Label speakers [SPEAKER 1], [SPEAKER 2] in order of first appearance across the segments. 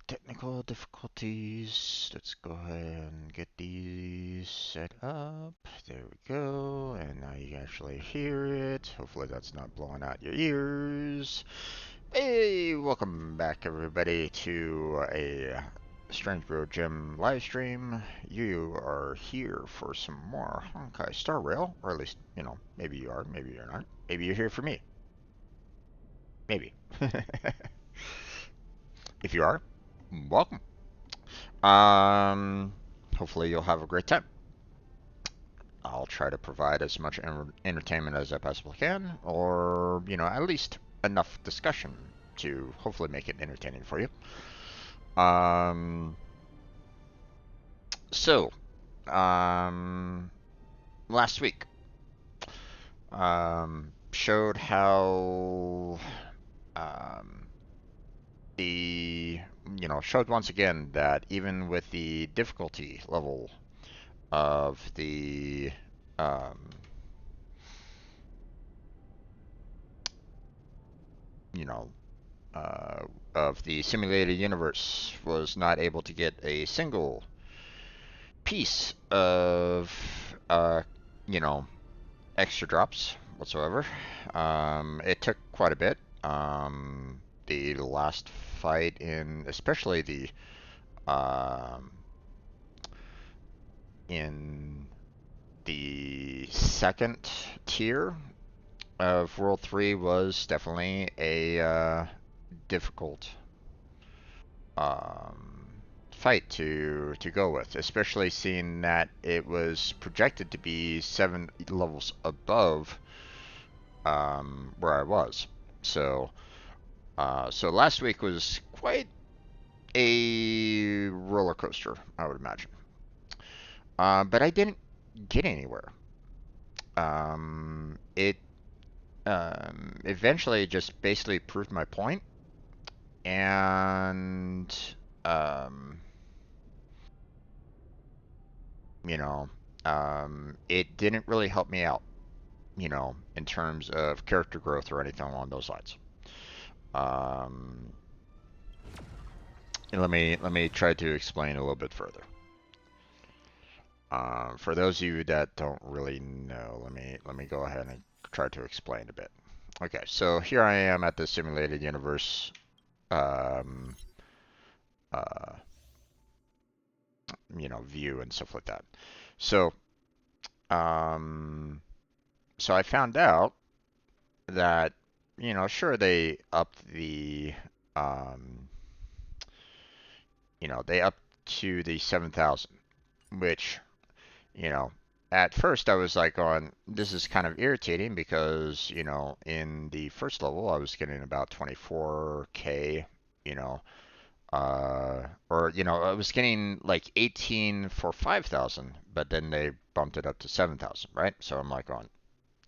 [SPEAKER 1] Technical difficulties. Let's go ahead and get these set up. There we go. And now you can actually hear it. Hopefully that's not blowing out your ears. Hey, welcome back everybody to a Strange Bro Gym live stream. You are here for some more Honkai Star Rail, or at least, maybe you are, maybe you're not. Maybe you're here for me. Maybe. If you are, welcome. Um, Hopefully you'll have a great time. I'll try to provide as much entertainment as I possibly can, or, at least enough discussion to hopefully make it entertaining for you. Um, so, last week, showed how, um, showed once again that even with the difficulty level of the um, you know of the simulated universe was not able to get a single piece of you know extra drops whatsoever. It took quite a bit. The last fight in especially the um, in the second tier of World 3 was definitely a difficult um, fight to go with, especially seeing that it was projected to be 7 levels above where I was. So last week was quite a roller coaster, I would imagine. But I didn't get anywhere. It eventually just basically proved my point, and um, you know, it didn't really help me out, in terms of character growth or anything along those lines. Um, and let me try to explain a little bit further. For those of you that don't really know, let me go ahead and try to explain a bit. Okay, so here I am at the simulated universe um, uh, view and stuff like that. So, um, so I found out that, sure they upped the, um, they upped to the 7,000, which, you know, at first I was like going, this is kind of irritating because, in the first level I was getting about 24k, you know, or I was getting like 18 for 5,000, but then they bumped it up to 7,000, right? So I'm like going,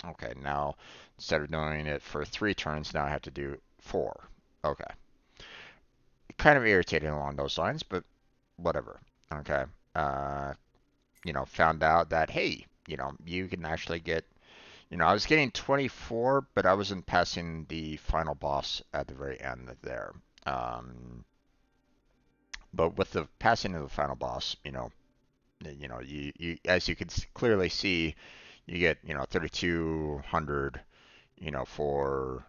[SPEAKER 1] okay, now instead of doing it for 3 turns, now I have to do 4. Okay, kind of irritating along those lines, but whatever. Okay, uh, found out that hey, you can actually get, I was getting 24, but I wasn't passing the final boss at the very end there. Um, but with the passing of the final boss, you as you can clearly see, you get 3,200, for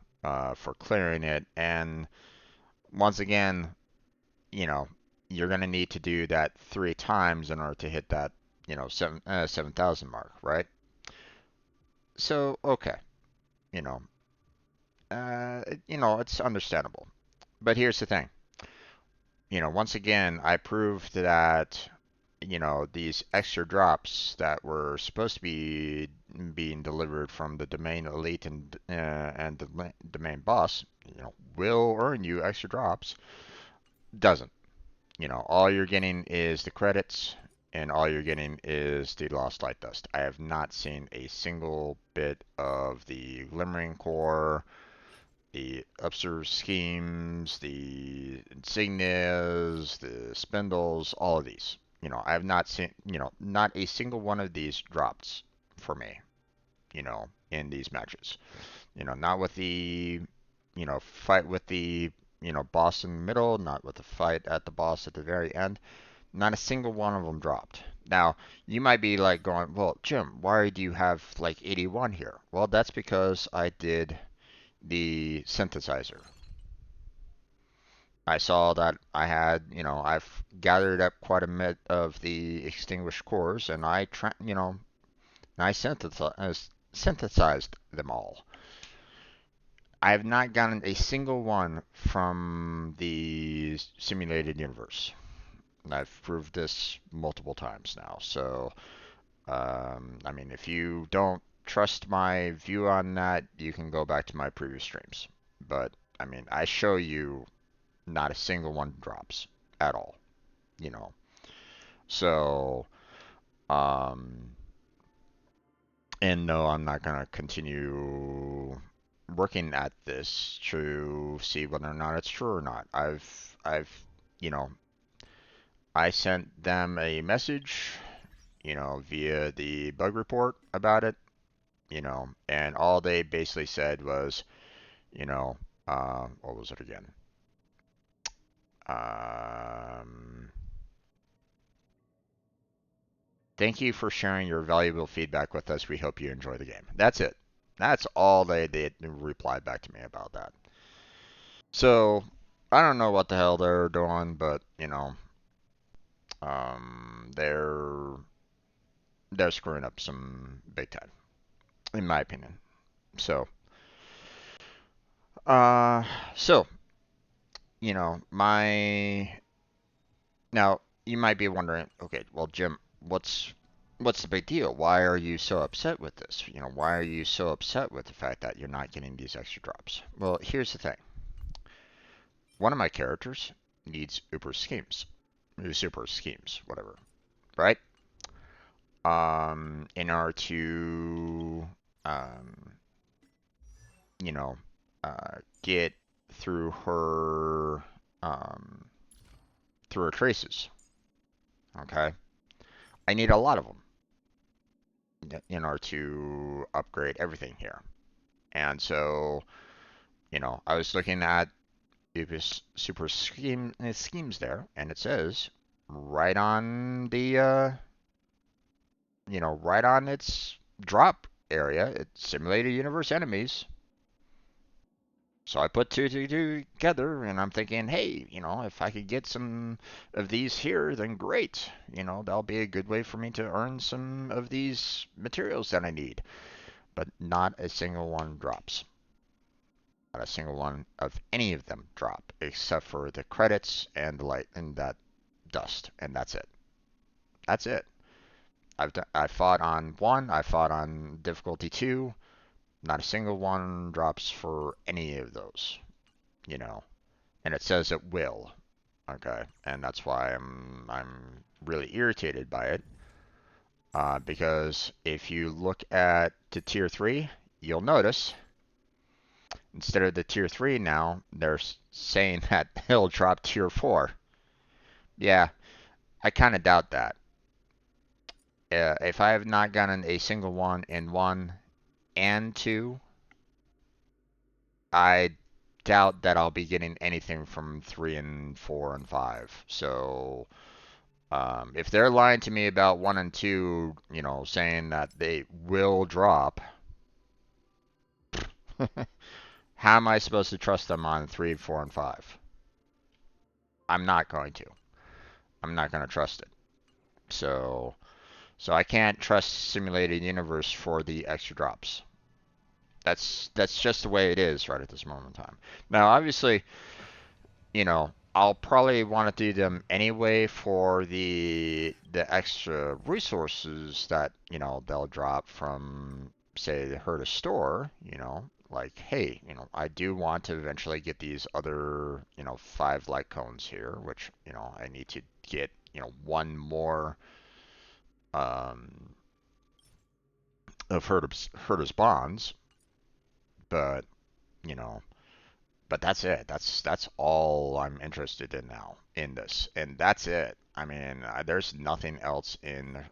[SPEAKER 1] clearing it, and once again, you know, you're gonna need to do that 3 times in order to hit that 7,000 mark, right? So okay, you know, it's understandable, but here's the thing. Once again, I proved that, these extra drops that were supposed to be being delivered from the domain elite and the domain boss, will earn you extra drops, doesn't. All you're getting is the credits, and all you're getting is the lost light dust. I have not seen a single bit of the glimmering core, the upstairs schemes, the insignias, the spindles, all of these. I have not seen, not a single one of these drops for me, in these matches. Not with the, fight with the, boss in the middle, not with a fight at the boss at the very end. Not a single one of them dropped. Now, you might be like going, well, Jim, why do you have like 81 here? Well, that's because I did the synthesizer. I saw that I had, I've gathered up quite a bit of the extinguished cores, and I synthesized them all. I have not gotten a single one from the simulated universe. I've proved this multiple times now. So, I mean, if you don't trust my view on that, you can go back to my previous streams. But, I mean, I show you not a single one drops at all, you know. So, um, and no, I'm not going to continue working at this to see whether or not it's true or not. You know, I sent them a message, via the bug report about it, and all they basically said was, you know, what was it again? Um, Thank you for sharing your valuable feedback with us. We hope you enjoy the game. That's it. That's all they replied back to me about that. So I don't know what the hell they're doing, but um, they're they're screwing up some big time, in my opinion. So, uh, so my now you might be wondering, okay, well, Jim, what's the big deal? Why are you so upset with this? Why are you so upset with the fact that you're not getting these extra drops? Well, here's the thing. One of my characters needs super schemes, whatever, right? In order to, um, you know, get through her, um, through her traces. Okay, I need a lot of them in order to upgrade everything here. And so, I was looking at super schemes there, and it says right on the right on its drop area, it's simulated universe enemies. So I put two together, and I'm thinking, hey, if I could get some of these here, then great. That'll be a good way for me to earn some of these materials that I need. But not a single one drops. Not a single one of any of them drop, except for the credits and the light and that dust, and that's it. That's it. I fought on 1, I fought on difficulty 2. Not a single one drops for any of those, you know. And it says it will. Okay, and that's why I'm really irritated by it. Because if you look at the tier 3, you'll notice instead of the tier 3 now, they're saying that it'll drop tier 4. Yeah, I kind of doubt that. If I have not gotten a single one in 1 and 2, I doubt that I'll be getting anything from 3 and 4 and 5. So, if they're lying to me about 1 and 2, saying that they will drop, how am I supposed to trust them on 3, 4, and 5? I'm not going to. I'm not going to trust it. So I can't trust Simulated Universe for the extra drops. That's just the way it is right at this moment in time. Now, obviously, I'll probably want to do them anyway for the extra resources that, they'll drop from, say, the Herta store, like, hey, I do want to eventually get these other, 5 light cones here, which, I need to get, one more um, of Herta's bonds, but, you know, but that's it. That's all I'm interested in now in this, and that's it. I mean, there's nothing else in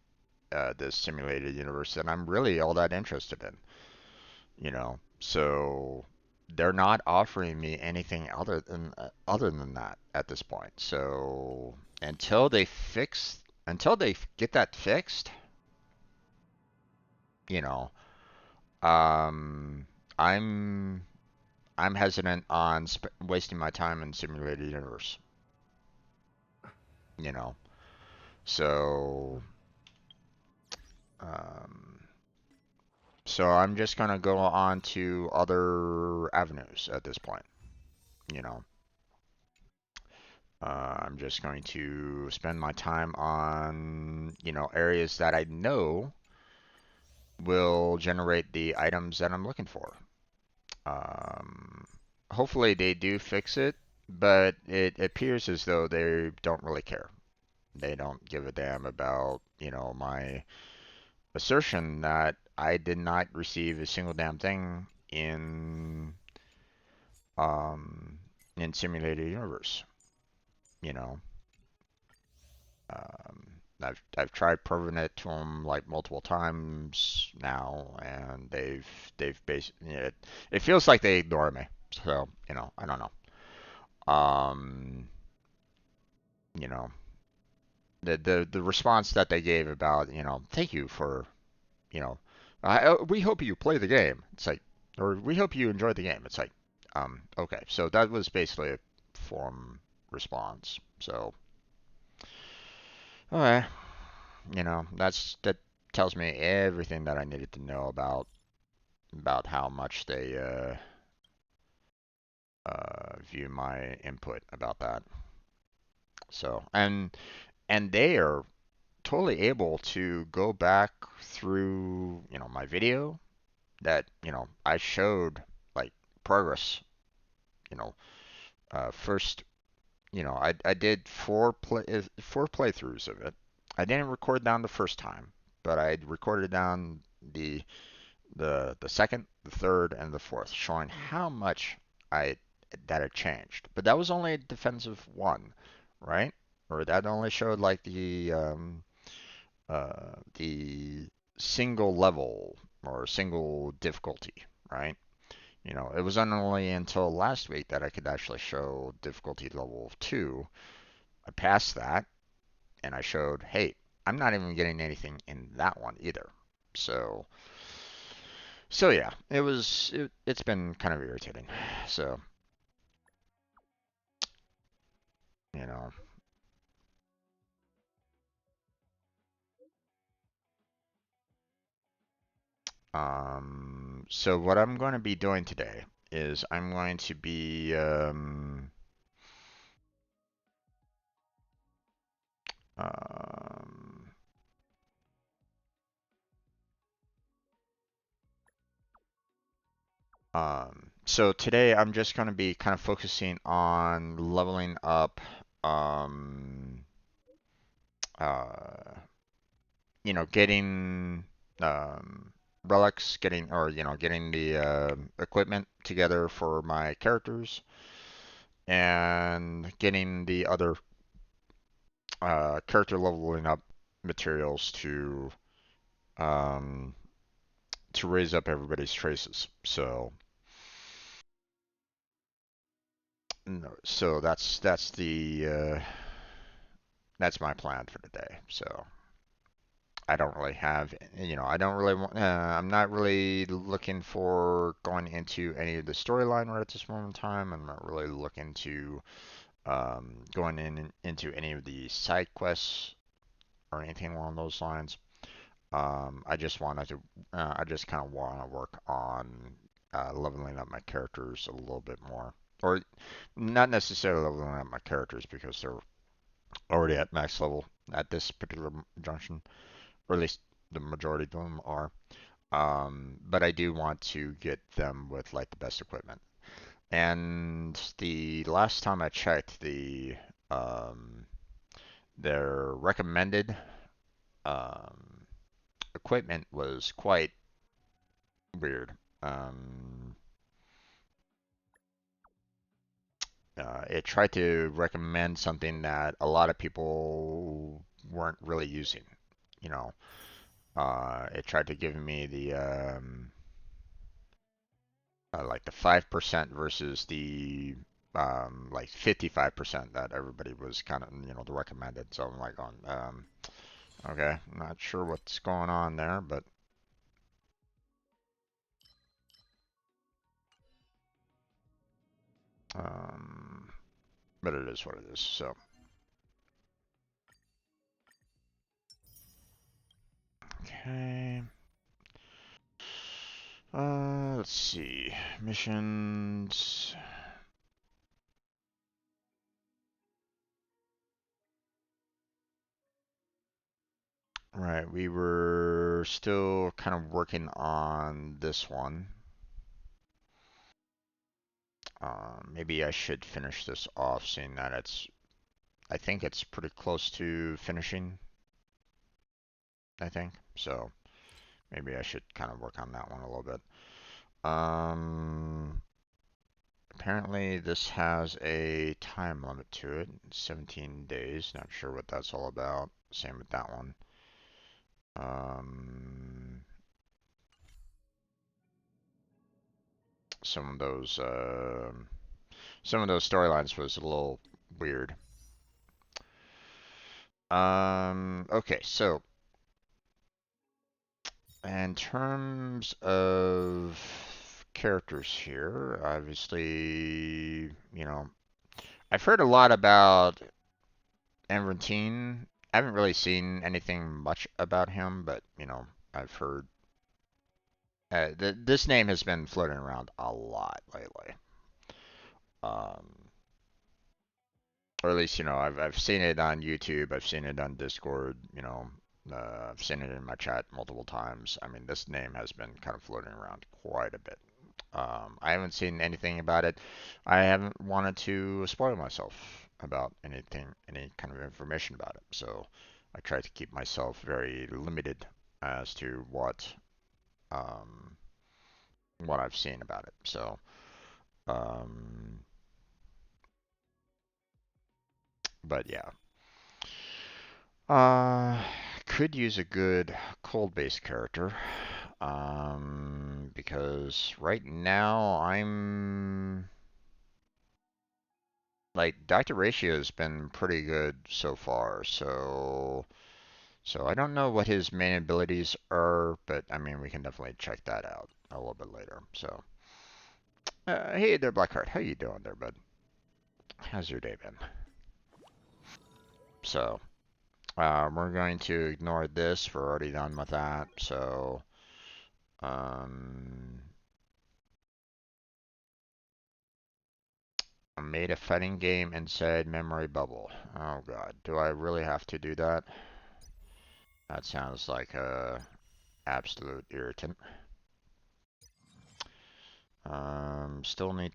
[SPEAKER 1] this simulated universe that I'm really all that interested in. So they're not offering me anything other than that at this point. So until they get that fixed, you know, um, I'm I'm hesitant on wasting my time in simulated universe. You know, so um, so I'm just gonna go on to other avenues at this point. You know, I'm just going to spend my time on, areas that I know will generate the items that I'm looking for. Um, Hopefully they do fix it, but it appears as though they don't really care. They don't give a damn about, my assertion that I did not receive a single damn thing um, in simulated universe. You know, I've tried proving it to them like multiple times now, and they've basically it feels like they ignore me. So I don't know. Um, you know the response that they gave about thank you for you know we hope you play the game. It's like, or we hope you enjoy the game. It's like okay, so that was basically a form response. So okay, that tells me everything that I needed to know about how much they view my input about that. So and they are totally able to go back through my video that I showed like progress. You know, first I did four playthroughs of it. I didn't record down the first time, but I recorded down the the second, the third, and the fourth, showing how much I that it changed. But that was only a defensive one, right? Or that only showed like the single level or single difficulty, right? It was only until last week that I could actually show difficulty level 2. I passed that, and I showed, hey, I'm not even getting anything in that one either. So, so yeah, it's been kind of irritating. So, you know, so what I'm going to be doing today is I'm going to be um, so today I'm just going to be kind of focusing on leveling up, um, uh, getting relics, getting the equipment together for my characters, and getting the other character leveling up materials um, to raise up everybody's traces. So that's my plan for today. So I don't really have, I don't really want, I'm not really looking for going into any of the storyline right at this moment in time. I'm not really looking to going into any of the side quests or anything along those lines. I just kind of want to work on leveling up my characters a little bit more. Or not necessarily leveling up my characters because they're already at max level at this particular junction, or at least the majority of them are. But I do want to get them with like the best equipment. And the last time I checked, um, their recommended um, equipment was quite weird. Um, it tried to recommend something that a lot of people weren't really using. You know, it tried to give me like the 5% versus the like 55% that everybody was kind of, the recommended. So I'm like on, okay, I'm not sure what's going on there, um, but it is what it is. So, okay. Let's see. Missions. Right, we were still kind of working on this one. Maybe I should finish this off, seeing that I think it's pretty close to finishing, I think. So maybe I should kind of work on that one a little bit. Apparently this has a time limit to it, 17 days. Not sure what that's all about. Same with that one. Um, some of those storylines was a little weird. Okay, so in terms of characters here, obviously, I've heard a lot about Envertine. I haven't really seen anything much about him, but I've heard this name has been floating around a lot lately. Um, or at least I've seen it on YouTube, I've seen it on Discord, I've seen it in my chat multiple times. I mean, this name has been kind of floating around quite a bit. I haven't seen anything about it. I haven't wanted to spoil myself about anything, any kind of information about it. So I try to keep myself very limited as to um, what I've seen about it. So, um, but yeah. Could use a good cold-based character. Because right now I'm like Dr. Ratio has been pretty good so far, so I don't know what his main abilities are, but I mean we can definitely check that out a little bit later. So, hey there, Blackheart, how you doing there, bud? How's your day been? So, we're going to ignore this. We're already done with that. So, um, I made a fighting game inside memory bubble. Oh God, do I really have to do that? That sounds like a absolute irritant. Still need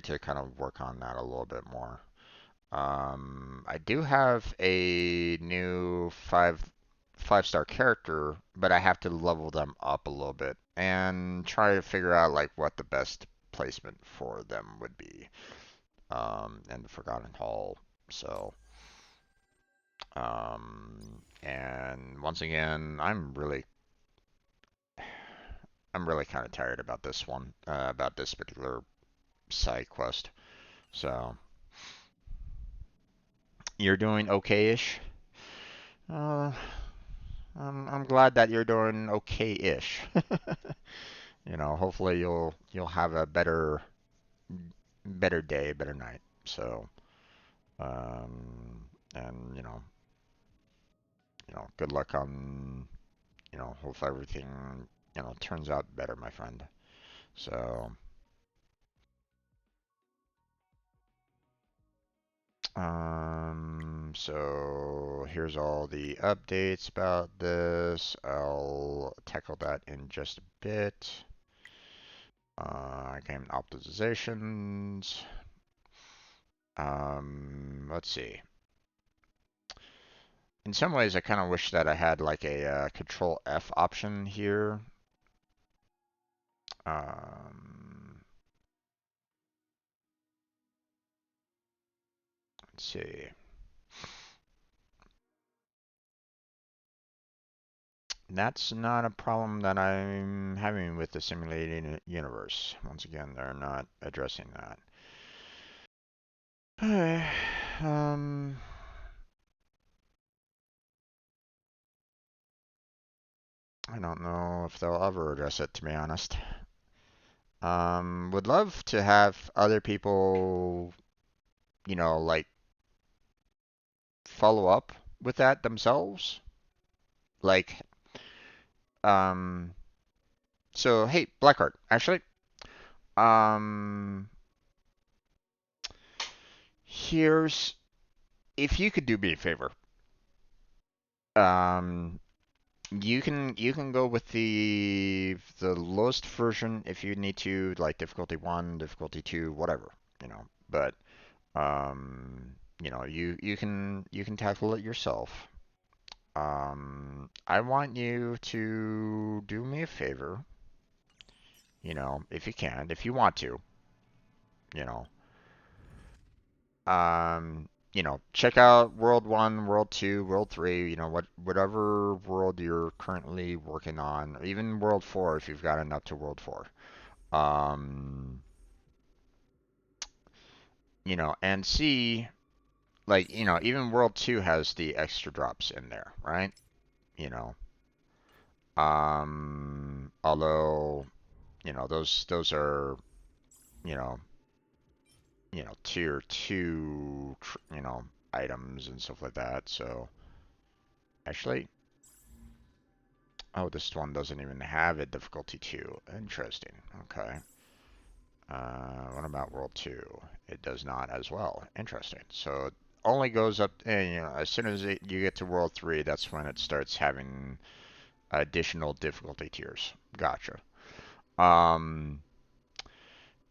[SPEAKER 1] to kind of work on that a little bit more. I do have a new five-star character, but I have to level them up a little bit and try to figure out like what the best placement for them would be. In the Forgotten Hall. So, and once again, I'm really kind of tired about this one, about this particular side quest. So, you're doing okay-ish. Uh, I'm glad that you're doing okay-ish. Hopefully you'll have a better day, better night. So, and good luck on, hope everything, turns out better, my friend. So, so here's all the updates about this. I'll tackle that in just a bit. Game optimizations. Let's see. In some ways, I kind of wish that I had like a Control F option here. Um, let's see. That's not a problem that I'm having with the simulated universe. Once again, they're not addressing that. um, I don't know if they'll ever address it, to be honest. Would love to have other people, like follow up with that themselves. Like, um, so hey, Blackheart, actually, um, here's if you could do me a favor. Um, you can go with the lowest version if you need to, like difficulty 1, difficulty 2, whatever. But you can tackle it yourself. I want you to do me a favor, if you can, if you want to, you know. Check out World 1, World 2, World 3, whatever world you're currently working on, or even World 4 if you've gotten up to World 4. Um, and see, like, even World 2 has the extra drops in there, right? You know, although, those are, you know, tier 2, items and stuff like that. So, actually, oh, this one doesn't even have a difficulty 2. Interesting. Okay. What about World 2? It does not as well. Interesting. So it only goes up, and as soon as you get to World 3, that's when it starts having additional difficulty tiers. Gotcha. Um,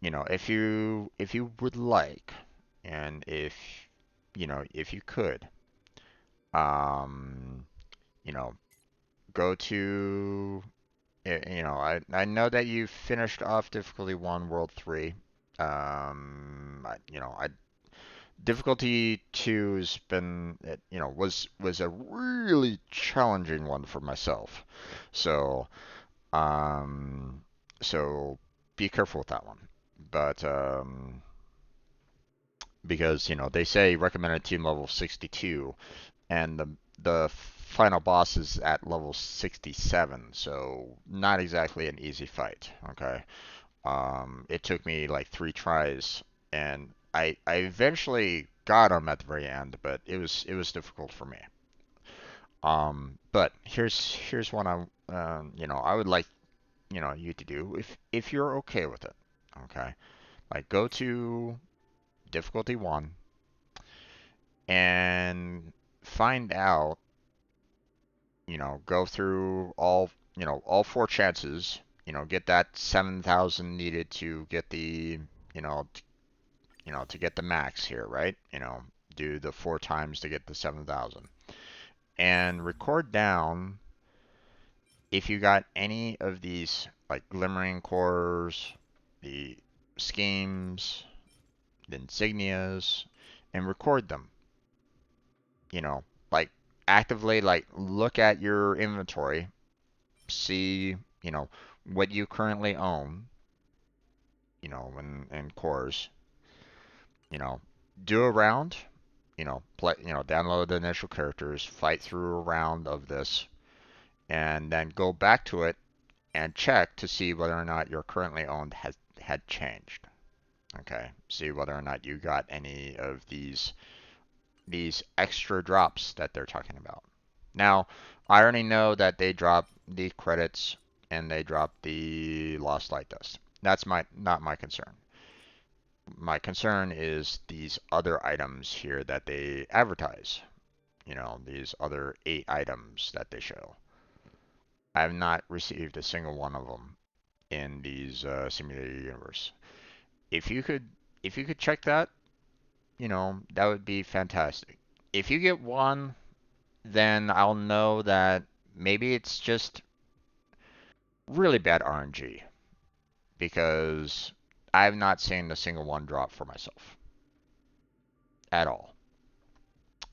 [SPEAKER 1] if you would like, and if you could, um, you know, go to I know that you finished off difficulty 1, World 3. Difficulty 2 has been, was a really challenging one for myself. So, um, so be careful with that one. But, because, they say recommended team level 62, and the final boss is at level 67, so not exactly an easy fight. Okay. It took me like 3 tries, and I eventually got him at the very end, but it was difficult for me. But here's what I would like you to do if you're okay with it. Okay, like go to difficulty 1 and find out. Go through all 4 chances. Get that 7,000 needed to get the you know to get the max here, right? Do the 4 times to get the 7,000. And record down if you got any of these, like glimmering cores, the schemes, the insignias, and record them. Like actively, like look at your inventory, see, what you currently own, in cores, you know, do a round, play, download the initial characters, fight through a round of this, and then go back to it and check to see whether or not your currently owned has had changed. Okay, see whether or not you got any of these extra drops that they're talking about. Now, I already know that they drop the credits and they drop the Lost Light Dust. That's not my concern. My concern is these other items here that they advertise. These other 8 items that they show. I have not received a single one of them in these simulated universe. If you could, if you could check that, that would be fantastic. If you get one, then I'll know that maybe it's just really bad RNG because I've not seen a single one drop for myself at all.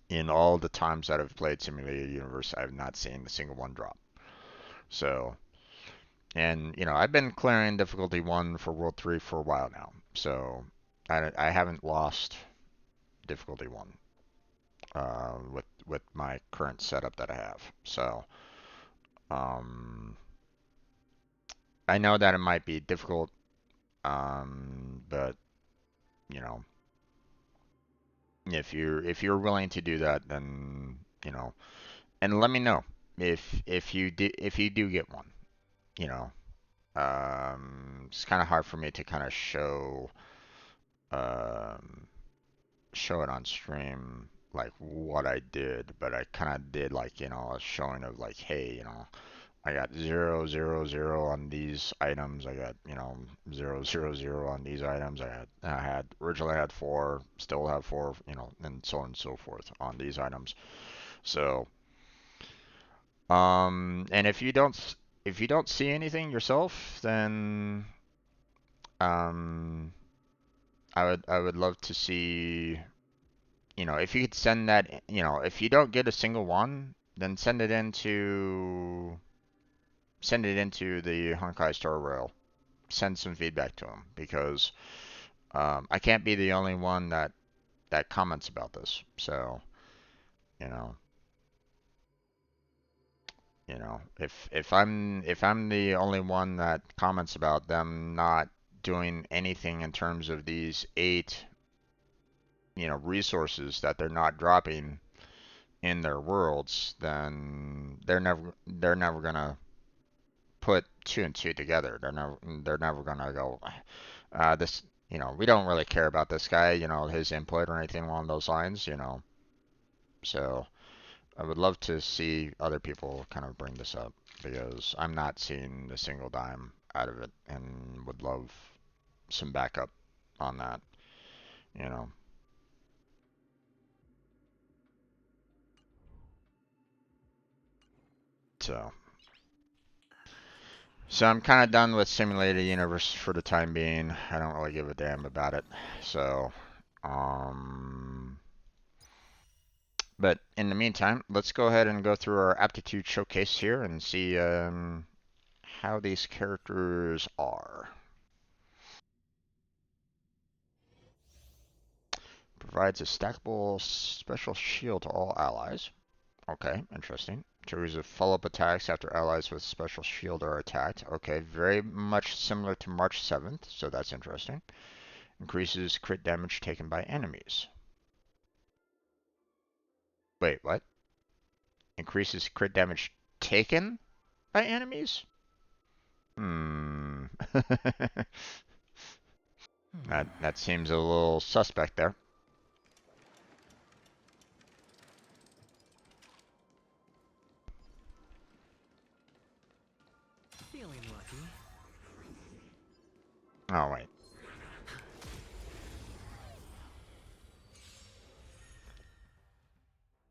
[SPEAKER 1] In all the times that I've played Simulated Universe, I have not seen a single one drop. So, and you know, I've been clearing difficulty 1 for World 3 for a while now. So, I haven't lost difficulty 1 with my current setup that I have. So, um, I know that it might be difficult, but you know, if you're willing to do that, then you know, and let me know if you do get one. You know, it's kind of hard for me to kind of um, show it on stream like what I did, but I kind of did like a showing of like, hey, I got 0, 0, 0 on these items. I got 0, 0, 0 on these items. I had originally had 4, still have 4, and so on and so forth on these items. So, and if you don't see anything yourself, then um, I would love to see, if you could send that, if you don't get a single one, then send it into the Honkai Star Rail. Send some feedback to him because I can't be the only one that comments about this. So, you know, if I'm the only one that comments about them not doing anything in terms of these 8, resources that they're not dropping in their worlds, then they're never gonna put 2 and 2 together. They're never gonna go, this, we don't really care about this guy, his input or anything along those lines. So I would love to see other people kind of bring this up because I'm not seeing a single dime out of it and would love some backup on that, you know. So, so I'm kind of done with simulated universe for the time being. I don't really give a damn about it. So, um, but in the meantime, let's go ahead and go through our aptitude showcase here and see how these characters are. Provides a stackable special shield to all allies. Okay, interesting. Triggers of follow-up attacks after allies with special shield are attacked. Okay, very much similar to March 7th, so that's interesting. Increases crit damage taken by enemies. Wait, what? Increases crit damage taken by enemies? Hmm. That seems a little suspect there.
[SPEAKER 2] Feeling lucky.
[SPEAKER 1] Oh, wait.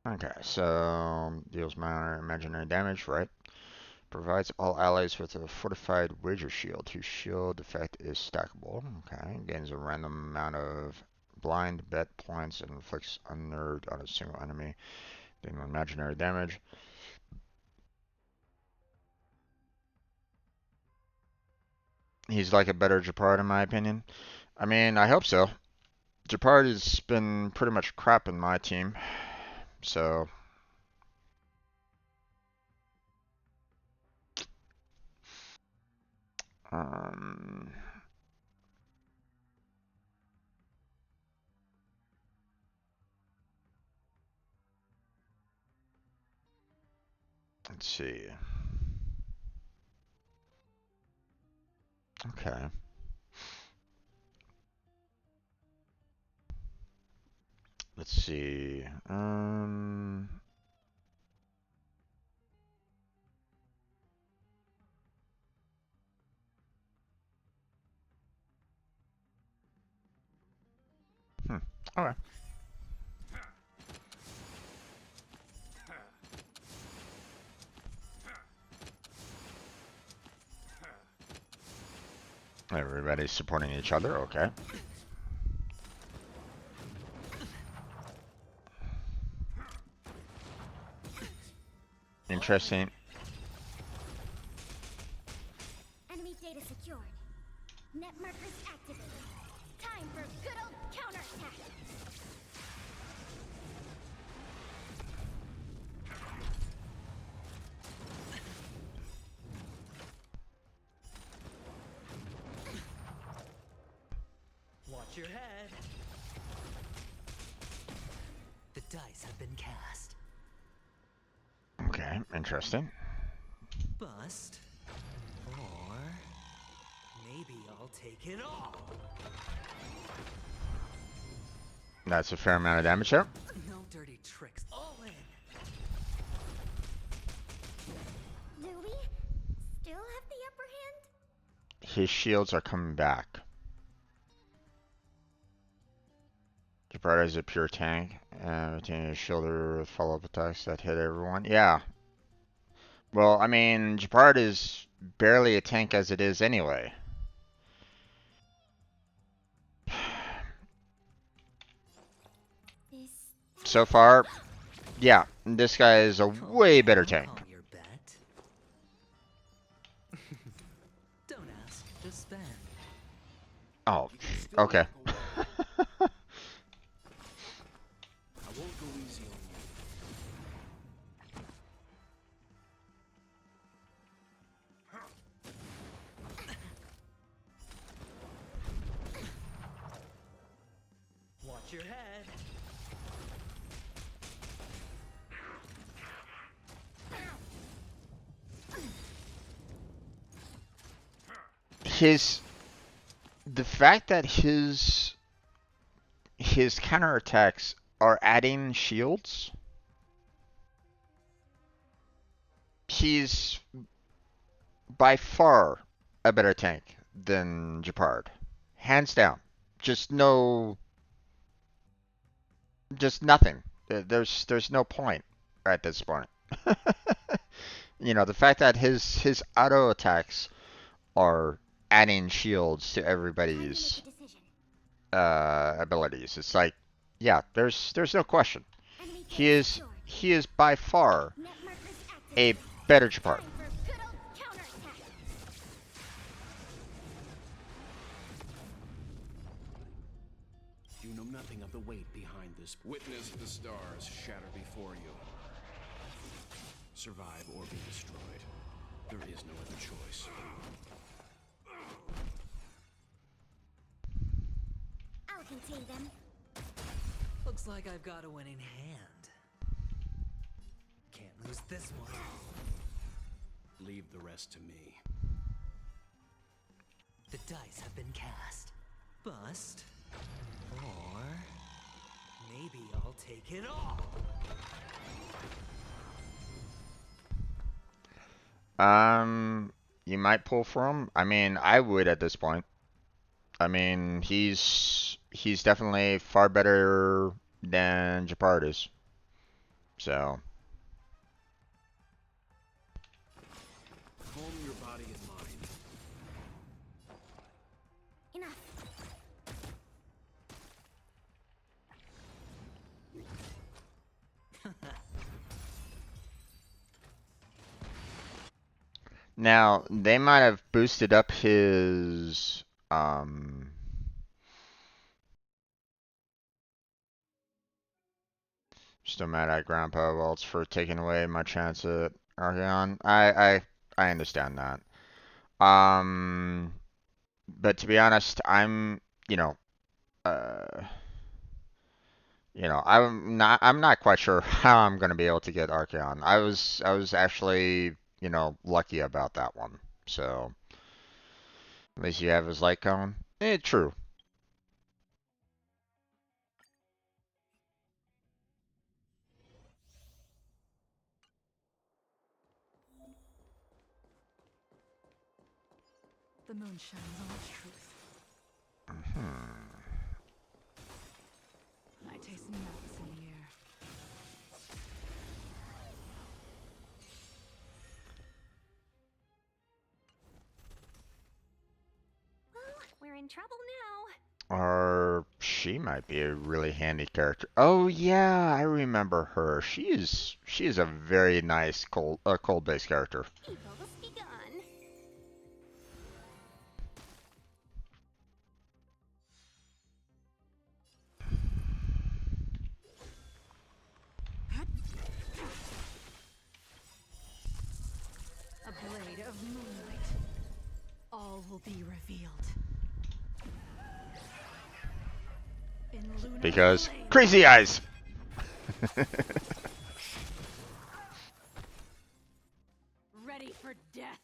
[SPEAKER 1] Okay, so deals minor imaginary damage, right? Provides all allies with a fortified wager shield whose shield effect is stackable. Okay, gains a random amount of blind bet points and inflicts unnerved on a single enemy, dealing imaginary damage. He's like a better Japard in my opinion. I mean, I hope so. Japard has been pretty much crap in my team, so um, let's see. Okay. Let's see. Hmm. Okay. Everybody's supporting each other. Okay. Interesting.
[SPEAKER 2] markers activated. Time for good old counterattack.
[SPEAKER 3] Watch your head. The dice have been cast.
[SPEAKER 1] Okay, interesting.
[SPEAKER 3] Bust. Or maybe I'll take it all.
[SPEAKER 1] That's a fair amount of damage there.
[SPEAKER 3] No dirty tricks. All in.
[SPEAKER 2] Do we still have the upper hand?
[SPEAKER 1] His shields are coming back. Gibraltar is a pure tank. Retaining his shoulder with follow-up attacks that hit everyone. Yeah. Well, I mean, Gibraltar is barely a tank as it is anyway. So far, yeah, this guy is a way better tank.
[SPEAKER 3] Call your bet. Don't ask, just spend.
[SPEAKER 1] Oh, okay.
[SPEAKER 4] I won't go easy on you.
[SPEAKER 3] Watch your head.
[SPEAKER 1] The fact that his counterattacks are adding shields, he's by far a better tank than Japard. Hands down. Just nothing. There's no point at this point. You know, the fact that his auto attacks are adding shields to everybody's abilities. It's like, yeah, there's no question. He is by far a better Japard.
[SPEAKER 4] You know nothing of the weight behind this. Witness the stars shatter before you. Survive or be destroyed. There is no other choice.
[SPEAKER 2] I'll contain them.
[SPEAKER 3] Looks like I've got a winning hand. Can't lose this one.
[SPEAKER 4] Leave the rest to me.
[SPEAKER 3] The dice have been cast. Bust. Or maybe I'll take it all.
[SPEAKER 1] You might pull for him. I mean, I would at this point. I mean, he's definitely far better than Japard is. So.
[SPEAKER 4] Calm your body and mind.
[SPEAKER 2] Enough.
[SPEAKER 1] Now, they might have boosted up his, still mad at Grandpa Welts for taking away my chance at Archeon. I understand that. But to be honest, uh, I'm not quite sure how I'm gonna be able to get Archeon. I was actually, lucky about that one. So, at least you have his light cone. True.
[SPEAKER 5] The moon shines on its truth. I taste nuts in the air.
[SPEAKER 2] Well, we're in trouble now.
[SPEAKER 1] Or she might be a really handy character. Oh yeah, I remember her. She is a very nice cold-based character.
[SPEAKER 2] Evil's begun.
[SPEAKER 5] of moonlight, all will be revealed. In lunar
[SPEAKER 1] Because
[SPEAKER 5] flame.
[SPEAKER 1] crazy eyes.
[SPEAKER 5] Ready for death.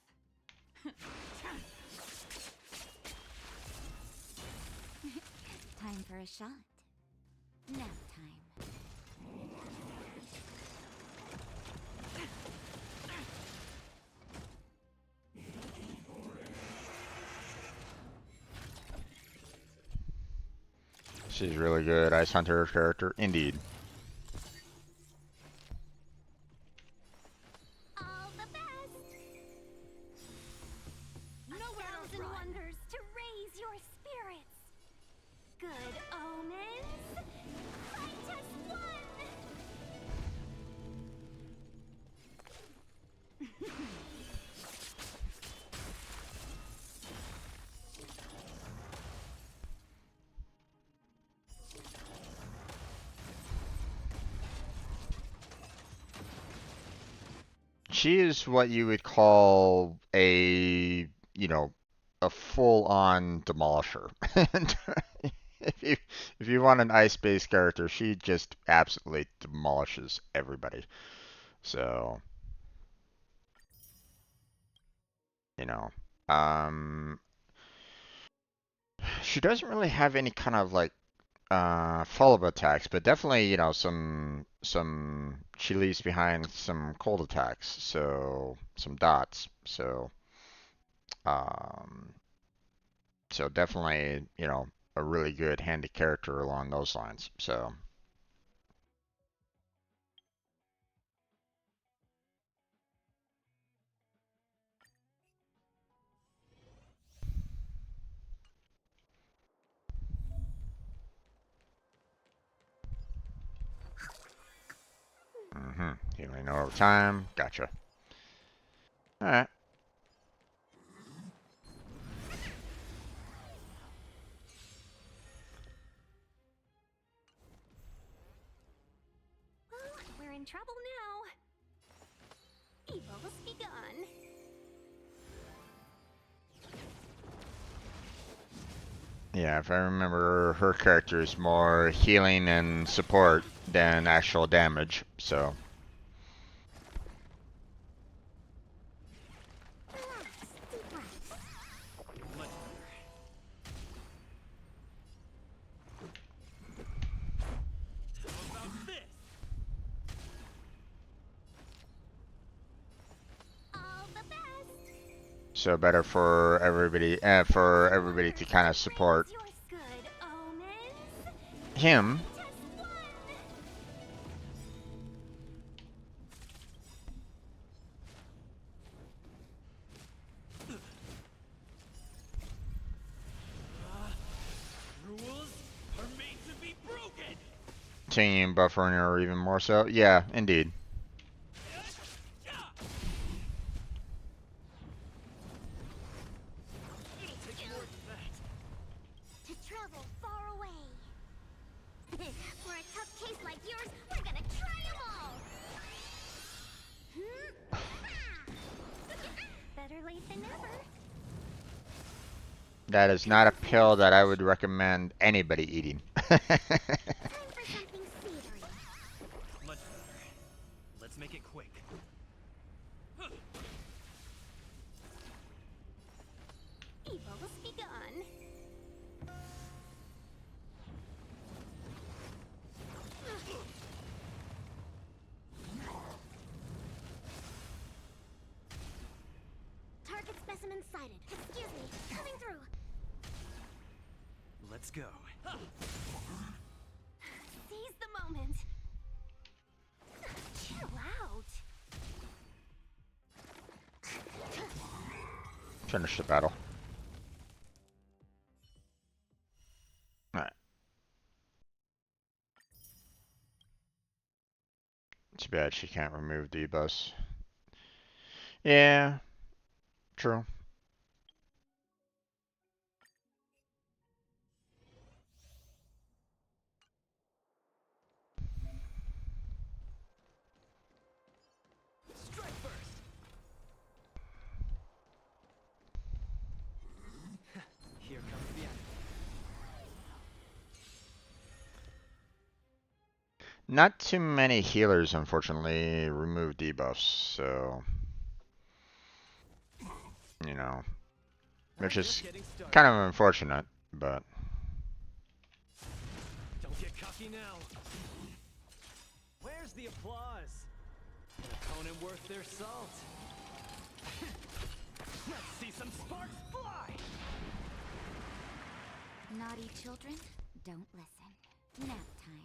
[SPEAKER 2] Time for a shot. Nap time.
[SPEAKER 1] She's really good. Ice Hunter character, indeed.
[SPEAKER 2] All the best.
[SPEAKER 5] Nowhere to
[SPEAKER 2] 1,000
[SPEAKER 5] run.
[SPEAKER 2] wonders to raise your spirits. Good omens. Fight as one.
[SPEAKER 1] She is what you would call a, a full-on demolisher. And if you want an ice-based character, she just absolutely demolishes everybody. So, you know, um, she doesn't really have any kind of like follow-up attacks, but definitely, some she leaves behind some cold attacks, so some dots. Um, so definitely, a really good handy character along those lines. So, healing over time. Gotcha. All right.
[SPEAKER 2] Well, we're in trouble now. Evil's begun.
[SPEAKER 1] Yeah, if I remember, her character is more healing and support than actual damage. So,
[SPEAKER 2] Relax. Deep breaths.
[SPEAKER 3] Much better. How about this?
[SPEAKER 2] All the best.
[SPEAKER 1] so better for everybody to kind of support
[SPEAKER 2] Raise your good omens.
[SPEAKER 1] him.
[SPEAKER 2] Fight as one.
[SPEAKER 3] Rules are made to be broken.
[SPEAKER 1] Team buffering her even more so. Yeah, indeed.
[SPEAKER 3] It'll take more than that.
[SPEAKER 2] To travel far away. For a tough case like yours, we're gonna try 'em all. Better late than never.
[SPEAKER 1] That is not a pill that I would recommend anybody eating.
[SPEAKER 2] Time for something savory.
[SPEAKER 3] Much better. Let's make it quick.
[SPEAKER 2] Evil's begun. Target specimen sighted. Excuse me, coming through.
[SPEAKER 3] Let's go.
[SPEAKER 2] Seize the moment. Chill out.
[SPEAKER 1] Finish the battle. Alright. Too bad she can't remove debuffs. Yeah, true.
[SPEAKER 3] Strike first.
[SPEAKER 1] Not too many healers, unfortunately, remove debuffs, so you know,
[SPEAKER 3] I'm
[SPEAKER 1] which
[SPEAKER 3] just
[SPEAKER 1] is
[SPEAKER 3] getting started.
[SPEAKER 1] kind of unfortunate, but
[SPEAKER 3] Don't get cocky now. Where's the applause? An opponent worth their salt. Let's see some sparks fly!
[SPEAKER 2] Naughty children, don't listen. Nap time.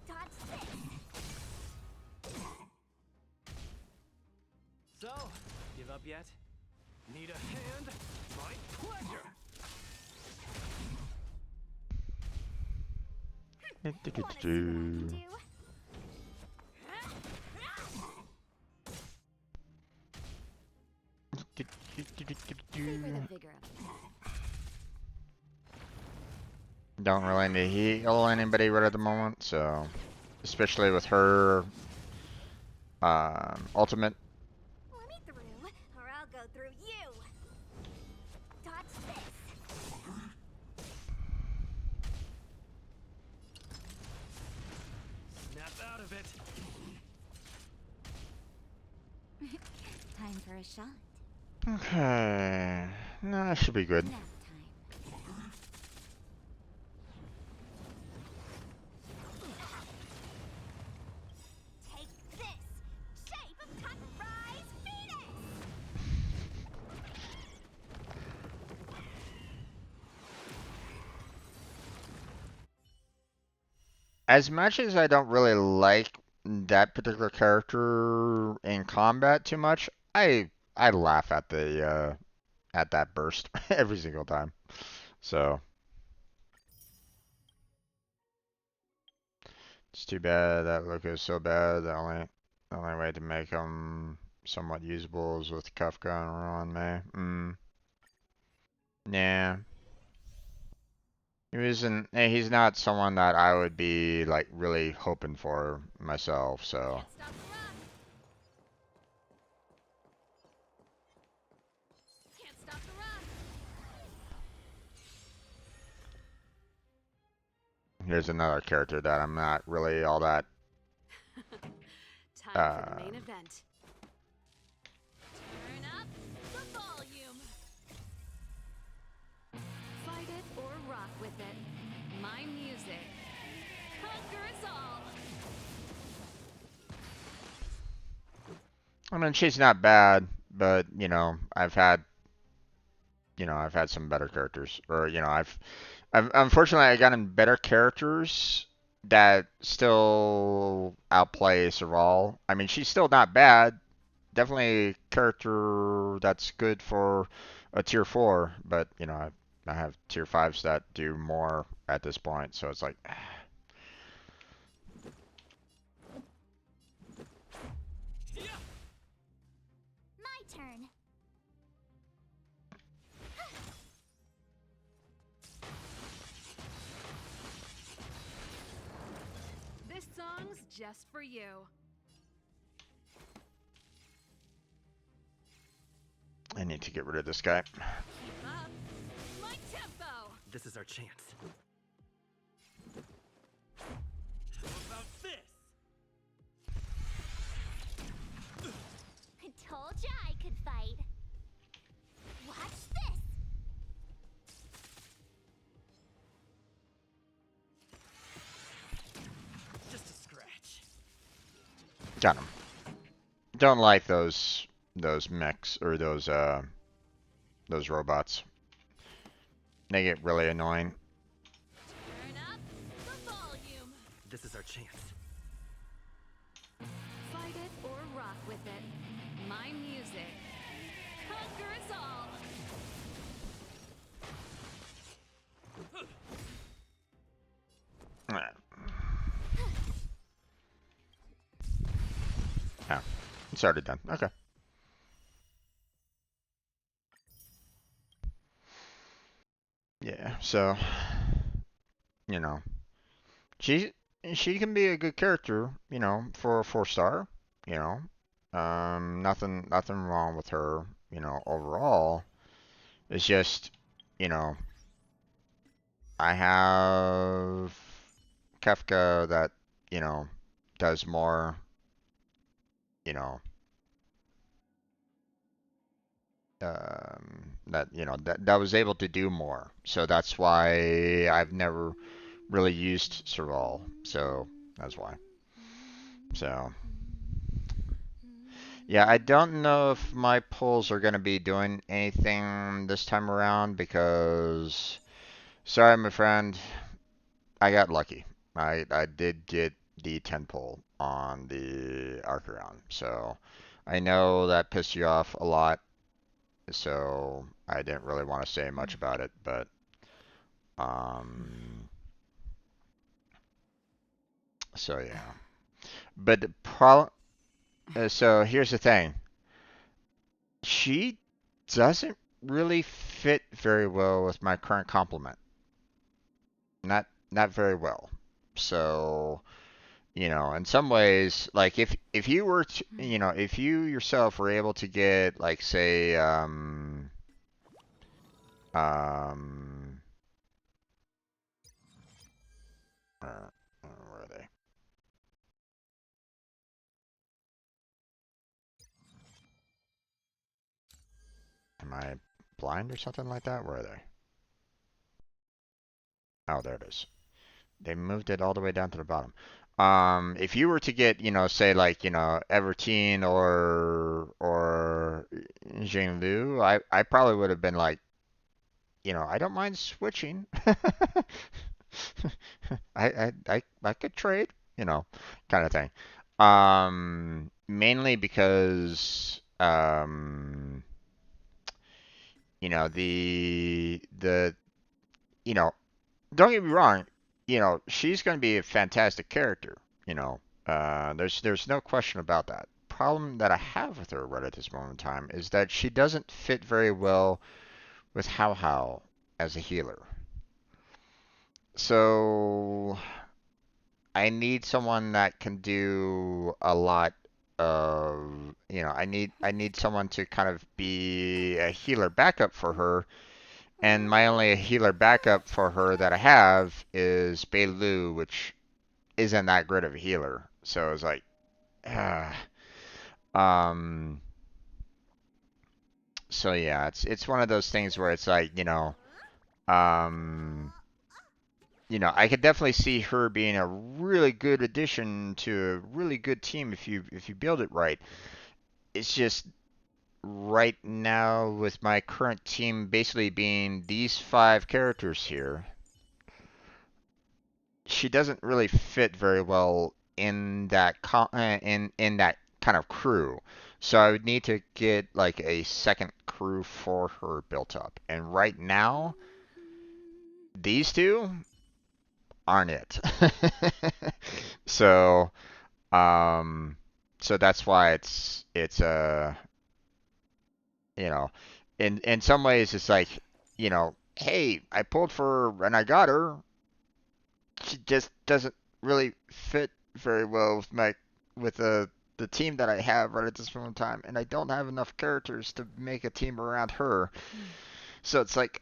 [SPEAKER 2] Dodge this.
[SPEAKER 3] So, give up yet? Need a hand? My pleasure!
[SPEAKER 2] Wanna see what I can do? Savor the vigor of
[SPEAKER 1] don't really need to heal anybody right at the moment, so especially with her ultimate.
[SPEAKER 2] Let me through, or I'll go through you. Dodge this.
[SPEAKER 3] Snap out of it!
[SPEAKER 2] Time for a shot.
[SPEAKER 1] Okay, no, that should be good.
[SPEAKER 2] Nap time. Take this! Shape of cotton rise Venus!
[SPEAKER 1] As much as I don't really like that particular character in combat too much, I laugh at that burst every single time. So it's too bad that look is so bad. The only way to make him somewhat usable is with Kafka on me. Yeah. He's not someone that I would be like really hoping for myself, so.
[SPEAKER 2] Can't stop the run! Can't stop the run!
[SPEAKER 1] Here's another character that I'm not really all that.
[SPEAKER 5] Time for the main event.
[SPEAKER 2] Turn up the volume!
[SPEAKER 5] Fight it or rock with it. My music.
[SPEAKER 2] Conquer us all!
[SPEAKER 1] I mean, she's not bad, but I've had some better characters, or I've unfortunately I gotten better characters that still outplay Serval. I mean, she's still not bad. Definitely a character that's good for a tier 4, but I have tier 5s that do more at this point, so it's like
[SPEAKER 2] My turn!
[SPEAKER 5] This song's just for you.
[SPEAKER 1] I need to get rid of this guy.
[SPEAKER 5] Keep up. My tempo.
[SPEAKER 3] This is our chance. How about this?
[SPEAKER 2] I told ya I could fight. Watch this!
[SPEAKER 3] Just a scratch.
[SPEAKER 1] Got him. Don't like those mechs or those robots. They get really annoying.
[SPEAKER 2] Turn up the volume!
[SPEAKER 3] This is our chance.
[SPEAKER 5] Fight it or rock with it. My music.
[SPEAKER 2] Conquer us all!
[SPEAKER 1] Oh, it's already done. Okay. Yeah, so, you know, she she can be a good character, you know, for a 4 star, you know. Nothing wrong with her, you know, overall. It's just, you know, I have Kefka that, you know, does more, you know, that, you know, that was able to do more. So that's why I've never really used Serval. So that's why. So. Yeah, I don't know if my pulls are going to be doing anything this time around because, sorry, my friend, I got lucky. I did get the 10 pull on the Archeron, so I know that pissed you off a lot, so I didn't really want to say much about it, but um, so yeah. But the so here's the thing. She doesn't really fit very well with my current complement. Not very well. So, you know, in some ways, like if you were to, you know, if you yourself were able to get like say um where are they? Am I blind or something like that? Where are they? Oh, there it is. They moved it all the way down to the bottom. If you were to get, you know, say like, you know, Evertine or Jinglu, I probably would have been like, you know, I don't mind switching. I could trade, you know, kind of thing. Mainly because you know, the you know, don't get me wrong, you know, she's going to be a fantastic character, you know. There's no question about that. Problem that I have with her right at this moment in time is that she doesn't fit very well with How How as a healer. So I need someone that can do a lot of, you know, I need someone to kind of be a healer backup for her. And my only healer backup for her that I have is Beilu, which isn't that great of a healer. So it's like, ah. um, so yeah, it's one of those things where it's like, um, I could definitely see her being a really good addition to a really good team if you build it right. It's just right now with my current team basically being these 5 characters here, she doesn't really fit very well in that in that kind of crew. So I would need to get like a second crew for her built up. And right now, these two aren't it. So, um, so that's why it's you know, in some ways it's like, hey, I pulled for her and I got her. She just doesn't really fit very well with the team that I have right at this moment in time, and I don't have enough characters to make a team around her. So it's like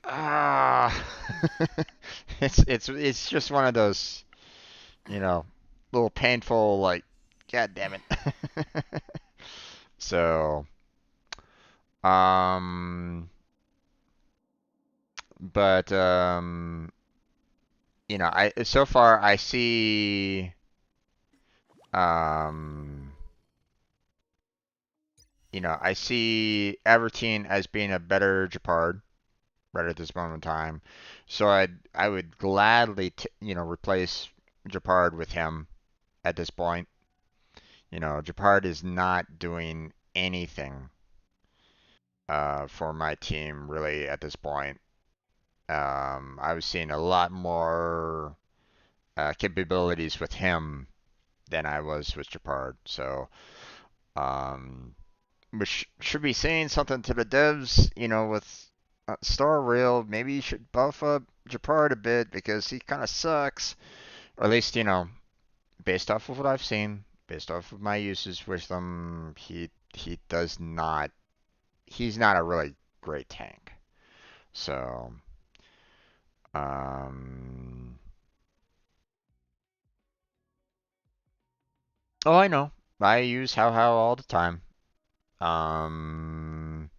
[SPEAKER 1] it's just one of those, you know, little painful like, god damn it. So, um, but I so far I see um I see Evertine as being a better Japard right at this moment in time. So I would gladly replace Japard with him at this point. Japard is not doing anything for my team really at this point. I was seeing a lot more capabilities with him than I was with Japard. So um, which should be saying something to the devs, with Star Rail. Maybe you should buff up Japard a bit because he kind of sucks. Or at least, based off of what I've seen, based off of my uses with them, he does not. He's not a really great tank. So, um, oh, I know. I use how all the time. Um,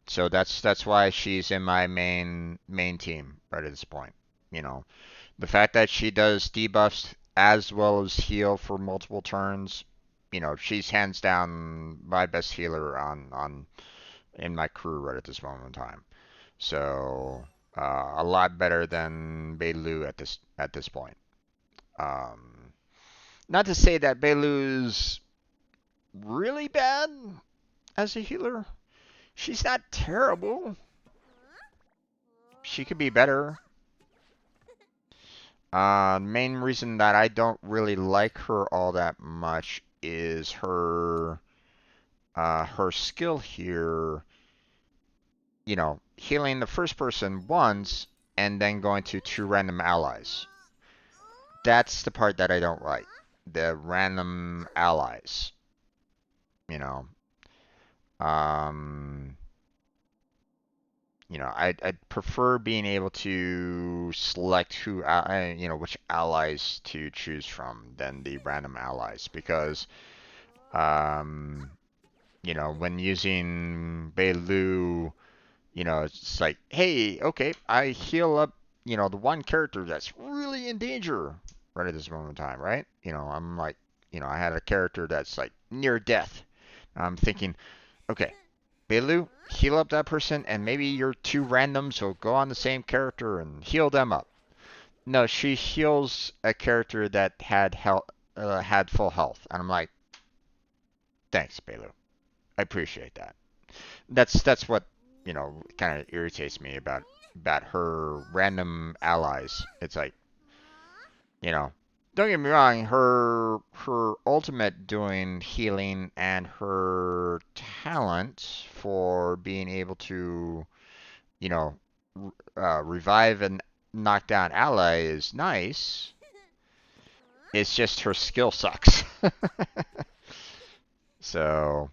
[SPEAKER 1] so that's why she's in my main team right at this point. You know, the fact that she does debuffs as well as heal for multiple turns, you know, she's hands down my best healer on in my crew right at this moment in time. So a lot better than Beilu at this point. Um, Not to say that Beilu's really bad as a healer. She's not terrible. She could be better. Main reason that I don't really like her all that much is her skill here. You know, healing the first person once and then going to two random allies. That's the part that I don't like. The random allies. You know, um, I'd prefer being able to select which allies to choose from than the random allies because, um, when using Beilu, it's like, hey, okay, I heal up, the one character that's really in danger right at this moment in time, right? I'm like, I had a character that's like near death. I'm thinking, okay, Belu, heal up that person, and maybe your two randoms will go on the same character and heal them up. No, she heals a character that had full health, and I'm like, thanks, Belu. I appreciate that. That's what kind of irritates me about her random allies. It's like, you know, don't get me wrong, her ultimate doing healing and her talent for being able to, you know, revive and knock down ally is nice. It's just her skill sucks. So,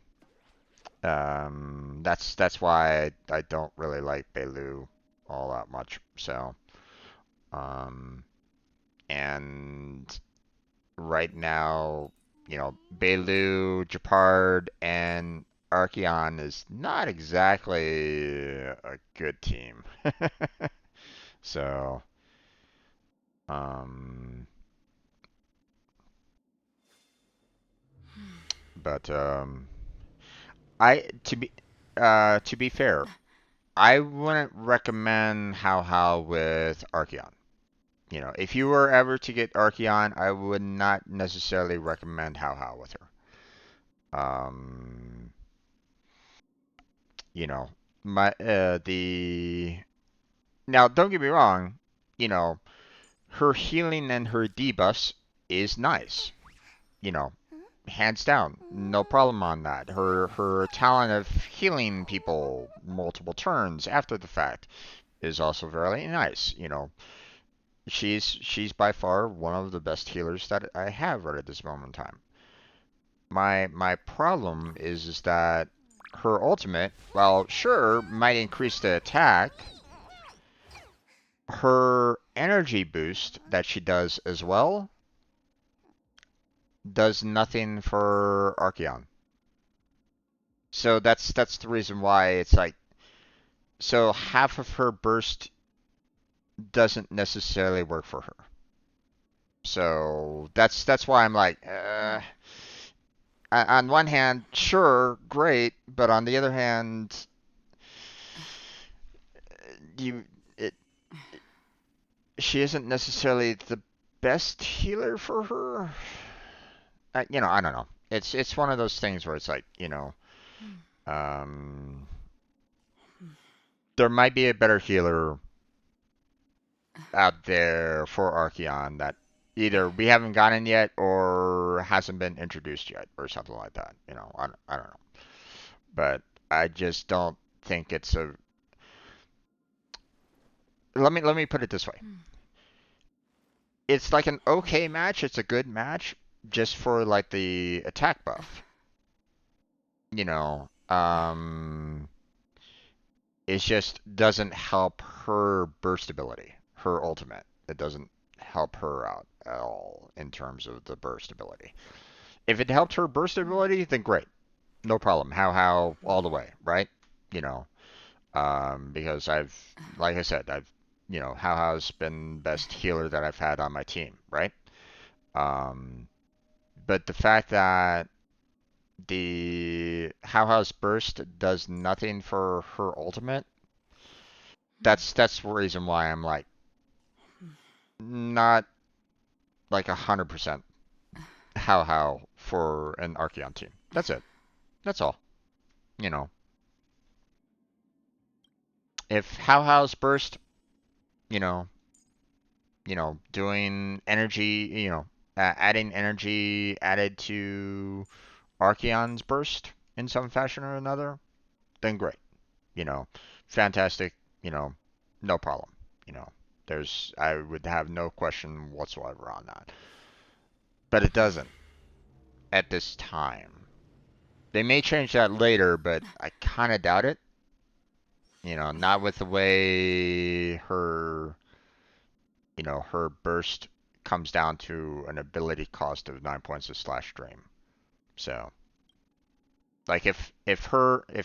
[SPEAKER 1] that's why I don't really like Beilu all that much. So, um, and right now, Beilu, Japard, and Archeon is not exactly a good team. So, um, but I to be fair, I wouldn't recommend How with Archeon. If you were ever to get Archeon, I would not necessarily recommend How with her. You know, my the now don't get me wrong, you know, her healing and her debuffs is nice. You know, hands down, no problem on that. Her talent of healing people multiple turns after the fact is also very nice. She's by far one of the best healers that I have right at this moment in time. My problem is that her ultimate, while sure might increase the attack, her energy boost that she does as well does nothing for Archeon. So that's the reason why it's like, so half of her burst doesn't necessarily work for her. So that's why I'm like, on one hand, sure, great, but on the other hand, you it she isn't necessarily the best healer for her. I don't know. It's one of those things where it's like, um, there might be a better healer out there for Archeon that either we haven't gotten yet or hasn't been introduced yet or something like that. I don't know. But I just don't think it's a. Let me put it this way. it's like an okay match. It's a good match just for like the attack buff. You know, it just doesn't help her burst ability, her ultimate. It doesn't help her out at all in terms of the burst ability. If it helped her burst ability, then great, no problem. How all the way, right? You know, because like I said, How's been best healer that I've had on my team, right? Um, but the fact that the How's burst does nothing for her ultimate, that's the reason why I'm like not like 100% How for an Archeon team. That's it. That's all. You know, if How's burst, you know, doing energy, adding energy added to Archeon's burst in some fashion or another, then great. You know, fantastic. You know, no problem. You know, I would have no question whatsoever on that. But it doesn't at this time. They may change that later, but I kind of doubt it. You know, not with the way her burst comes down to an ability cost of 9 points of slash stream. So, like if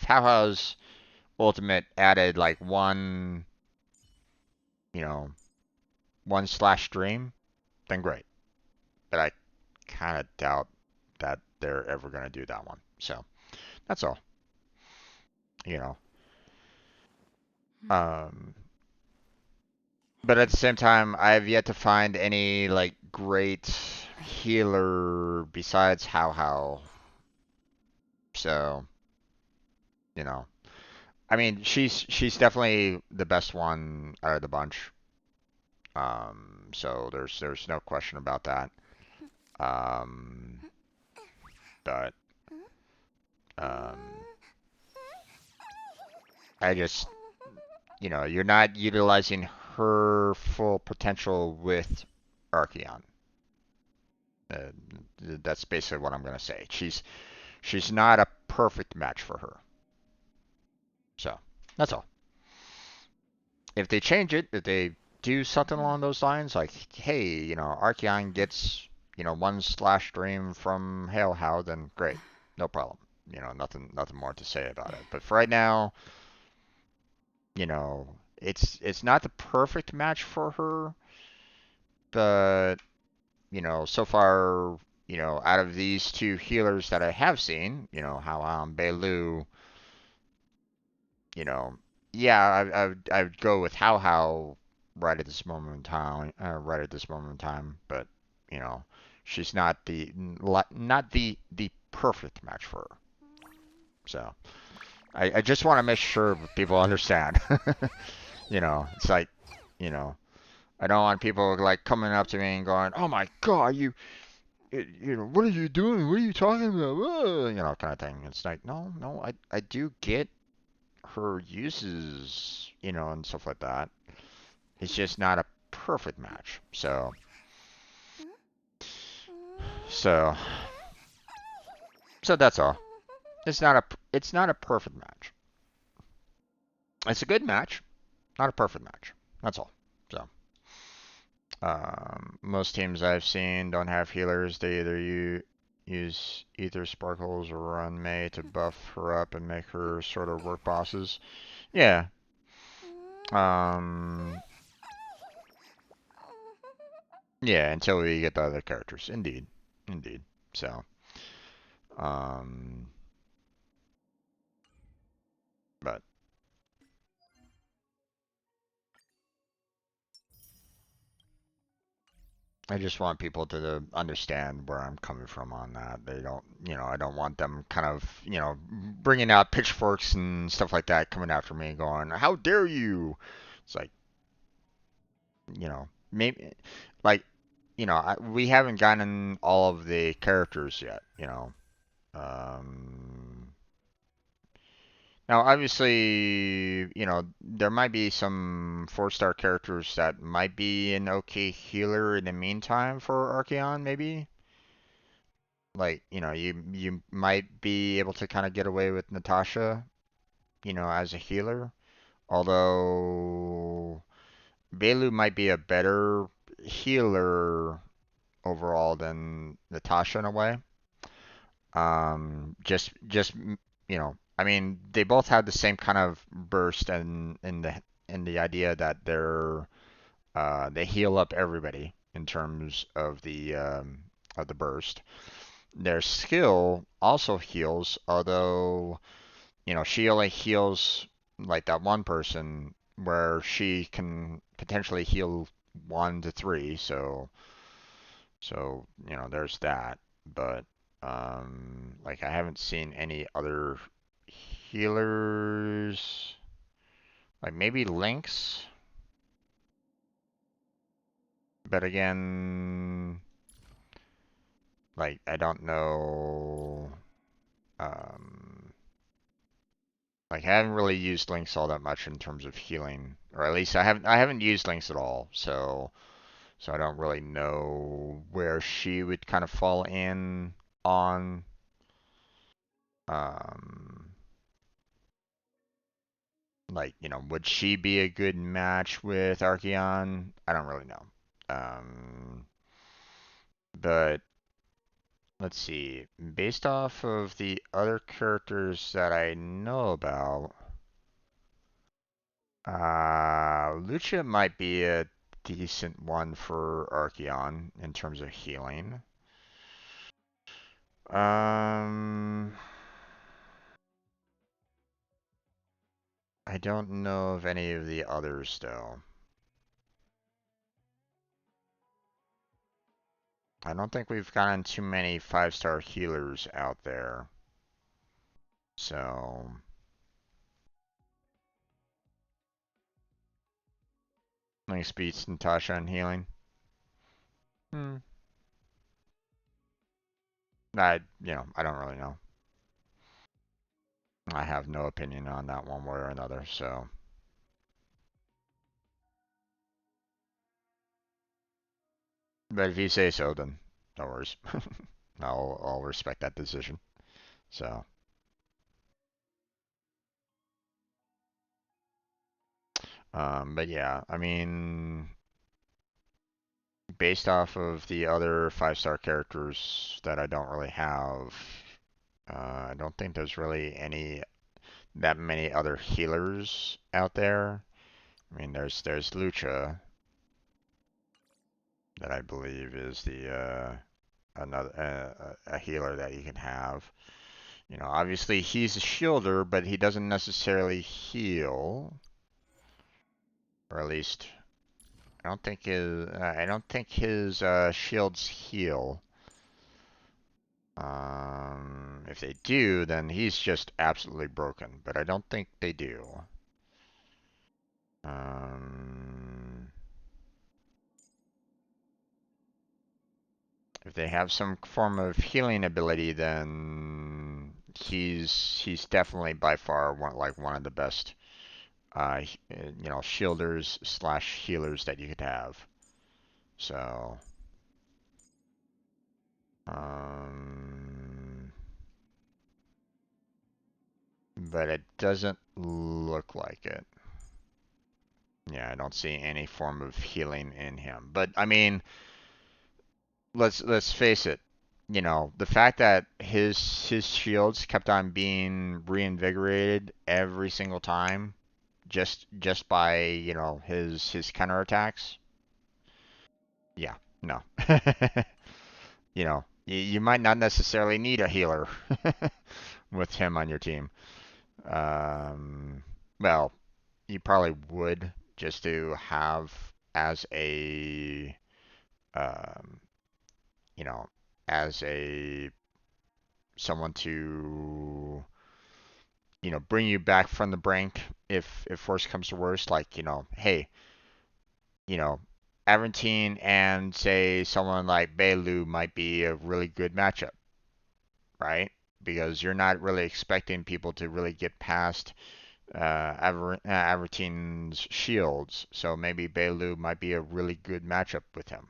[SPEAKER 1] How's ultimate added like you know, one slash stream, then great. But I kind of doubt that they're ever going to do that one. So, that's all. You know. Um but at the same time, I have yet to find any like great healer besides How. So, you know. I mean, she's definitely the best one out of the bunch. So there's no question about that. Um, but um, I just, you're not utilizing her full potential with Archeon. Uh, that's basically what I'm gonna say. She's not a perfect match for her. So that's all. If they change it, if they do something along those lines, like, hey, Archeon gets, one slash stream from Hail How, then great, no problem. Nothing more to say about it. But for right now, it's not the perfect match for her, but so far, out of these two healers that I have seen, How Beilu, you know, yeah, I would go with How right at this moment in time, but you know, she's not the perfect match for her. So I just want to make sure people understand. It's like, you know, I don't want people like coming up to me and going, "Oh my God, what are you doing? What are you talking about?" Kind of thing. It's like, no, I do get her uses, and stuff like that. It's just not a perfect match. So, so that's all. It's not a perfect match. It's a good match, not a perfect match. That's all. So, most teams I've seen don't have healers. They either use either sparkles or run May to buff her up and make her sort of work bosses. Yeah. Um. Yeah, until we get the other characters. Indeed. So, um, but I just want people to understand where I'm coming from on that. They don't, I don't want them kind of, bringing out pitchforks and stuff like that, coming after me, going, "How dare you?" It's like, maybe, like, we haven't gotten all of the characters yet. Um, Now, obviously, there might be some 4-star characters that might be an okay healer in the meantime for Archeon, maybe. Like, you might be able to kind of get away with Natasha, as a healer. Although Belu might be a better healer overall than Natasha in a way. I mean, they both have the same kind of burst and in the idea that they heal up everybody in terms of the burst. Their skill also heals, although she only heals like that one person where she can potentially heal 1 to 3. So there's that. But like I haven't seen any other healers. Like maybe Lynx, but again, like I don't know. Um, like I haven't really used Lynx all that much in terms of healing, or at least I haven't used Lynx at all. So I don't really know where she would kind of fall in on. Um, like, would she be a good match with Archeon? I don't really know. Um, but let's see. Based off of the other characters that I know about, Lucia might be a decent one for Archeon in terms of healing. Um, I don't know of any of the others though. I don't think we've gotten too many 5-star healers out there. So, Link beats Natasha in healing. Hmm. I don't really know. I have no opinion on that one way or another, so. But if you say so, then no worries. I'll respect that decision. So, but yeah, I mean, based off of the other 5-star characters that I don't really have, I don't think there's really that many other healers out there. I mean, there's Lucha that I believe is the another a healer that you can have. Obviously he's a shielder, but he doesn't necessarily heal, or at least I don't think his shields heal. If they do, then he's just absolutely broken, but I don't think they do. Um, if they have some form of healing ability, then he's definitely by far one of the best shielders slash healers that you could have. So, but it doesn't look like it. Yeah, I don't see any form of healing in him. But I mean, let's face it. The fact that his shields kept on being reinvigorated every single time, just by his counterattacks. Yeah, no. You might not necessarily need a healer with him on your team. Um, well, you probably would just to have as a um, you know, as a someone to bring you back from the brink if worst comes to worst. Like hey, you know, Aventine and say someone like Belu might be a really good matchup, right? because you're not really expecting people to really get past Averteen's shields. So maybe Bailu might be a really good matchup with him.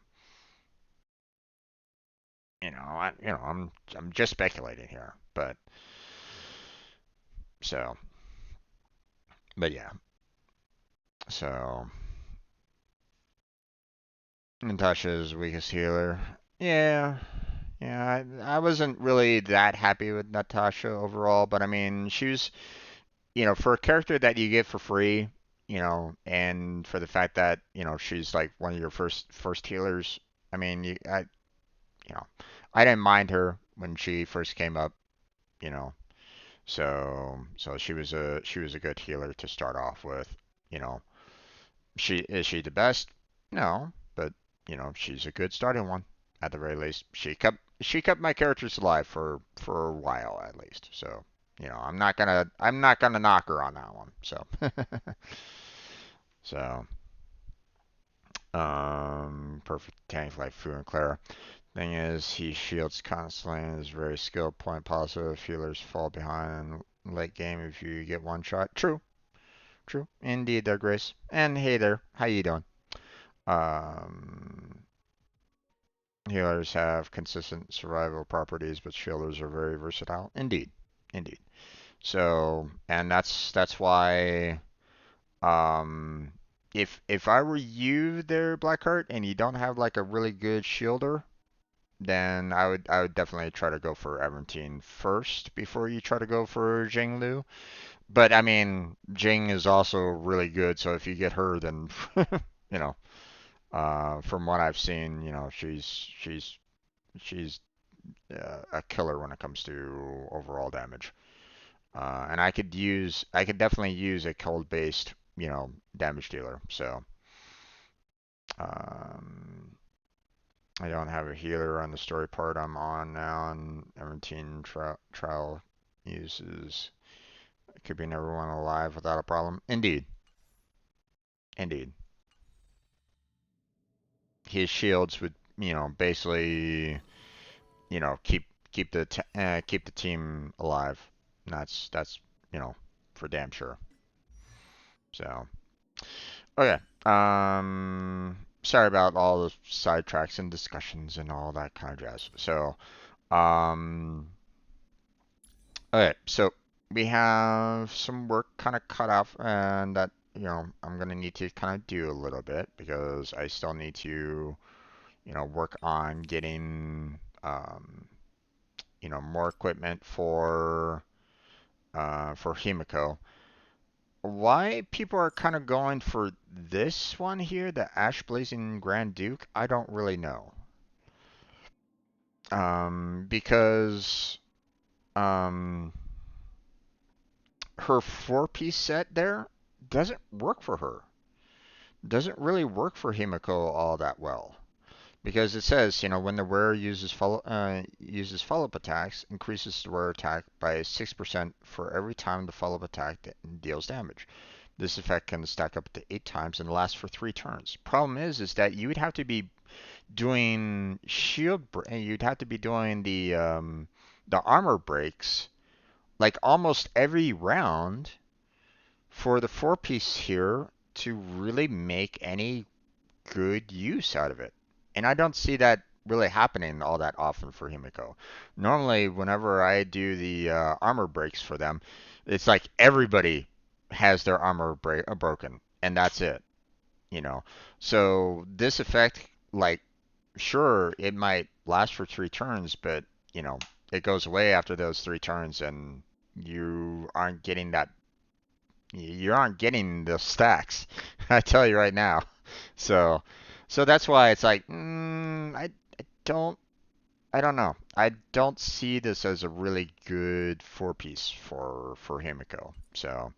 [SPEAKER 1] I'm just speculating here, but so, but yeah, so Natasha's weakest healer. Yeah, yeah, I wasn't really that happy with Natasha overall, but I mean, she was, for a character that you get for free, and for the fact that, she's like one of your first healers. I mean, you know, I didn't mind her when she first came up, you know. So she was a good healer to start off with, you know. Is she the best? No, but she's a good starting one at the very least. She kept my characters alive for a while at least. So, I'm not gonna knock her on that one. So, so perfect tank like Fu and Clara. Thing is, he shields constantly and is very skilled. Point positive. Healers fall behind in late game if you get one shot. True, true. Indeed, there, Grace. And hey there, how you doing? Um, Healers have consistent survival properties, but shielders are very versatile. Indeed, indeed. So, and that's why, um, if I were you there, Blackheart, and you don't have like a really good shielder, then I would definitely try to go for Everteen first before you try to go for Jinglu. But I mean, Jing is also really good, so if you get her, then you know, from what I've seen, she's a killer when it comes to overall damage. And I could definitely use a cold based, damage dealer. So, um, I don't have a healer on the story part I'm on now, and Everteen trial uses keeping everyone alive without a problem. Indeed, indeed. His shields would, basically, keep the team alive. And that's for damn sure. So okay. Sorry about all the sidetracks and discussions and all that kind of jazz. So um, okay. So we have some work kind of cut off, and that I'm gonna need to kind of do a little bit because I still need to work on getting more equipment for Himiko. Why people are kind of going for this one here, the Ash Blazing Grand Duke, I don't really know. Because um, her four-piece set there doesn't work for her. Doesn't really work for Himiko all that well. Because it says, when the wearer uses follow-up attacks, increases the wearer attack by 6% for every time the follow-up attack deals damage. This effect can stack up to 8 times and last for 3 turns. Problem is that you would have to be doing you'd have to be doing the armor breaks like almost every round for the 4-piece here to really make any good use out of it. And I don't see that really happening all that often for Himiko. Normally, whenever I do the armor breaks for them, it's like everybody has their broken, and that's it. You know. So this effect, like, sure, it might last for 3 turns, but it goes away after those 3 turns, and you aren't getting that. You aren't getting the stacks. I tell you right now. So, so that's why it's like, I don't, I don't know. I don't see this as a really good 4-piece for Himiko. So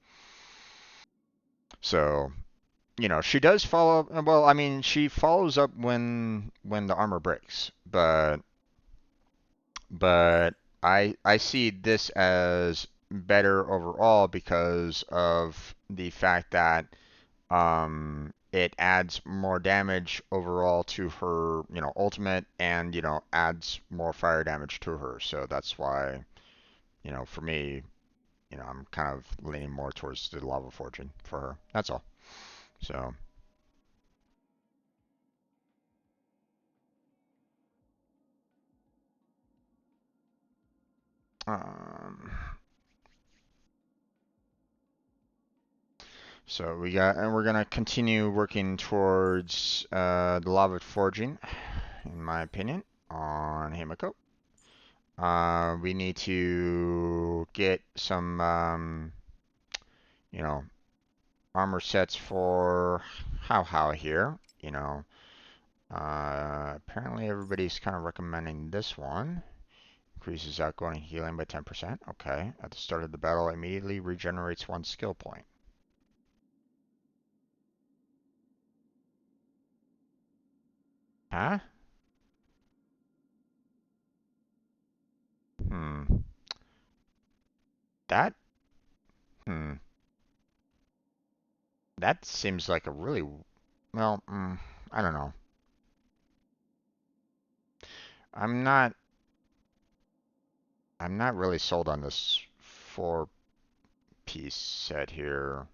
[SPEAKER 1] she does follow. Well, I mean, she follows up when the armor breaks, but I see this as better overall because of the fact that it adds more damage overall to her, ultimate, and adds more fire damage to her. So that's why, you know, for me, you know, I'm kind of leaning more towards the Lava Fortune for her. That's all. So, um, so we got, and we're gonna continue working towards the Lava Forging, in my opinion, on Himiko. We need to get some, you know, armor sets for How here. You know, apparently everybody's kind of recommending this one. Increases outgoing healing by 10%. Okay. At the start of the battle, immediately regenerates 1 skill point. Huh? Hmm. That, hmm. That seems like a really, well, I don't know. I'm not, I'm not really sold on this 4-piece set here.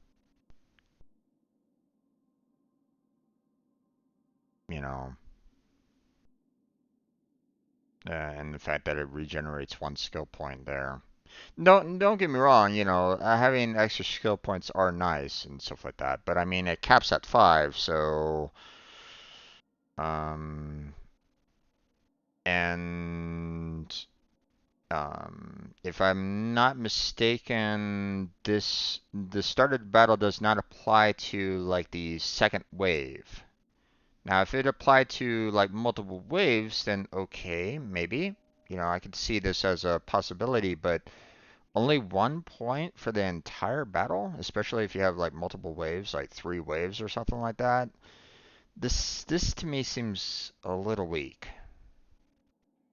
[SPEAKER 1] You know, and the fact that it regenerates 1 skill point there. Don't get me wrong, you know, having extra skill points are nice and stuff like that, but I mean it caps at 5, so um and if I'm not mistaken, the start of the battle does not apply to like the second wave. Now, if it applied to like multiple waves, then okay, maybe. You know, I could see this as a possibility, but only 1 point for the entire battle, especially if you have like multiple waves, like 3 waves or something like that. This to me seems a little weak.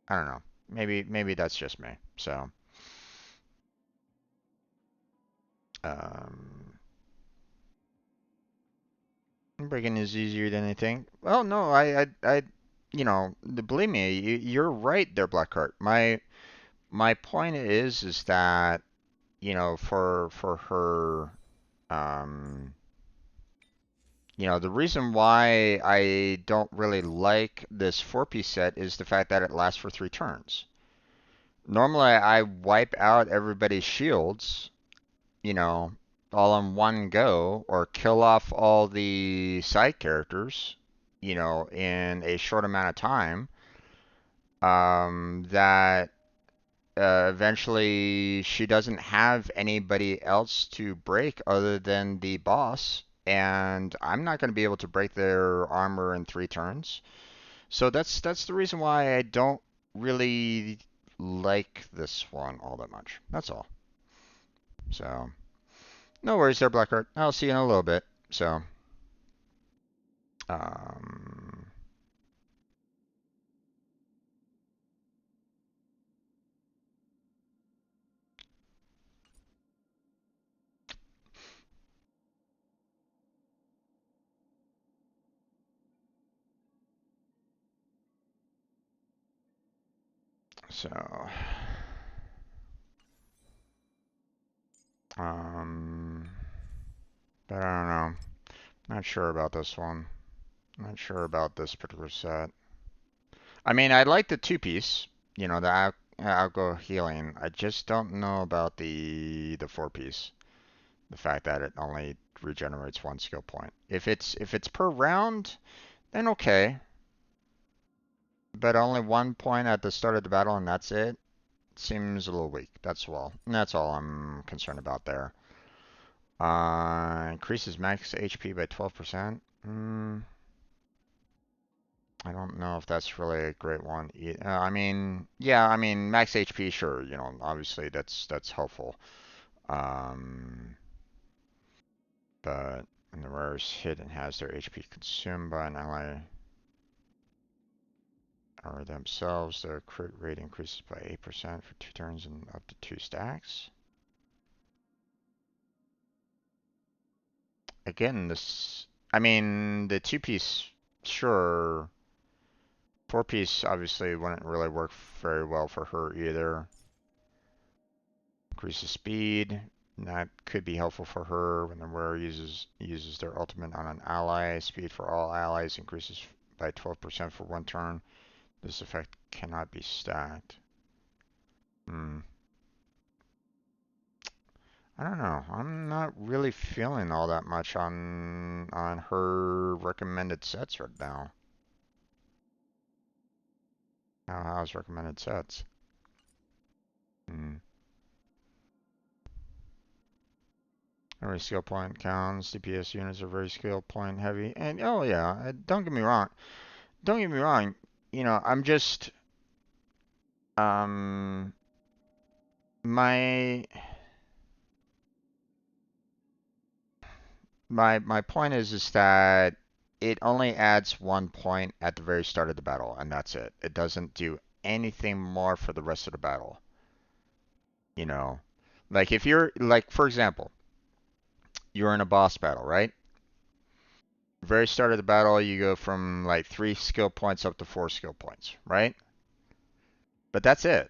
[SPEAKER 1] I don't know. Maybe that's just me. So, um, breaking is easier than I think. Well, no, you know, believe me, you're right there, Blackheart. My point is that, you know, for her, um, you know, the reason why I don't really like this 4-piece set is the fact that it lasts for 3 turns. Normally, I wipe out everybody's shields, you know, all in one go, or kill off all the side characters, you know, in a short amount of time. That eventually she doesn't have anybody else to break other than the boss, and I'm not going to be able to break their armor in 3 turns. So that's the reason why I don't really like this one all that much. That's all. So no worries there, Blackheart. I'll see you in a little bit. So um, so um, but I don't know. Not sure about this one. Not sure about this particular set. I mean, I like the 2-piece, you know, the outgo healing. I just don't know about the 4-piece. The fact that it only regenerates 1 skill point. If it's per round, then okay. But only 1 point at the start of the battle and that's it. Seems a little weak. That's all I'm concerned about there. Increases max HP by 12%. I don't know if that's really a great one. I mean, yeah, I mean max HP, sure. You know, obviously that's helpful. Um, but when the rarest hit and has their HP consumed by an ally or themselves, their crit rate increases by 8% for 2 turns and up to 2 stacks. Again, I mean, the 2-piece, sure. 4-piece obviously wouldn't really work very well for her either. Increases speed. That could be helpful for her when the wearer uses their ultimate on an ally. Speed for all allies increases by 12% for 1 turn. This effect cannot be stacked. I don't know. I'm not really feeling all that much on her recommended sets right now. How's recommended sets? Every skill point counts. DPS units are very skill point heavy. And oh yeah, don't get me wrong. Don't get me wrong. You know, I'm just my my point is that it only adds 1 point at the very start of the battle, and that's it. It doesn't do anything more for the rest of the battle. You know, like if you're like, for example, you're in a boss battle, right? Very start of the battle, you go from like 3 skill points up to 4 skill points, right? But that's it.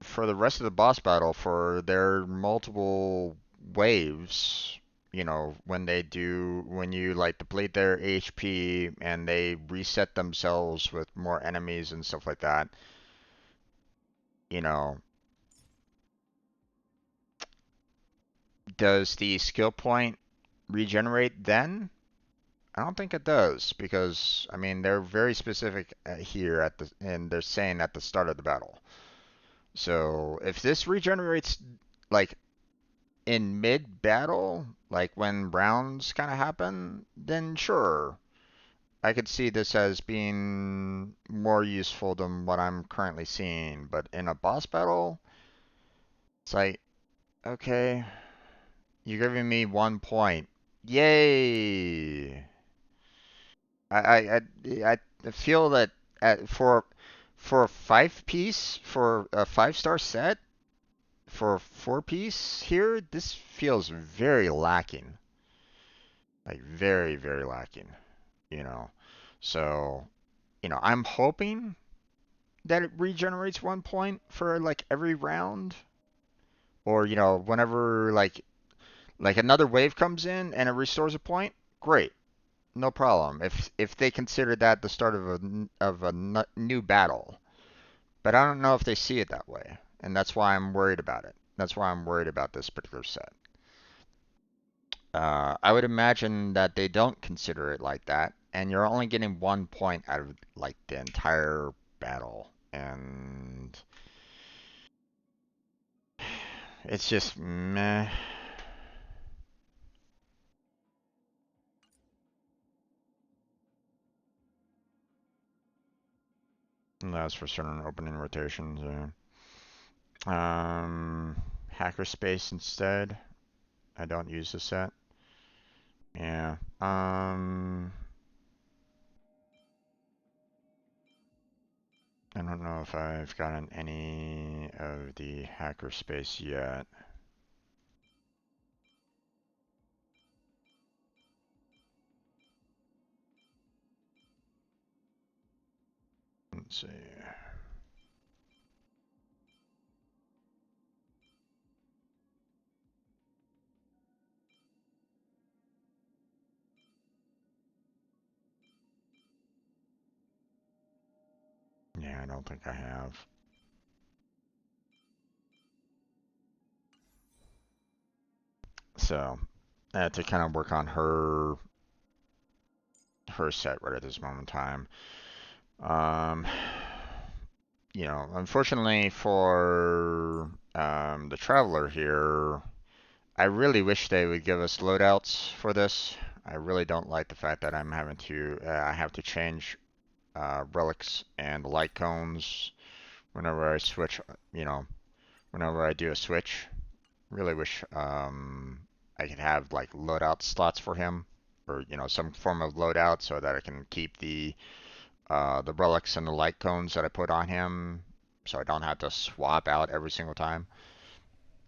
[SPEAKER 1] For the rest of the boss battle, for their multiple waves, you know, when you like deplete their HP and they reset themselves with more enemies and stuff like that, you know, does the skill point regenerate then? I don't think it does because I mean they're very specific here and they're saying at the start of the battle. So if this regenerates like in mid battle, like when rounds kind of happen, then sure, I could see this as being more useful than what I'm currently seeing. But in a boss battle, it's like, okay, you're giving me 1 point. Yay! I feel that for a 5-piece, for a 5-star set, for a 4-piece here, this feels very lacking. Like very, very lacking, you know. So, you know, I'm hoping that it regenerates 1 point for like every round. Or, you know, whenever like another wave comes in and it restores a point, great. No problem. If they consider that the start of a new battle. But I don't know if they see it that way. And that's why I'm worried about it. That's why I'm worried about this particular set. I would imagine that they don't consider it like that, and you're only getting 1 point out of like the entire battle, and it's just meh. And that's for certain opening rotations. Hackerspace instead. I don't use the set. Yeah. I don't know if I've gotten any of the hackerspace yet. Let's see. Yeah, I don't think I have. So, I had to kind of work on her set right at this moment in time. You know, unfortunately for the Traveler here, I really wish they would give us loadouts for this. I really don't like the fact that I'm having to I have to change relics and light cones whenever I switch. You know, whenever I do a switch. Really wish I could have like loadout slots for him, or you know some form of loadout so that I can keep the relics and the light cones that I put on him, so I don't have to swap out every single time.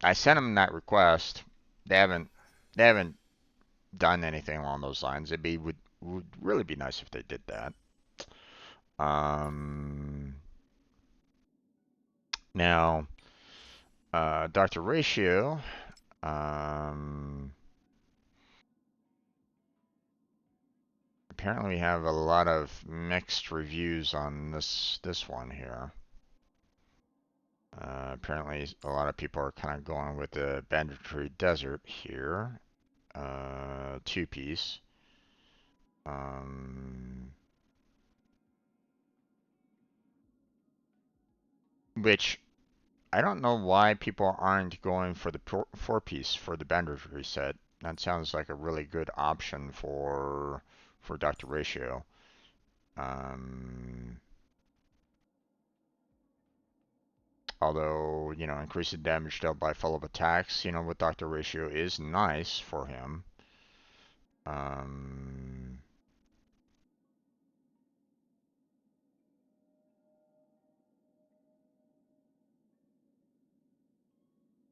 [SPEAKER 1] I sent him that request. They haven't done anything along those lines. Would really be nice if they did that. Now, Dr. Ratio. Apparently we have a lot of mixed reviews on this one here. Apparently a lot of people are kind of going with the Banditry Desert here. Two-piece. Which I don't know why people aren't going for the four-piece for the Banditry set. That sounds like a really good option for Dr. Ratio. Although, you know, increasing damage dealt by follow-up attacks, you know, with Dr. Ratio is nice for him.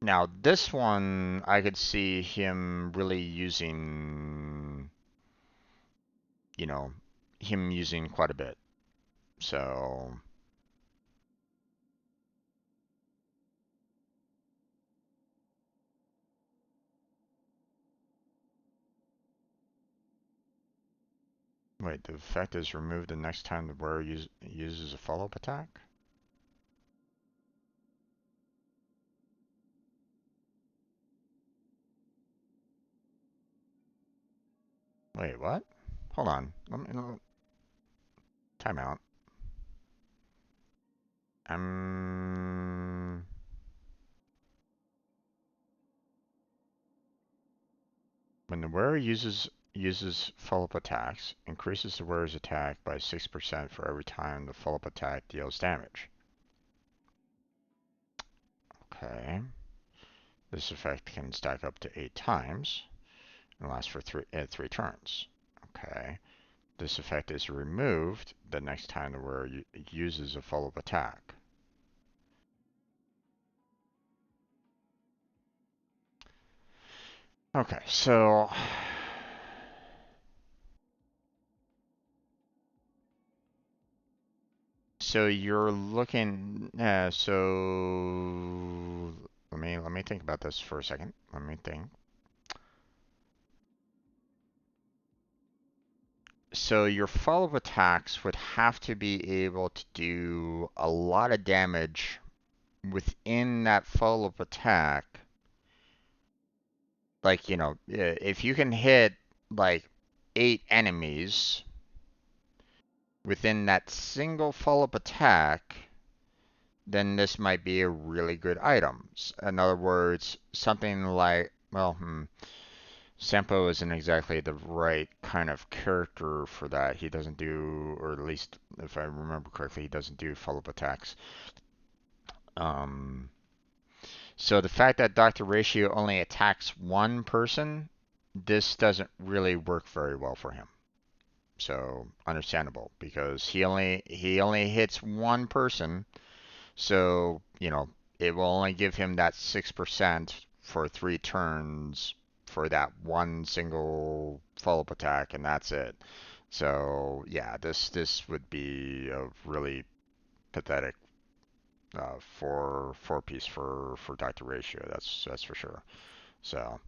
[SPEAKER 1] Now, this one, I could see him really using, you know, him using quite a bit. So, wait, the effect is removed the next time the wearer uses a follow-up attack? Wait, what? Hold on. Time out. When the wearer uses follow-up attacks, increases the wearer's attack by 6% for every time the follow-up attack deals damage. Okay. This effect can stack up to 8 times and last for 3 turns. Okay. This effect is removed the next time the wearer uses a follow-up attack. Okay, so you're looking. So let me think about this for a second. Let me think. So your follow-up attacks would have to be able to do a lot of damage within that follow-up attack. Like, you know, if you can hit like 8 enemies within that single follow-up attack, then this might be a really good item. In other words, something like, well, Sampo isn't exactly the right kind of character for that. He doesn't do, or at least if I remember correctly, he doesn't do follow-up attacks. So the fact that Dr. Ratio only attacks one person, this doesn't really work very well for him. So understandable, because he only hits one person, so you know it will only give him that 6% for 3 turns for that one single follow-up attack, and that's it. So yeah, this would be a really pathetic four-piece for Dr. Ratio. That's for sure. So.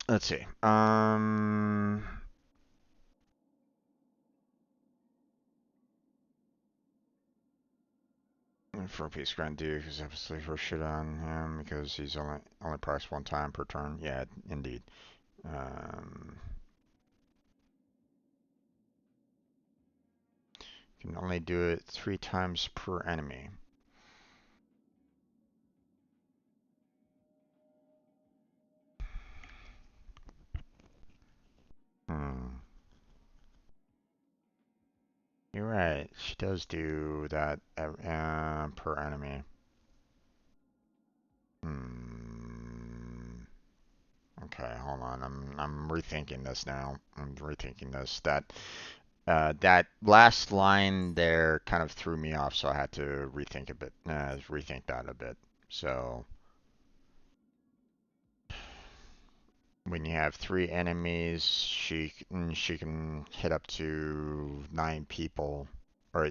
[SPEAKER 1] Let's see. For a piece Grand Duke is obviously for shit on him because he's only priced 1 time per turn. Yeah, indeed. Can only do it 3 times per enemy. You're right. She does do that per enemy. Okay, hold on. I'm rethinking this now. I'm rethinking this. That last line there kind of threw me off, so I had to rethink that a bit. So when you have 3 enemies, she can hit up to 9 people. or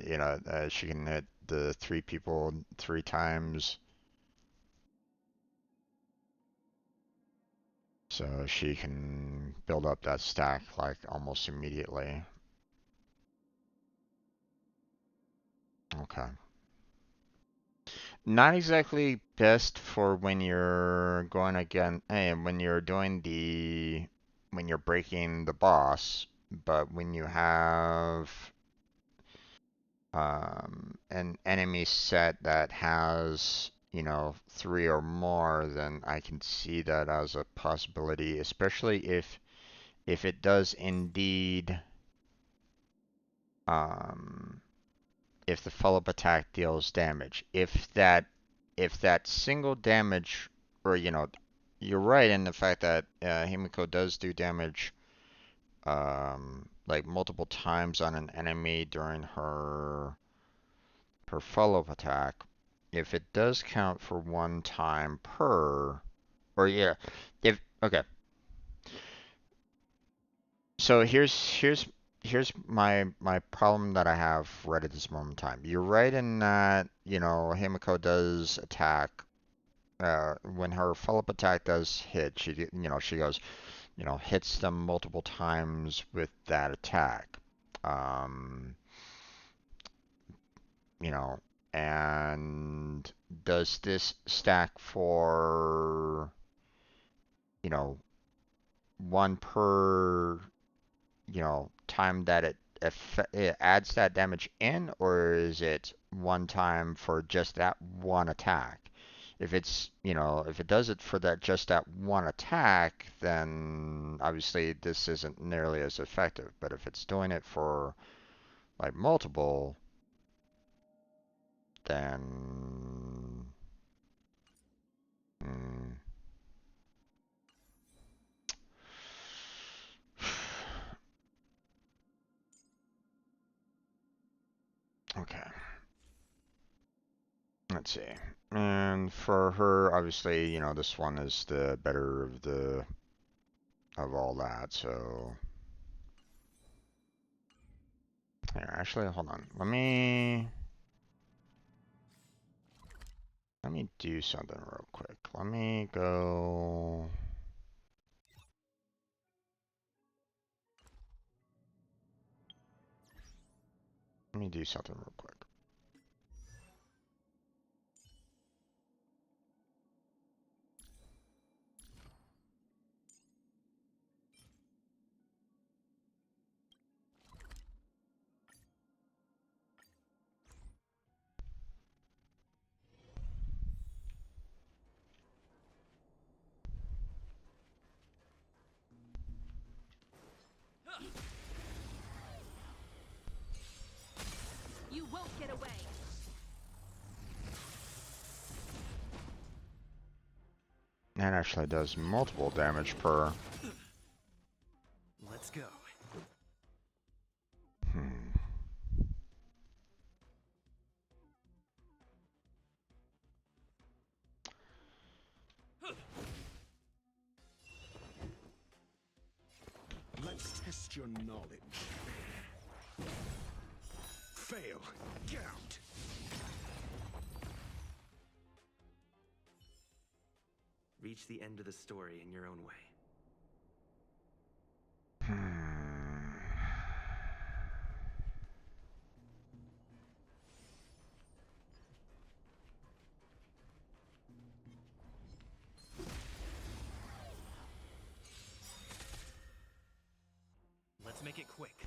[SPEAKER 1] she can hit the 3 people 3 times. So she can build up that stack like almost immediately. Okay. Not exactly best for when you're going again, when you're doing when you're breaking the boss, but when you have an enemy set that has, 3 or more, then I can see that as a possibility, especially if it does indeed, um, if the follow-up attack deals damage. If that single damage, or you're right in the fact that Himiko does do damage, like multiple times on an enemy during her follow-up attack. If it does count for 1 time per, or yeah, if okay. So here's my problem that I have right at this moment in time. You're right in that, Himiko does attack, when her follow-up attack does hit, she goes, hits them multiple times with that attack. Um, you know, and does this stack for, you know, 1 per, time that it adds that damage in, or is it 1 time for just that 1 attack? If if it does it for just that 1 attack, then obviously this isn't nearly as effective. But if it's doing it for like multiple, then mm, okay. Let's see. And for her, obviously, this one is the better of all that. So here, actually, hold on. Let me do something real quick. Let me go. Let me do something real quick.
[SPEAKER 2] You won't get away.
[SPEAKER 1] That actually does multiple damage per.
[SPEAKER 3] Let's go.
[SPEAKER 1] Hmm.
[SPEAKER 4] Let's test your knowledge. Fail. Get out.
[SPEAKER 3] Reach the end of the story in your own way.
[SPEAKER 1] Hmm.
[SPEAKER 3] Let's make it quick.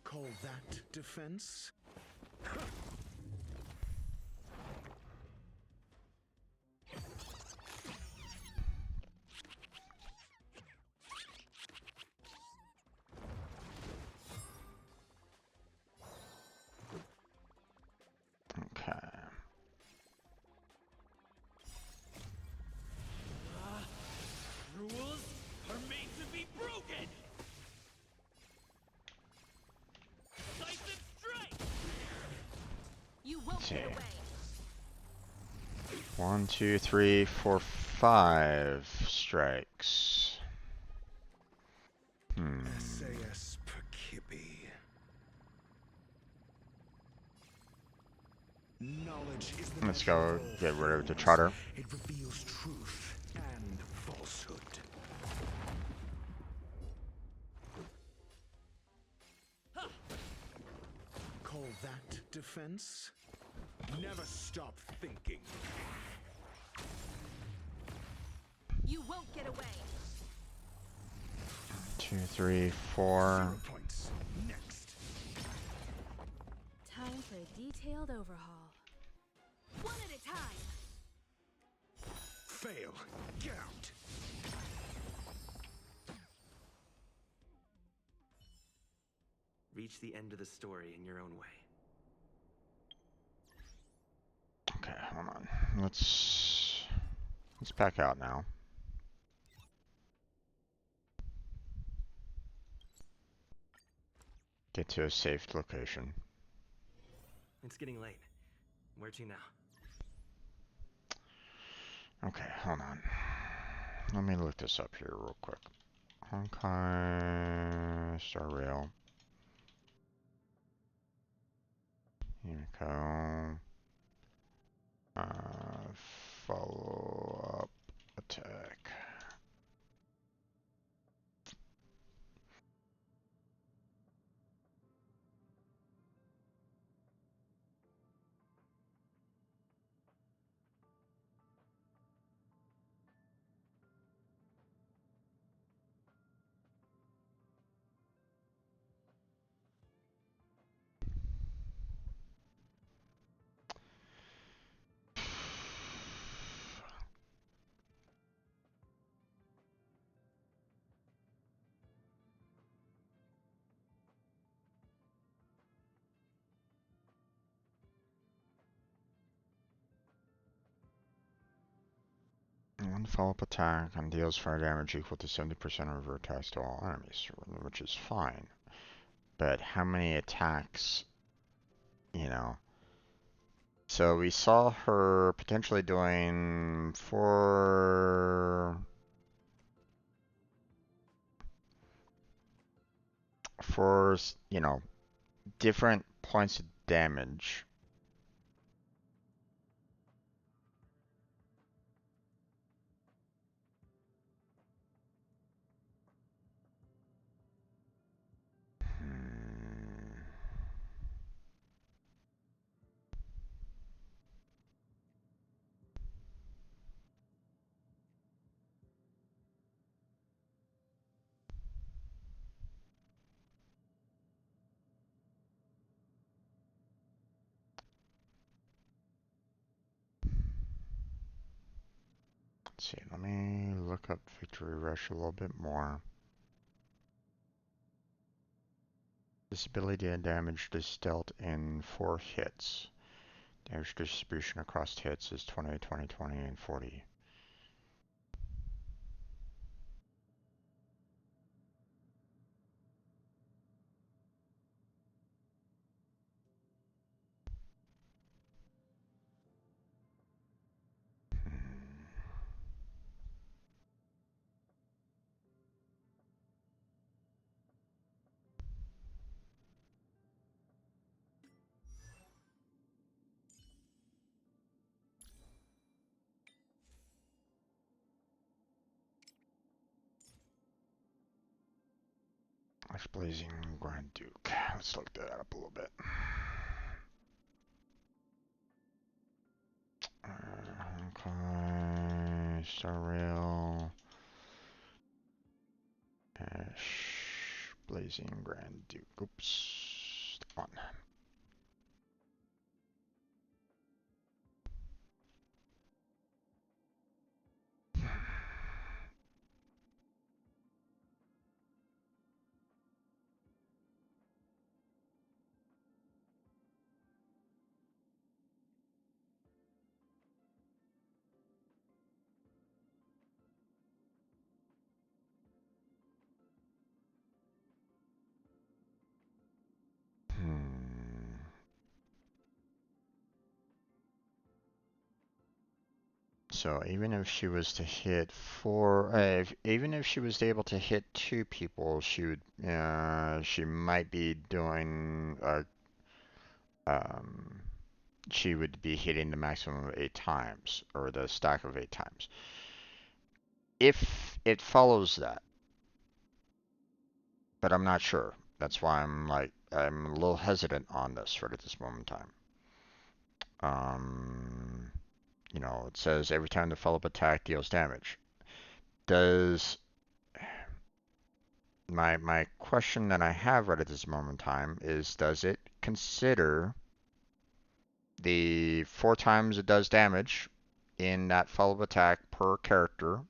[SPEAKER 4] Call that defense?
[SPEAKER 1] Okay.
[SPEAKER 3] Rules are made to be broken! Decisive strike!
[SPEAKER 2] You won't
[SPEAKER 1] See.
[SPEAKER 2] get away.
[SPEAKER 1] 1, 2, 3, 4, 5 strikes.
[SPEAKER 6] SAS Perkippy. Knowledge is the
[SPEAKER 1] Let's
[SPEAKER 6] measure
[SPEAKER 1] go
[SPEAKER 6] of all
[SPEAKER 1] get rid of the
[SPEAKER 6] things.
[SPEAKER 1] charter.
[SPEAKER 6] It reveals truth and falsehood. Call that defense? Never stop thinking.
[SPEAKER 5] You won't get away.
[SPEAKER 1] 2, 3, 4.
[SPEAKER 6] 0 points. Next.
[SPEAKER 5] Time for a detailed overhaul. One at a time.
[SPEAKER 6] Fail. Get out.
[SPEAKER 3] Reach the end of the story in your own way.
[SPEAKER 1] Okay, hold on. Let's back out now. Get to a safe location.
[SPEAKER 3] It's getting late. Where to now?
[SPEAKER 1] Okay, hold on. Let me look this up here real quick. Honkai Star Rail. Here we go. Follow up attack. One follow-up attack and deals fire damage equal to 70% of her attacks to all enemies, which is fine. But how many attacks, you know? So we saw her potentially doing four, you know, different points of damage. Let's see, let me look up Victory Rush a little bit more. This ability and damage is dealt in 4 hits. Damage distribution across hits is 20, 20, 20, and 40. Ash Blazing Grand Duke. Let's look that up a little bit. Honkai, Star Rail, Ash Blazing Grand Duke. Oops, one. So even if she was to hit even if she was able to hit 2 people, she might be doing, um, she would be hitting the maximum of 8 times, or the stack of 8 times. If it follows that, but I'm not sure. That's why I'm a little hesitant on this right at this moment in time. You know, it says every time the follow-up attack deals damage. Does my question that I have right at this moment in time is, does it consider the 4 times it does damage in that follow-up attack per character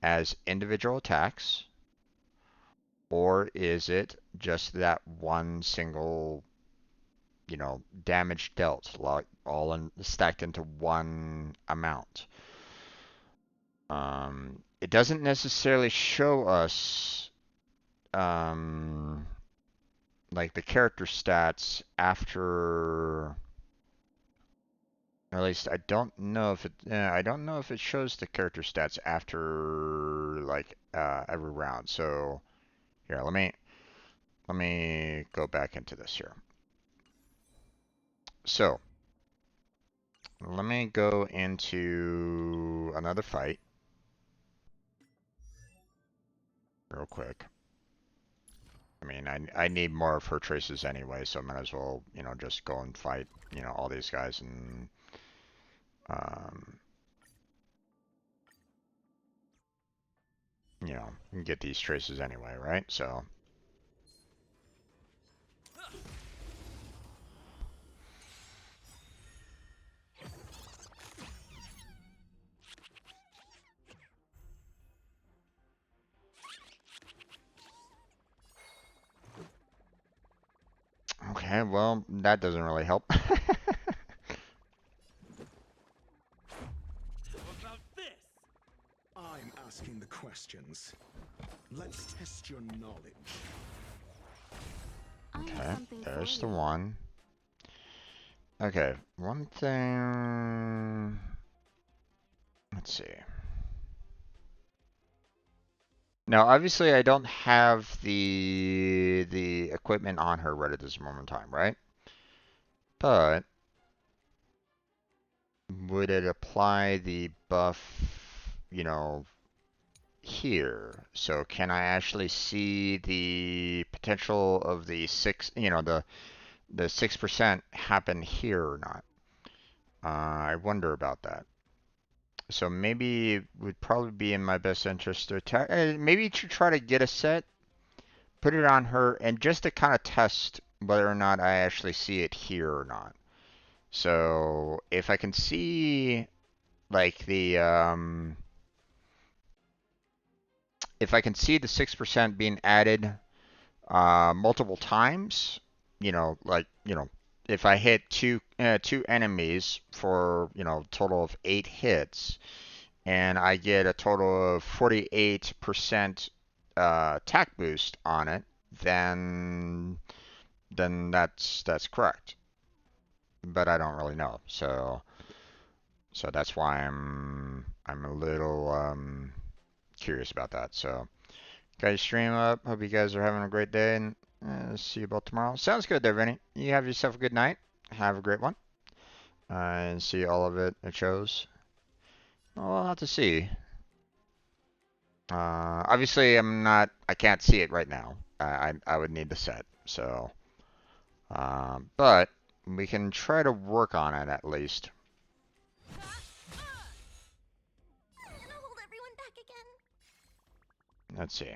[SPEAKER 1] as individual attacks, or is it just that one single, you know, damage dealt, like stacked into one amount? It doesn't necessarily show us like the character stats after, or at least I don't know if it shows the character stats after like every round. So here, let me go back into this here. So let me go into another fight real quick. I mean, I need more of her traces anyway, so I might as well, you know, just go and fight, you know, all these guys and you know, get these traces anyway, right? So okay, well, that doesn't really help.
[SPEAKER 6] I'm asking the questions. Let's test your knowledge.
[SPEAKER 1] Okay, there's the one. Okay, one thing. Let's see. Now, obviously, I don't have the equipment on her right at this moment in time, right? But would it apply the buff, you know, here? So can I actually see the potential of the 6% happen here or not? I wonder about that. So maybe it would probably be in my best interest to maybe to try to get a set, put it on her, and just to kind of test whether or not I actually see it here or not. So if I can see like if I can see the 6% being added multiple times, you know, like, you know, if I hit two enemies for, you know, total of 8 hits, and I get a total of 48% attack boost on it, then that's correct. But I don't really know, so that's why I'm a little curious about that. So guys, stream up. Hope you guys are having a great day, and see you both tomorrow. Sounds good there, Vinny. You have yourself a good night. Have a great one. And see all of it. It shows. Well, we'll have to see. Obviously, I can't see it right now. I would need the set. So, but we can try to work on it at least.
[SPEAKER 2] I'm gonna hold everyone back again.
[SPEAKER 1] Let's see.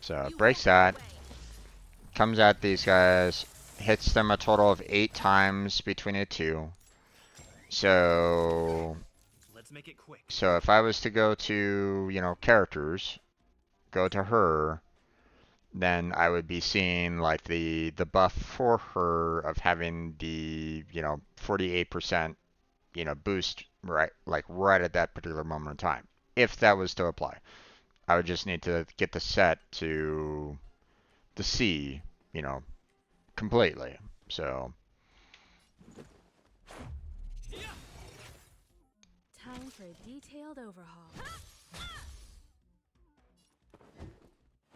[SPEAKER 1] So, breaks that. Comes at these guys. Hits them a total of 8 times between the two. So,
[SPEAKER 3] Let's make it quick.
[SPEAKER 1] so if I was to go to, you know, characters, go to her, then I would be seeing like the buff for her of having the, you know, 48%, you know, boost right, like right at that particular moment in time. If that was to apply, I would just need to get the set to see, you know, completely. So
[SPEAKER 5] for a detailed overhaul.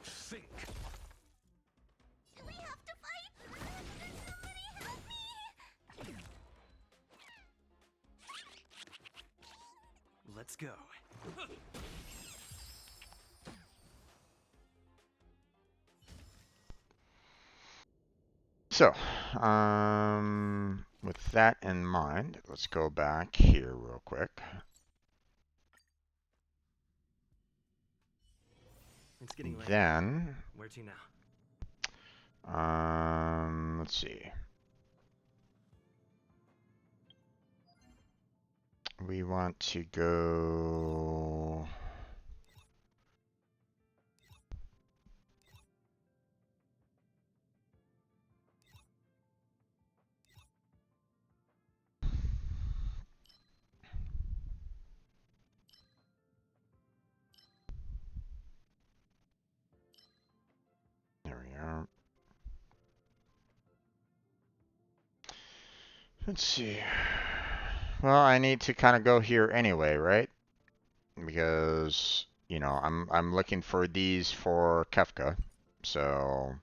[SPEAKER 6] Think.
[SPEAKER 2] Do we have to fight? Somebody help me!
[SPEAKER 3] Let's go.
[SPEAKER 1] So, with that in mind, let's go back here real quick.
[SPEAKER 3] It's getting late.
[SPEAKER 1] Then,
[SPEAKER 3] Where to now?
[SPEAKER 1] let's see. We want to go. There we are. Let's see. Well, I need to kind of go here anyway, right? Because, you know, I'm looking for these for Kefka. So,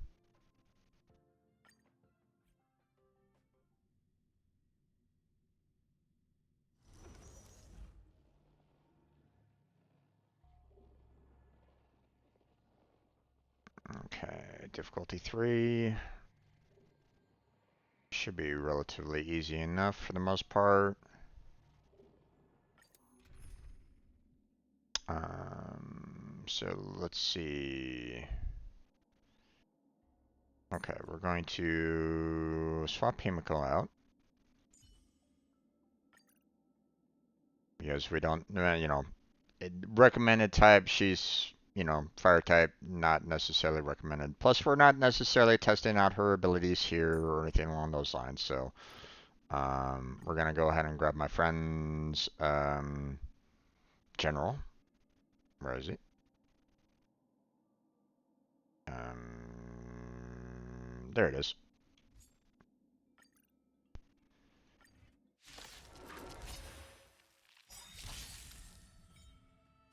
[SPEAKER 1] okay, difficulty 3. Should be relatively easy enough for the most part. So let's see. Okay, we're going to swap Himiko out. Because we don't, you know, recommended type, she's, you know, fire type, not necessarily recommended. Plus, we're not necessarily testing out her abilities here or anything along those lines. So, we're going to go ahead and grab my friend's general. Where is he? There it is.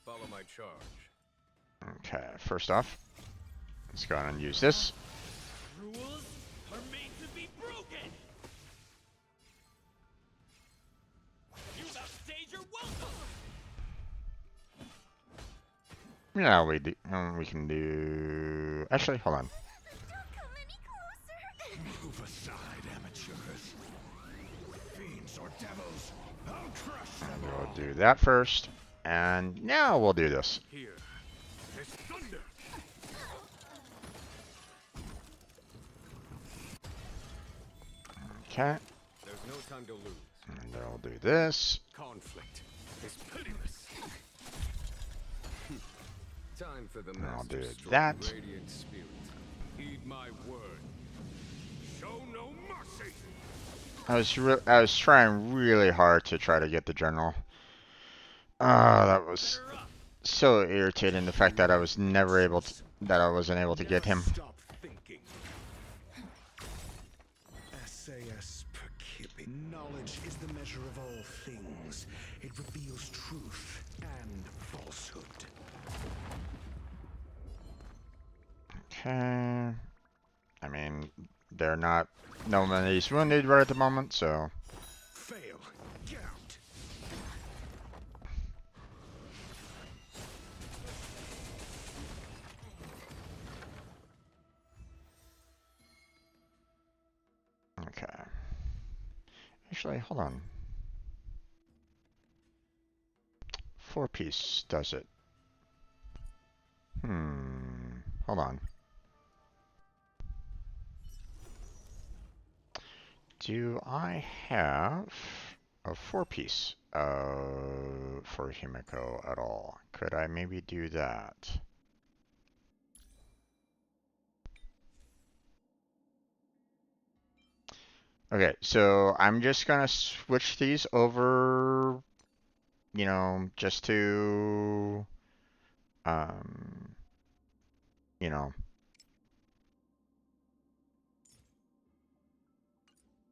[SPEAKER 4] Follow my charge.
[SPEAKER 1] Okay, first off, let's go ahead and use this.
[SPEAKER 3] Rules are made to be broken. You outstayed your welcome.
[SPEAKER 1] Yeah, we can do. Actually, hold on.
[SPEAKER 2] Don't come any closer!
[SPEAKER 6] Move aside, amateurs. Fiends or devils, I'll crush them
[SPEAKER 1] We'll
[SPEAKER 6] all.
[SPEAKER 1] do that first, and now we'll do this.
[SPEAKER 4] Here. There's thunder.
[SPEAKER 1] Okay,
[SPEAKER 4] There's no time to lose.
[SPEAKER 1] and then we'll do this.
[SPEAKER 4] Conflict is pitiless. Time for the
[SPEAKER 1] I'll do
[SPEAKER 4] master stroke
[SPEAKER 1] that.
[SPEAKER 4] radiant spirit. Heed my word. Show no mercy.
[SPEAKER 1] I was trying really hard to try to get the general. Ah, that was
[SPEAKER 3] Better up.
[SPEAKER 1] so irritating. The fact that I was never able to, that I wasn't able to get
[SPEAKER 6] Never
[SPEAKER 1] him.
[SPEAKER 6] Stop thinking. SAS per Kippy. Knowledge is the measure of all things. It reveals truth and falsehood.
[SPEAKER 1] Okay. I mean, they're not. No one is wounded right at the moment, so.
[SPEAKER 6] Fail. Get out.
[SPEAKER 1] Okay. Actually, hold on. 4-piece does it. Hold on. Do I have a 4-piece for Himiko at all? Could I maybe do that? Okay, so I'm just gonna switch these over, you know, just to, you know,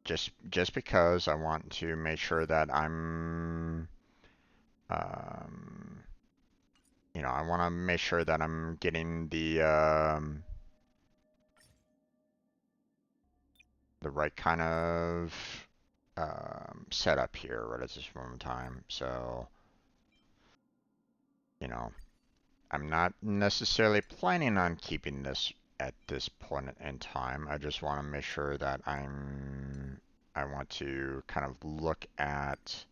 [SPEAKER 1] just because I want to make sure that I'm You know, I want to make sure that I'm getting the right kind of setup here right at this moment in time. So, you know, I'm not necessarily planning on keeping this at this point in time. I just want to make sure that I want to kind of look at,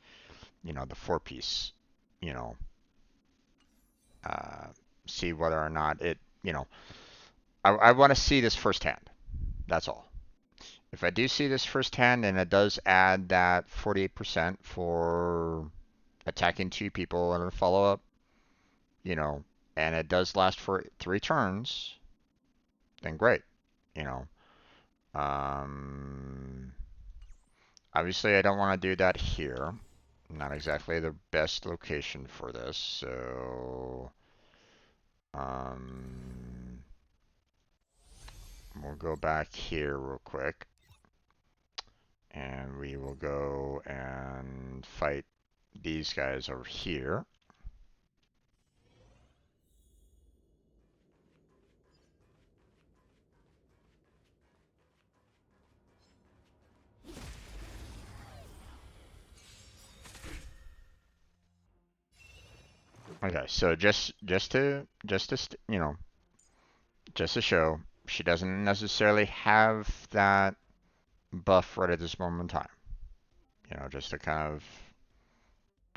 [SPEAKER 1] you know, the four piece, you know, uh, see whether or not it, you know, I want to see this firsthand. That's all. If I do see this firsthand and it does add that 48% for attacking two people in a follow-up, you know, and it does last for 3 turns, then great, you know. Um, Obviously, I don't want to do that here. Not exactly the best location for this, so we'll go back here real quick, and we will go and fight these guys over here. Okay, so you know, just to show, she doesn't necessarily have that buff right at this moment in time. You know, just to kind of,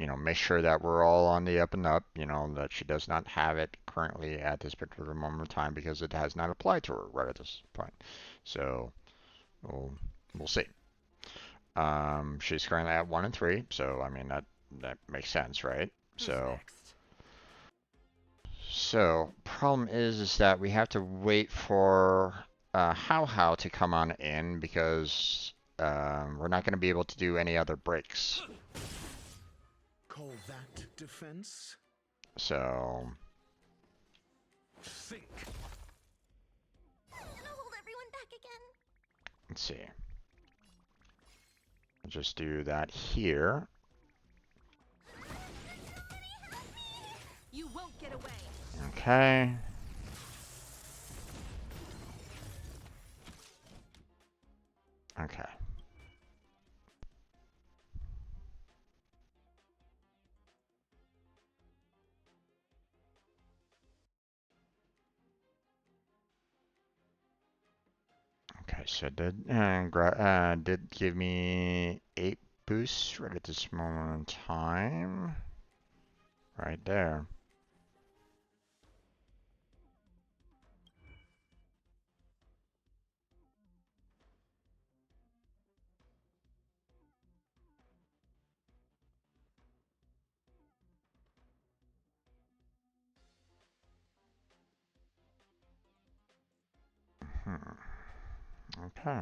[SPEAKER 1] you know, make sure that we're all on the up and up, you know, that she does not have it currently at this particular moment in time because it has not applied to her right at this point. So we'll see. She's currently at 1 and 3, so I mean that makes sense, right? So problem is that we have to wait for How to come on in because we're not going to be able to do any other breaks.
[SPEAKER 6] Call that defense?
[SPEAKER 1] So
[SPEAKER 6] Think.
[SPEAKER 2] I'm gonna hold everyone back again.
[SPEAKER 1] let's see. I'll just do that here.
[SPEAKER 5] You won't get away.
[SPEAKER 1] Okay. Okay. Okay, so did give me 8 boosts right at this moment in time. Right there. Okay.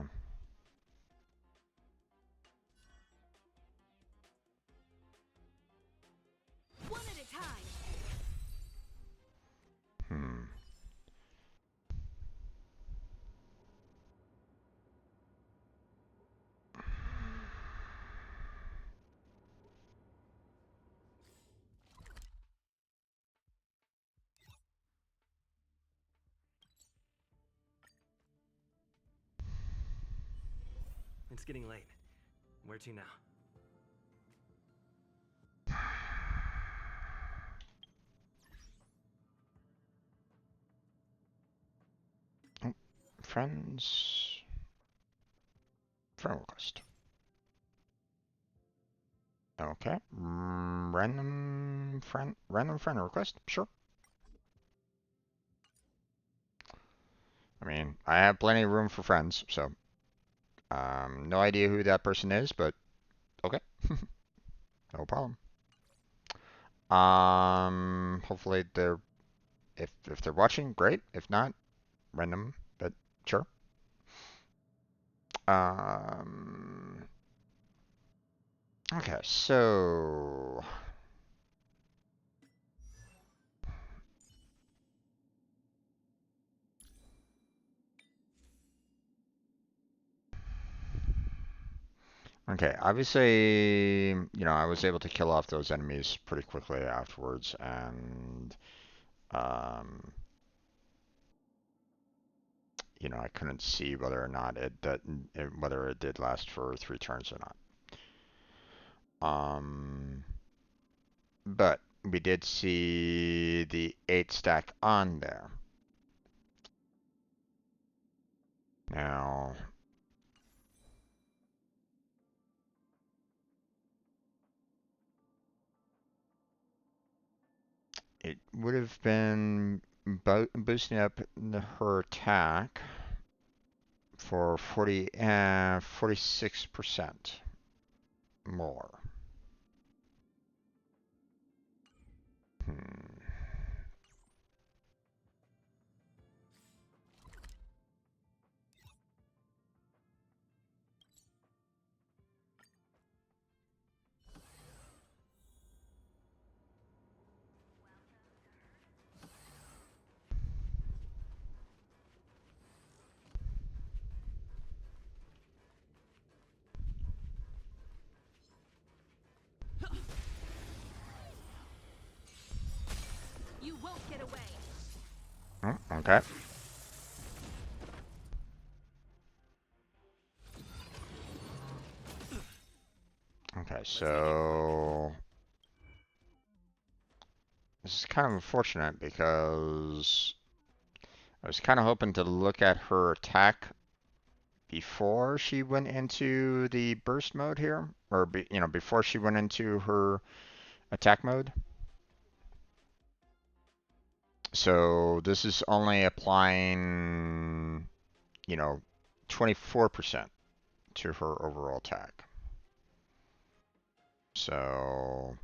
[SPEAKER 5] One at a time.
[SPEAKER 1] Hmm.
[SPEAKER 3] It's getting late. Where to now?
[SPEAKER 1] Oh, friends. Friend request. Okay. Random friend request. Sure. I mean, I have plenty of room for friends, so no idea who that person is, but okay. No problem. Hopefully if they're watching, great. If not, random, but sure. Okay, so Okay, obviously, I was able to kill off those enemies pretty quickly afterwards, and um, I couldn't see whether or not whether it did last for 3 turns or not. But we did see the 8 stack on there. Now, it would have been boosting up her attack for 46% more. Hmm.
[SPEAKER 2] You won't get away.
[SPEAKER 1] Oh, okay. Okay, so this is kind of unfortunate because I was kind of hoping to look at her attack before she went into the burst mode here, or before she went into her attack mode. So this is only applying, 24% to her overall attack. So,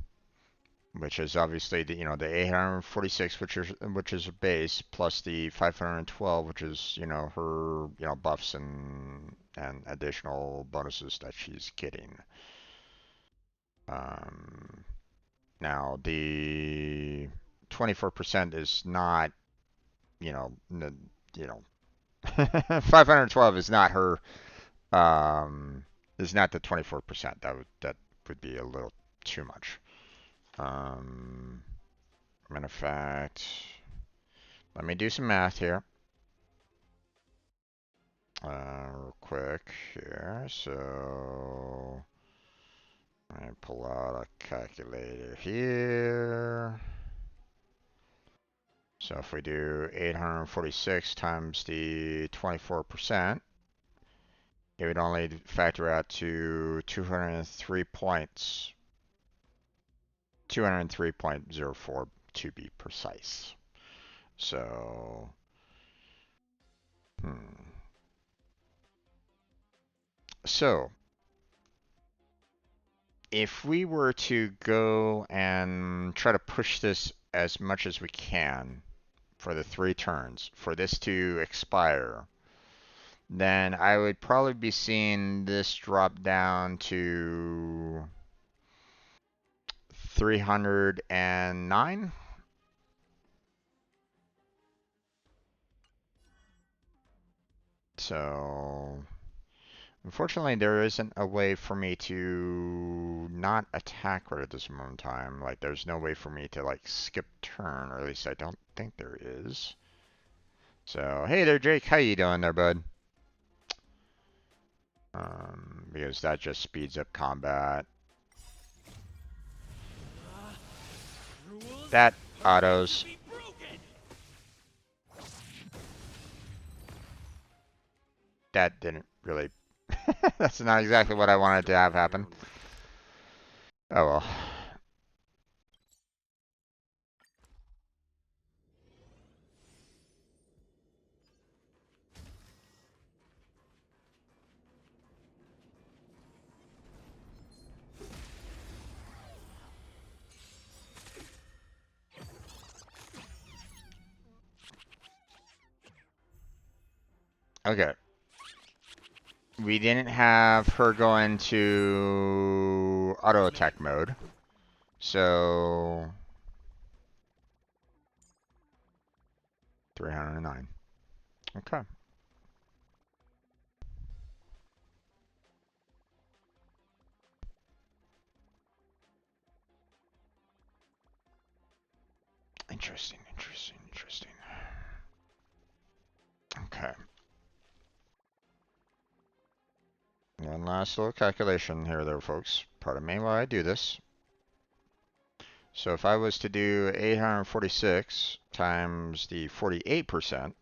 [SPEAKER 1] which is obviously the 846, which is a base, plus the 512, which is her buffs and additional bonuses that she's getting. Now the 24% is not, you know, 512 is not her, is not the 24%. That would be a little too much. Matter of fact, let me do some math here. Real quick here. So I pull out a calculator here. So if we do 846 times the 24%, it would only factor out to 203 points. 203.04 to be precise. So, So, if we were to go and try to push this as much as we can for the 3 turns, for this to expire, then I would probably be seeing this drop down to 309. So, unfortunately, there isn't a way for me to not attack right at this moment in time. Like, there's no way for me to, like, skip turn, or at least I don't think there is. So, hey there, Jake. How you doing there, bud? Because that just speeds up combat. That autos. That didn't really... That's not exactly what I wanted to have happen. Oh well. Okay. We didn't have her go into auto attack mode. So 309. Okay. Interesting, interesting, interesting. Okay. One last little calculation here, though, folks. Pardon me while I do this. So if I was to do 846 times the 48%,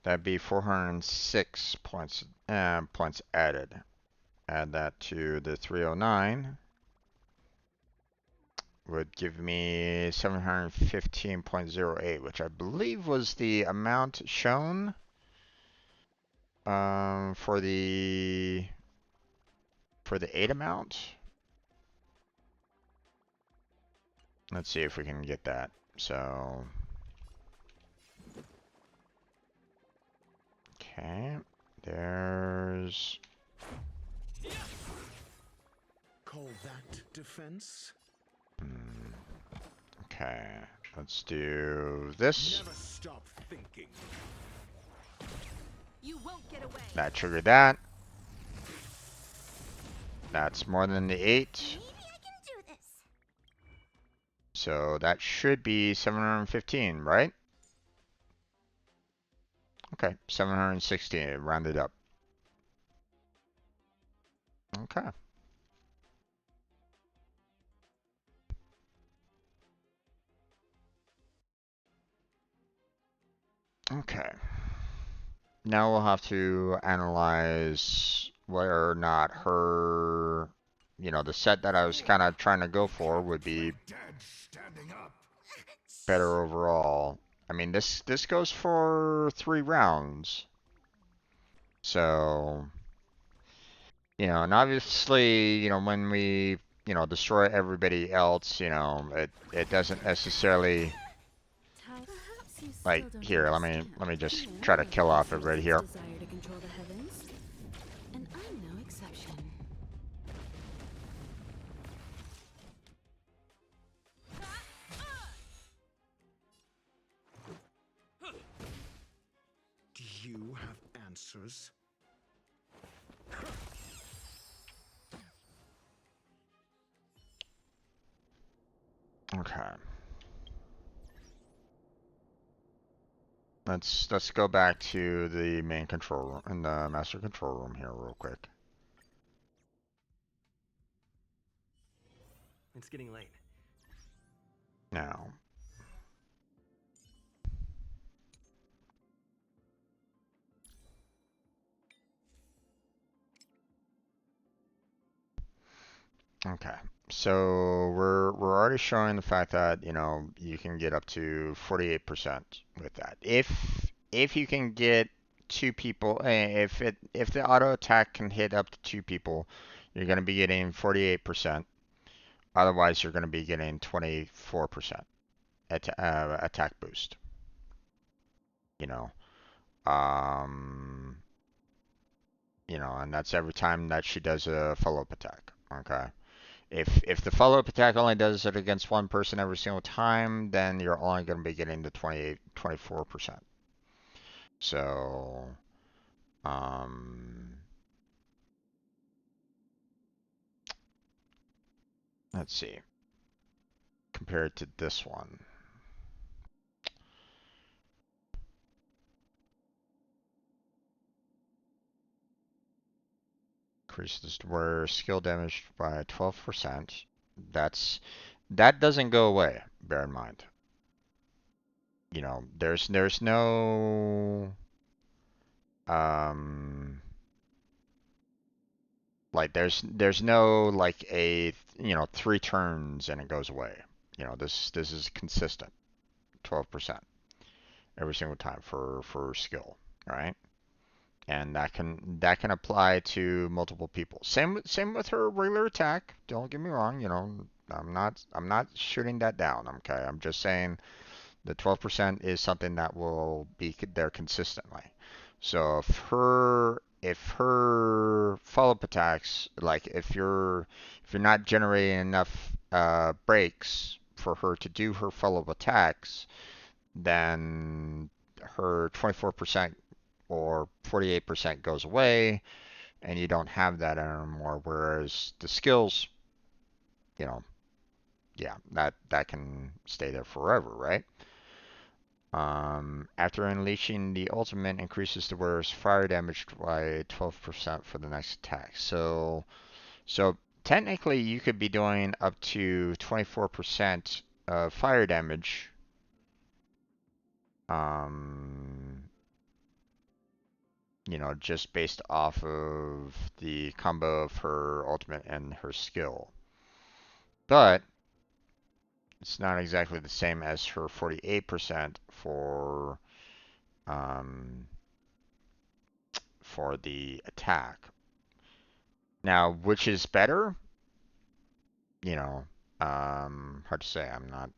[SPEAKER 1] that'd be 406 points added. Add that to the 309 would give me 715.08, which I believe was the amount shown for the 8 amount. Let's see if we can get that. So, okay, there's.
[SPEAKER 6] Call that defense?
[SPEAKER 1] Okay, let's do this.
[SPEAKER 6] Never stop thinking.
[SPEAKER 5] You won't get away.
[SPEAKER 1] That triggered that. That's more than the 8.
[SPEAKER 2] Maybe I can do this.
[SPEAKER 1] So that should be 715, right? Okay, 716, rounded up. Okay. Okay. Now we'll have to analyze whether or not her, the set that I was kind of trying to go for would be
[SPEAKER 6] Dead standing up.
[SPEAKER 1] better overall. I mean, this goes for 3 rounds. So, and obviously, when we, destroy everybody else, it doesn't necessarily
[SPEAKER 5] Perhaps you still
[SPEAKER 1] like
[SPEAKER 5] don't
[SPEAKER 1] here, let
[SPEAKER 5] understand.
[SPEAKER 1] me just try to kill off everybody here.
[SPEAKER 5] Desire to control the heavens, and I'm no exception.
[SPEAKER 6] Do you have answers?
[SPEAKER 1] Okay. Let's go back to the main control room and the master control room here real quick.
[SPEAKER 3] It's getting late.
[SPEAKER 1] Now. Okay. So we're already showing the fact that, you can get up to 48% with that. If you can get 2 people, if the auto attack can hit up to 2 people, you're going to be getting 48%. Otherwise, you're going to be getting 24% attack boost. Um, and that's every time that she does a follow-up attack. Okay. If the follow-up attack only does it against one person every single time, then you're only going to be getting the 24%. So, let's see. Compared to this one. Increases where skill damage by 12%. That doesn't go away, bear in mind. There's no like there's no like a 3 turns and it goes away. This is consistent. 12% every single time for skill, right? And that can apply to multiple people. Same with her regular attack. Don't get me wrong, I'm not shooting that down, okay? I'm just saying the 12% is something that will be there consistently. So if her follow-up attacks, like if you're not generating enough breaks for her to do her follow-up attacks, then her 24% or 48% goes away, and you don't have that anymore. Whereas the skills, you know, yeah, that can stay there forever, right? After unleashing the ultimate, increases the wearer's fire damage by 12% for the next attack. So technically, you could be doing up to 24% fire damage. You know, just based off of the combo of her ultimate and her skill. But it's not exactly the same as her 48% um, for the attack. Now, which is better? You know, hard to say. I'm not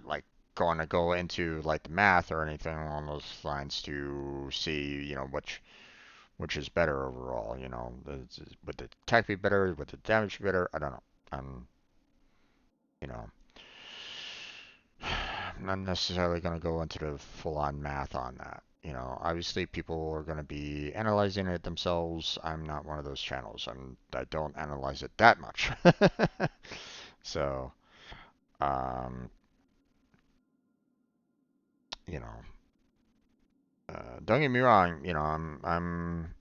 [SPEAKER 1] like going to go into like the math or anything along those lines to see, which is better overall. Would the attack be better? Would the damage be better? I don't know. You know, I'm not necessarily going to go into the full-on math on that. Obviously people are going to be analyzing it themselves. I'm not one of those channels. I don't analyze it that much. So, um, you know, don't get me wrong. I'm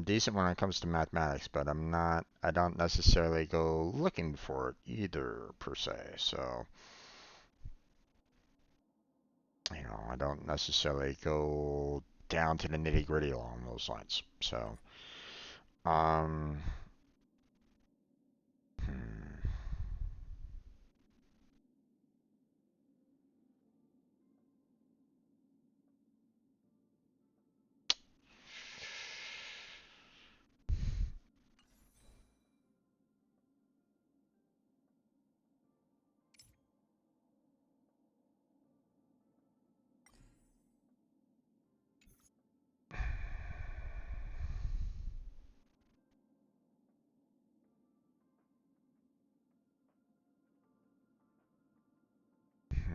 [SPEAKER 1] decent when it comes to mathematics, but I'm not. I don't necessarily go looking for it either per se. So, I don't necessarily go down to the nitty gritty along those lines. So, um, hmm. Hmm.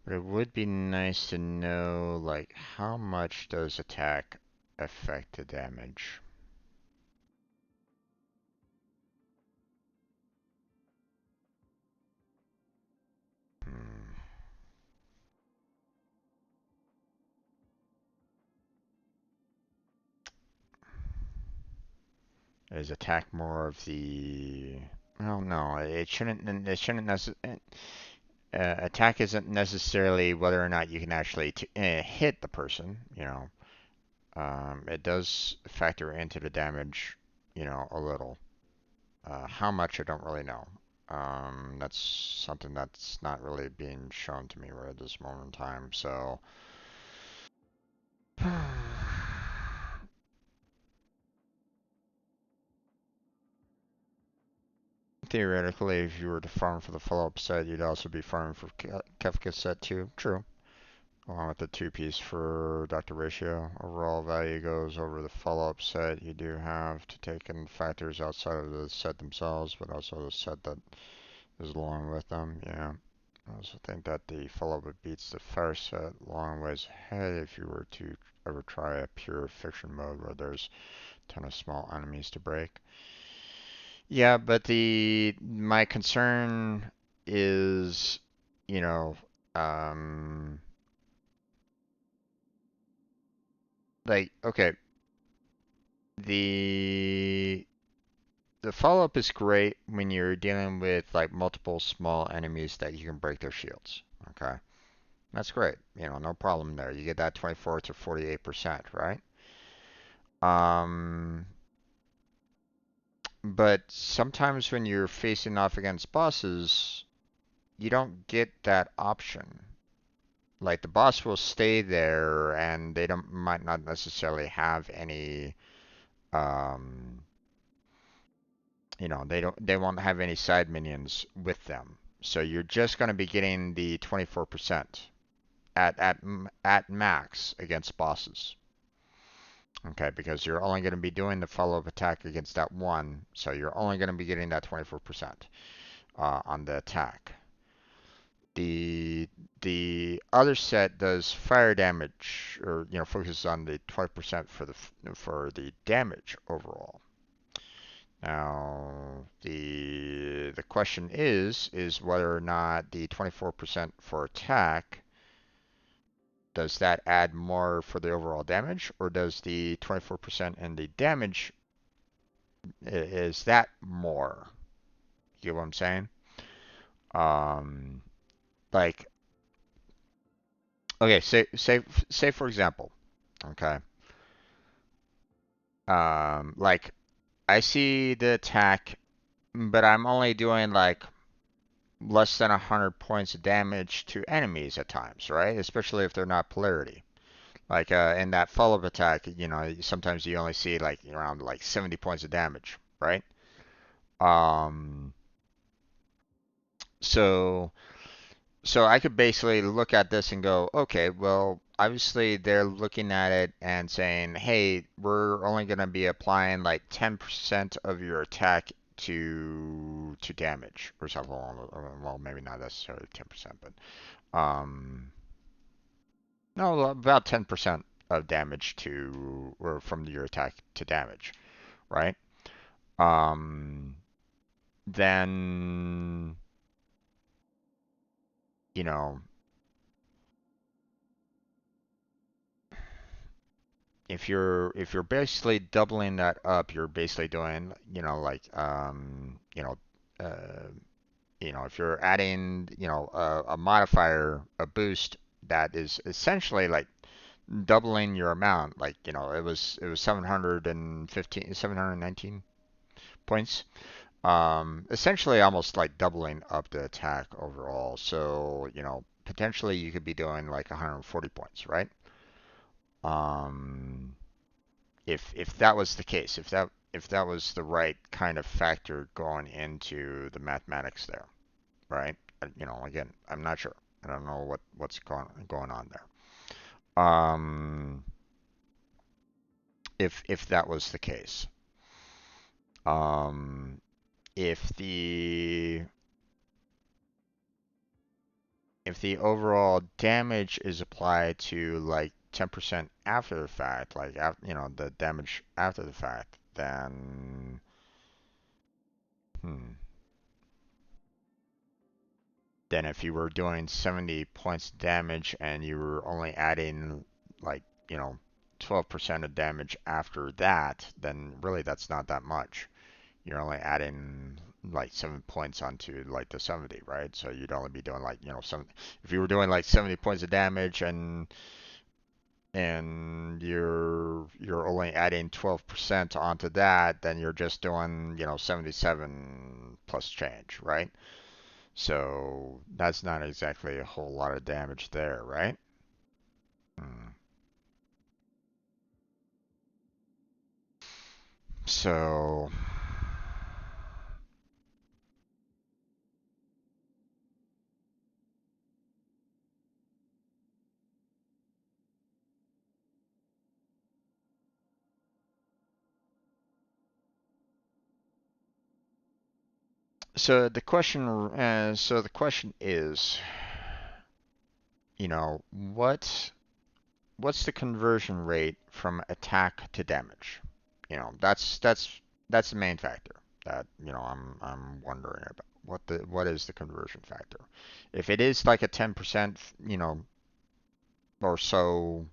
[SPEAKER 1] But it would be nice to know, like, how much does attack affect the damage? Hmm. Is attack more of the? Well, no, it shouldn't. It shouldn't necessarily. Attack isn't necessarily whether or not you can actually hit the person. It does factor into the damage. A little. How much I don't really know. That's something that's not really being shown to me right at this moment in time. So. Theoretically, if you were to farm for the follow-up set, you'd also be farming for Kefka's set too. True. Along with the two-piece for Dr. Ratio. Overall value goes over the follow-up set. You do have to take in factors outside of the set themselves, but also the set that is along with them. Yeah. I also think that the follow-up beats the fire set long ways ahead if you were to ever try a pure fiction mode where there's a ton of small enemies to break. Yeah, but the my concern is, you know, um, like okay, the the follow-up is great when you're dealing with like multiple small enemies that you can break their shields. Okay, that's great. No problem there. You get that 24 to 48%, right? Um, but sometimes when you're facing off against bosses, you don't get that option. Like the boss will stay there and they don't might not necessarily have any um they won't have any side minions with them. So you're just going to be getting the 24% at max against bosses. Okay, because you're only going to be doing the follow-up attack against that one, so you're only going to be getting that 24% on the attack. The other set does fire damage, or focuses on the 20% for the damage overall. Now, the question is whether or not the 24% for attack, does that add more for the overall damage, or does the 24% in the damage, is that more? You get what I'm saying? Um, like, okay, say for example, okay, like I see the attack, but I'm only doing like less than 100 points of damage to enemies at times, right? Especially if they're not polarity. Like in that follow-up attack, you know, sometimes you only see like around like 70 points of damage, right? Um, so so I could basically look at this and go, okay, well, obviously they're looking at it and saying, hey, we're only going to be applying like 10% of your attack to damage or something. Well, maybe not necessarily 10%, but no, about 10% of damage to or from your attack to damage, right? Um, then you know if you're basically doubling that up, you're basically doing, uh, if you're adding, a modifier, a boost that is essentially like doubling your amount, like, it was 719 points. Essentially almost like doubling up the attack overall. So, potentially you could be doing like 140 points, right? Um, if that was the case, if that was the right kind of factor going into the mathematics there, right? Again, I'm not sure. I don't know what's going on there. If that was the case, um, if the overall damage is applied to like 10% after the fact, like the damage after the fact, then hmm. Then if you were doing 70 points damage and you were only adding like, 12% of damage after that, then really that's not that much. You're only adding like 7 points onto like the 70, right? So you'd only be doing like, some if you were doing like 70 points of damage and you're only adding 12% onto that, then you're just doing, 77 plus change, right? So that's not exactly a whole lot of damage there, right? Hmm. So, so the question is, what's the conversion rate from attack to damage? That's the main factor that I'm wondering about. What is the conversion factor? If it is like a 10%, or so,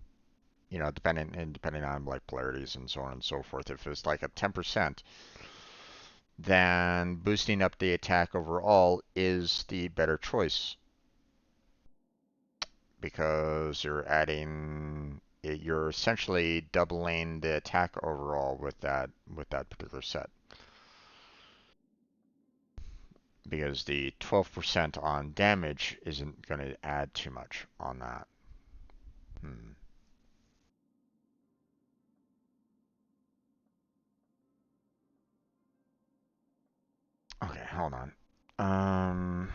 [SPEAKER 1] depending on like polarities and so on and so forth, if it's like a 10%, then boosting up the attack overall is the better choice because you're essentially doubling the attack overall with that particular set. Because the 12% on damage isn't going to add too much on that. Hmm. Okay, hold on. Um,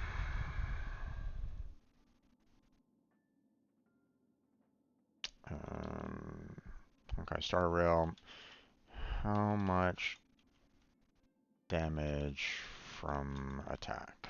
[SPEAKER 1] okay, Star Rail. How much damage from attack?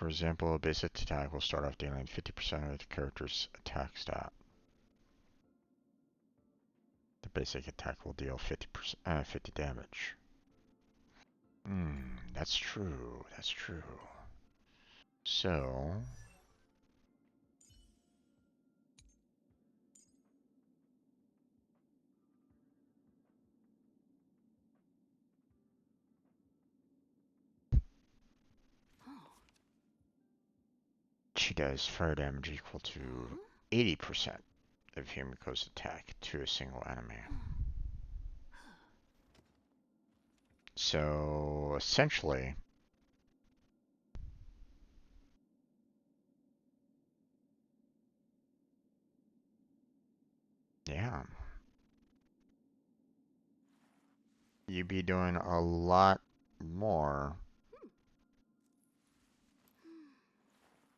[SPEAKER 1] For example, a basic attack will start off dealing 50% of the character's attack stat. The basic attack will deal 50 damage. That's true. That's true. So she does fire damage equal to 80% of Himiko's attack to a single enemy. So essentially, yeah, you'd be doing a lot more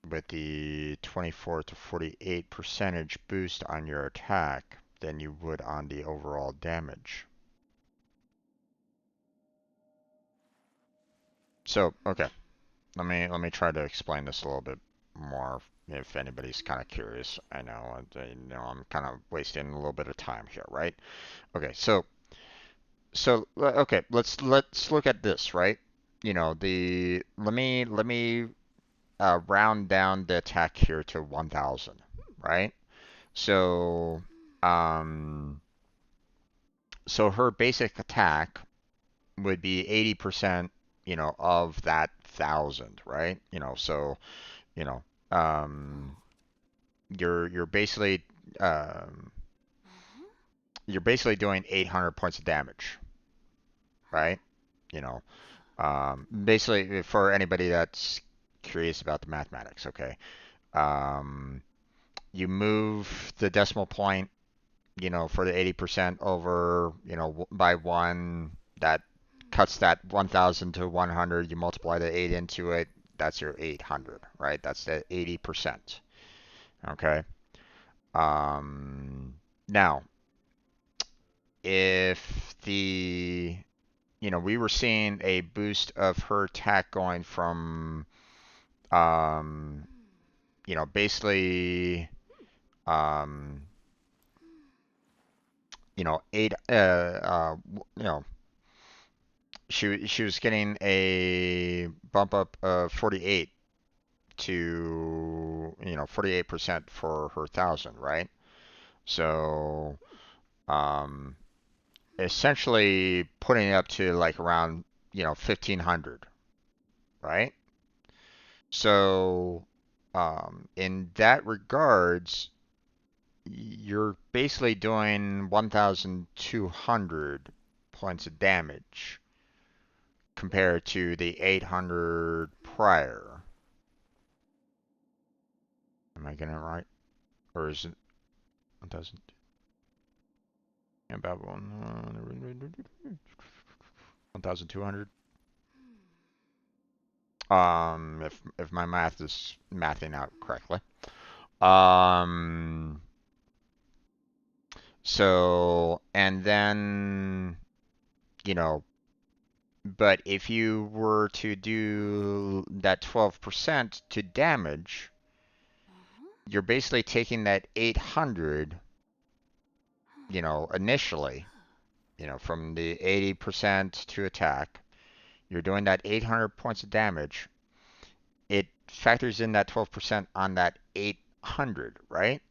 [SPEAKER 1] with the 24 to 48% boost on your attack than you would on the overall damage. So, okay, let me try to explain this a little bit more if anybody's kind of curious. I know, I'm kind of wasting a little bit of time here, right? Okay, so okay, let's look at this, right? You know, let me round down the attack here to 1,000, right? So, um, so her basic attack would be 80%, of that 1,000, right? So, you know, um, you're basically um, you're basically doing 800 points of damage, right? You know, basically for anybody that's curious about the mathematics, okay? Um, you move the decimal point, for the 80% over, by one, that cuts that 1,000 to 100. You multiply the 8 into it, that's your 800, right? That's the 80%. Okay. Now, if we were seeing a boost of her attack going from, basically, um, eight, she was getting a bump up of 48 to 48% for her 1,000, right? So essentially putting it up to like around 1,500, right? So in that regards, you're basically doing 1,200 points of damage compared to the 800 prior. Am I getting it right? Or is it 1,000? About 1,200? If my math is mathing out correctly. So, and then, but if you were to do that 12% to damage, you're basically taking that 800, initially, from the 80% to attack, you're doing that 800 points of damage. It factors in that 12% on that 800, right?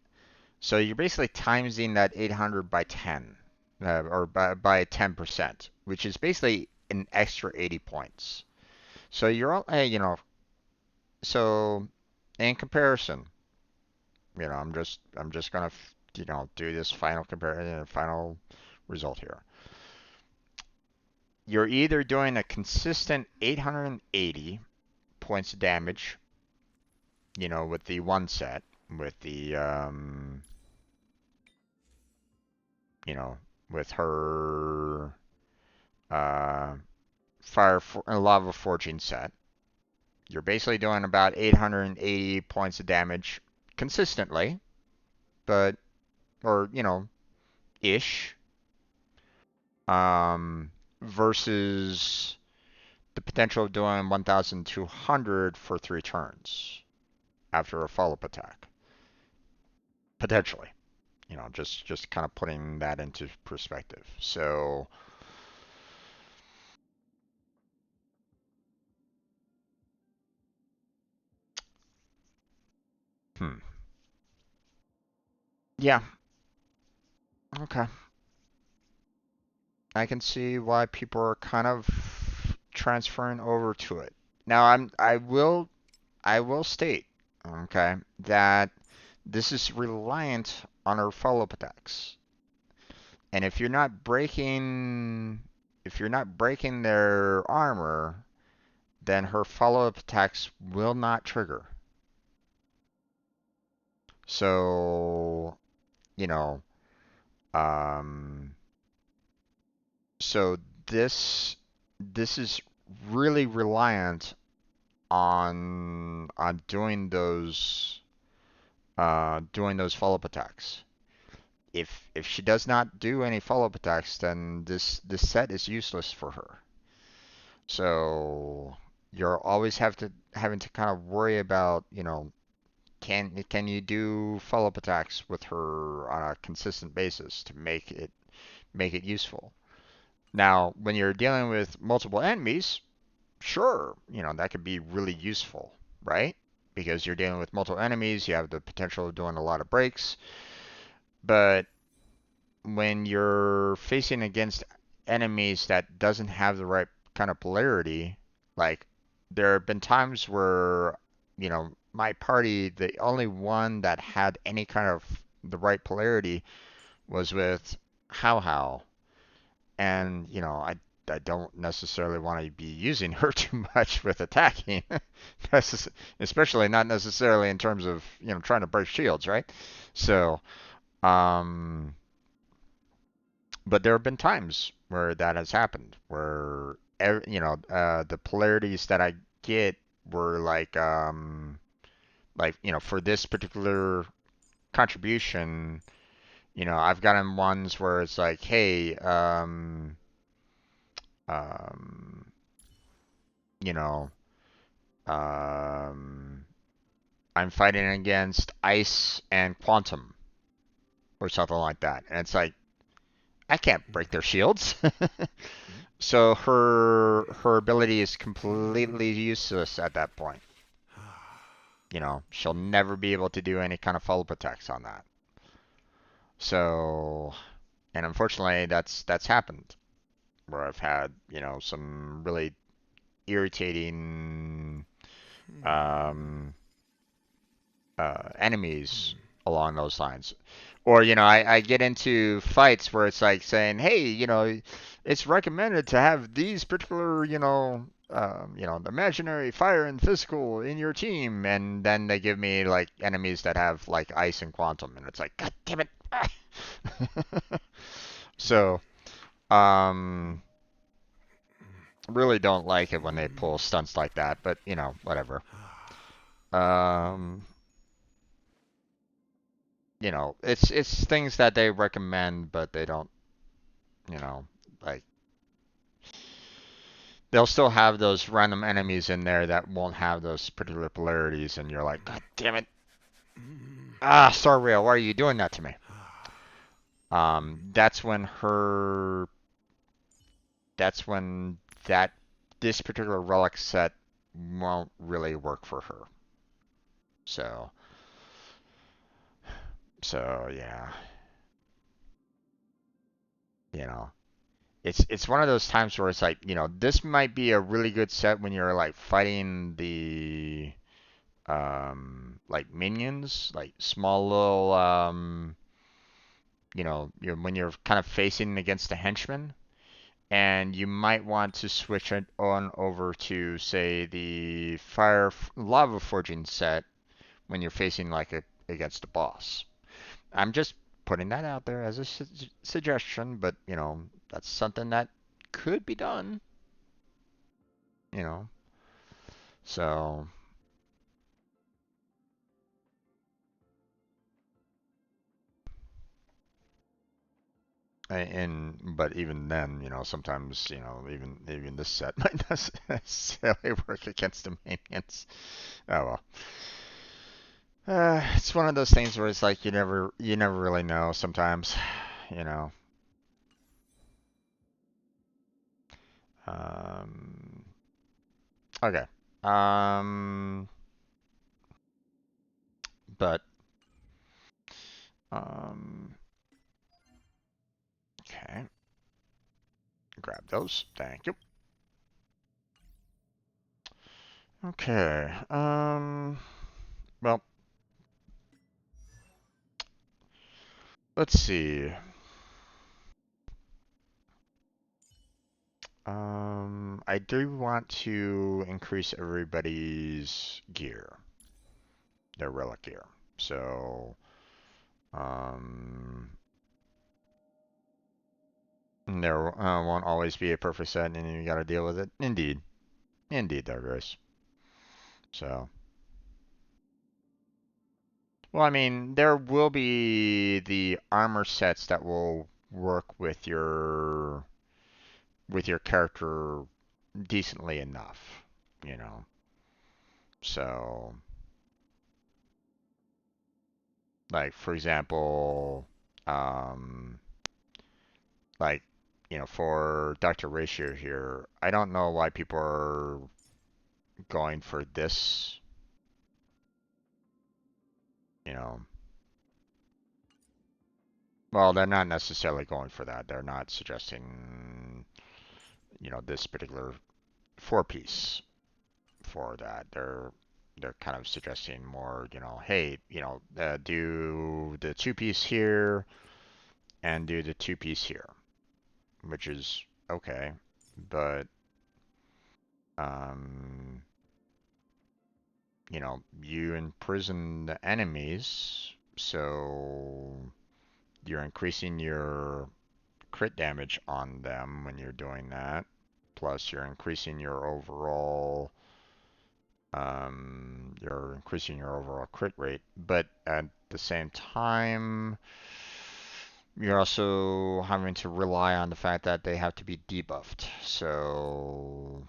[SPEAKER 1] So you're basically timesing that 800 by 10, or by 10%, which is basically an extra 80 points. So you're all, so in comparison, I'm just gonna, do this final final result here. You're either doing a consistent 880 points of damage, with the one set, with the, with her lava forging set. You're basically doing about 880 points of damage consistently, but, or, ish, versus the the potential of doing 1,200 for 3 turns after a follow-up attack. Potentially. You know, just kind of putting that into perspective. So, yeah, okay. I can see why people are kind of transferring over to it. Now, I will state, okay, that this is reliant on her follow-up attacks. And if you're not breaking their armor, then her follow-up attacks will not trigger. So, you know, um, so this is really reliant on doing those follow-up attacks. If she does not do any follow-up attacks, then this set is useless for her. So you're always having to kind of worry about, you know, can you do follow-up attacks with her on a consistent basis to make it useful. Now, when you're dealing with multiple enemies, sure, you know, that could be really useful, right? Because you're dealing with multiple enemies, you have the potential of doing a lot of breaks. But when you're facing against enemies that doesn't have the right kind of polarity, like there have been times where, you know, my party, the only one that had any kind of the right polarity was with How How. And, you know, I don't necessarily want to be using her too much with attacking, especially not necessarily in terms of, you know, trying to break shields, right? So, um, but there have been times where that has happened, where you know, the polarities that I get were like you know, for this particular contribution, you know, I've gotten ones where it's like, hey, um, you know, um, I'm fighting against ice and quantum or something like that, and it's like I can't break their shields. So her ability is completely useless at that point. You know, she'll never be able to do any kind of follow-up attacks on that. So, and unfortunately, that's happened where I've had, you know, some really irritating um, enemies along those lines. Or, you know, I get into fights where it's like saying, hey, you know, it's recommended to have these particular, you know, the imaginary fire and physical in your team, and then they give me like enemies that have like ice and quantum, and it's like, God damn it. So, um, really don't like it when they pull stunts like that, but you know, whatever. Um, you know, it's things that they recommend, but they don't, you know, like they'll still have those random enemies in there that won't have those particular polarities, and you're like, God damn it. Ah, Sarreal, why are you doing that to me? That's when that's when that, this particular relic set won't really work for her. So, yeah, you know, it's one of those times where it's like, you know, this might be a really good set when you're like fighting the like minions, like small little you know, when you're kind of facing against the henchmen, and you might want to switch it on over to say the lava forging set when you're facing like against a boss. I'm just putting that out there as a suggestion, but you know, that's something that could be done, you know. So, But even then, you know, sometimes, you know, even this set might not necessarily work against the minions. Oh well. It's one of those things where it's like you never really know sometimes, you know. Um, okay. Um, but um, okay. Grab those. Thank you. Okay. Well, let's see. I do want to increase everybody's gear, their relic gear. So, um, there won't always be a perfect set, and you got to deal with it. Indeed, indeed, there is. So, well, I mean, there will be the armor sets that will work with your character decently enough, you know. So, like for example, um, like for Dr. Ratio here, I don't know why people are going for this, you know. Well, they're not necessarily going for that. They're not suggesting, this particular four-piece for that. They're kind of suggesting more, hey, do the two-piece here and do the two-piece here, which is okay, but um, you imprison the enemies, so you're increasing your crit damage on them when you're doing that. Plus, you're increasing your overall crit rate. But at the same time, you're also having to rely on the fact that they have to be debuffed. So,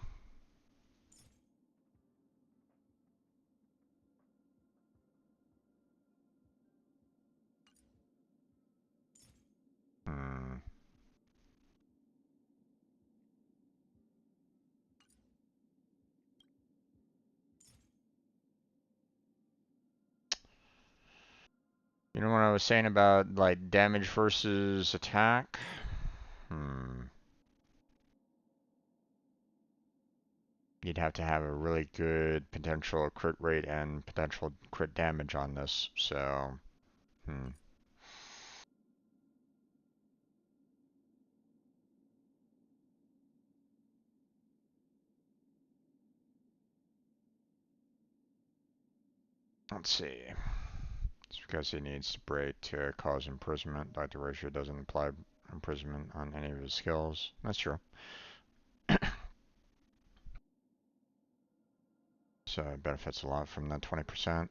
[SPEAKER 1] hmm. You know what I was saying about like damage versus attack? Hmm. You'd have to have a really good potential crit rate and potential crit damage on this. So, hmm. Let's see. It's because he needs to break to cause imprisonment. Dr. Ratio doesn't apply imprisonment on any of his skills. That's true. So it benefits a lot from that 20%.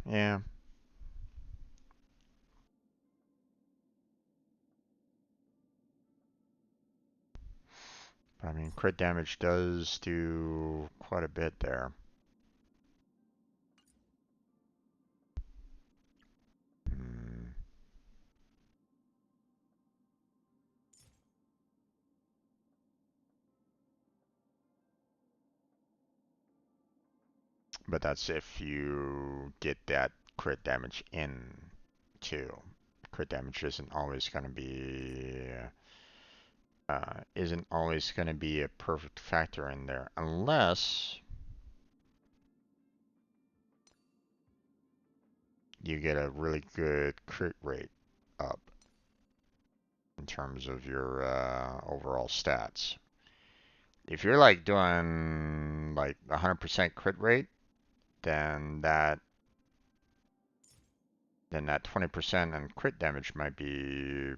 [SPEAKER 1] Yeah. But I mean, crit damage does do quite a bit there. Hmm. But that's if you get that crit damage in too. Crit damage isn't always going to be a perfect factor in there unless you get a really good crit rate up in terms of your overall stats. If you're like doing like 100% crit rate, then that 20% and crit damage might be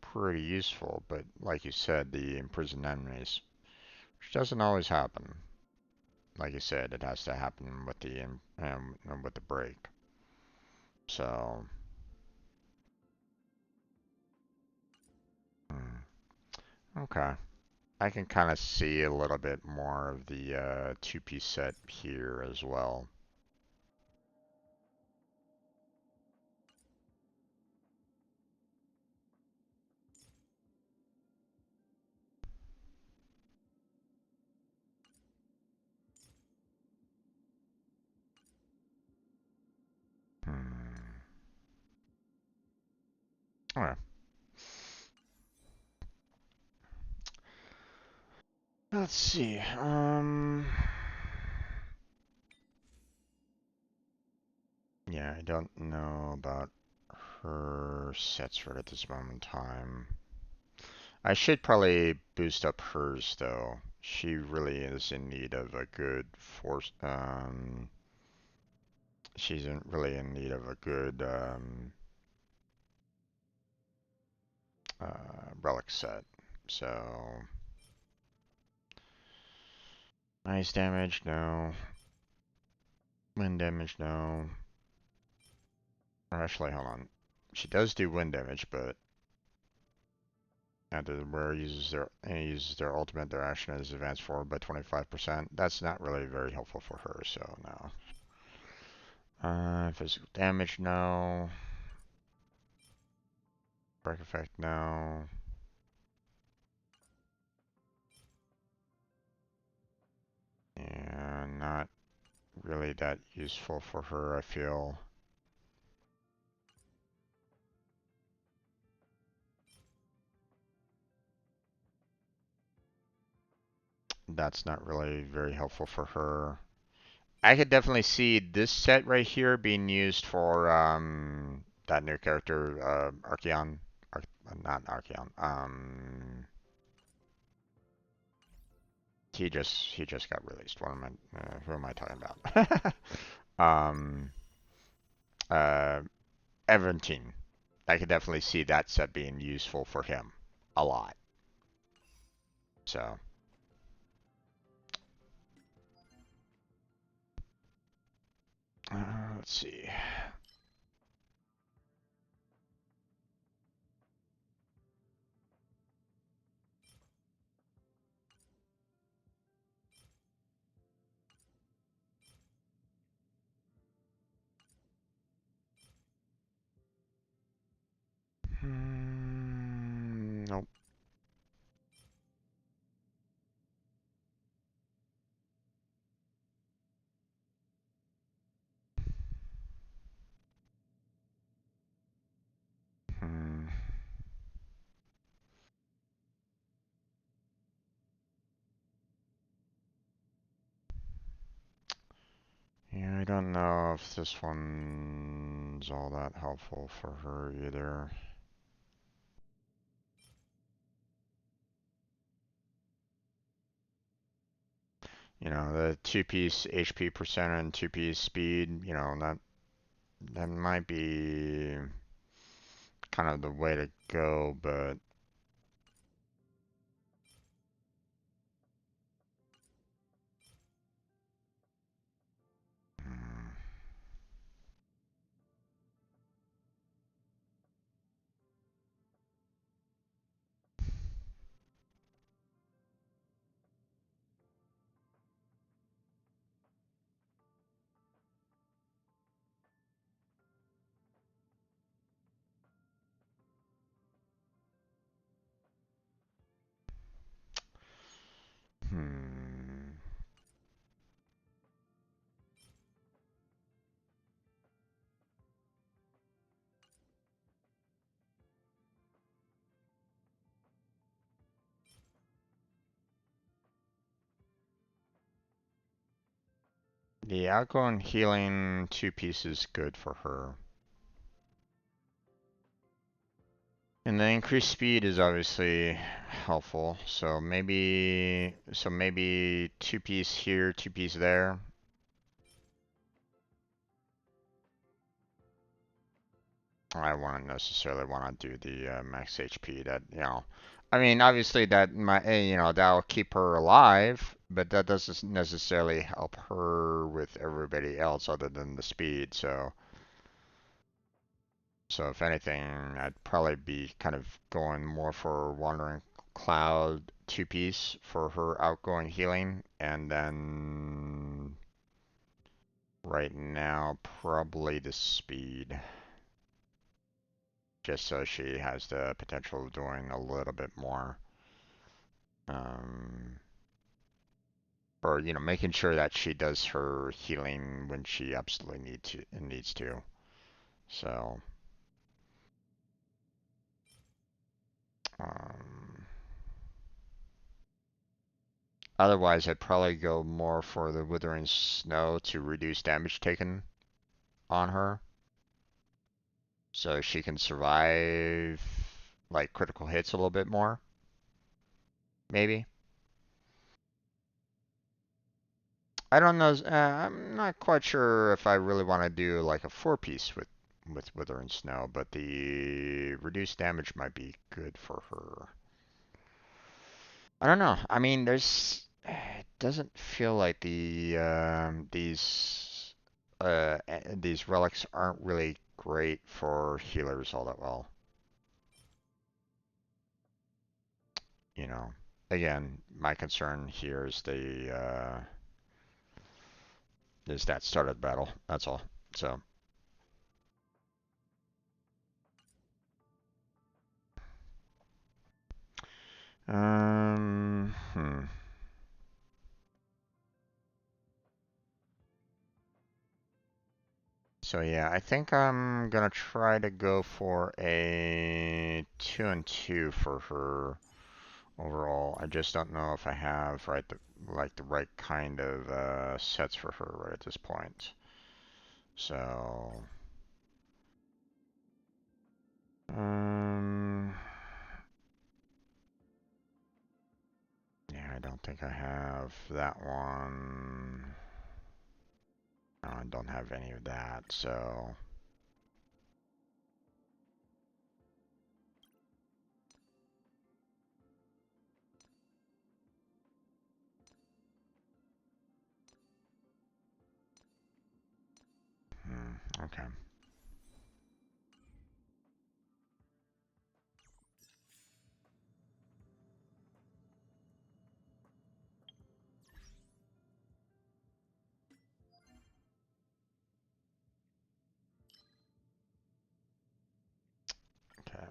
[SPEAKER 1] pretty useful. But like you said, the imprisoned enemies, which doesn't always happen. Like you said, it has to happen with the break. So Okay. I can kind of see a little bit more of the two-piece set here as well. Hmm. Alright. Let's see. Yeah, I don't know about her sets right at this moment in time. I should probably boost up hers though. She really is in need of a good force. She's really in need of a good relic set. So, ice damage, no. Wind damage, no. Or actually, hold on. She does do wind damage, but after where uses their ultimate, their action is advanced forward by 25%. That's not really very helpful for her, so no. Physical damage, no. Break effect, no. Yeah, not really that useful for her, I feel. That's not really very helpful for her. I could definitely see this set right here being used for that new character, Archeon. Not Archeon. He just got released. What am I? Who am I talking about? um, uh, Eventine. I could definitely see that set being useful for him a lot. So. Let's see. Nope. Hmm. Yeah, I don't know if this one's all that helpful for her either. You know, the two-piece HP percent and two-piece speed, you know, that might be kind of the way to go, but hmm. Hmm. The alcohol and healing two-piece is good for her. And the increased speed is obviously helpful. So maybe two-piece here, two-piece there. I wouldn't necessarily want to do the max HP. That, you know, I mean, obviously that might, you know, that'll keep her alive, but that doesn't necessarily help her with everybody else other than the speed. So if anything, I'd probably be kind of going more for wandering Cloud 2-piece for her outgoing healing, and then right now probably the speed. Just so she has the potential of doing a little bit more. Or, you know, making sure that she does her healing when she absolutely needs to. So, otherwise, I'd probably go more for the Withering Snow to reduce damage taken on her. So she can survive, like, critical hits a little bit more. Maybe. I don't know. I'm not quite sure if I really want to do like a 4-piece with Wither and Snow, but the reduced damage might be good for her. I don't know. I mean, it doesn't feel like these relics aren't really great for healers all that well. You know, again, my concern here is that start of the battle. That's all. So. Um, hmm. So yeah, I think I'm gonna try to go for a 2 and 2 for her overall. I just don't know if I have the right kind of sets for her right at this point. So yeah, I don't think I have that one. No, I don't have any of that, so okay. Okay.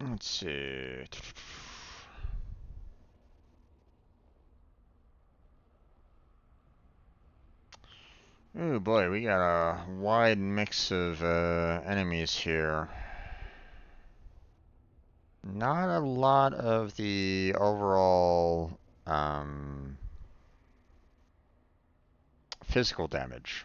[SPEAKER 1] Let's see. Oh boy, we got a wide mix of enemies here. Not a lot of the overall physical damage.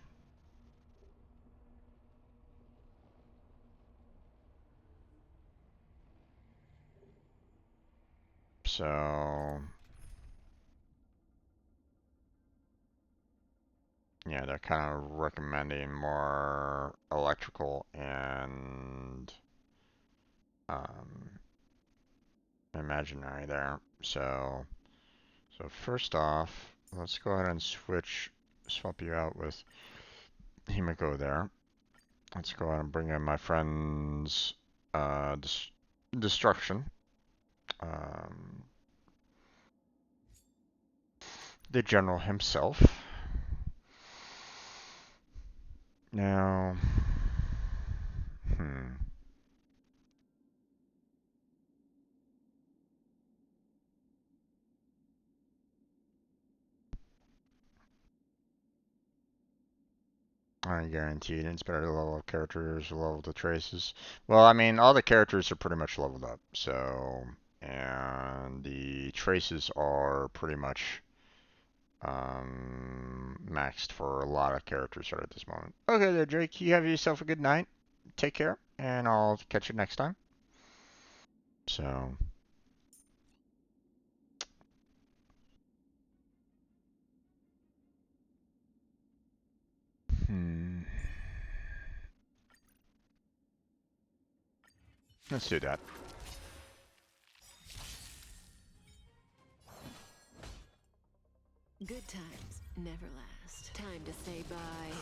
[SPEAKER 1] So yeah, they're kind of recommending more electrical and imaginary there. So first off, let's go ahead and swap you out with Himiko there. Let's go ahead and bring in my friend's destruction. The general himself. Now, I guarantee it's better to level up characters, level the traces. Well, I mean, all the characters are pretty much leveled up, so, and the traces are pretty much maxed for a lot of characters right at this moment. Okay there, Drake, you have yourself a good night. Take care, and I'll catch you next time. So, let's do that.
[SPEAKER 5] Good times never last. Time to say bye.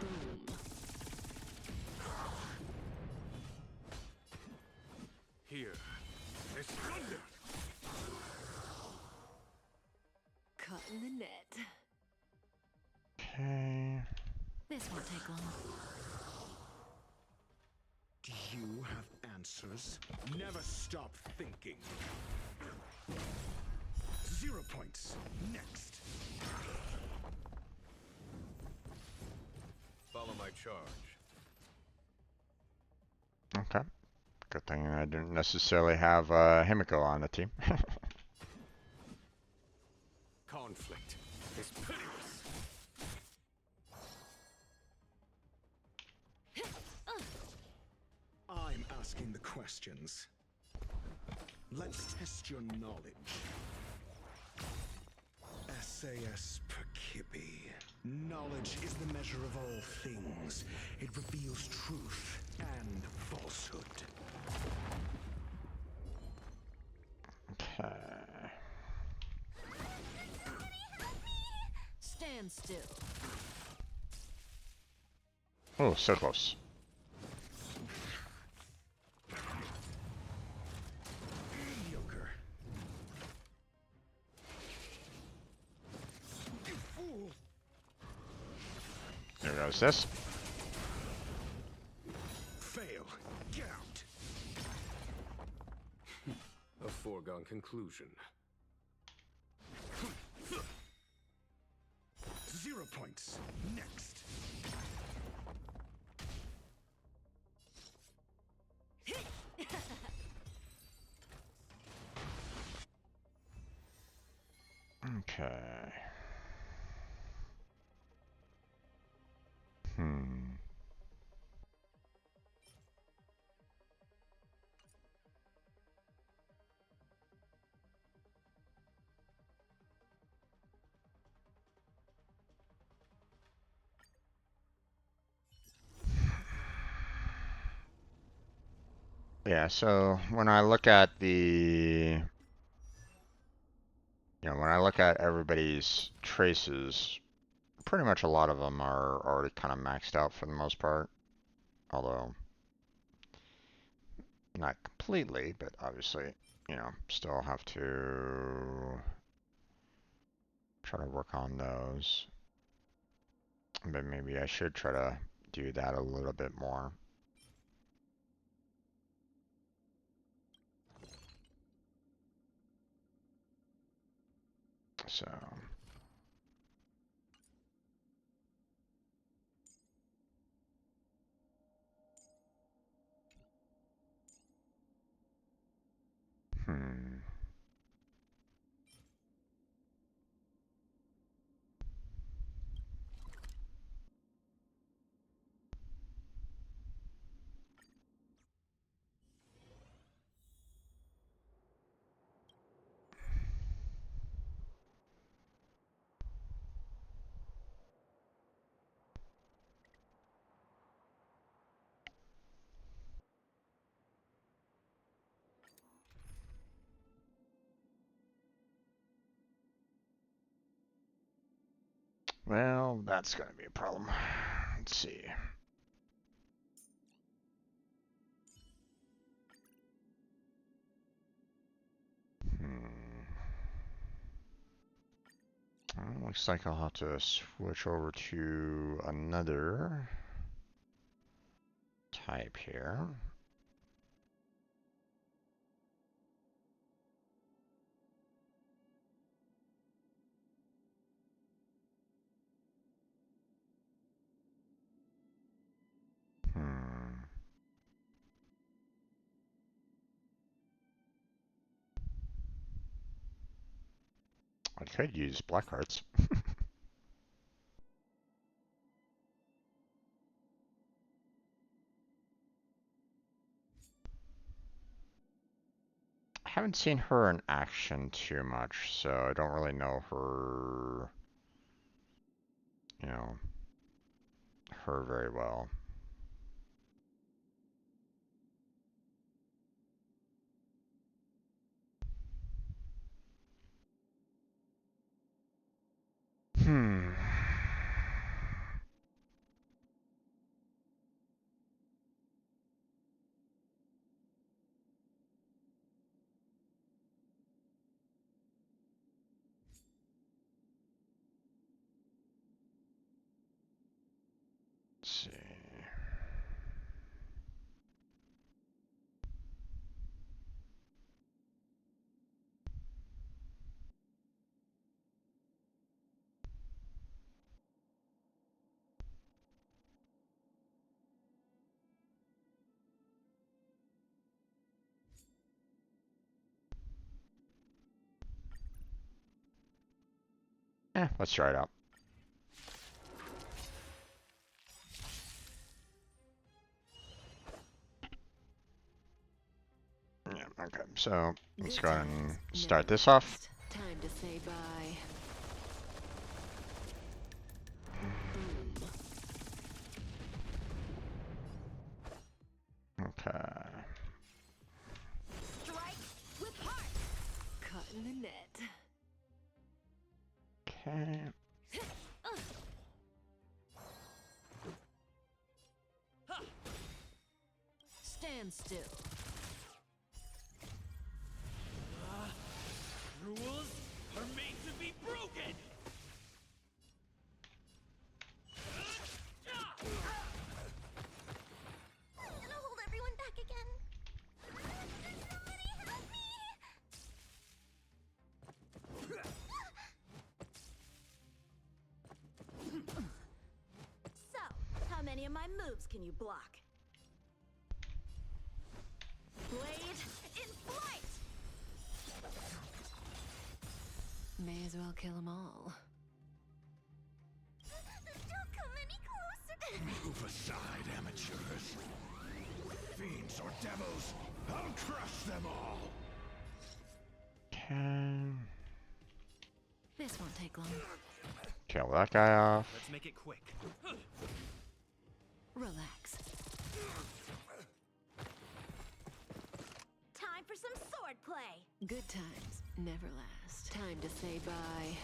[SPEAKER 5] Boom. caught in the net.
[SPEAKER 1] Okay.
[SPEAKER 5] This won't take long.
[SPEAKER 6] Do you have answers? Never stop thinking. 0 points. Next.
[SPEAKER 4] Follow my charge.
[SPEAKER 1] Okay. Good thing I didn't necessarily have Himiko on the team.
[SPEAKER 4] Conflict is pitiless.
[SPEAKER 6] I'm asking the questions. Let's test your knowledge. SAS Perkipi. Knowledge is the measure of all things. It reveals truth and falsehood.
[SPEAKER 1] Okay.
[SPEAKER 5] Stand still.
[SPEAKER 1] Oh, so close.
[SPEAKER 6] Mediocre. You fool!
[SPEAKER 1] There goes this.
[SPEAKER 6] Fail. Get out.
[SPEAKER 4] A foregone conclusion.
[SPEAKER 6] 0 points. Next.
[SPEAKER 1] Okay. Hmm. Yeah, so when I look at the, when I look at everybody's traces, pretty much a lot of them are already kind of maxed out for the most part. Although, not completely, but obviously, still have to try to work on those. But maybe I should try to do that a little bit more. So, hmm. Well, that's going to be a problem. Let's see. Hmm. Looks like I'll have to switch over to another type here. Hmm. I could use black hearts. I haven't seen her in action too much, so I don't really know her, her very well. Hmm. Let's try it out. Yeah, okay, so let's go ahead and start this off.
[SPEAKER 5] Time to say bye.
[SPEAKER 1] Okay.
[SPEAKER 2] Strike with heart.
[SPEAKER 5] Caught in the net.
[SPEAKER 1] Okay.
[SPEAKER 5] Stand still.
[SPEAKER 3] Rules are made to be broken!
[SPEAKER 2] I'm gonna hold everyone back again. Somebody help me! So, how many of my moves can you block? Blade in flight!
[SPEAKER 5] May as well kill them all.
[SPEAKER 2] Don't come any closer!
[SPEAKER 6] Move aside, amateurs. Fiends or devils, I'll crush them all.
[SPEAKER 1] Okay.
[SPEAKER 5] This won't take long.
[SPEAKER 1] Kill that guy off.
[SPEAKER 3] Let's make it quick.
[SPEAKER 5] Relax.
[SPEAKER 2] Time for some sword play!
[SPEAKER 5] Good times never last. Time to say bye.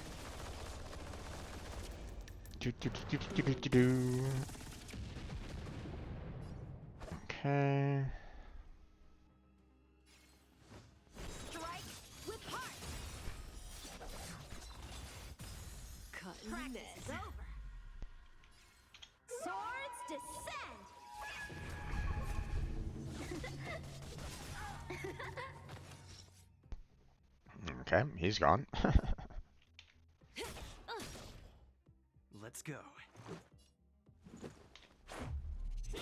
[SPEAKER 1] Do, do, do, do, do, do, do. Okay.
[SPEAKER 2] Strike with heart!
[SPEAKER 5] Caught in the
[SPEAKER 2] Practice
[SPEAKER 5] net.
[SPEAKER 2] is over! Swords descend!
[SPEAKER 1] Okay, he's gone.
[SPEAKER 3] Let's go.
[SPEAKER 2] Do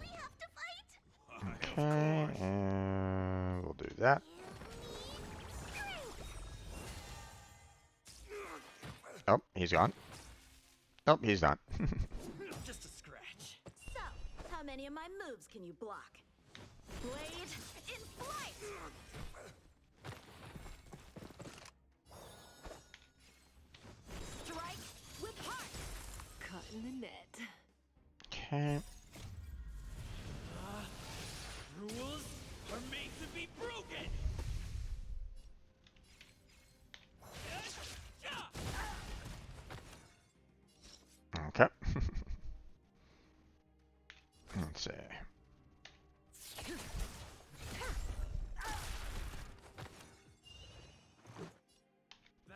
[SPEAKER 2] we have to fight?
[SPEAKER 1] Okay, and we'll do that. Oh, he's gone. Oh, he's not.
[SPEAKER 3] Just a scratch.
[SPEAKER 2] So, how many of my moves can you block? Blade in flight! Strike with heart!
[SPEAKER 5] Caught in the net.
[SPEAKER 1] Okay.
[SPEAKER 3] Rules are made to be broken!
[SPEAKER 1] Okay. Let's see.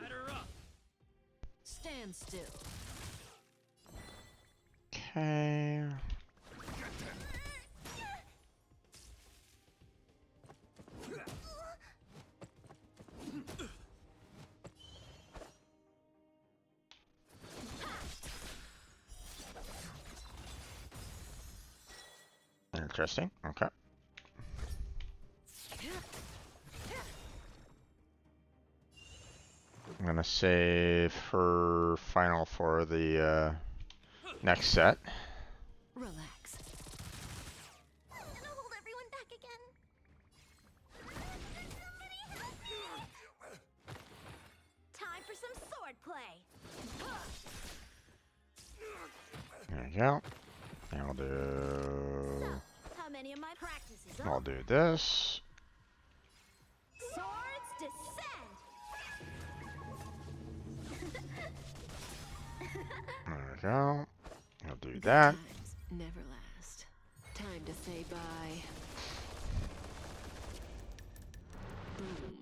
[SPEAKER 3] Batter up!
[SPEAKER 5] Stand still.
[SPEAKER 1] Okay. Interesting. Okay. I'm gonna save her final for the next set.
[SPEAKER 5] Relax.
[SPEAKER 2] I'm gonna hold everyone back again. Somebody help me! Time for some sword play!
[SPEAKER 1] There you go. And I'll
[SPEAKER 2] So,
[SPEAKER 1] do.
[SPEAKER 2] how many of my practices
[SPEAKER 1] I'll
[SPEAKER 2] over?
[SPEAKER 1] do this.
[SPEAKER 2] Swords descend!
[SPEAKER 1] There we go. I'll do
[SPEAKER 5] Good
[SPEAKER 1] that.
[SPEAKER 5] times never last. Time to say bye. Boom.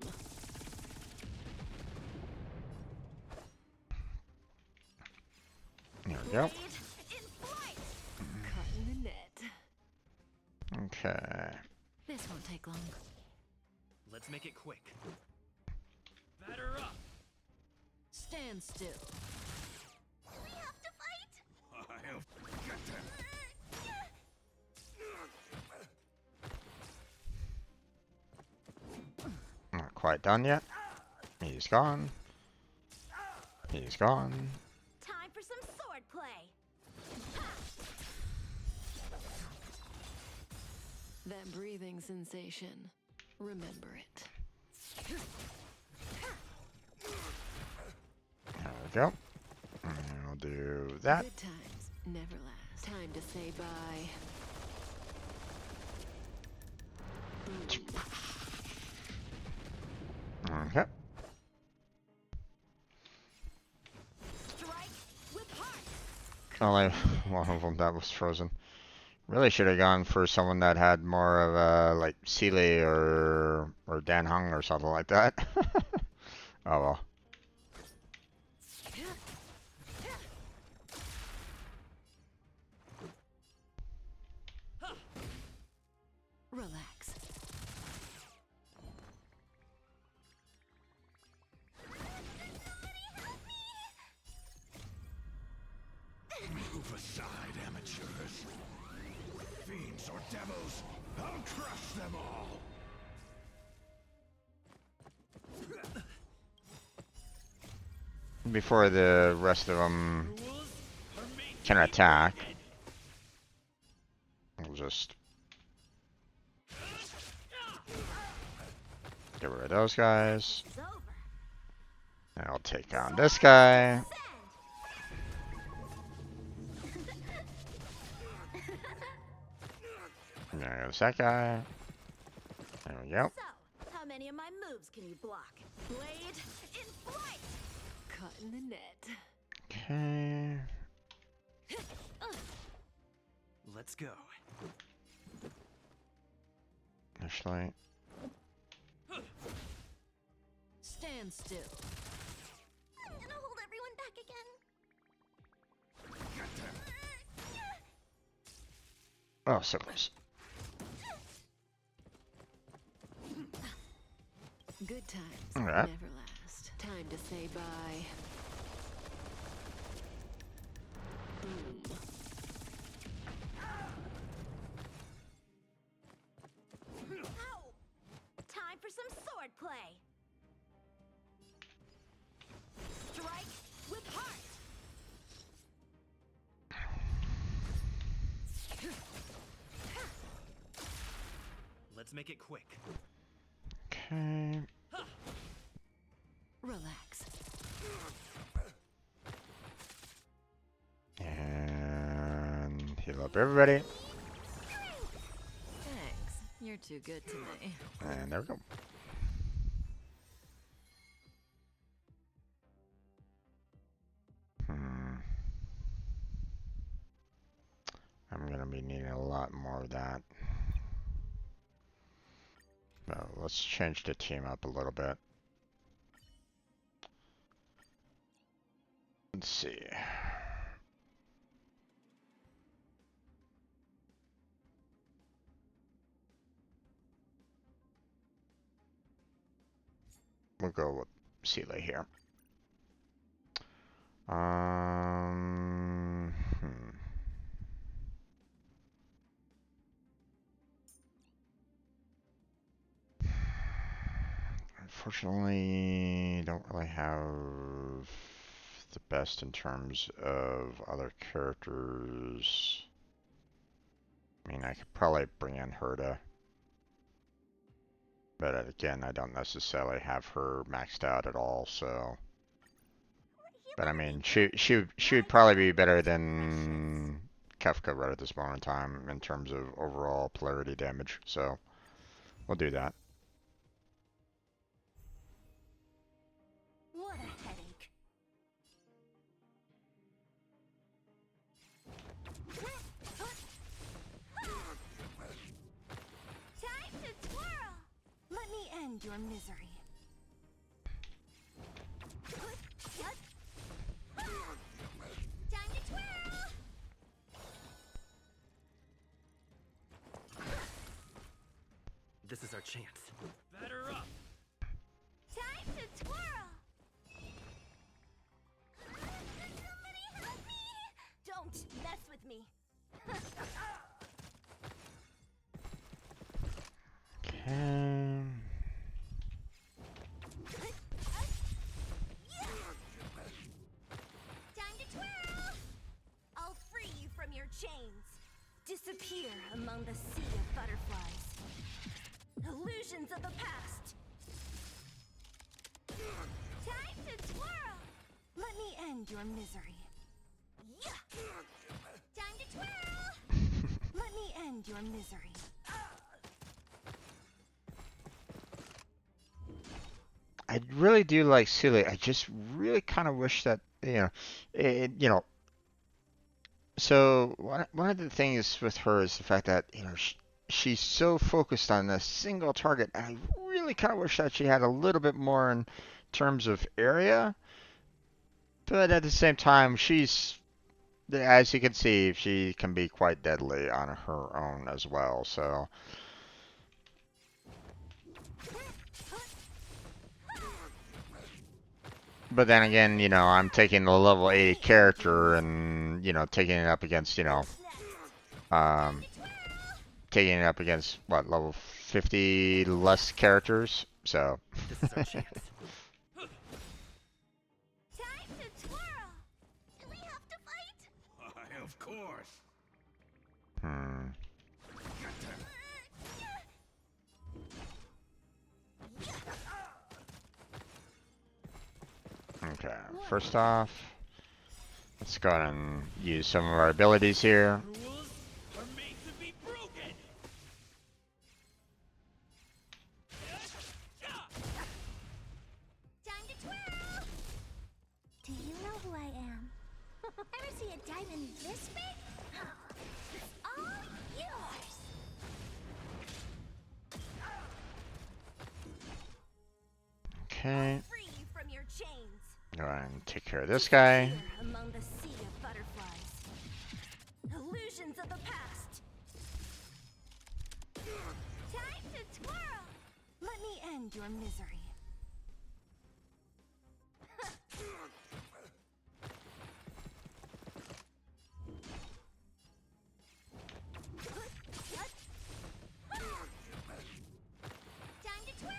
[SPEAKER 1] There we go.
[SPEAKER 2] Blade in flight!
[SPEAKER 5] Caught in the net.
[SPEAKER 1] Okay.
[SPEAKER 5] This won't take long.
[SPEAKER 3] Let's make it quick. Batter up!
[SPEAKER 5] Stand still.
[SPEAKER 2] Do we have to fight?
[SPEAKER 6] I'll get them.
[SPEAKER 1] Not quite done yet. He's gone. He's gone.
[SPEAKER 2] Time for some sword play.
[SPEAKER 5] That breathing sensation. Remember it.
[SPEAKER 1] There we go. And we'll do that.
[SPEAKER 5] Good times never last. Time to say bye.
[SPEAKER 1] Okay.
[SPEAKER 2] Strike with heart.
[SPEAKER 1] Only one of them that was frozen. Really should have gone for someone that had more of a like Sealy or Dan Hung or something like that. Oh well.
[SPEAKER 5] Relax.
[SPEAKER 6] Move aside, amateurs. Fiends or devils, I'll crush them all.
[SPEAKER 1] Before the rest of them can attack, we'll just get rid of those guys.
[SPEAKER 2] It's over.
[SPEAKER 1] And I'll take on this guy. And there goes that guy. There we go.
[SPEAKER 2] So, how many of my moves can you block? Blade in flight.
[SPEAKER 5] Caught in the net.
[SPEAKER 1] Okay.
[SPEAKER 3] Let's go.
[SPEAKER 1] Actually,
[SPEAKER 5] Stand still.
[SPEAKER 2] I'm gonna hold everyone back again.
[SPEAKER 1] oh, so close.
[SPEAKER 5] Good times
[SPEAKER 1] Alright.
[SPEAKER 5] never last. Time to say bye. Boom.
[SPEAKER 2] Ow! Time for some sword play. Strike with heart.
[SPEAKER 3] Let's make it quick.
[SPEAKER 1] Okay.
[SPEAKER 5] Relax.
[SPEAKER 1] And heal up everybody.
[SPEAKER 5] Thanks. You're too good to me.
[SPEAKER 1] And there we go. I'm gonna be needing a lot more of that. Well, let's change the team up a little bit. Let's see. We'll go with Sealy here. Um, hmm. Unfortunately, don't really have the best in terms of other characters. I mean, I could probably bring in Herta. But again, I don't necessarily have her maxed out at all, so. But I mean, she would probably be better than Kefka right at this moment in time in terms of overall polarity damage. So we'll do that.
[SPEAKER 2] What a headache. Time to twirl. Let me end your misery. Time to twirl.
[SPEAKER 3] This is our chance. Batter up!
[SPEAKER 2] Time to twirl. Somebody help me. Don't mess with me.
[SPEAKER 1] Okay.
[SPEAKER 2] among the sea of butterflies. Illusions of the past. Time to twirl. Let me end your misery. Yeah. Time to twirl. Let me end your misery.
[SPEAKER 1] I really do like Silly. I just really kind of wish that, so one of the things with her is the fact that, she's so focused on a single target. And I really kind of wish that she had a little bit more in terms of area. But at the same time, as you can see, she can be quite deadly on her own as well. So, but then again, I'm taking the level 80 character and, taking it up against, um, taking it up against what, level 50 less characters. So,
[SPEAKER 3] This is our chance.
[SPEAKER 2] Time to twirl. Do we have to fight?
[SPEAKER 4] Why, of course.
[SPEAKER 1] hmm. Okay, first off, let's go ahead and use some of our abilities here.
[SPEAKER 3] Rules are made to be broken.
[SPEAKER 2] Time to twirl. Do you know who I am? Ever see a diamond this big? It's all yours.
[SPEAKER 1] Okay,
[SPEAKER 2] Free from your chains.
[SPEAKER 1] go ahead and take care of this guy.
[SPEAKER 2] Here among the sea of butterflies. Illusions of the past. Time to twirl. Let me end your misery. Time to twirl.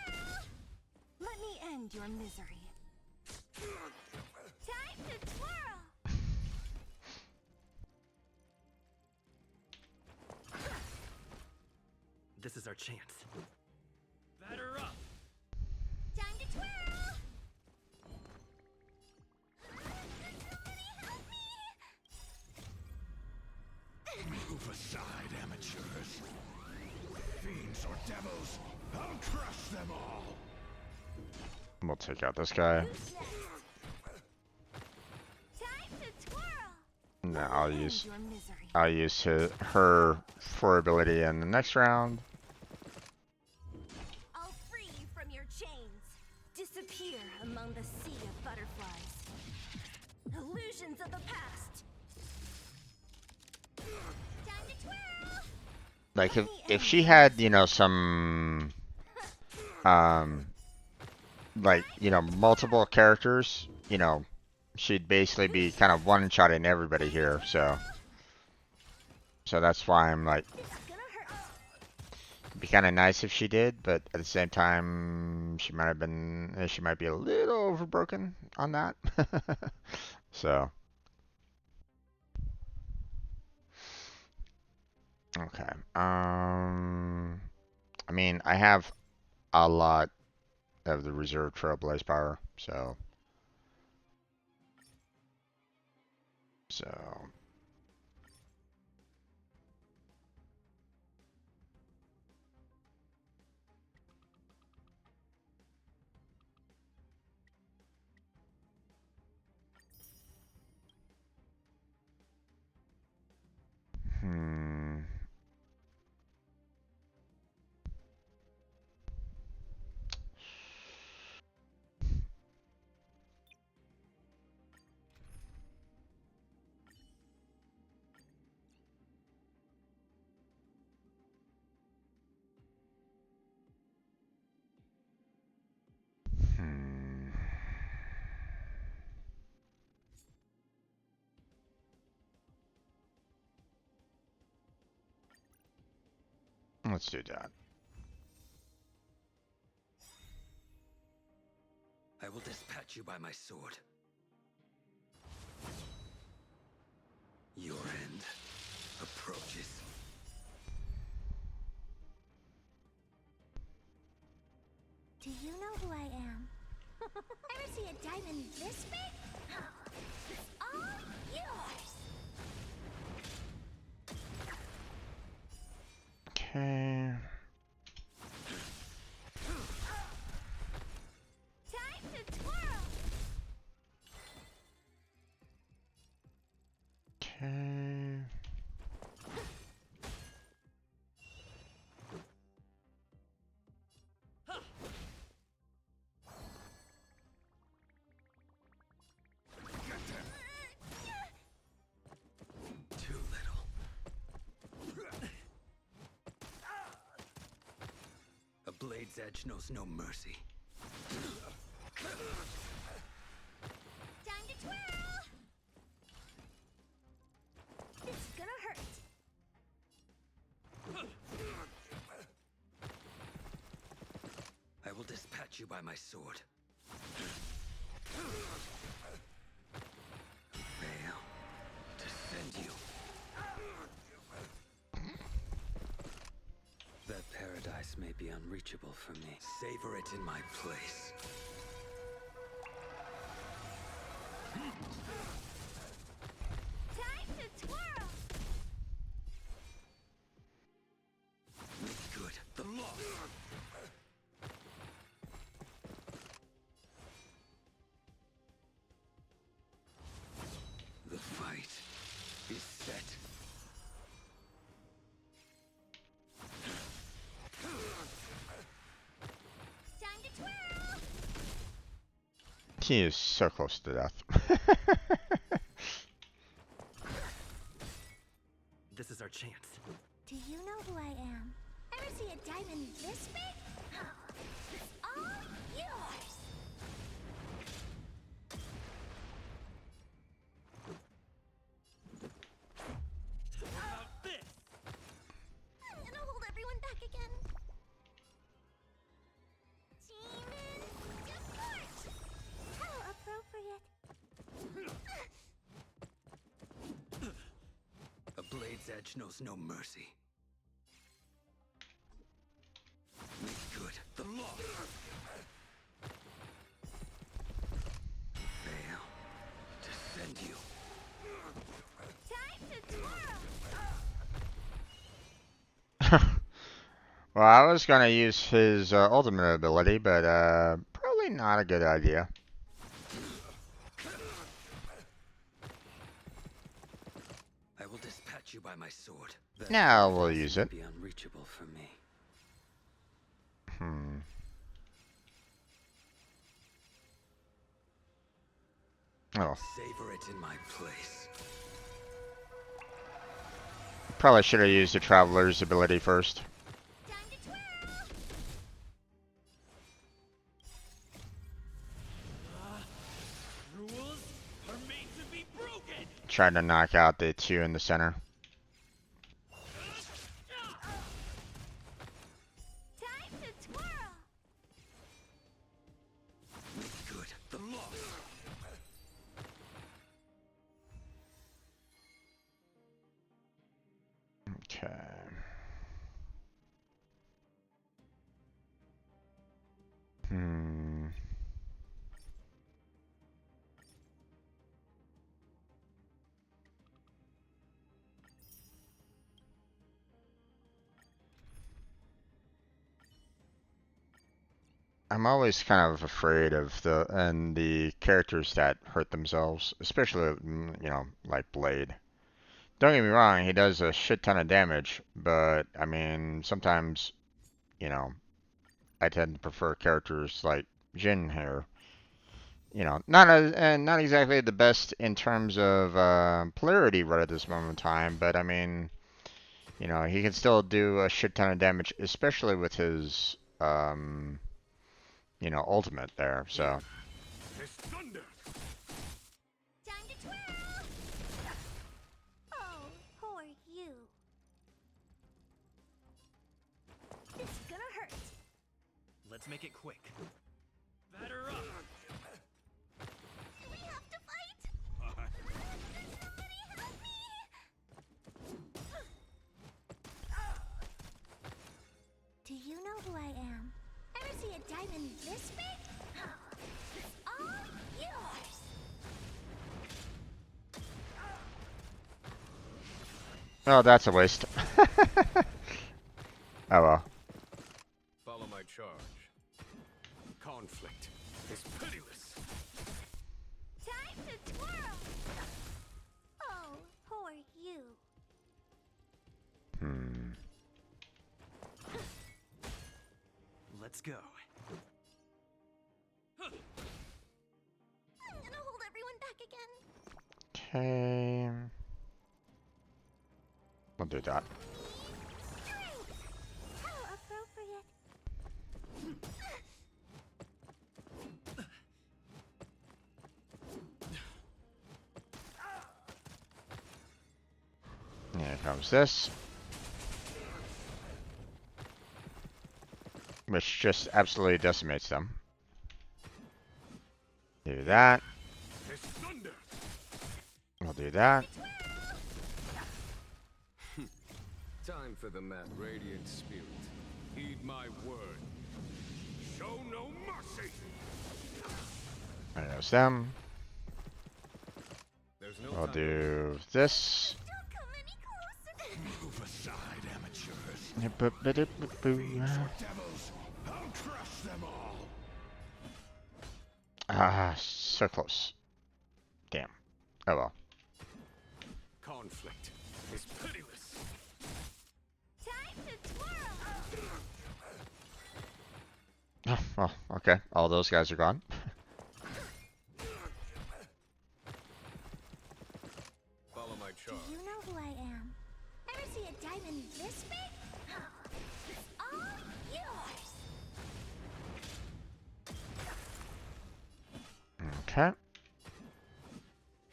[SPEAKER 2] Let me end your misery. Time to twirl.
[SPEAKER 3] This is our chance. Batter up.
[SPEAKER 2] Time to twirl. Somebody help me.
[SPEAKER 6] Move aside, amateurs. Fiends or devils, I'll crush them all.
[SPEAKER 1] We'll take out this guy.
[SPEAKER 2] Who's next? Time to twirl.
[SPEAKER 1] Now
[SPEAKER 2] End your misery.
[SPEAKER 1] I'll use her for ability in the next round.
[SPEAKER 2] I'll free you from your chains. Disappear among the sea of butterflies. Illusions of the past. Time to twirl.
[SPEAKER 1] Like if she had, some like, multiple characters, she'd basically be kind of one-shotting everybody here, so that's why I'm like,
[SPEAKER 2] It's gonna hurt.
[SPEAKER 1] it'd be kind of nice if she did, but at the same time, she might be a little overbroken on that. So, okay. I mean, I have a lot of the reserve Trailblaze power, so. Hmm. Hmm. Let's do that.
[SPEAKER 3] I will dispatch you by my sword. Your end approaches.
[SPEAKER 2] Do you know who I am? Ever see a diamond this big? It's all yours.
[SPEAKER 1] Okay.
[SPEAKER 2] Time to twirl.
[SPEAKER 1] Okay.
[SPEAKER 3] Too little. A blade's edge knows no mercy.
[SPEAKER 2] Time to twirl. It's gonna hurt.
[SPEAKER 3] I will dispatch you by my sword. Fail. Defend you. That paradise may be unreachable for me. Savor it in my place.
[SPEAKER 2] Time to twirl.
[SPEAKER 3] Make good the loss. The fight is set.
[SPEAKER 2] Time to twirl.
[SPEAKER 1] He is so close to death.
[SPEAKER 3] This is our chance.
[SPEAKER 2] Do you know who I am? Ever see a diamond this big? It's all yours.
[SPEAKER 3] About this!
[SPEAKER 2] I'm gonna hold everyone back again. Demon depart! How appropriate.
[SPEAKER 3] A blade's edge knows no mercy. Make good the loss. Fail. Defend you.
[SPEAKER 2] Time to twirl.
[SPEAKER 1] Well, I was gonna use his ultimate ability, but probably not a good idea.
[SPEAKER 3] I will dispatch you by my sword.
[SPEAKER 1] Now we'll use
[SPEAKER 3] may
[SPEAKER 1] it.
[SPEAKER 3] Be unreachable for me.
[SPEAKER 1] Oh,
[SPEAKER 3] Savor it in my place.
[SPEAKER 1] probably should have used the Traveler's ability first.
[SPEAKER 2] Time to twirl.
[SPEAKER 3] Rules are made to be broken.
[SPEAKER 1] Trying to knock out the two in the center.
[SPEAKER 2] Time to twirl.
[SPEAKER 3] Make good the loss.
[SPEAKER 1] Okay. Hmm. I'm always kind of afraid of the characters that hurt themselves, especially you know, like Blade. Don't get me wrong, he does a shit ton of damage, but I mean, sometimes, you know, I tend to prefer characters like Jin here. You know, not exactly the best in terms of polarity right at this moment in time, but I mean, you know, he can still do a shit ton of damage, especially with his you know, ultimate there. So
[SPEAKER 6] There's thunder.
[SPEAKER 2] Time to twirl. Oh, poor you. It's gonna hurt.
[SPEAKER 3] Let's make it quick. Batter up.
[SPEAKER 2] Do we have to fight? Somebody help me! Do you know who I am? Ever see a diamond this big? It's all yours.
[SPEAKER 1] Oh, that's a waste. Oh well.
[SPEAKER 4] Follow my charge. Conflict is pitiless.
[SPEAKER 2] Time to twirl. Oh, poor you.
[SPEAKER 1] Hmm.
[SPEAKER 3] Let's go.
[SPEAKER 2] I'm gonna hold everyone back again.
[SPEAKER 1] Okay. We'll do that.
[SPEAKER 2] Strength. How appropriate.
[SPEAKER 1] Here comes this. Which just absolutely decimates them. Do that.
[SPEAKER 4] There's thunder.
[SPEAKER 1] We'll do that.
[SPEAKER 4] Time for the map, Radiant Spirit. Heed my word. Show no mercy.
[SPEAKER 1] There goes them.
[SPEAKER 4] There's no
[SPEAKER 1] We'll
[SPEAKER 4] time
[SPEAKER 1] do this.
[SPEAKER 2] Don't come any closer.
[SPEAKER 6] Move aside, amateurs.
[SPEAKER 1] Ah,
[SPEAKER 6] Devils, I'll crush them all.
[SPEAKER 1] so close. Damn. Oh well.
[SPEAKER 4] Conflict is pitiless.
[SPEAKER 2] Time to twirl.
[SPEAKER 1] Oh, well, okay. All those guys are gone.
[SPEAKER 4] Follow my
[SPEAKER 2] Do
[SPEAKER 4] charge.
[SPEAKER 2] you know who I am? Ever see a diamond this big? It's all yours.
[SPEAKER 1] Okay.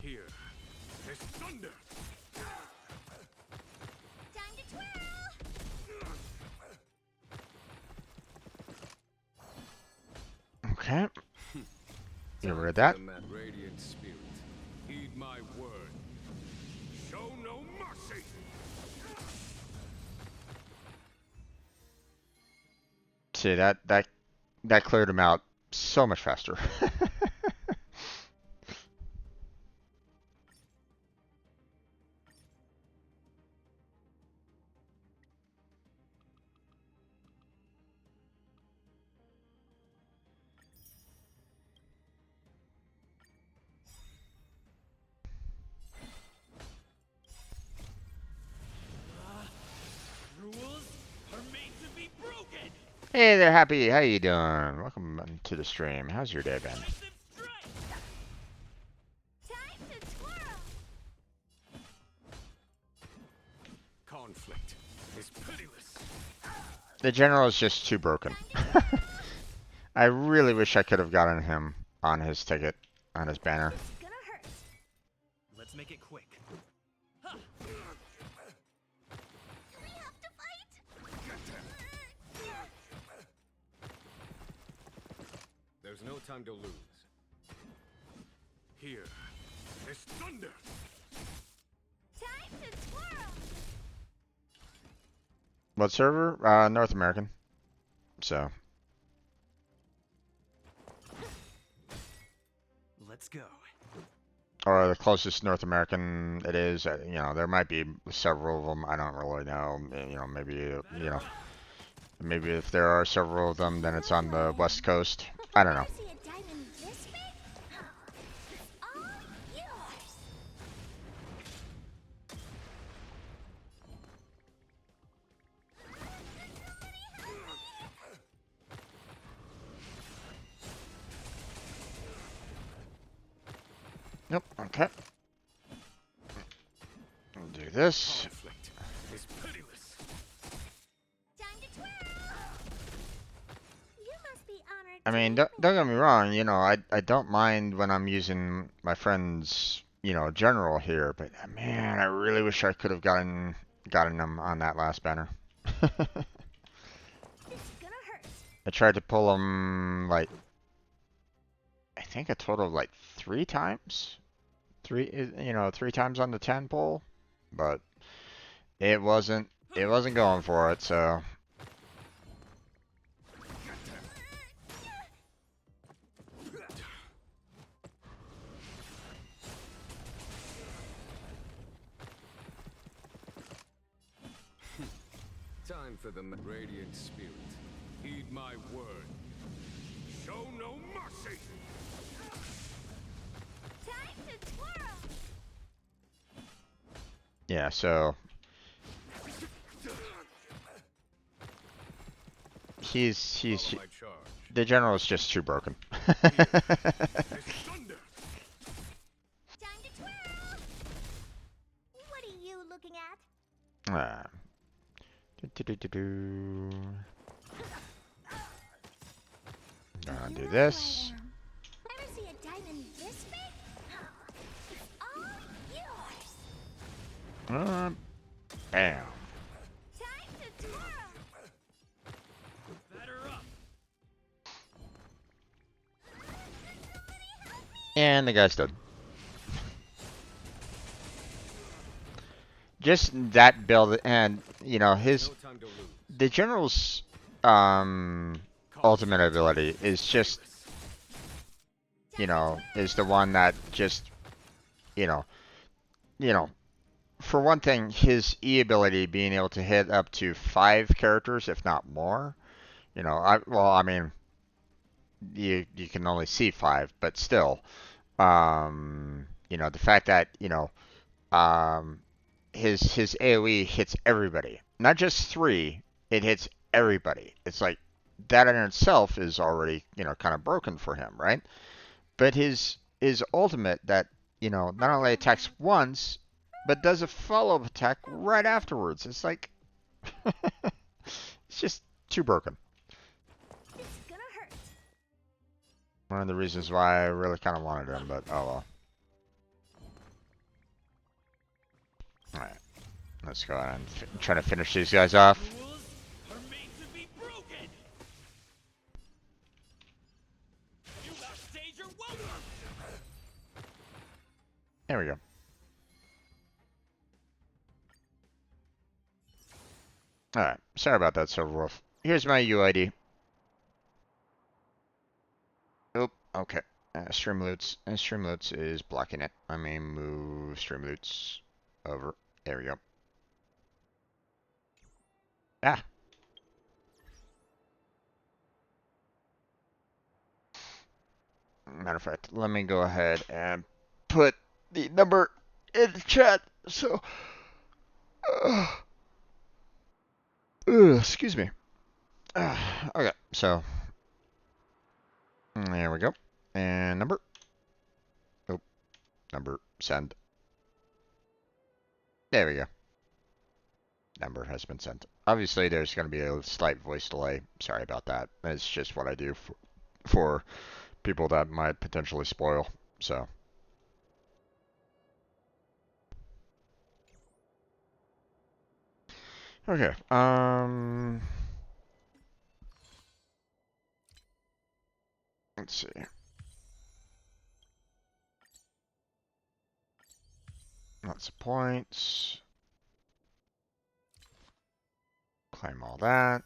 [SPEAKER 4] Here. There's thunder.
[SPEAKER 2] Time to twirl.
[SPEAKER 1] Okay. Get rid of
[SPEAKER 4] Time
[SPEAKER 1] that.
[SPEAKER 4] for the map, Radiant Spirit. Heed my word. Show no mercy.
[SPEAKER 1] See, that cleared him out so much faster.
[SPEAKER 3] Rules are made to be broken.
[SPEAKER 1] Hey there, Happy. How you doing? Welcome to the stream. How's your day been?
[SPEAKER 3] Decisive strike.
[SPEAKER 2] Time to twirl.
[SPEAKER 4] Conflict is pitiless.
[SPEAKER 1] The general is just too broken. I really wish I could have gotten him on his ticket, on his banner.
[SPEAKER 2] It's gonna hurt.
[SPEAKER 3] Let's make it quick.
[SPEAKER 2] Do we have to fight?
[SPEAKER 4] There's no time to lose. Here. There's thunder.
[SPEAKER 2] Time to twirl.
[SPEAKER 1] What server? North American. So,
[SPEAKER 3] Let's go.
[SPEAKER 1] or the closest North American it is. You know, there might be several of them. I don't really know. You know, maybe if there are several of them, then it's on the West Coast. I don't know.
[SPEAKER 2] Ever see a diamond this big? It's all yours.
[SPEAKER 1] Yep. Okay. Do this.
[SPEAKER 4] Conflict is pitiless.
[SPEAKER 2] Time to twirl. You must be honored.
[SPEAKER 1] I
[SPEAKER 2] to
[SPEAKER 1] mean,
[SPEAKER 2] be
[SPEAKER 1] don't get me wrong. You know, I don't mind when I'm using my friend's, you know, general here, but man, I really wish I could have gotten them on that last banner.
[SPEAKER 2] It's gonna hurt.
[SPEAKER 1] I tried to pull them like I think a total of like 3 times. You know, 3 times on the 10 pole, but it wasn't going for it. So
[SPEAKER 4] Time for the radiant spirit. Heed my word. Show no mercy.
[SPEAKER 2] Time to twirl.
[SPEAKER 1] Yeah, so he's
[SPEAKER 4] Follow my charge.
[SPEAKER 1] the general is just too broken.
[SPEAKER 4] This thunder.
[SPEAKER 2] Time to twirl. What are you looking at?
[SPEAKER 1] Do-do-do-do-do. Gonna do this.
[SPEAKER 2] Ever see a diamond this big? It's all yours.
[SPEAKER 1] Bam.
[SPEAKER 2] Time to twirl.
[SPEAKER 3] Batter up.
[SPEAKER 1] And the guy's dead. Just that build, and you know his
[SPEAKER 4] No time to lose.
[SPEAKER 1] the general's ultimate ability is just, you know, is the one that just, you know, for one thing, his E ability being able to hit up to 5 characters, if not more. You know, I mean, you can only see 5, but still, you know, the fact that, you know, his AoE hits everybody, not just 3, it hits everybody. It's like that in itself is already, you know, kind of broken for him, right? But his ultimate that, you know, not only attacks once, but does a follow-up attack right afterwards. It's like it's just too broken.
[SPEAKER 2] It's gonna hurt.
[SPEAKER 1] One of the reasons why I really kind of wanted him, but oh well. Alright, let's go ahead and try to finish these guys off.
[SPEAKER 3] Rules are made to be broken. You outstayed your welcome.
[SPEAKER 1] There we go. Alright, sorry about that, Silverwolf. Here's my UID. Oop, okay. Streamloots. And Streamloots is blocking it. I may move Streamloots over. There we go. Ah! Matter of fact, let me go ahead and put the number in the chat. So, excuse me. Okay, so there we go. And number. Oh, number send. There we go. Number has been sent. Obviously, there's going to be a slight voice delay. Sorry about that. It's just what I do for people that might potentially spoil. So. Okay. Let's see. Lots of points. Claim all that.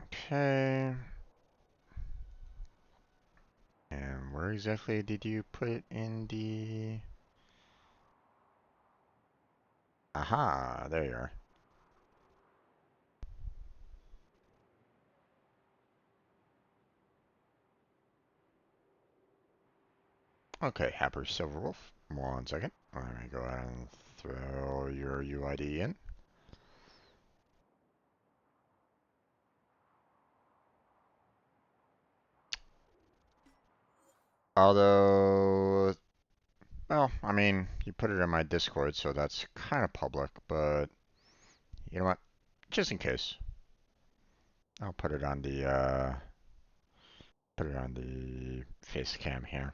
[SPEAKER 1] Okay. And where exactly did you put it in the... Aha, there you are. Okay, Happy Silverwolf. 1 second. Let me go ahead and throw your UID in. Although, well, I mean, you put it in my Discord, so that's kind of public, but you know what? Just in case, I'll put it on the face cam here.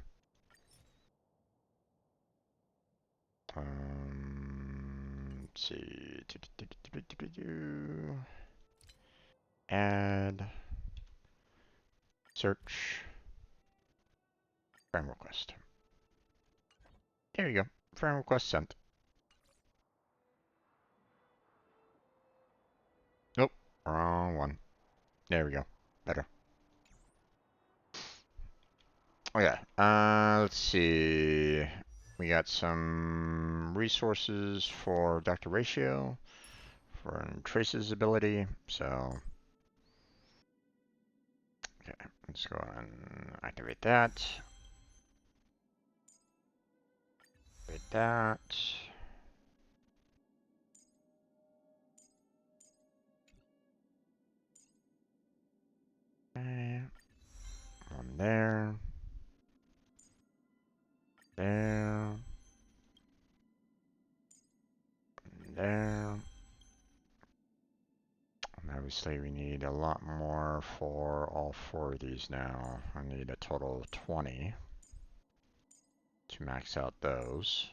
[SPEAKER 1] Let's see. Add. Search. Friend request. There you go. Friend request sent. Nope. Wrong one. There we go. Better. Okay. Let's see. We got some resources for Dr. Ratio, for Trace's ability, so okay, let's go and activate that. Activate that. Okay. One there. There. There. And obviously we need a lot more for all 4 of these now. I need a total of 20 to max out those.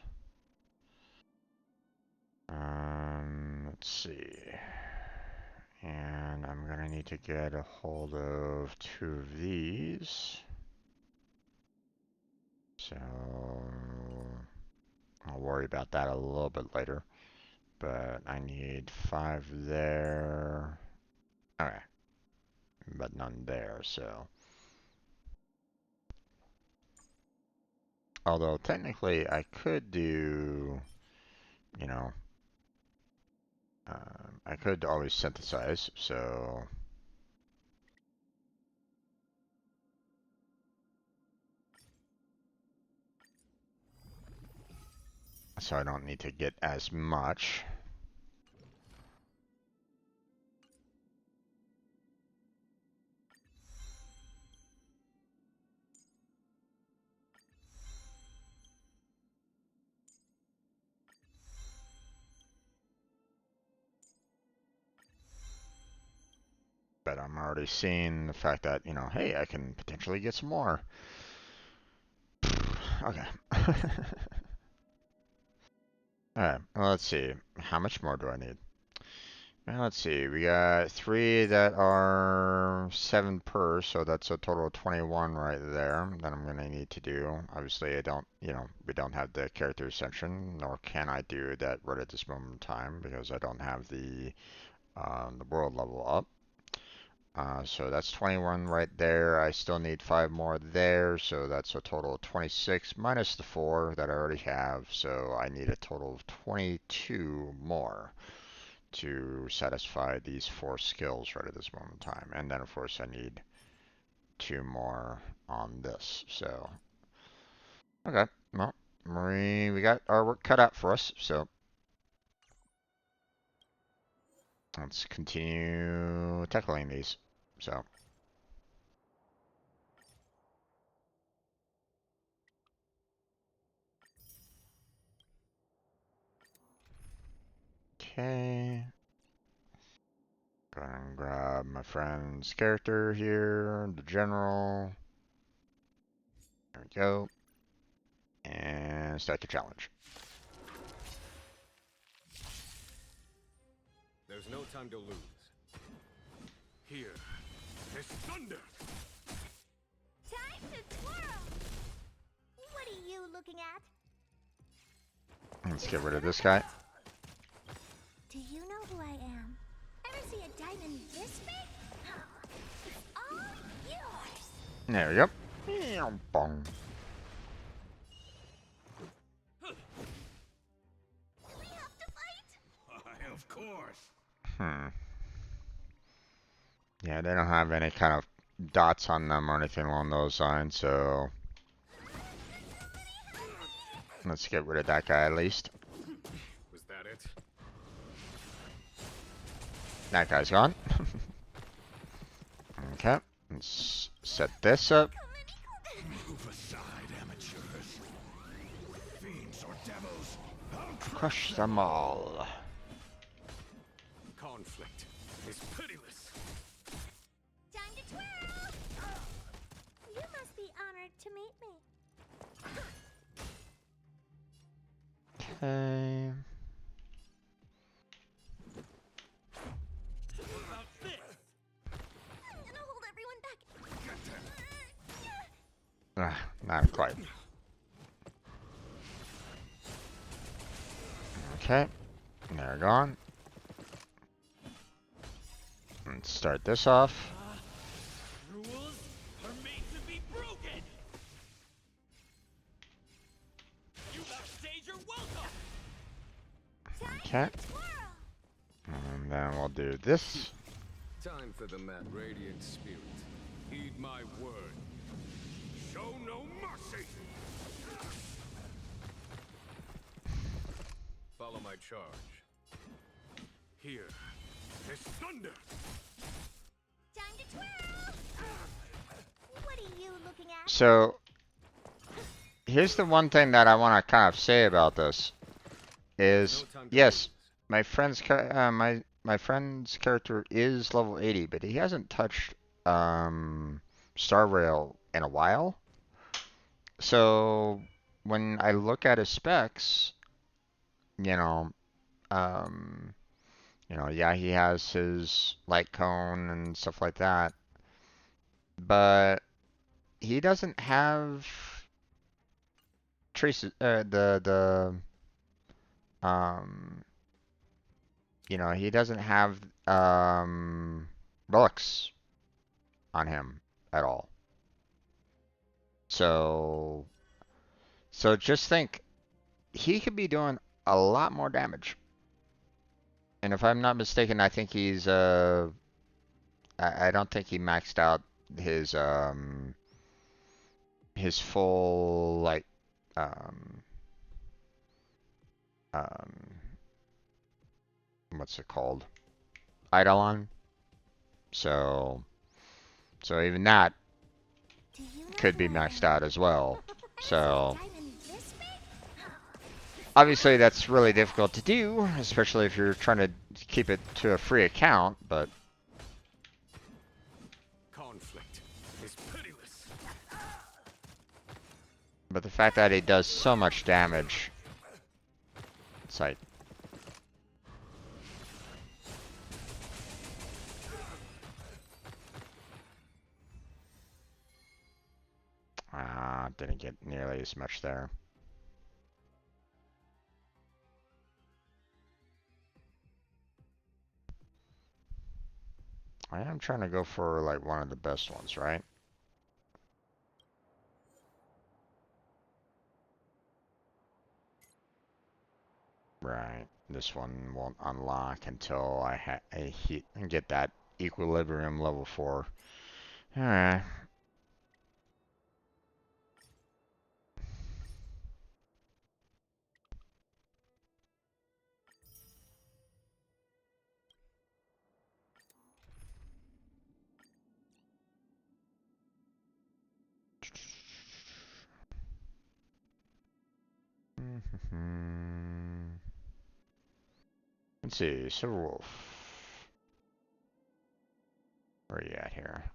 [SPEAKER 1] Let's see. And I'm gonna need to get a hold of 2 of these. So I'll worry about that a little bit later. But I need 5 there. Okay. But none there, so. Although technically I could do, you know, I could always synthesize, so I don't need to get as much. But I'm already seeing the fact that, you know, hey, I can potentially get some more. Okay. Alright, well, let's see. How much more do I need? Well, let's see. We got 3 that are 7 per, so that's a total of 21 right there that I'm gonna need to do. Obviously, I don't, you know, we don't have the characters section, nor can I do that right at this moment in time because I don't have the world level up. So that's 21 right there. I still need 5 more there, so that's a total of 26 minus the 4 that I already have. So I need a total of 22 more to satisfy these 4 skills right at this moment in time. And then of course I need 2 more on this. So, okay, well, we got our work cut out for us. So let's continue tackling these. So. Okay. Go ahead and grab my friend's character here, the general. There we go. And start the challenge.
[SPEAKER 4] There's no time to lose. Here, there's thunder!
[SPEAKER 2] Time to twirl! What are you looking at?
[SPEAKER 1] Let's get rid of this guy.
[SPEAKER 2] Do you know who I am? Ever see a diamond this big? It's all yours!
[SPEAKER 1] There we go. Bong.
[SPEAKER 2] Do we have to fight?
[SPEAKER 4] Of course!
[SPEAKER 1] Yeah, they don't have any kind of dots on them or anything along those lines, so let's get rid of that guy at least.
[SPEAKER 4] Was that it?
[SPEAKER 1] That guy's gone. Okay, let's set this up.
[SPEAKER 6] Move aside, amateurs. Fiends or devils, I'll
[SPEAKER 1] Crush them all.
[SPEAKER 4] Conflict is pitiless!
[SPEAKER 2] Time to twirl! You must be honored to meet me.
[SPEAKER 1] Okay.
[SPEAKER 2] I'm gonna hold everyone back.
[SPEAKER 1] Not quite. Okay, they're gone. Let's start this off.
[SPEAKER 3] Rules are made to be broken. You got
[SPEAKER 1] Okay.
[SPEAKER 2] to twirl.
[SPEAKER 1] And then we'll do this.
[SPEAKER 4] Time for the mad radiant spirit. Heed my word. Show no mercy. Follow my charge. Here is thunder.
[SPEAKER 2] Time to twirl. What are you looking at?
[SPEAKER 1] So here's the one thing that I want to kind of say about this is,
[SPEAKER 4] No time to
[SPEAKER 1] yes,
[SPEAKER 4] lose.
[SPEAKER 1] my friend's character is level 80, but he hasn't touched Star Rail in a while. So when I look at his specs, you know, um, yeah, he has his light cone and stuff like that, but he doesn't have traces, um, he doesn't have relics on him at all. So, so just think, he could be doing a lot more damage. And if I'm not mistaken, I think I don't think he maxed out his his full like um um what's it called? Eidolon. So even that
[SPEAKER 2] Do you know
[SPEAKER 1] could be
[SPEAKER 2] who I
[SPEAKER 1] maxed
[SPEAKER 2] am?
[SPEAKER 1] out as well. So
[SPEAKER 2] Diamond this big?
[SPEAKER 1] obviously that's really difficult to do, especially if you're trying to keep it to a free account, but
[SPEAKER 4] Conflict is pitiless.
[SPEAKER 1] the fact that it does so much damage, it's like, didn't get nearly as much there. I am trying to go for like one of the best ones, right? Right. This one won't unlock until I hit and get that equilibrium level 4. Alright. Let's see, Silverwolf. Where are you at here?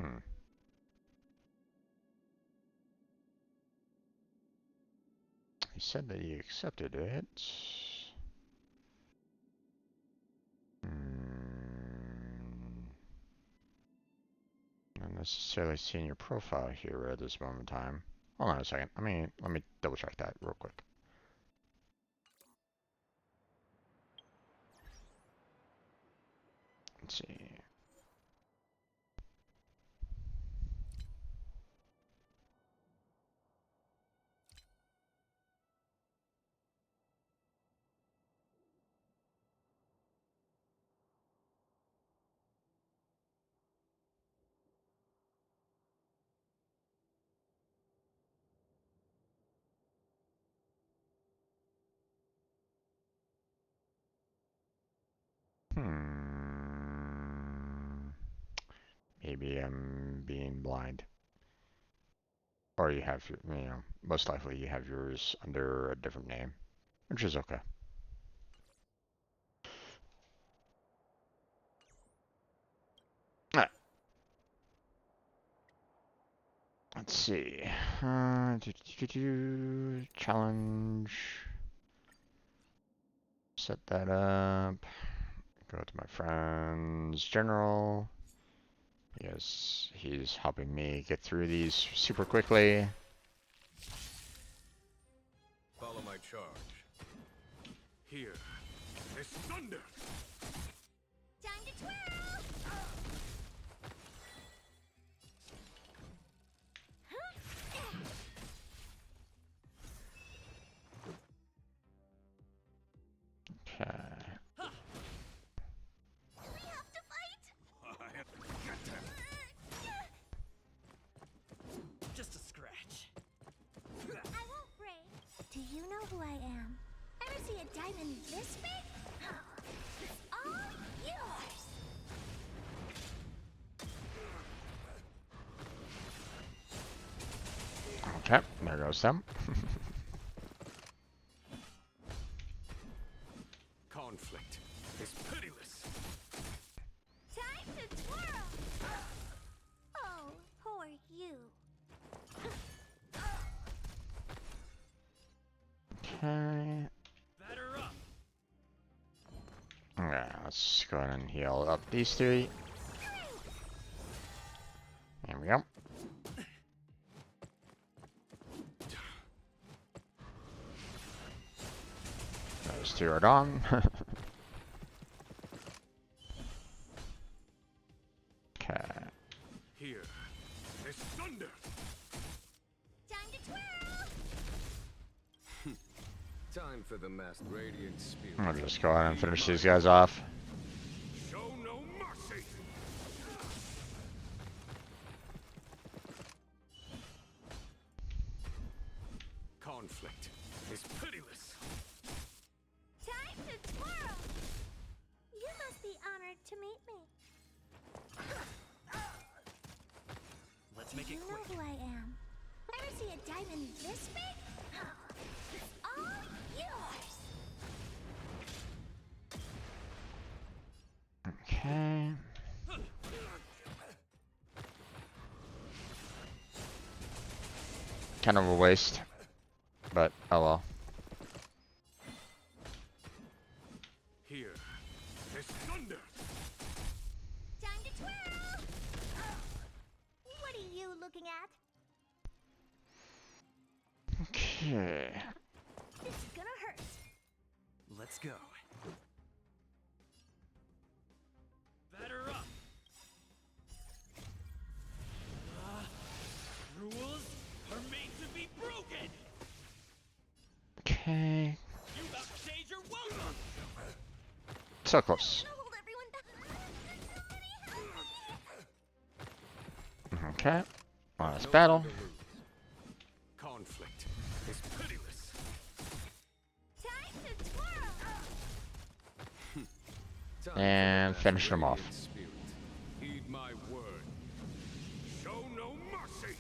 [SPEAKER 1] Hmm. He said that he accepted it. Not necessarily seeing your profile here at this moment in time. Hold on a second. Let me double check that real quick. Let's see. Maybe I'm being blind. Or you have your, most likely you have yours under a different name, which is okay. Alright. Let's see. Challenge. Set that up. Go to my friend's general. Yes, he's helping me get through these super quickly.
[SPEAKER 4] Follow my charge. Here is thunder.
[SPEAKER 2] Time to twirl.
[SPEAKER 1] Okay.
[SPEAKER 2] We have to fight.
[SPEAKER 3] Just a scratch.
[SPEAKER 2] I won't break. Do you know who I am? Ever see a diamond this big? It's all yours.
[SPEAKER 1] Okay, there goes them.
[SPEAKER 4] Conflict is pitiless.
[SPEAKER 2] Time to twirl. Oh, who are you?
[SPEAKER 1] Okay.
[SPEAKER 3] Batter up.
[SPEAKER 1] Yeah, let's go ahead and heal up these three. There we go. Those two are done. Okay.
[SPEAKER 4] Here is thunder.
[SPEAKER 2] Time to twirl.
[SPEAKER 4] Time for the masked radiant spirit.
[SPEAKER 1] I'm gonna just go ahead and finish these guys off.
[SPEAKER 4] Show no mercy. Conflict is pitiless.
[SPEAKER 2] Time to twirl. You must be honored to meet me.
[SPEAKER 3] Let's
[SPEAKER 2] Do
[SPEAKER 3] make
[SPEAKER 2] you
[SPEAKER 3] it
[SPEAKER 2] know
[SPEAKER 3] quick.
[SPEAKER 2] who I am? Ever see a diamond this big? It's all yours.
[SPEAKER 1] Okay. Kind of a waste, but oh well.
[SPEAKER 4] Here is thunder.
[SPEAKER 2] Time to twirl. What are you looking at?
[SPEAKER 1] Okay.
[SPEAKER 2] This is gonna hurt.
[SPEAKER 3] Let's go. Batter up. Rules are made to be broken.
[SPEAKER 1] Okay.
[SPEAKER 3] You upstage your welcome.
[SPEAKER 1] So close.
[SPEAKER 2] Gonna hold everyone back.
[SPEAKER 1] Okay. Last
[SPEAKER 4] No
[SPEAKER 1] battle.
[SPEAKER 4] time to lose. Conflict is pitiless.
[SPEAKER 2] Time to twirl.
[SPEAKER 4] Time
[SPEAKER 1] And
[SPEAKER 4] for the
[SPEAKER 1] finish them
[SPEAKER 4] masked
[SPEAKER 1] off.
[SPEAKER 4] radiant spirit. Heed my word. Show no mercy.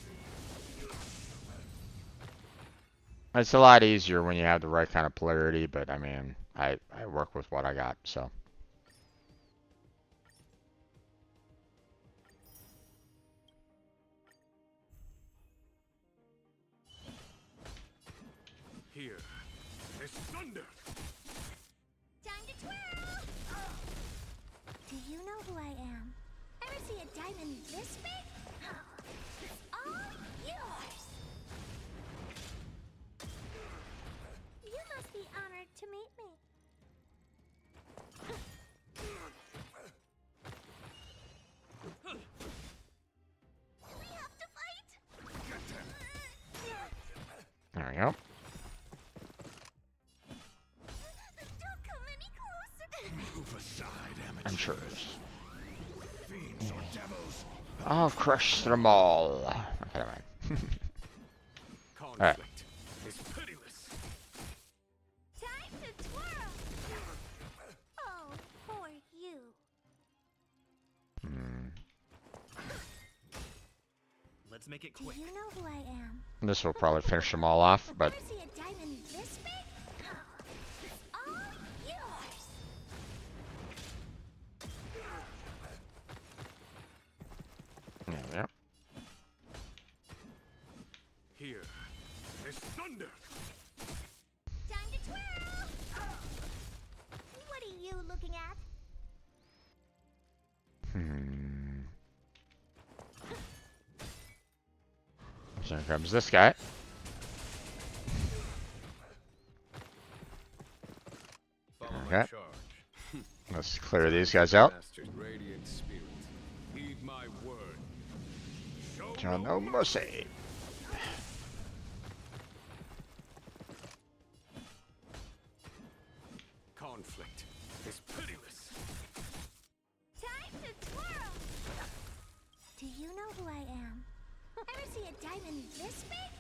[SPEAKER 1] It's a lot easier when you have the right kind of polarity, but I mean, I work with what I got, so.
[SPEAKER 4] Here is thunder.
[SPEAKER 2] Time to twirl. Do you know who I am? Ever see a diamond this big? It's all yours. You must be honored to meet me. We have to fight.
[SPEAKER 1] There we go.
[SPEAKER 2] Don't come any closer.
[SPEAKER 6] Move aside,
[SPEAKER 1] I'm sure.
[SPEAKER 6] fiends or devils.
[SPEAKER 1] I'll crush them all. Okay, never mind.
[SPEAKER 4] Conflict is pitiless.
[SPEAKER 2] Time to twirl. Oh, poor you.
[SPEAKER 3] Let's make it
[SPEAKER 2] Do
[SPEAKER 3] quick.
[SPEAKER 2] you know who I am?
[SPEAKER 1] This will probably finish them all off, but
[SPEAKER 2] Ever see a diamond this big? It's all yours.
[SPEAKER 1] there we go.
[SPEAKER 4] Here is thunder.
[SPEAKER 2] Time to twirl. What are you looking at?
[SPEAKER 1] So here comes this guy.
[SPEAKER 4] Follow my
[SPEAKER 1] Okay.
[SPEAKER 4] charge.
[SPEAKER 1] Let's clear these guys out.
[SPEAKER 4] Master's radiant spirit. Heed my word. Show
[SPEAKER 1] Show no mercy.
[SPEAKER 4] Conflict is pitiless.
[SPEAKER 2] Time to twirl! Do you know who I am? Ever see a diamond this big?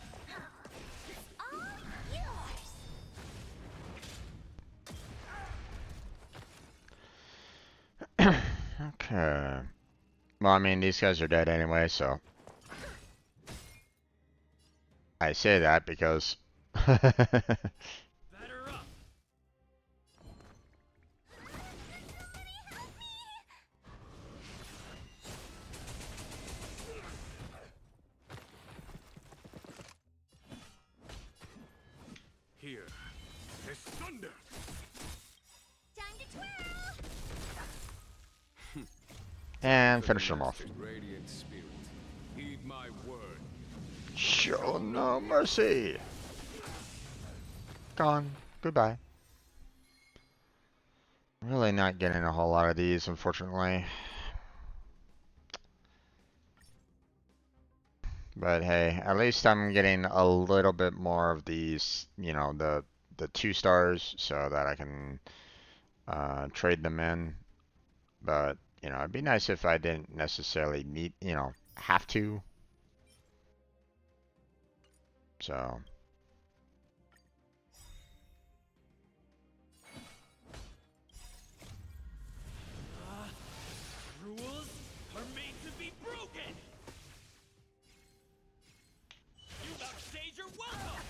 [SPEAKER 2] It's all yours!
[SPEAKER 1] Okay. Well, I mean, these guys are dead anyway, so I say that because
[SPEAKER 3] Batter up!
[SPEAKER 4] Here is thunder.
[SPEAKER 2] Time to twirl!
[SPEAKER 1] and
[SPEAKER 4] For the
[SPEAKER 1] finish them off.
[SPEAKER 4] mastered Radiant spirit, heed my word.
[SPEAKER 1] Show no mercy. Gone. Goodbye. Really not getting a whole lot of these, unfortunately. But hey, at least I'm getting a little bit more of these, you know, the 2 stars, so that I can trade them in. But you know, it'd be nice if I didn't necessarily need, you know, have to. So.
[SPEAKER 3] Rules are made to be broken! You outstayed your welcome!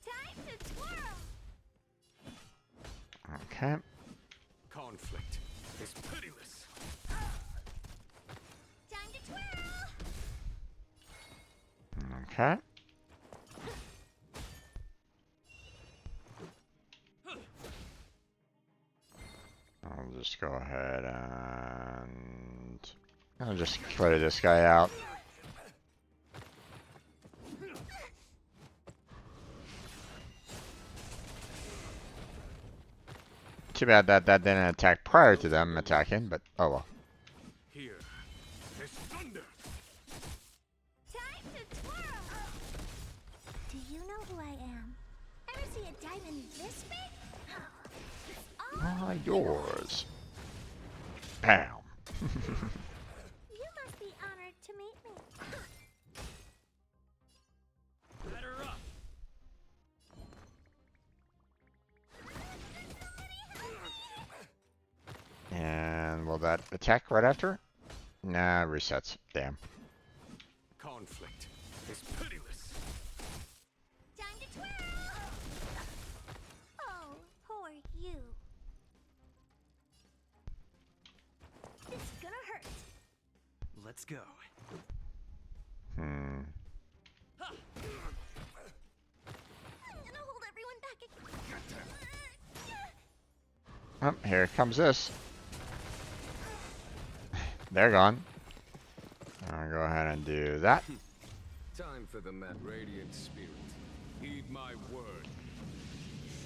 [SPEAKER 2] Time to twirl!
[SPEAKER 1] Okay.
[SPEAKER 4] Conflict is pitiless.
[SPEAKER 2] Time to twirl!
[SPEAKER 1] Okay. I'll just go ahead and I'll just clear this guy out. Too bad that didn't attack prior to them attacking, but oh well.
[SPEAKER 4] Here is thunder.
[SPEAKER 2] Time to twirl! Do you know who I am? Ever see a diamond this big? It's all
[SPEAKER 1] Yours. Bam.
[SPEAKER 2] You must be honored to meet me.
[SPEAKER 3] Batter up!
[SPEAKER 1] And will that attack right after? Nah, resets. Damn.
[SPEAKER 4] Conflict is pitiless.
[SPEAKER 2] Time to twirl! Oh, poor you. It's gonna hurt.
[SPEAKER 3] Let's go.
[SPEAKER 1] Hmm.
[SPEAKER 2] I'm gonna hold everyone back.
[SPEAKER 1] Oh, here comes this. They're gone. I'll go ahead and do that.
[SPEAKER 4] Time for the mad Radiant spirit. Heed my word.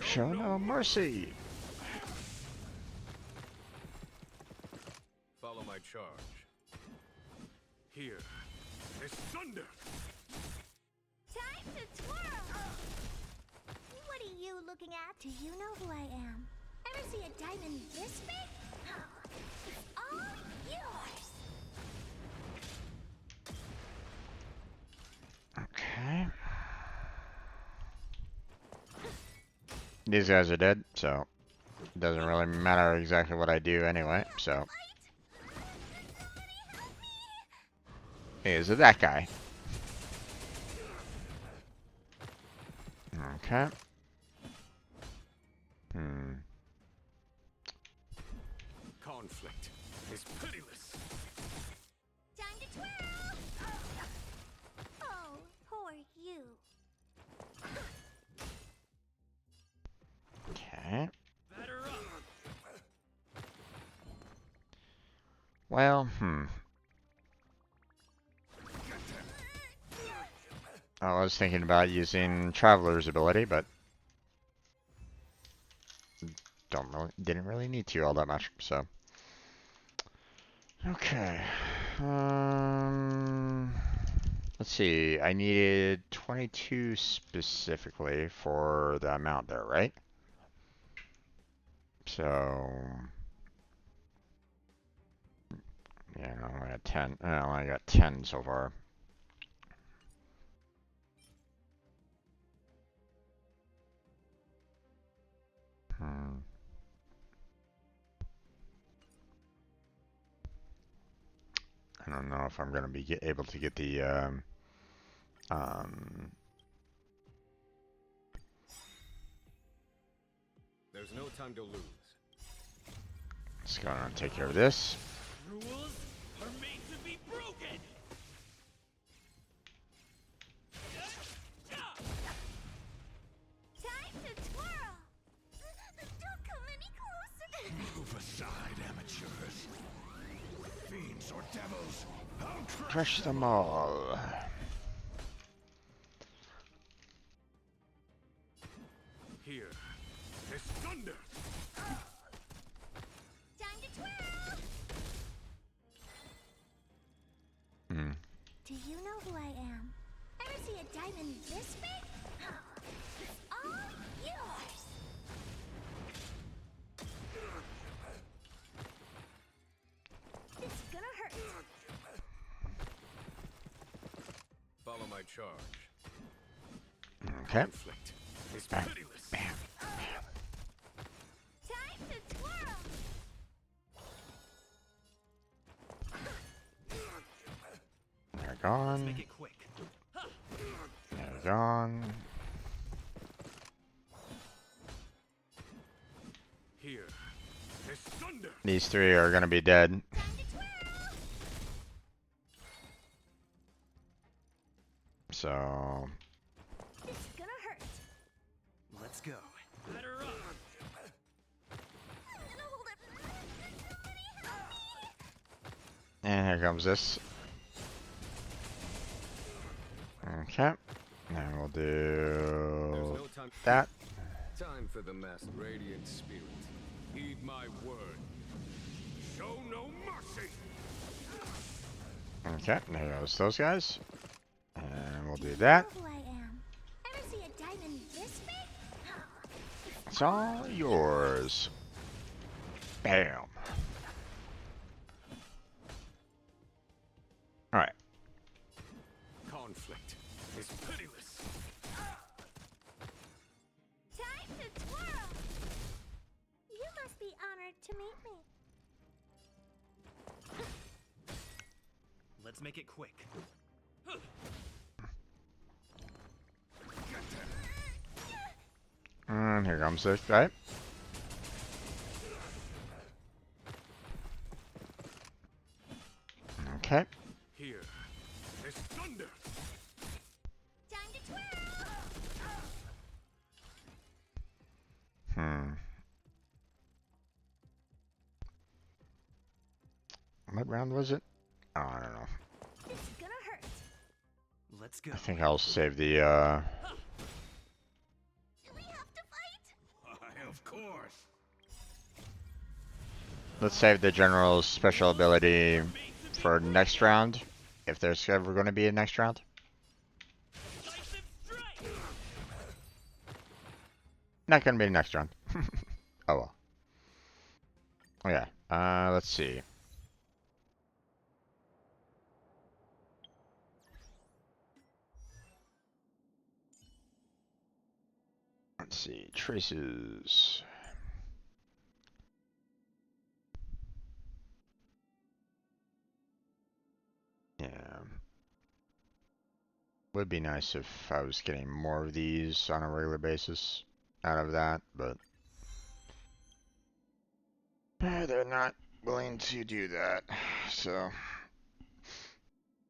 [SPEAKER 1] Show no mercy.
[SPEAKER 4] Follow my charge. Here is thunder.
[SPEAKER 2] Time to twirl! What are you looking at? Do you know who I am? Ever see a diamond this big? It's all yours!
[SPEAKER 1] Okay. These guys are dead, so it doesn't really matter exactly what I do anyway, so. Is it that guy? Okay. Hmm.
[SPEAKER 4] Conflict is pitiless.
[SPEAKER 2] Time to twirl! Oh, poor you.
[SPEAKER 1] Okay.
[SPEAKER 3] Batter up!
[SPEAKER 1] Well, I was thinking about using Traveler's ability, but didn't really need to all that much, so. Okay. Let's see. I needed 22 specifically for the amount there, right? So, yeah, no, I got 10. No, I got 10 so far. I don't know if I'm going to be able to get the
[SPEAKER 4] There's no time to lose.
[SPEAKER 1] let's go and take care of this.
[SPEAKER 3] Rules are made to be broken.
[SPEAKER 2] Time to twirl! Don't come any closer!
[SPEAKER 6] Move aside, amateurs. Fiends or devils, I'll
[SPEAKER 1] Crush them all.
[SPEAKER 4] Here is thunder.
[SPEAKER 2] Time to twirl!
[SPEAKER 1] Hmm.
[SPEAKER 2] Do you know who I am? Ever see a diamond this big? It's all yours! It's gonna hurt!
[SPEAKER 4] Follow my charge.
[SPEAKER 1] Okay.
[SPEAKER 4] Conflict is
[SPEAKER 1] Bam.
[SPEAKER 4] pitiless.
[SPEAKER 1] Bam.
[SPEAKER 2] Time to twirl!
[SPEAKER 1] They're gone.
[SPEAKER 3] Make it quick.
[SPEAKER 1] They're gone.
[SPEAKER 4] Here is thunder.
[SPEAKER 1] These three are gonna be dead.
[SPEAKER 2] Time to twirl!
[SPEAKER 1] So,
[SPEAKER 2] It's gonna hurt!
[SPEAKER 3] Let's go. Better up.
[SPEAKER 2] Hold it! Somebody help me!
[SPEAKER 1] and here comes this. Okay. And we'll
[SPEAKER 4] There's
[SPEAKER 1] do
[SPEAKER 4] no time.
[SPEAKER 1] that.
[SPEAKER 4] Time for the masked radiant spirit. Heed my word. Show no mercy.
[SPEAKER 1] Okay, there goes those guys. And we'll do
[SPEAKER 2] You
[SPEAKER 1] that.
[SPEAKER 2] know who I am? Ever see a diamond this big?
[SPEAKER 1] It's all yours. Bam. Alright.
[SPEAKER 4] Conflict is pitiless.
[SPEAKER 2] Time to twirl! You must be honored to meet me.
[SPEAKER 3] Let's make it quick.
[SPEAKER 1] And here comes this guy. Okay.
[SPEAKER 4] Here is thunder.
[SPEAKER 2] Time to twirl!
[SPEAKER 1] Hmm. What round was it? Oh, I don't know.
[SPEAKER 2] It's gonna hurt.
[SPEAKER 3] Let's go.
[SPEAKER 1] I think I'll save the,
[SPEAKER 2] Do we have to fight?
[SPEAKER 6] Why, of course.
[SPEAKER 1] let's save the general's special ability for next round. If there's ever going to be a next round.
[SPEAKER 3] Decisive strike.
[SPEAKER 1] Not going to be the next round. Oh well. Okay. Let's see. Let's see. Traces. Yeah. Would be nice if I was getting more of these on a regular basis out of that, but they're not willing to do that. So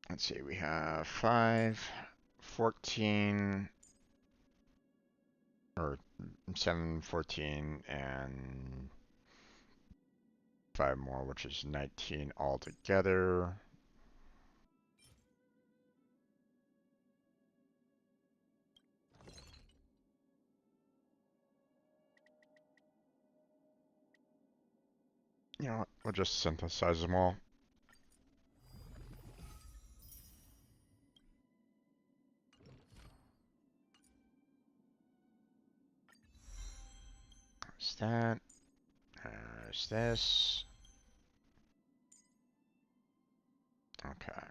[SPEAKER 1] let's see. We have 5, 14, or 7, 14, and 5 more, which is 19 altogether. You know what? We'll just synthesize them all. There's that. There's this. Okay.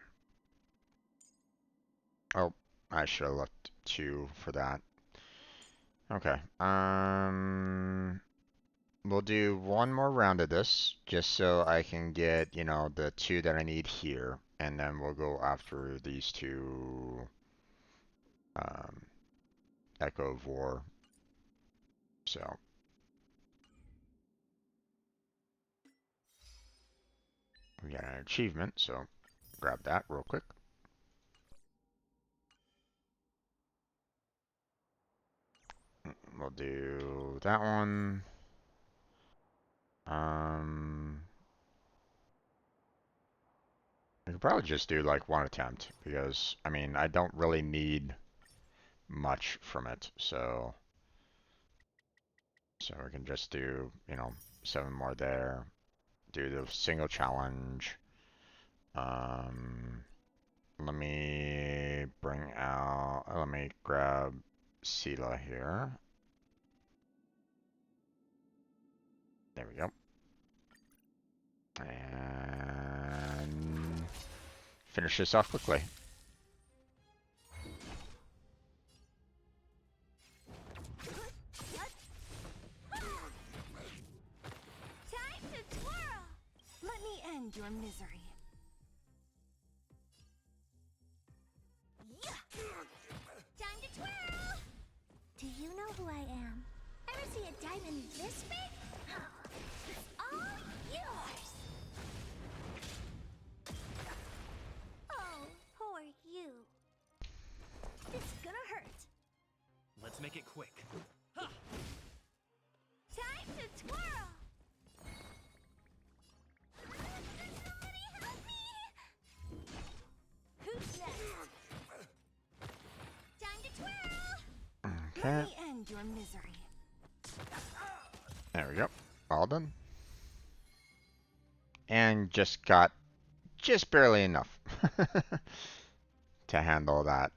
[SPEAKER 1] Oh, I should have looked 2 for that. Okay. We'll do one more round of this, just so I can get, you know, the 2 that I need here, and then we'll go after these 2, Echo of War. So. We got an achievement, so grab that real quick. We'll do that one. We could probably just do like 1 attempt because, I mean, I don't really need much from it, so we can just do, you know, 7 more there. Do the single challenge. Let me grab Sela here. There we go. And finish this off quickly.
[SPEAKER 2] Time to twirl!
[SPEAKER 5] Let me end your misery.
[SPEAKER 2] Time to twirl! Do you know who I am? Ever see a diamond this big? It's all yours! Oh, poor you. It's gonna hurt.
[SPEAKER 3] Let's make it quick.
[SPEAKER 2] Time to twirl! Somebody help me! Who's next? Time to twirl!
[SPEAKER 1] Okay.
[SPEAKER 5] Let me end your misery.
[SPEAKER 1] There we go. All done. And just got just barely enough to handle that.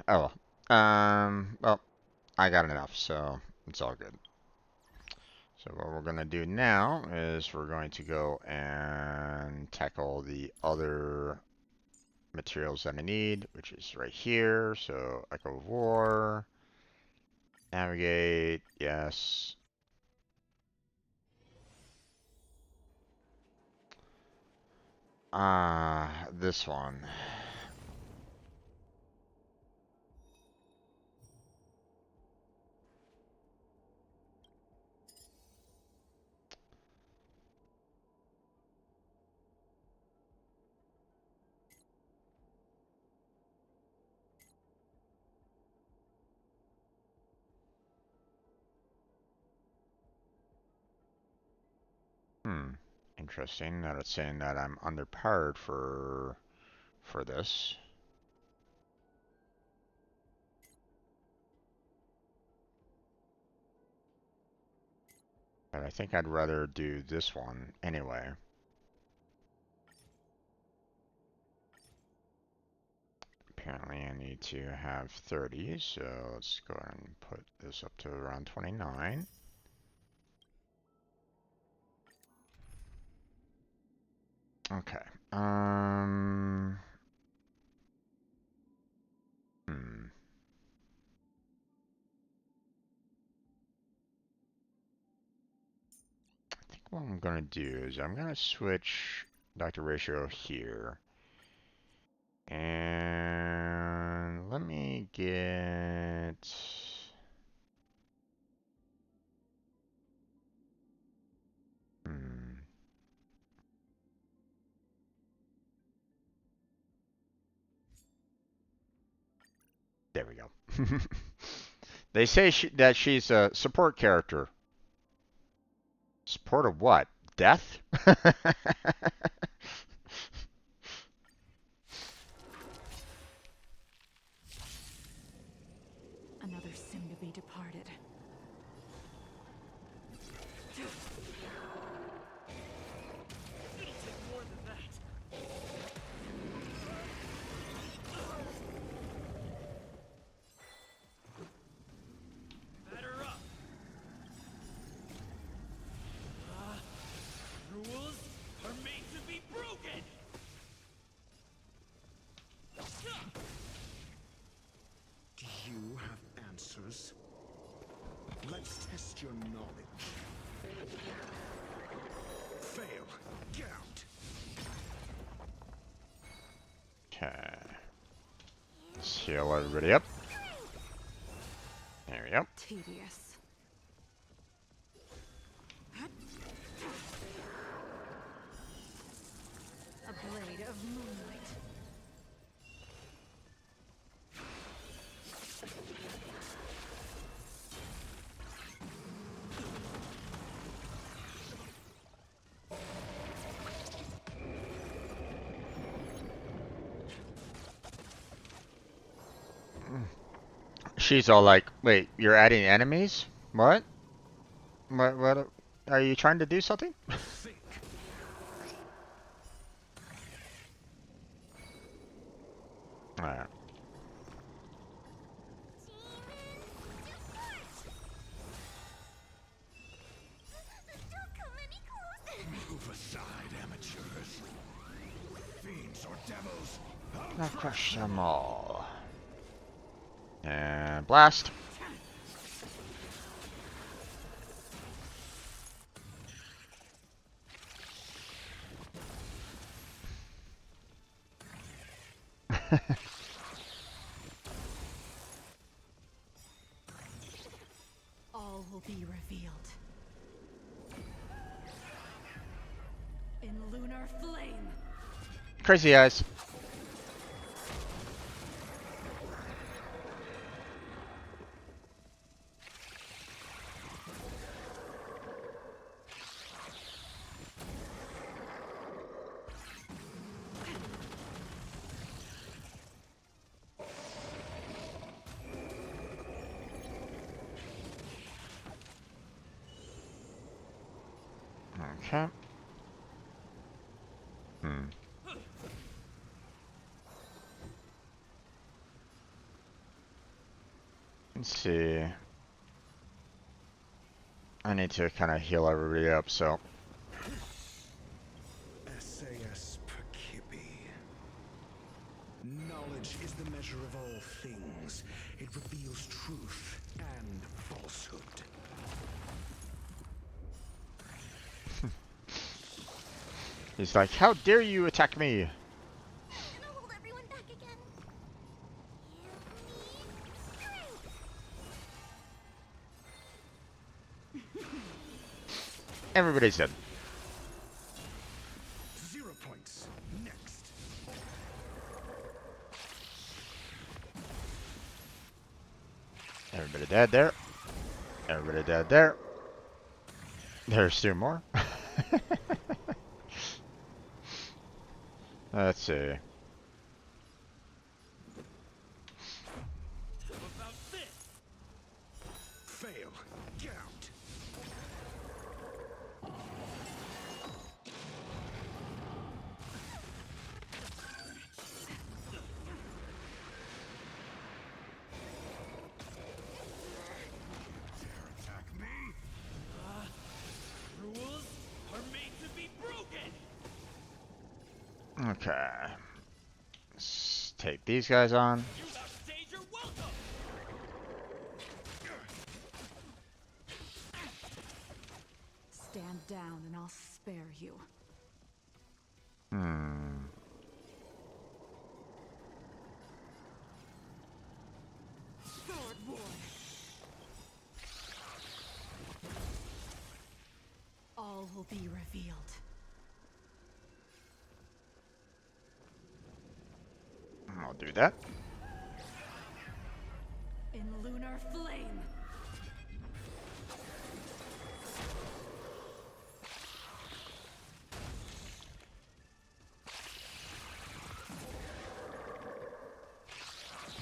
[SPEAKER 1] Oh well. Well, I got enough, so it's all good. So what we're going to do now is we're going to go and tackle the other materials that I need, which is right here. So Echo of War, navigate, yes. This one. Interesting that it's saying that I'm underpowered for this. But I think I'd rather do this one anyway. Apparently I need to have 30, so let's go ahead and put this up to around 29. Okay. I think what I'm gonna do is I'm gonna switch Dr. Ratio here. And let me get... There we go. They say that she's a support character. Support of what? Death?
[SPEAKER 5] Another soon to be departed.
[SPEAKER 3] It'll take more than that. Batter up.
[SPEAKER 6] test your knowledge. Fail. Get out.
[SPEAKER 1] Okay. Let's heal everybody up. There we go.
[SPEAKER 5] Tedious. A blade of moonlight.
[SPEAKER 1] She's all like, wait, you're adding enemies? What? What are you trying to do something?
[SPEAKER 6] Think.
[SPEAKER 1] Alright.
[SPEAKER 2] Don't come any closer.
[SPEAKER 6] Move aside, amateurs. Fiends or devils.
[SPEAKER 1] Now crush them all. And blast.
[SPEAKER 5] All will be revealed. In lunar flame.
[SPEAKER 1] Crazy eyes. Okay. Let's see. I need to kind of heal everybody up, so.
[SPEAKER 6] SAS Percipi. Knowledge is the measure of all things. It reveals truth and falsehood.
[SPEAKER 1] He's like, how dare you attack me?
[SPEAKER 2] And I'll hold everyone back again. Give me strength.
[SPEAKER 1] Everybody's dead.
[SPEAKER 6] 0 points. Next.
[SPEAKER 1] Everybody dead there. Everybody dead there. There's two more. Let's see.
[SPEAKER 3] About this.
[SPEAKER 6] Fail. Get out. Dare attack me?
[SPEAKER 3] Rules are made to be broken.
[SPEAKER 1] Okay. Let's take these guys on.
[SPEAKER 3] You outstayed your welcome.
[SPEAKER 5] Stand down and I'll spare you. Sword War. All will be revealed.
[SPEAKER 1] I'll do that.
[SPEAKER 5] In lunar flame.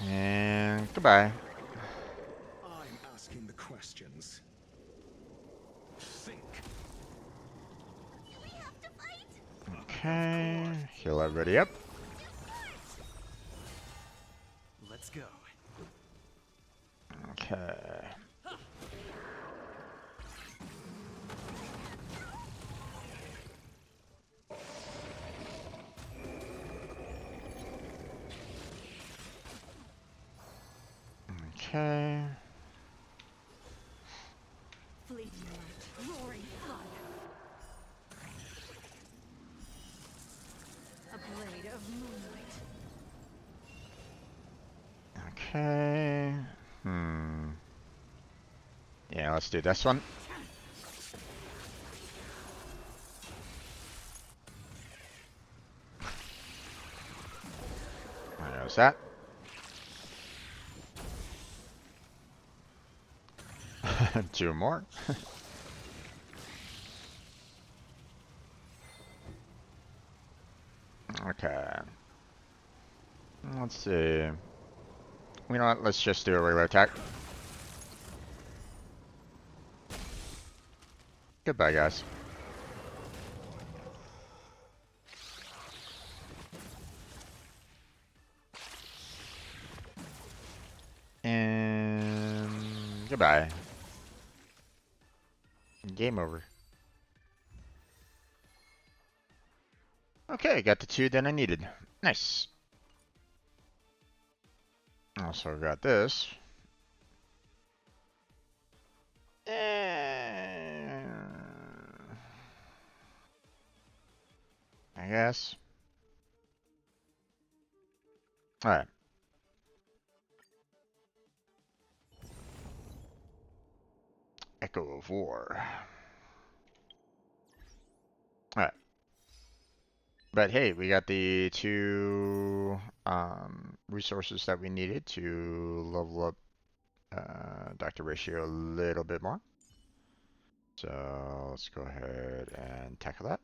[SPEAKER 1] And goodbye.
[SPEAKER 6] I'm asking the questions. Think.
[SPEAKER 2] Do we have to fight?
[SPEAKER 1] Okay. Heal everybody up.
[SPEAKER 3] Let's go.
[SPEAKER 1] Okay. Okay.
[SPEAKER 5] Fleeting light, roaring flood. A blade of moonlight.
[SPEAKER 1] Okay. Yeah, let's do this one. There's that. Two more. Okay. Let's see. You know what? Let's just do a regular attack. Goodbye, guys. And goodbye. Game over. Okay, got the 2 that I needed. Nice. Also got this. I guess. Alright. Echo of War. Alright. But hey, we got the 2 resources that we needed to level up Dr. Ratio a little bit more. So let's go ahead and tackle that.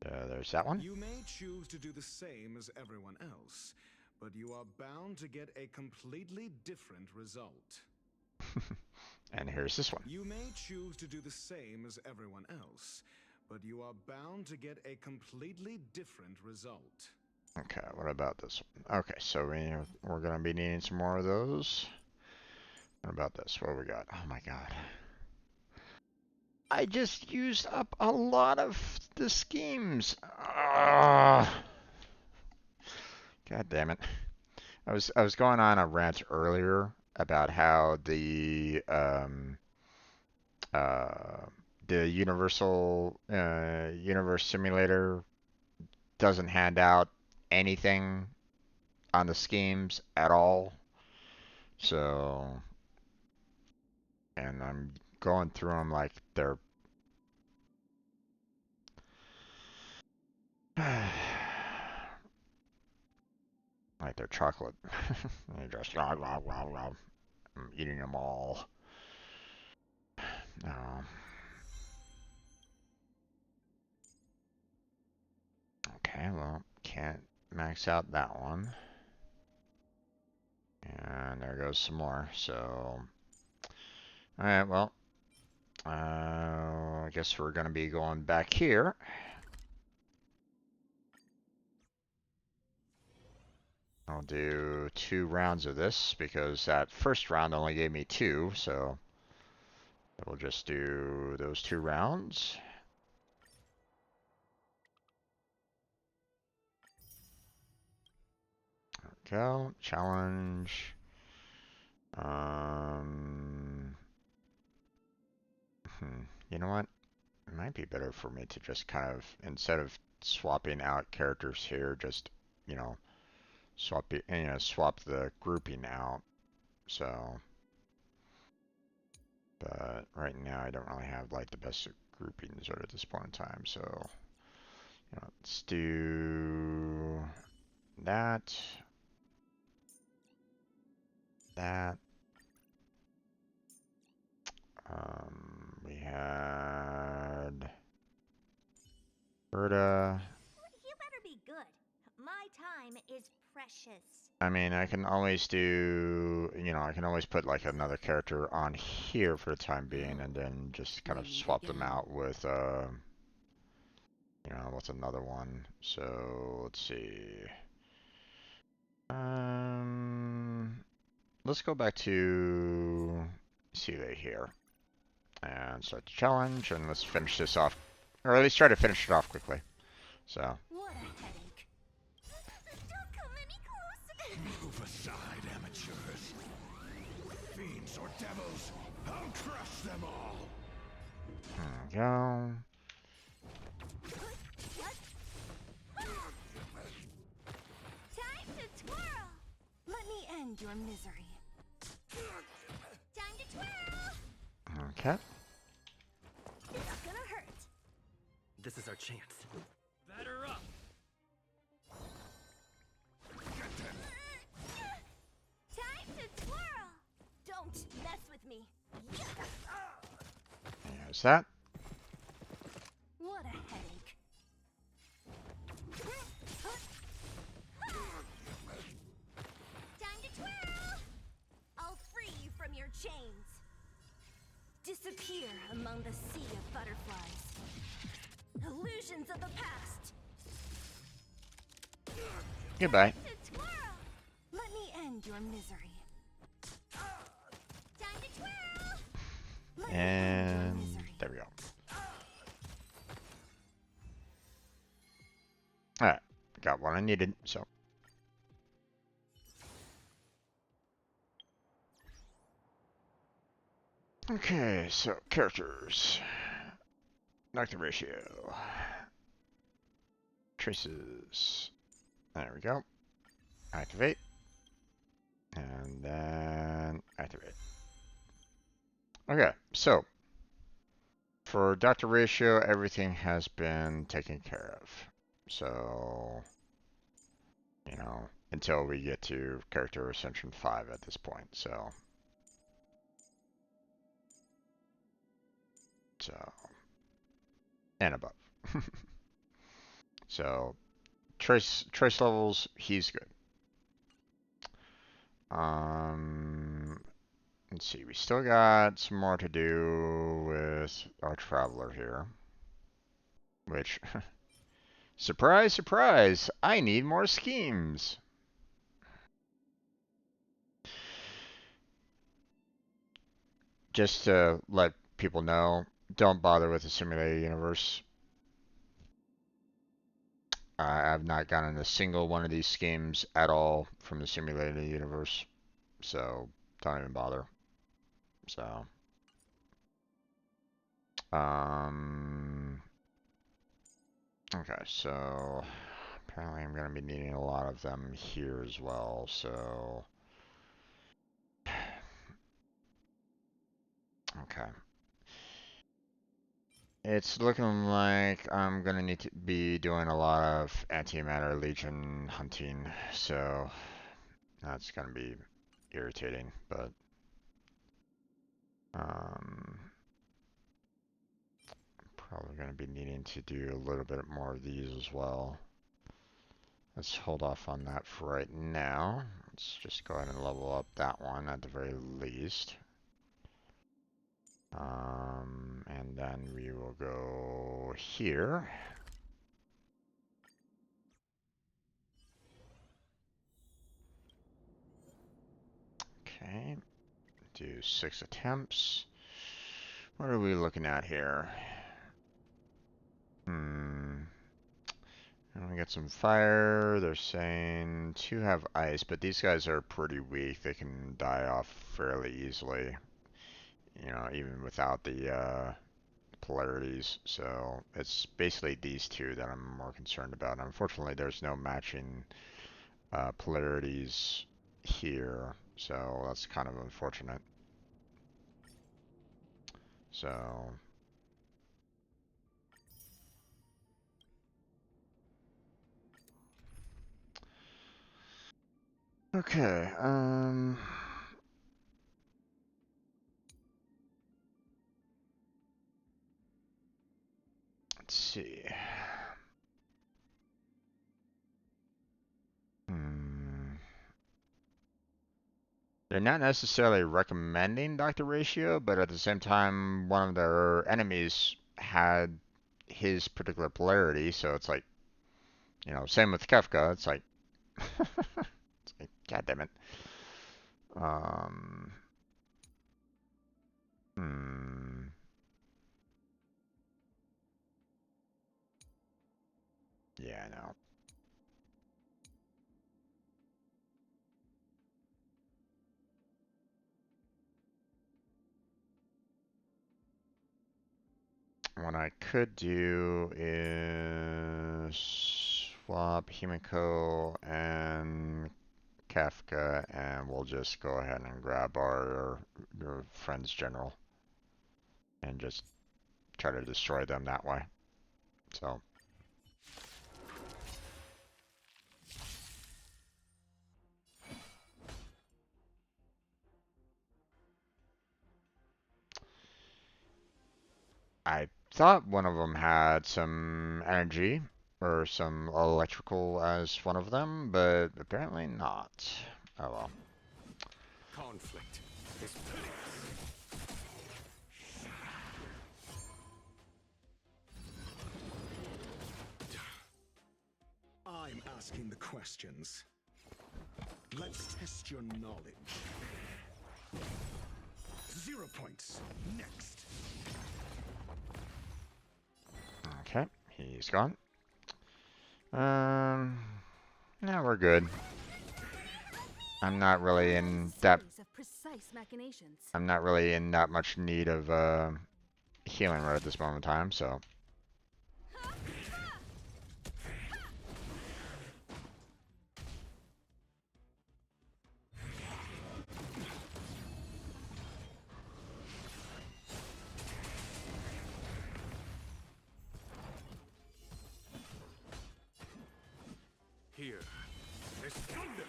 [SPEAKER 1] There's that one.
[SPEAKER 6] You may choose to do the same as everyone else, but you are bound to get a completely different result.
[SPEAKER 1] And here's this one.
[SPEAKER 6] You may choose to do the same as everyone else, but you are bound to get a completely different result.
[SPEAKER 1] Okay, what about this one? Okay, so we're going to be needing some more of those. What about this? What do we got? Oh my god. I just used up a lot of the schemes. God damn it. I was going on a rant earlier about how the Universal Universe Simulator doesn't hand out anything on the schemes at all. So, and I'm going through them like they're like they're chocolate. They're just I'm eating them all. No. Okay, well, can't max out that one. And there goes some more, so... Alright, well... I guess we're gonna be going back here. I'll do 2 rounds of this, because that first round only gave me 2, so... We'll just do those 2 rounds. There we go. Challenge. You know what? It might be better for me to just kind of, instead of swapping out characters here, just, you know, swap the grouping out. So, but right now I don't really have like the best groupings at this point in time. So, you know, let's do that. That. We had Berta.
[SPEAKER 2] You better be good. My time is precious.
[SPEAKER 1] I mean, I can always do, you know, I can always put like another character on here for the time being, and then just kind of swap them out with, you know, with another one. So let's see. Let's go back to Seeley here and start the challenge, and let's finish this off, or at least try to finish it off quickly. So.
[SPEAKER 2] What a headache. Don't come any closer.
[SPEAKER 6] Move aside, amateurs. Fiends or devils, I'll crush them.
[SPEAKER 1] go.
[SPEAKER 2] Time to twirl. Let me end your misery. Time to twirl.
[SPEAKER 1] Okay.
[SPEAKER 2] It's gonna hurt.
[SPEAKER 3] This is our chance.
[SPEAKER 4] Batter up!
[SPEAKER 2] Time to twirl. Don't mess with me.
[SPEAKER 1] There's that.
[SPEAKER 2] What a headache. Time to twirl. I'll free you from your chains. Disappear among the sea of butterflies. Illusions of the past.
[SPEAKER 1] Goodbye.
[SPEAKER 2] To twirl. Let me end your misery. Time to twirl. Let me end your
[SPEAKER 1] And
[SPEAKER 2] misery.
[SPEAKER 1] there we go. Alright. Got what I needed, so. Okay, so characters. Knock the ratio. Traces. There we go. Activate. And then activate. Okay, so for Dr. Ratio, everything has been taken care of. So, you know, until we get to character ascension 5 at this point, so. And above. So, trace levels, he's good. Let's see, we still got some more to do with our traveler here. Which, surprise, surprise, I need more schemes. Just to let people know, don't bother with the simulated universe. I've not gotten a single one of these schemes at all from the simulated universe. So, don't even bother. So, okay, so apparently I'm going to be needing a lot of them here as well, so, okay. It's looking like I'm going to need to be doing a lot of Antimatter Legion hunting, so that's going to be irritating, but, probably going to be needing to do a little bit more of these as well. Let's hold off on that for right now. Let's just go ahead and level up that one at the very least. And then we will go here. Okay, do 6 attempts. What are we looking at here? And we got some fire. They're saying 2 have ice, but these guys are pretty weak. They can die off fairly easily. You know, even without the polarities. So it's basically these 2 that I'm more concerned about. Unfortunately, there's no matching polarities here, so that's kind of unfortunate. So, okay, let's see. They're not necessarily recommending Dr. Ratio, but at the same time, one of their enemies had his particular polarity, so it's like, you know, same with Kefka, it's like, it's like, God damn it. Hmm. Yeah, I know. what I could do is swap Himiko and Kafka, and we'll just go ahead and grab our friend's general and just try to destroy them that way. So. I thought one of them had some energy or some electrical as one of them, but apparently not. Oh well.
[SPEAKER 4] Conflict is pitiless.
[SPEAKER 6] I'm asking the questions. Let's test your knowledge. 0 points. Next.
[SPEAKER 1] Okay, he's gone. Yeah, we're good. I'm not really in that. I'm not really in that much need of healing right at this moment in time, so.
[SPEAKER 4] Here is thunder.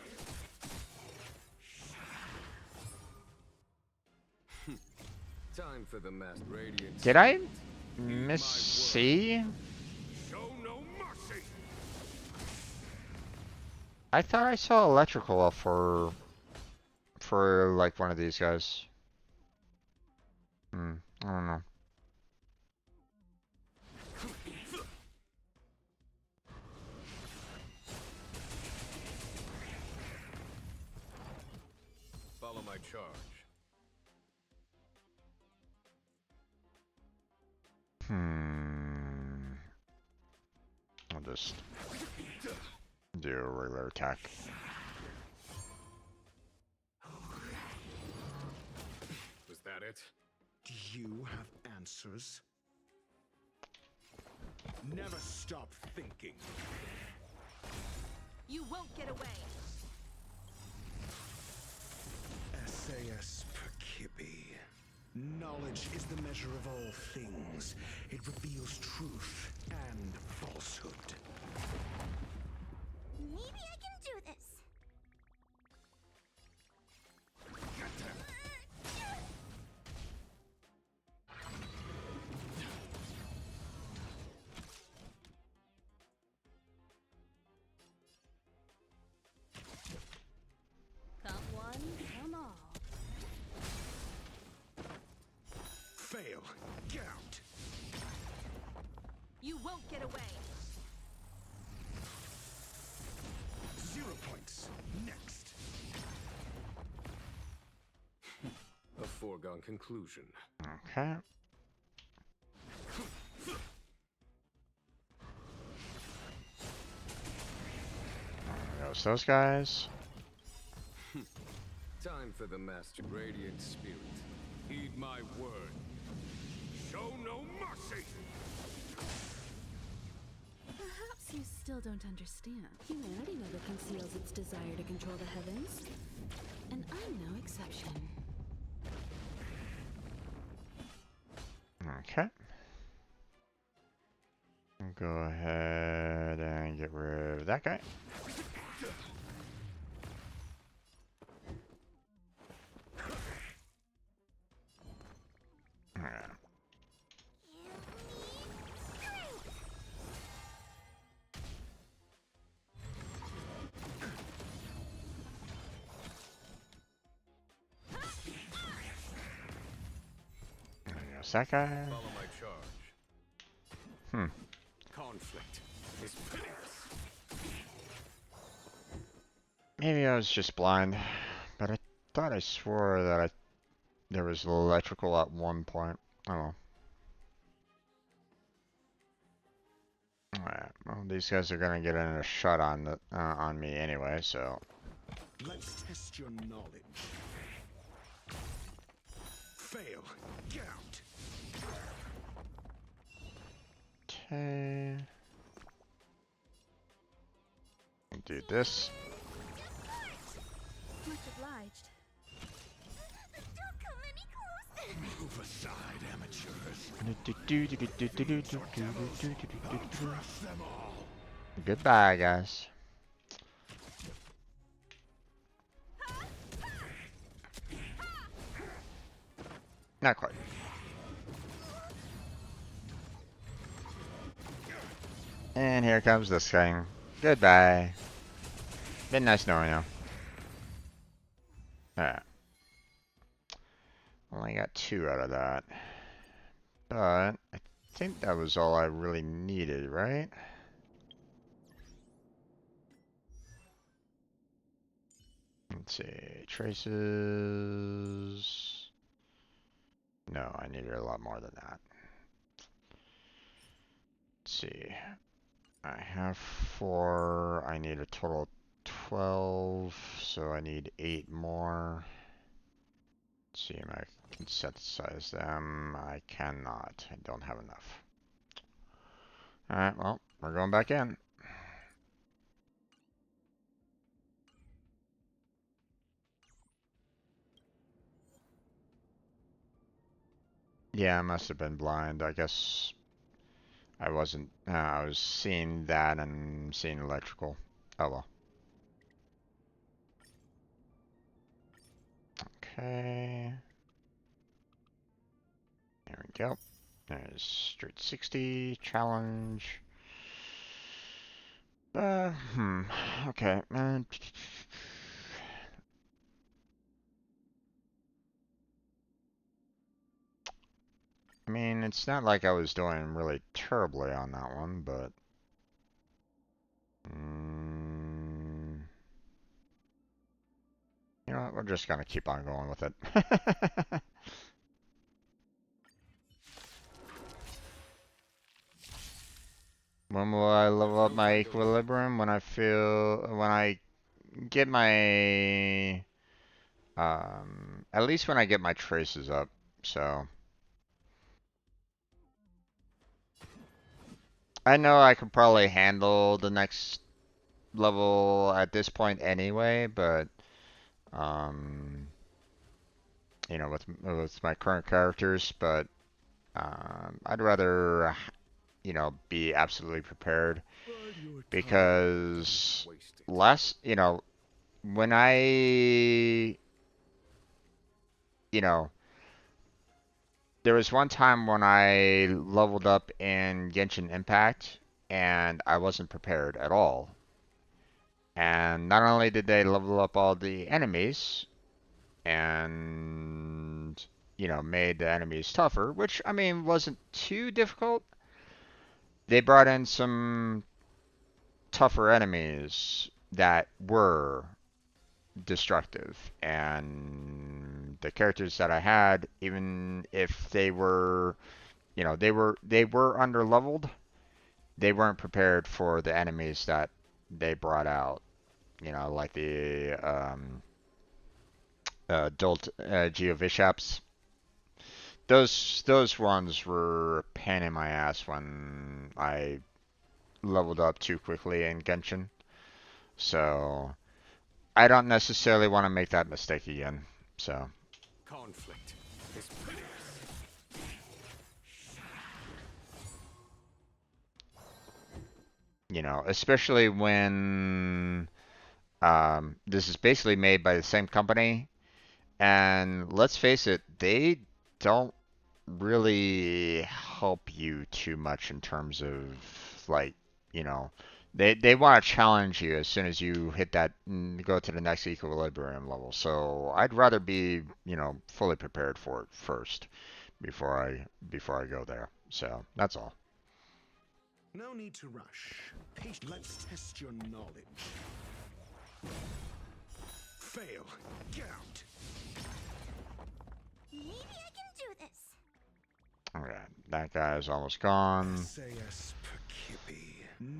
[SPEAKER 4] Time for the masked radiance.
[SPEAKER 1] Did I miss C?
[SPEAKER 4] Show no mercy.
[SPEAKER 1] I thought I saw electrical for like one of these guys. I don't know.
[SPEAKER 4] Follow my charge.
[SPEAKER 1] I'll just do a regular attack.
[SPEAKER 4] Was that it?
[SPEAKER 6] Do you have answers? Never stop thinking.
[SPEAKER 5] You won't get away.
[SPEAKER 6] SAS Perkibi. Knowledge is the measure of all things. It reveals truth and falsehood.
[SPEAKER 2] Maybe I can do this.
[SPEAKER 5] Come one, come all.
[SPEAKER 6] Fail. Get out.
[SPEAKER 5] You won't get away.
[SPEAKER 6] 0 points. Next.
[SPEAKER 4] A foregone conclusion.
[SPEAKER 1] Okay. There goes those guys.
[SPEAKER 4] Time for the master radiant spirit. Heed my word. Show no mercy.
[SPEAKER 5] Perhaps you still don't understand. Humanity never conceals its desire to control the heavens. And I'm no exception.
[SPEAKER 1] Okay. Go ahead and get rid of that guy. Alright. There goes that guy.
[SPEAKER 4] Follow my charge. Conflict is pitiless.
[SPEAKER 1] Maybe I was just blind, but I thought I swore that there was electrical at one point. I don't know. Alright, well these guys are gonna get in a shot on me anyway, so.
[SPEAKER 6] Let's test your knowledge. Fail. Get out.
[SPEAKER 1] do this.
[SPEAKER 5] Much obliged.
[SPEAKER 2] Don't come any closer.
[SPEAKER 6] Move aside, amateurs. Trust them all.
[SPEAKER 1] Goodbye, guys. Not quite. And here comes this thing. Goodbye. Been nice knowing you. Alright. Only got 2 out of that. But I think that was all I really needed, right? Let's see. Traces. No, I needed a lot more than that. Let's see. I have 4. I need a total of 12, so I need 8 more. Let's see if I can synthesize them. I cannot. I don't have enough. Alright, well, we're going back in. Yeah, I must have been blind. I guess I wasn't. I was seeing that and seeing electrical. Oh well. Okay. There we go. There's Street 60 challenge. Okay. I mean, it's not like I was doing really terribly on that one, but you know what? We're just gonna keep on going with it. When will I level up my equilibrium? When I get my, at least when I get my traces up, so. I know I could probably handle the next level at this point anyway, but, you know, with my current characters, but, I'd rather, you know, be absolutely prepared because you know, when you know, there was one time when I leveled up in Genshin Impact and I wasn't prepared at all. And not only did they level up all the enemies and, you know, made the enemies tougher, which, I mean, wasn't too difficult. They brought in some tougher enemies that were destructive, and the characters that I had, even if they were, you know, they were underleveled, they weren't prepared for the enemies that they brought out. You know, like the adult Geovishaps. Those ones were a pain in my ass when I leveled up too quickly in Genshin. So I don't necessarily want to make that mistake again. So
[SPEAKER 4] Conflict is pitiless.
[SPEAKER 1] you know, especially when this is basically made by the same company, and let's face it, they don't really help you too much in terms of like, you know, they want to challenge you as soon as you hit that go to the next equilibrium level. So I'd rather be, you know, fully prepared for it first before I go there. So that's all.
[SPEAKER 6] No need to rush. Let's test your knowledge. Fail. Get out.
[SPEAKER 2] Maybe I can do this.
[SPEAKER 1] Alright, that guy's almost gone.
[SPEAKER 6] SAS Percipi.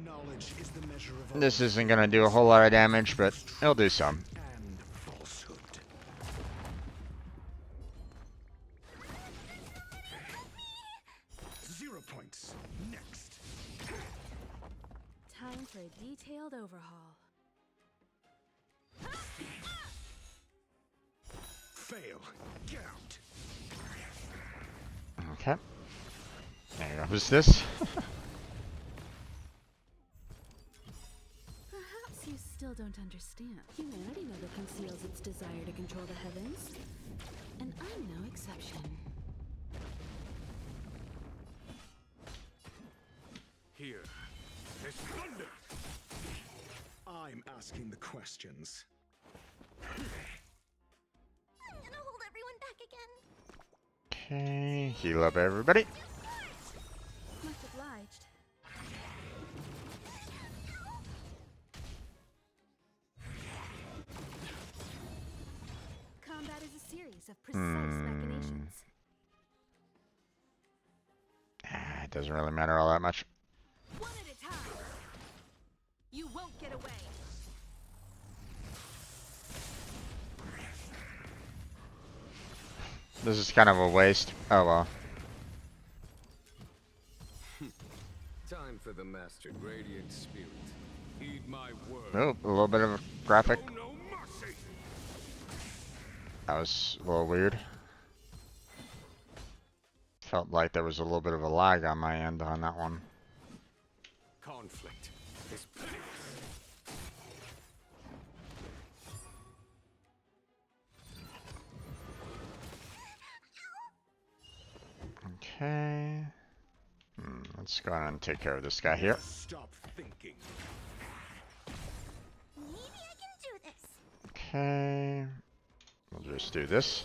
[SPEAKER 6] Knowledge is the measure of all
[SPEAKER 1] This isn't gonna do a whole lot of damage, but it'll do some.
[SPEAKER 6] and falsehood. Zero points. Next.
[SPEAKER 5] Time for a detailed overhaul.
[SPEAKER 6] fail. Get out.
[SPEAKER 1] Okay. There goes this.
[SPEAKER 5] Perhaps you still don't understand. Humanity never conceals its desire to control the heavens. And I'm no exception.
[SPEAKER 4] Here. This thunder!
[SPEAKER 6] I'm asking the questions.
[SPEAKER 2] I'm gonna hold everyone back again.
[SPEAKER 1] Okay, heal up everybody.
[SPEAKER 5] Much obliged. Combat is a series of precise machinations.
[SPEAKER 1] It doesn't really matter all that much.
[SPEAKER 5] One at a time. You won't get away.
[SPEAKER 1] This is kind of a waste. Oh well.
[SPEAKER 4] Time for the mastered radiant spirit. Heed my word.
[SPEAKER 1] Oh, a little bit of a graphic.
[SPEAKER 4] Show no mercy.
[SPEAKER 1] That was a little weird. Felt like there was a little bit of a lag on my end on that one.
[SPEAKER 4] Conflict is pitiless.
[SPEAKER 1] Okay. Let's go ahead and take care of this guy here.
[SPEAKER 6] Stop thinking.
[SPEAKER 2] Maybe I can do this.
[SPEAKER 1] Okay. We'll just do this.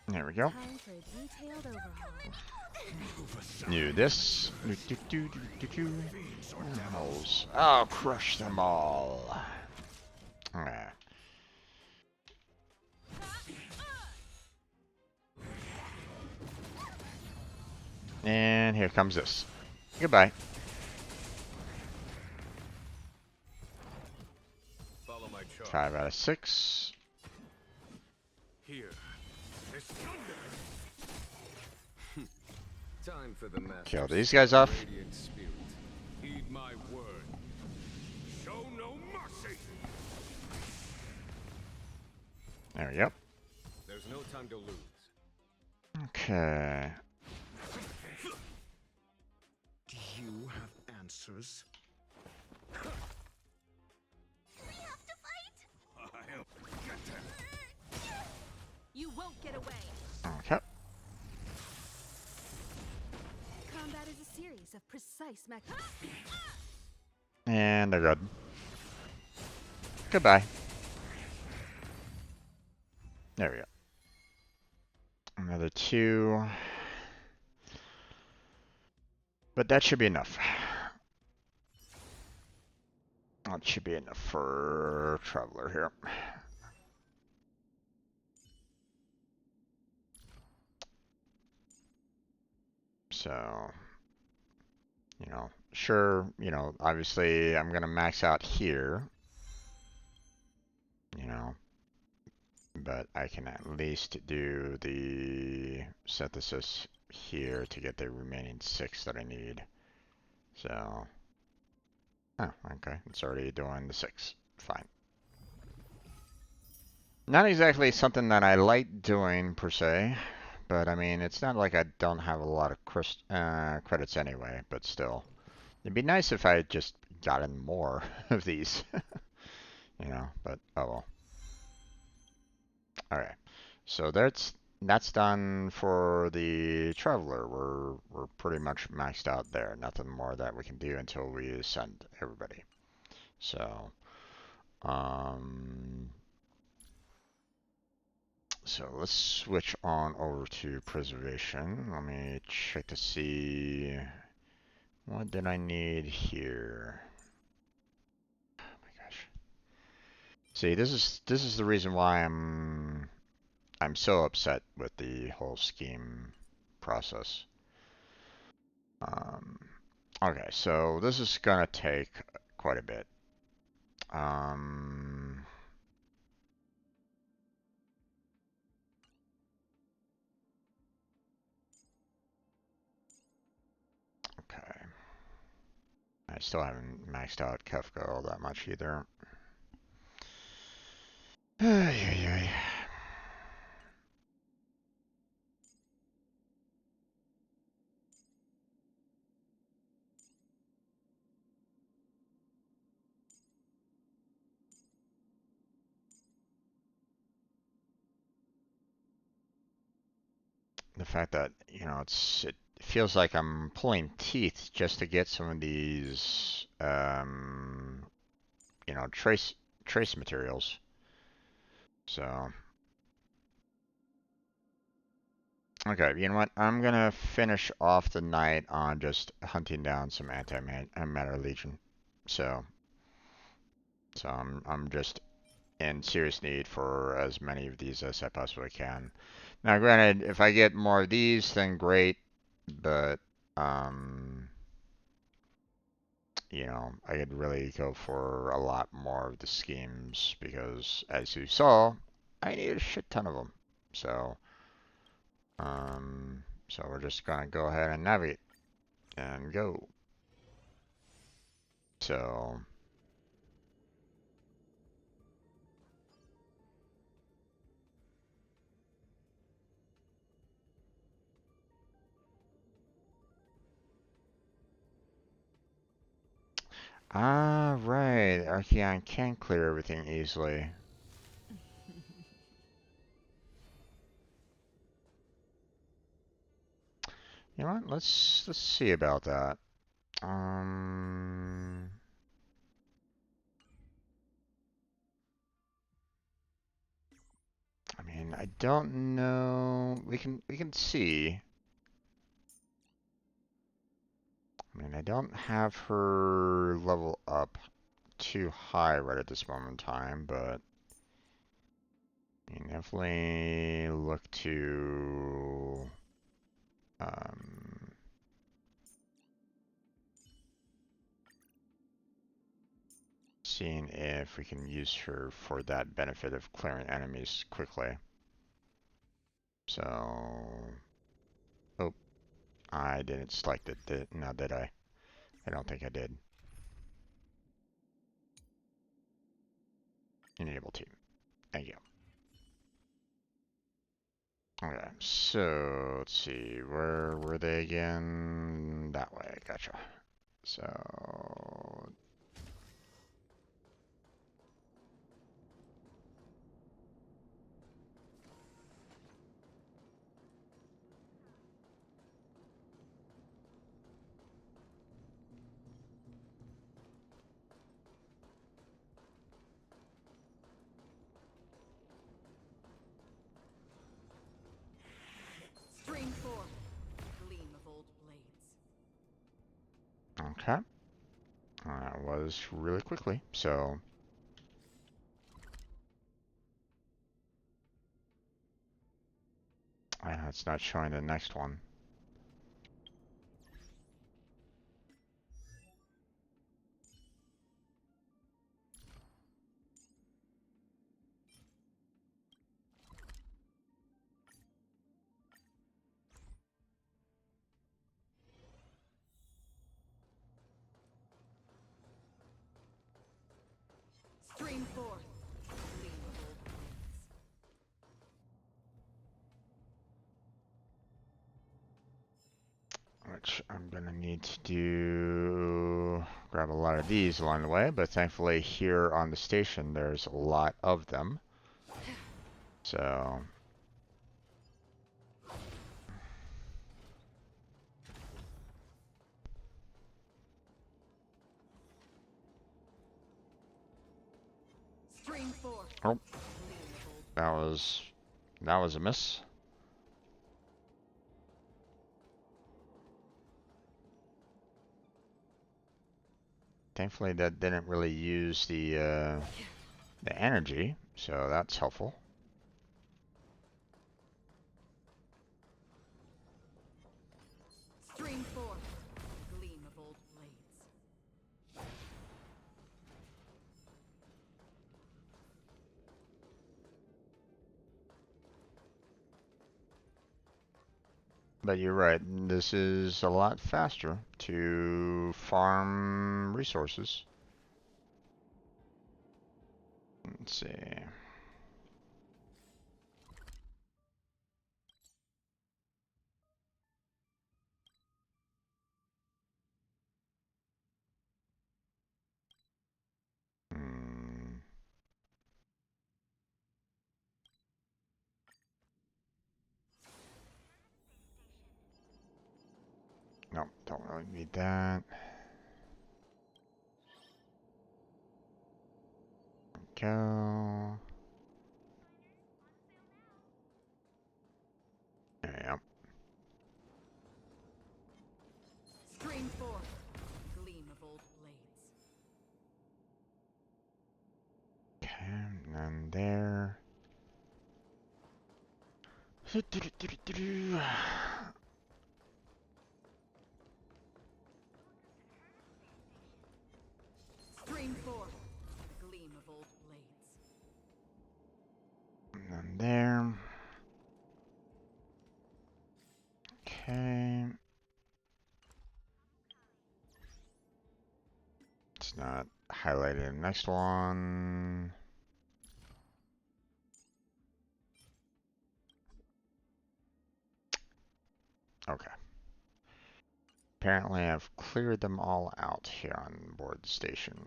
[SPEAKER 1] There we go.
[SPEAKER 5] Time for a detailed overhaul.
[SPEAKER 1] Do this. Animals. I'll crush them all. Okay. And here comes this. Goodbye.
[SPEAKER 4] Follow my charge.
[SPEAKER 1] 5 out of 6.
[SPEAKER 4] Here. This thunder. Time for the master.
[SPEAKER 1] Kill these guys off.
[SPEAKER 4] Radiant spirit. Heed my word. Show no mercy.
[SPEAKER 1] There we go.
[SPEAKER 4] There's no time to lose.
[SPEAKER 1] Okay.
[SPEAKER 6] Do you have answers?
[SPEAKER 2] We have to fight.
[SPEAKER 4] I'll get them.
[SPEAKER 5] You won't get away.
[SPEAKER 1] Okay.
[SPEAKER 5] Combat is a series of precise machinations.
[SPEAKER 1] And they're good. Goodbye. There we go. Another 2. But that should be enough. That should be enough for Traveler here. So, sure, obviously I'm gonna max out here, but I can at least do the synthesis here to get the remaining 6 that I need. So, oh, okay, it's already doing the 6. Fine. Not exactly something that I like doing per se, but I mean, it's not like I don't have a lot of credits anyway, but still. It'd be nice if I had just gotten more of these, but oh well. Alright, so that's done for the Traveler. We're pretty much maxed out there. Nothing more that we can do until we send everybody. So, so let's switch on over to Preservation. Let me check to see what did I need here. Oh my gosh. See, this is the reason why I'm so upset with the whole scheme process. Okay, so this is gonna take quite a bit. Okay. I still haven't maxed out Kefka all that much either. Ay, ay, ay. The fact that, you know, it feels like I'm pulling teeth just to get some of these, you know, trace materials. So, okay, you know what? I'm gonna finish off the night on just hunting down some antimatter legion. So, I'm just in serious need for as many of these as I possibly can. Now, granted, if I get more of these, then great, but um, you know, I could really go for a lot more of the schemes because, as you saw, I need a shit ton of them. So, so we're just gonna go ahead and navigate and go. So, right, Archeon can clear everything easily. You know what? Let's see about that. Um, I mean, I don't know. We can see. I mean, I don't have her level up too high right at this moment in time, but I mean, definitely look to um, seeing if we can use her for that benefit of clearing enemies quickly. So, oh, I didn't select it. Now did I? I don't think I did. Enable team. Thank you. Okay, so let's see. Where were they again? That way. Gotcha. So
[SPEAKER 7] Stream 4. Gleam of old blades.
[SPEAKER 1] okay. That was really quickly. So it's not showing the next one.
[SPEAKER 7] Stream 4. Gleam of old blades.
[SPEAKER 1] Which I'm gonna need to do, grab a lot of these along the way, but thankfully here on the station there's a lot of them. So
[SPEAKER 7] Stream 4.
[SPEAKER 1] oh,
[SPEAKER 7] Gleam of old
[SPEAKER 1] that was a miss. Thankfully that didn't really use the energy, so that's helpful.
[SPEAKER 7] Stream 4. Gleam of old blades.
[SPEAKER 1] But you're right, this is a lot faster to farm resources. Let's see. Nope, don't really need that. Go. Yep.
[SPEAKER 7] Stream forth, gleam of old blades.
[SPEAKER 1] Okay, and then there.
[SPEAKER 7] Stream forth, gleam of old blades.
[SPEAKER 1] And then there. Okay. It's not highlighted in the next one. Okay. Apparently I've cleared them all out here on board the station.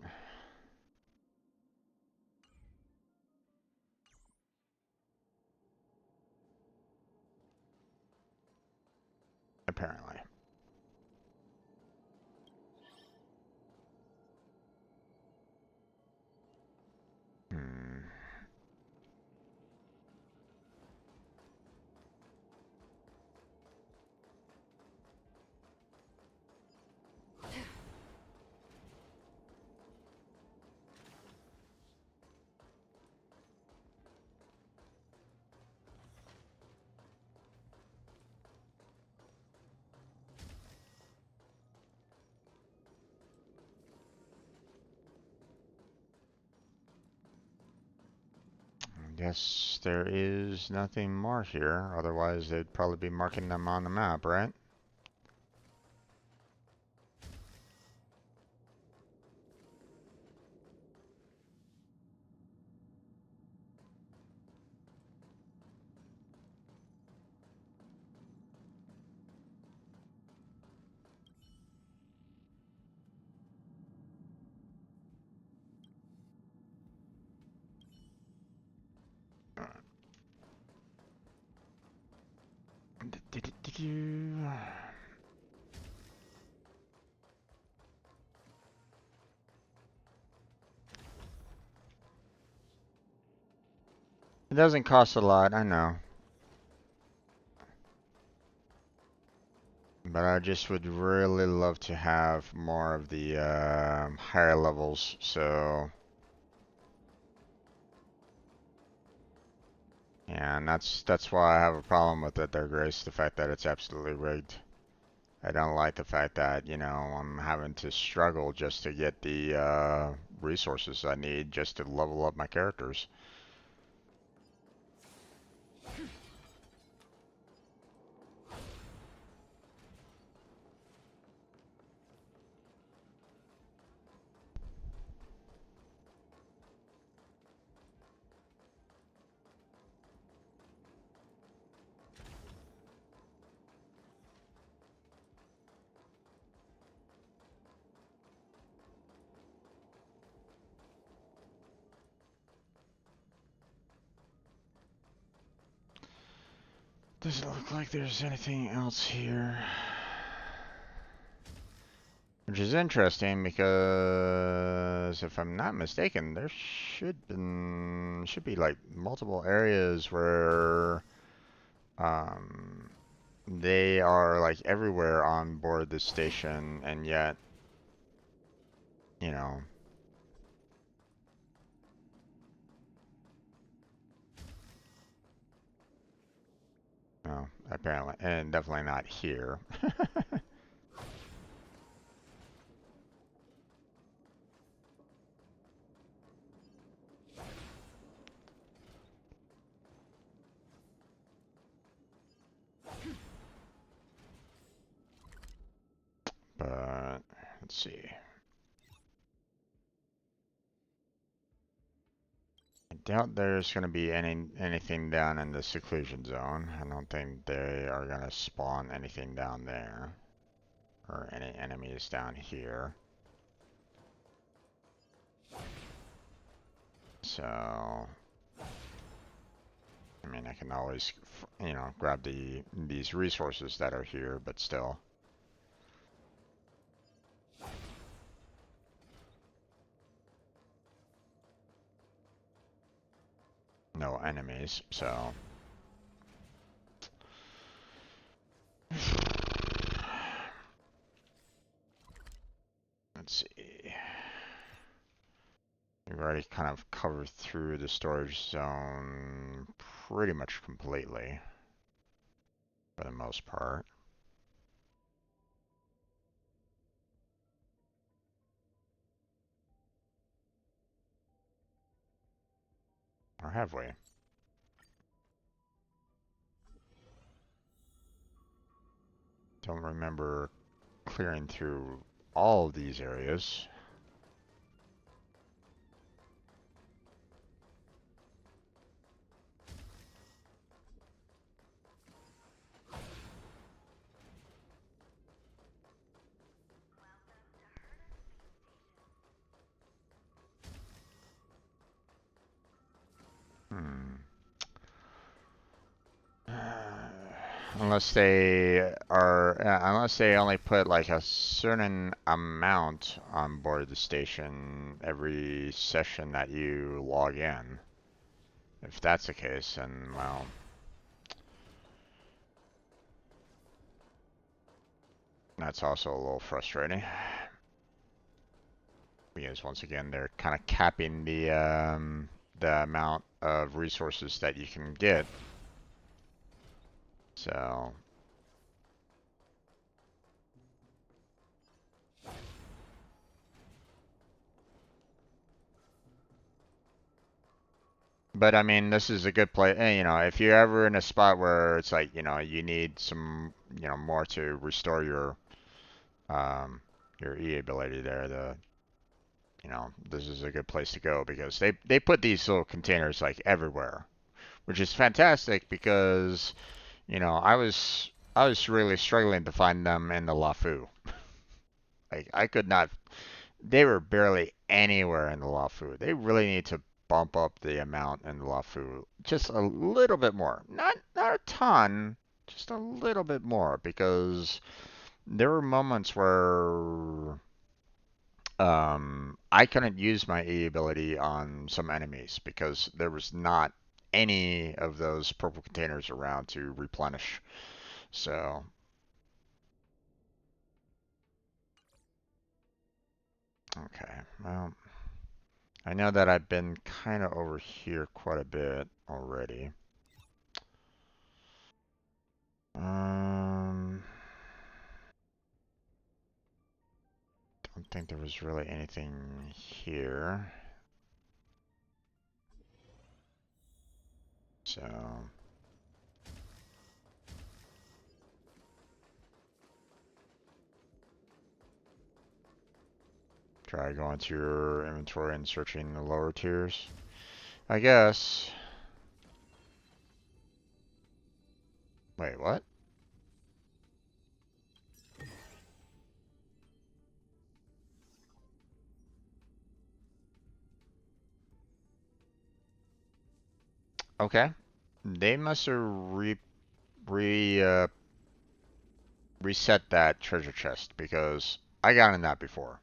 [SPEAKER 1] Apparently. Hmm. I guess there is nothing more here. Otherwise, they'd probably be marking them on the map, right? It doesn't cost a lot, I know. But I just would really love to have more of the higher levels, so... Yeah, and that's why I have a problem with it there, Grace, the fact that it's absolutely rigged. I don't like the fact that, you know, I'm having to struggle just to get the resources I need just to level up my characters. Doesn't look like there's anything else here. Which is interesting because if I'm not mistaken, there should be like multiple areas where they are like everywhere on board the station, and yet, you know, no, apparently, and definitely not here. But let's see. I doubt there's going to be anything down in the seclusion zone. I don't think they are going to spawn anything down there, or any enemies down here. So, I mean, I can always, you know, grab these resources that are here, but still. no enemies, so. Let's see. We've already kind of covered through the storage zone pretty much completely, for the most part. Or have we? Don't remember clearing through all of these areas. Hmm. Unless they are, unless they only put like a certain amount on board the station every session that you log in. If that's the case, then well, that's also a little frustrating. Because once again, they're kind of capping the amount of resources that you can get. So. But I mean, this is a good place. You know, if you're ever in a spot where it's like, you know, you need some, you know, more to restore your E ability there, you know, this is a good place to go because they put these little containers like everywhere, which is fantastic because, you know, I was really struggling to find them in the LaFu. Like I could not. They were barely anywhere in the LaFu. They really need to bump up the amount in the LaFu just a little bit more. Not a ton, just a little bit more because there were moments where I couldn't use my E ability on some enemies because there was not any of those purple containers around to replenish. So, okay, well, I know that I've been kind of over here quite a bit already. Don't think there was really anything here. So. Try going to your inventory and searching the lower tiers. I guess. Wait, what? Okay. They must have re reset that treasure chest because I got in that before.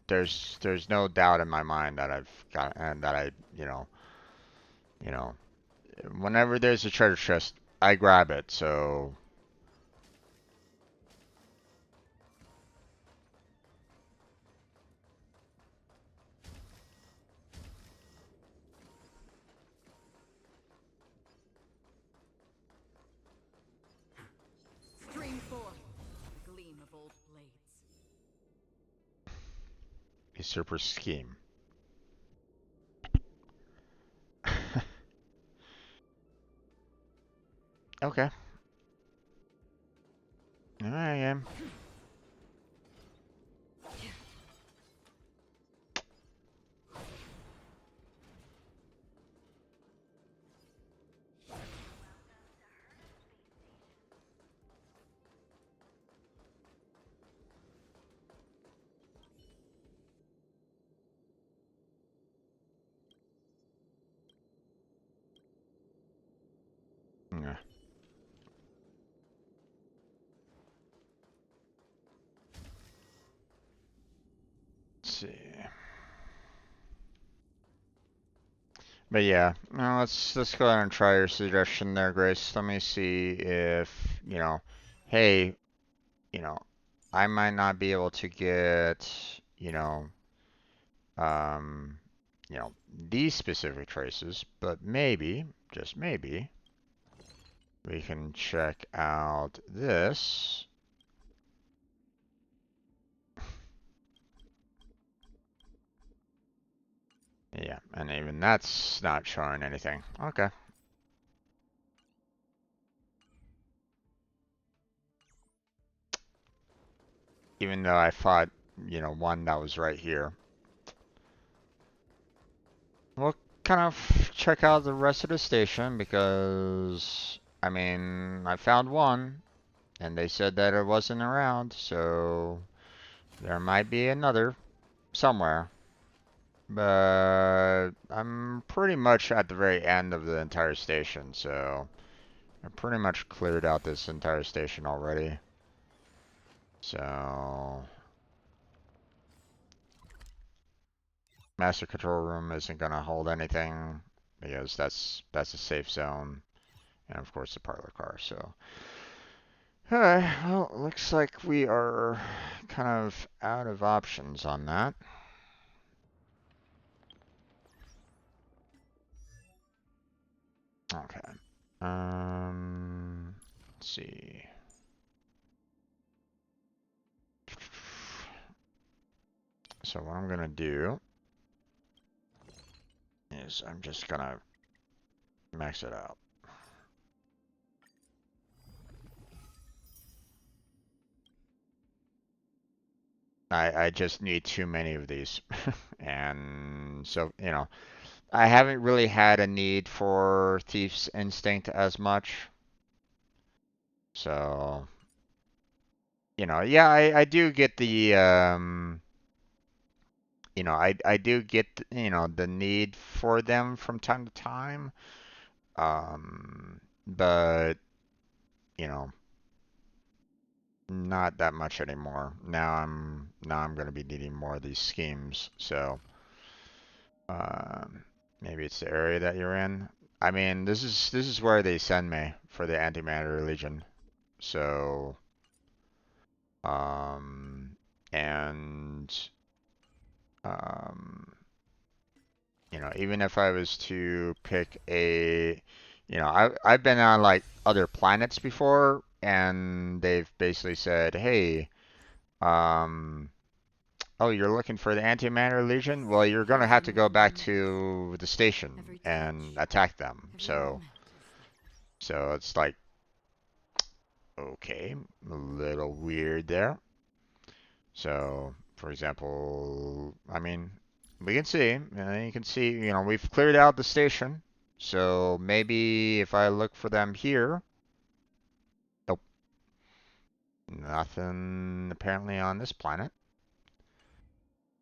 [SPEAKER 1] There's no doubt in my mind that I've got and that I you know whenever there's a treasure chest I grab it. So
[SPEAKER 7] 4. The gleam of old blades.
[SPEAKER 1] a super scheme. Okay. All right, game. Yeah. Let's see. But yeah, no, let's go ahead and try your suggestion there, Grace. Let me see if, hey, you know, I might not be able to get, um, these specific traces, but maybe, just maybe, we can check out this. Yeah, and even that's not showing anything. Okay. Even though I thought, one that was right here. We'll kind of check out the rest of the station because, I mean, I found one and they said that it wasn't around, so there might be another somewhere. But I'm pretty much at the very end of the entire station, so I pretty much cleared out this entire station already. So master control room isn't gonna hold anything because that's a safe zone, and of course the parlor car. So, alright, well, looks like we are kind of out of options on that. Okay. Let's see. So what I'm gonna do is I'm just gonna max it out. I just need too many of these. And so, I haven't really had a need for Thief's Instinct as much. So, yeah, I do get the, I do get, the need for them from time to time. But, you know, not that much anymore. Now I'm gonna be needing more of these schemes. So, maybe it's the area that you're in. I mean, this is where they send me for the Antimatter Legion. So, um, and um, even if I was to pick I've been on like other planets before, and they've basically said, hey, um, oh, you're looking for the Antimatter Legion? Well, you're gonna have to go back to the station and attack them. So it's like, okay, a little weird there. So, for example, I mean, we can see, you can see, we've cleared out the station. So maybe if I look for them here, nope, nothing apparently on this planet.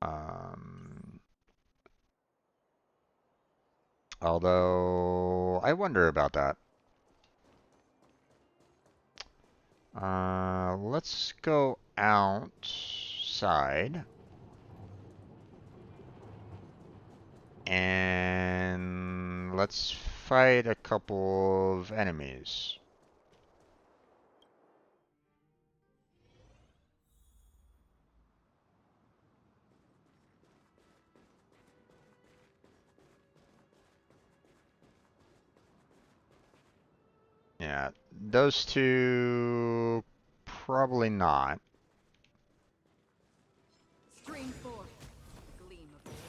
[SPEAKER 1] Um, Although I wonder about that. Let's go outside and let's fight a couple of enemies. Yeah, those two probably not.
[SPEAKER 7] Stream forth, gleam of lights.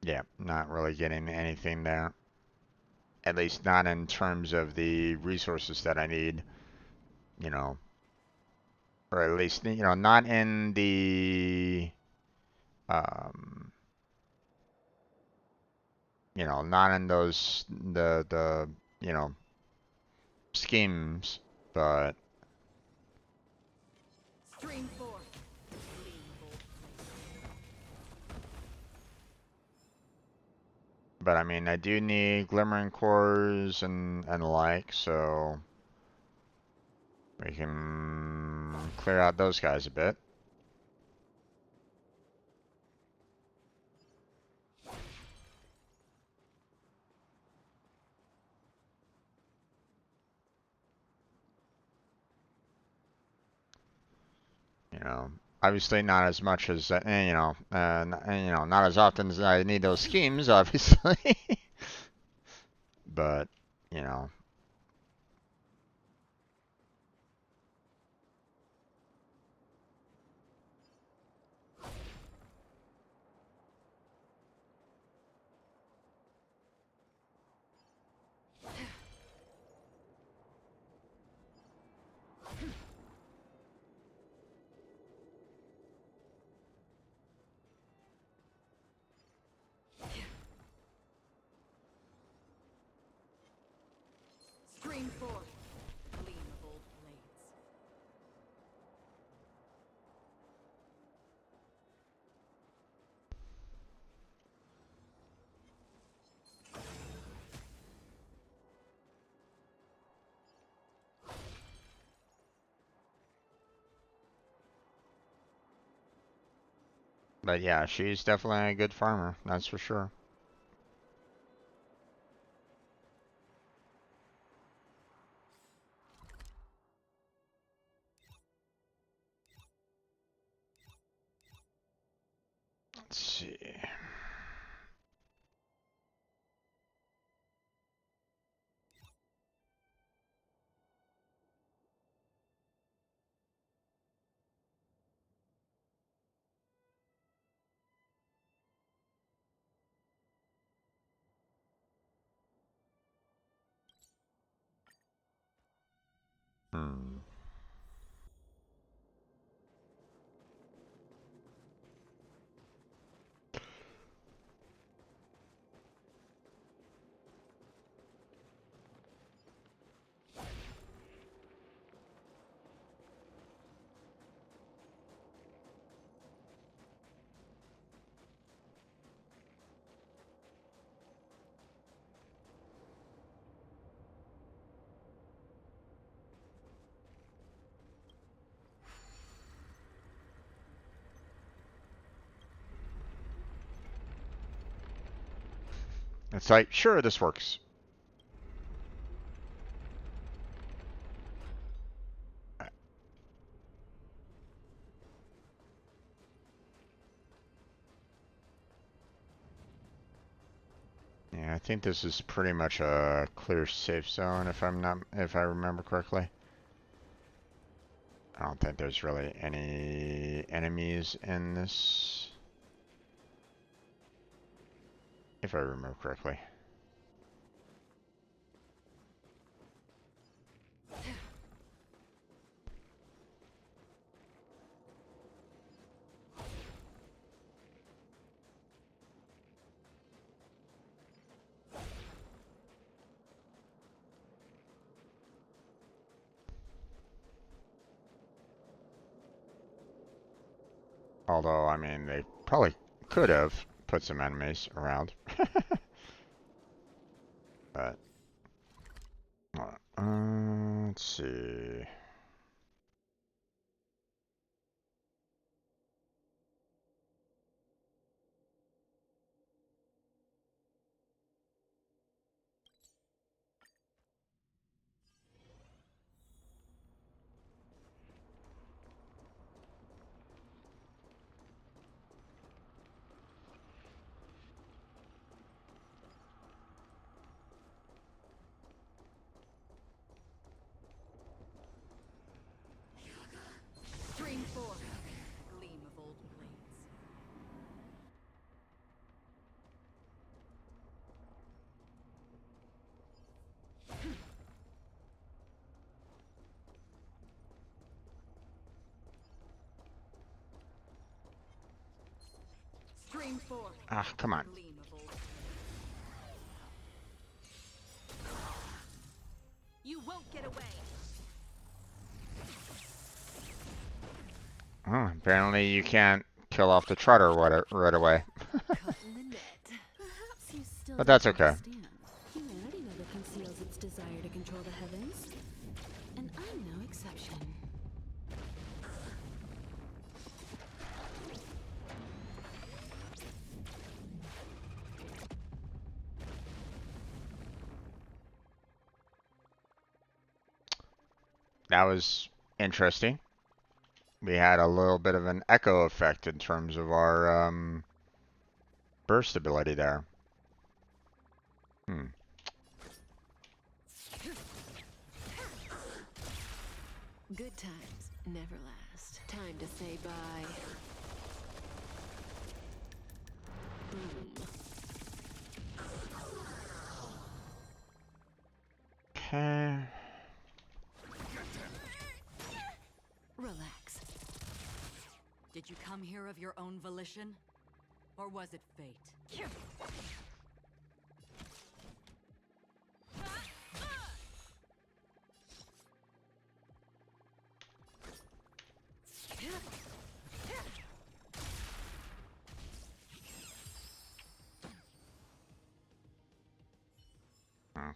[SPEAKER 1] Yeah, not really getting anything there. At least not in terms of the resources that I need, you know, or at least, not in the, um, not in those, you know, schemes, but,
[SPEAKER 7] Stream forth, gleam of old
[SPEAKER 1] but I mean, I do need glimmering cores and like, so we can clear out those guys a bit. know, obviously not as much as not as often as I need those schemes, obviously. But you know,
[SPEAKER 7] Stream forth. Gleam of old blades.
[SPEAKER 1] but yeah, she's definitely a good farmer, that's for sure. Let's see. Hmm. It's like, sure, this works. Yeah, I think this is pretty much a clear safe zone if I remember correctly. I don't think there's really any enemies in this, if I remember correctly. Although, I mean, they probably could have put some enemies around. But, let's see.
[SPEAKER 7] Stream forth. Gleam of old blades. Stream forth.
[SPEAKER 1] Ah, come on.
[SPEAKER 7] Gleam of old. You won't get away.
[SPEAKER 1] Oh, apparently you can't kill off the trotter right away.
[SPEAKER 5] Caught in the net. Perhaps you still
[SPEAKER 1] But
[SPEAKER 5] don't
[SPEAKER 1] that's okay.
[SPEAKER 5] understand. Humanity never conceals its desire to control the heavens. And I'm no exception.
[SPEAKER 1] That was interesting. we had a little bit of an echo effect in terms of our burst ability there.
[SPEAKER 8] Good times never last. Time to say bye. Boom.
[SPEAKER 1] Okay.
[SPEAKER 8] Relax.
[SPEAKER 7] Did you come here of your own volition? Or was it fate?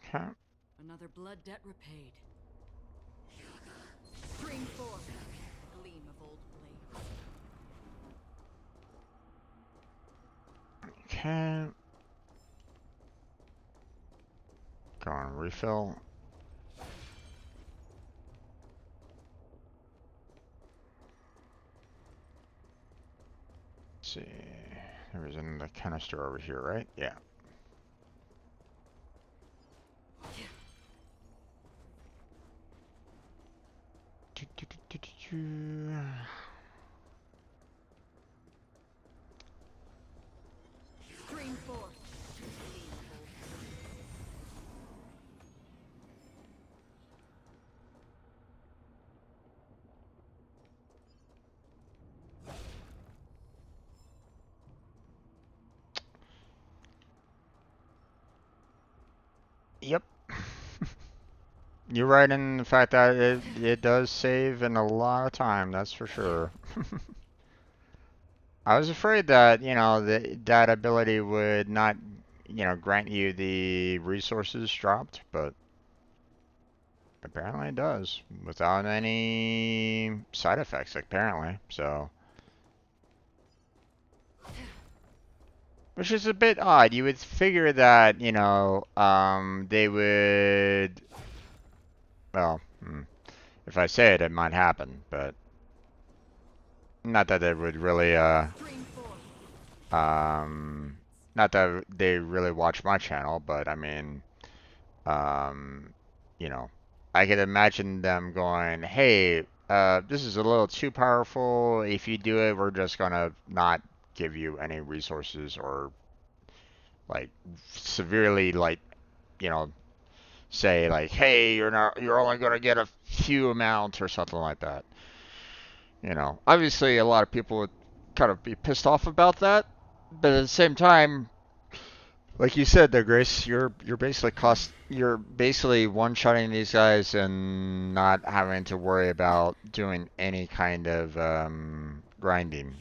[SPEAKER 1] Okay.
[SPEAKER 7] Another blood debt repaid. Bring forth the gleam of old blades.
[SPEAKER 1] Okay. Go on, refill. Let's see. There was another canister over here, right? Yeah.
[SPEAKER 7] Bring forth the gleam of old
[SPEAKER 1] Yep. You're right in the fact that it does save in a lot of time, that's for sure. I was afraid that, you know, that ability would not, you know, grant you the resources dropped, but apparently it does without any side effects, apparently. So, which is a bit odd. You would figure that, you know, they would, well, if I say it, it might happen, but not that it would really,
[SPEAKER 7] Bring forth.
[SPEAKER 1] not that they really watch my channel, but I mean, you know, I could imagine them going, hey, this is a little too powerful. If you do it, we're just gonna not give you any resources or like severely like, you know, say like, hey, you're only gonna get a few amount or something like that. You know, obviously a lot of people would kind of be pissed off about that, but at the same time, like you said there, Grace, you're basically one-shotting these guys and not having to worry about doing any kind of grinding.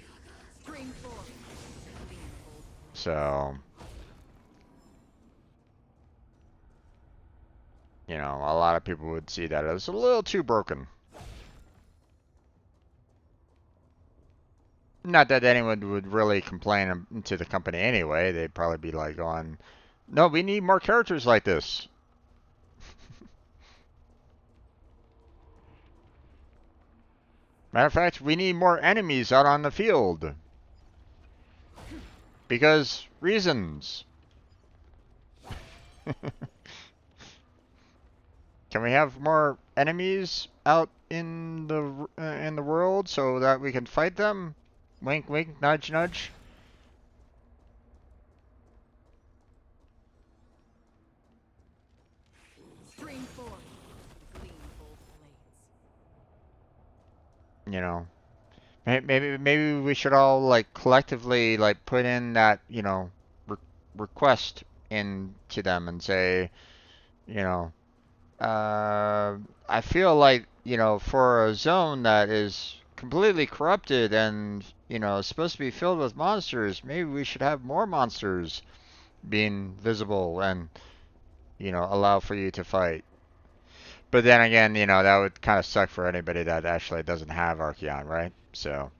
[SPEAKER 7] Bring forth the gleam of old blades.
[SPEAKER 1] So, you know, a lot of people would see that as a little too broken. Not that anyone would really complain to the company anyway. They'd probably be like going, no, we need more characters like this. Matter of fact, we need more enemies out on the field. Because reasons. Can we have more enemies out in the world so that we can fight them? Wink, wink, nudge, nudge.
[SPEAKER 7] Bring forth the gleam of old blades.
[SPEAKER 1] You know, maybe we should all like collectively like put in that, you know, request into them and say, you know, I feel like, you know, for a zone that is completely corrupted and, you know, supposed to be filled with monsters, maybe we should have more monsters being visible and, you know, allow for you to fight. But then again, you know, that would kind of suck for anybody that actually doesn't have Archeon, right? So,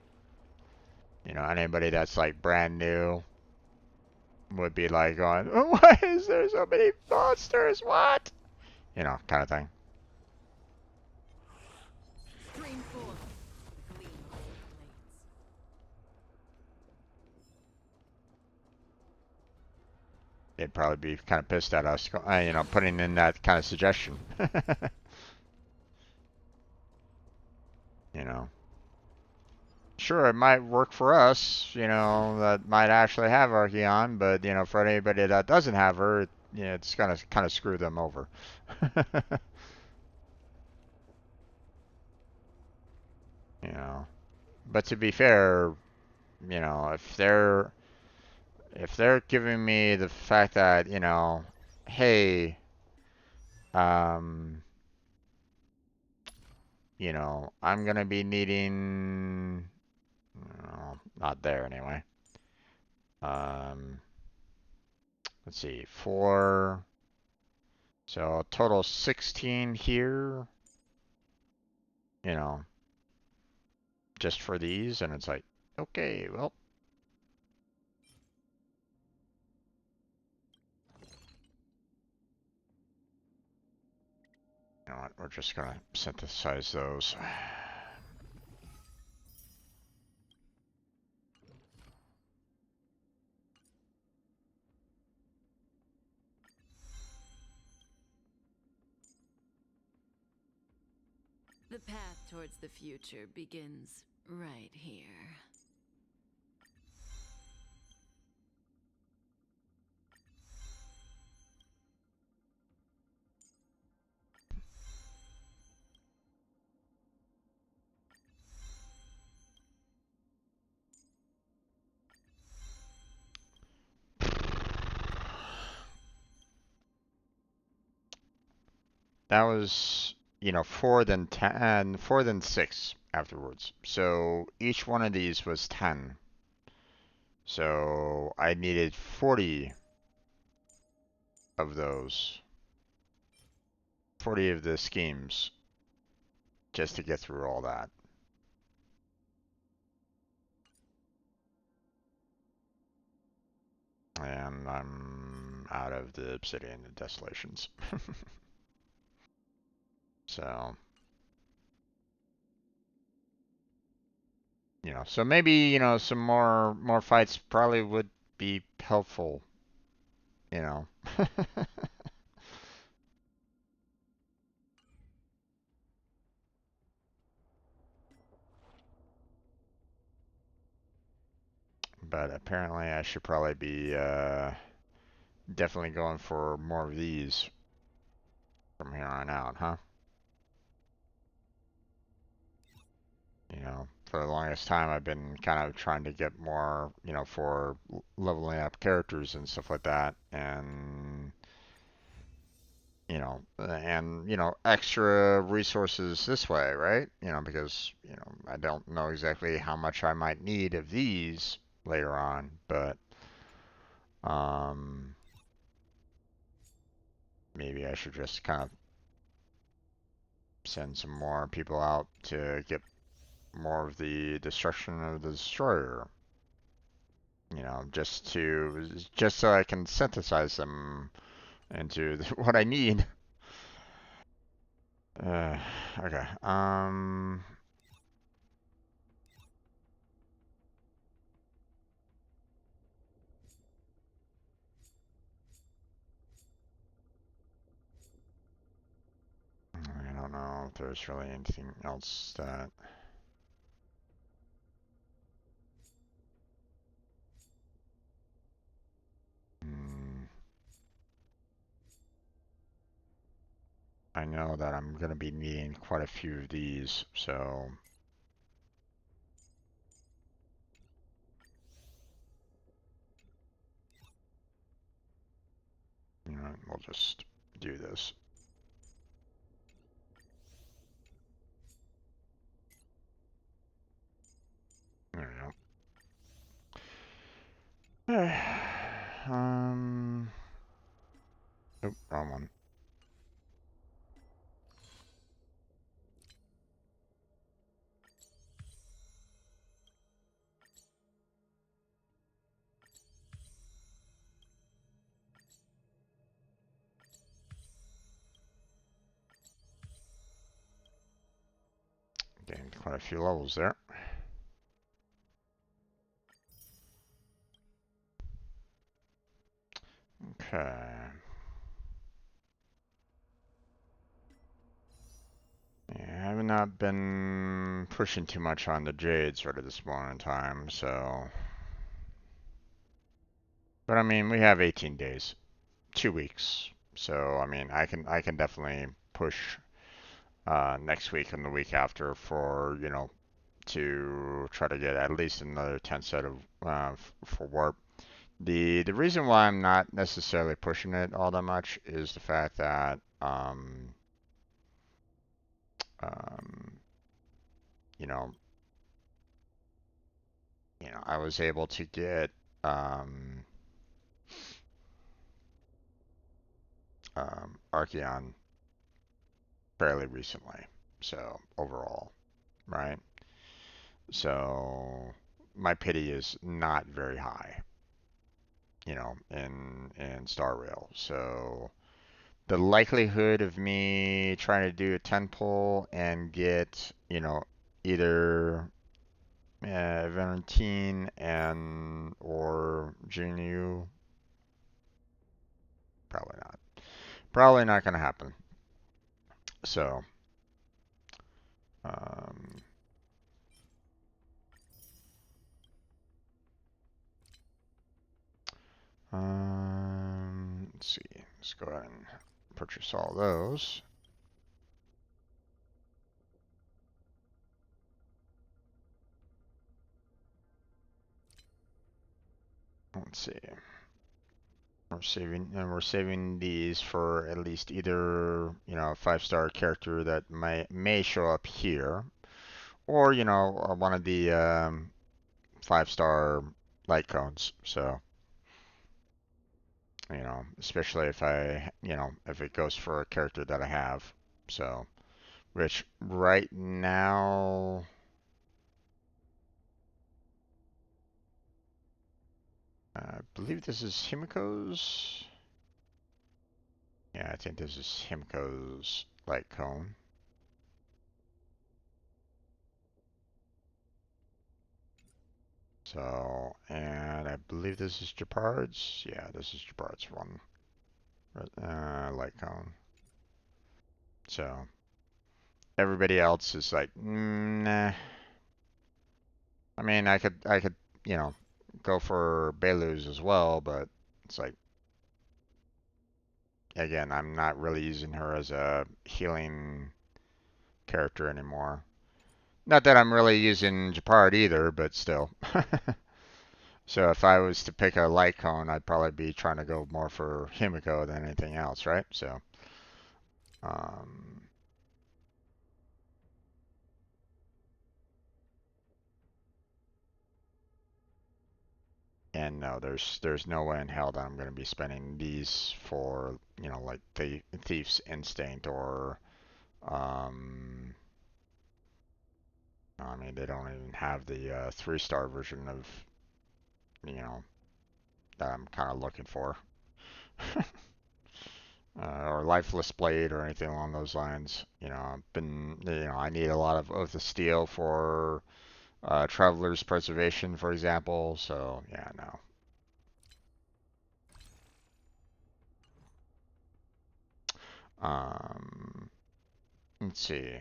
[SPEAKER 1] you know, anybody that's like brand new would be like going, oh, why is there so many monsters? What? You know, kind of thing.
[SPEAKER 7] Bring forth the gleam of old
[SPEAKER 1] they'd probably be kind of pissed at us, you know, putting in that kind of suggestion. You know. Sure, it might work for us, you know, that might actually have Archeon, but, you know, for anybody that doesn't have her, you know, it's gonna kind of screw them over. You know. But to be fair, you know, if they're giving me the fact that, you know, hey, um, you know, I'm gonna be needing, not there anyway. Um, let's see, four, so total 16 here, you know, just for these, and it's like, okay, well, you know what, we're just gonna synthesize those.
[SPEAKER 8] The path towards the future begins right here.
[SPEAKER 1] That was, you know, 4 then 10, 4 then 6 afterwards. So each one of these was 10. So I needed 40 of those. 40 of the schemes just to get through all that. And I'm out of the Obsidian and Desolations. So, you know, so maybe, you know, some more fights probably would be helpful, you know. But apparently I should probably be definitely going for more of these from here on out, huh? You know, for the longest time I've been kind of trying to get more, you know, for leveling up characters and stuff like that, and you know, extra resources this way, right? You know, because, you know, I don't know exactly how much I might need of these later on, but um maybe I should just kind of send some more people out to get more of the destruction of the destroyer. You know, just so I can synthesize them into what I need. Okay. I don't know if there's really anything else that. Hmm, I know that I'm going to be needing quite a few of these, so. You know, we'll just do this. There we go. Oh, wrong one. Gained quite a few levels there. Okay. not been pushing too much on the Jades right at this moment in time, so. But I mean, we have 18 days, 2 weeks. So I mean, I can definitely push next week and the week after for, you know, to try to get at least another 10 set of for warp. The reason why I'm not necessarily pushing it all that much is the fact that um, you know, I was able to get Archeon fairly recently. So overall, right? So my pity is not very high, you know, in Star Rail. So the likelihood of me trying to do a 10 pull and get, you know, either Valentine and or Jinyu, probably not. Probably not going to happen. So, um, let's see. Let's go ahead and purchase all those. Let's see. We're saving these for at least either, you know, a 5-star character that may show up here, or, you know, one of the 5-star light cones. So, you know, especially if if it goes for a character that I have. So, which right now, I believe this is Himiko's. Yeah, I think this is Himiko's light cone. So, and I believe this is Japard's. Yeah, this is Japard's one. Light cone. So, everybody else is like, nah. I mean, I could, you know, go for Belu's as well, but it's like, again, I'm not really using her as a healing character anymore. Not that I'm really using Japard either, but still. So if I was to pick a light cone, I'd probably be trying to go more for Himiko than anything else, right? So, um, and no, there's no way in hell that I'm going to be spending these for, you know, like the Thief's Instinct or, I mean, they don't even have the 3-star version of, you know, that I'm kind of looking for. Or Lifeless Blade or anything along those lines. You know, I need a lot of Oath of Steel for Traveler's Preservation, for example. So, yeah, no. Um, let's see.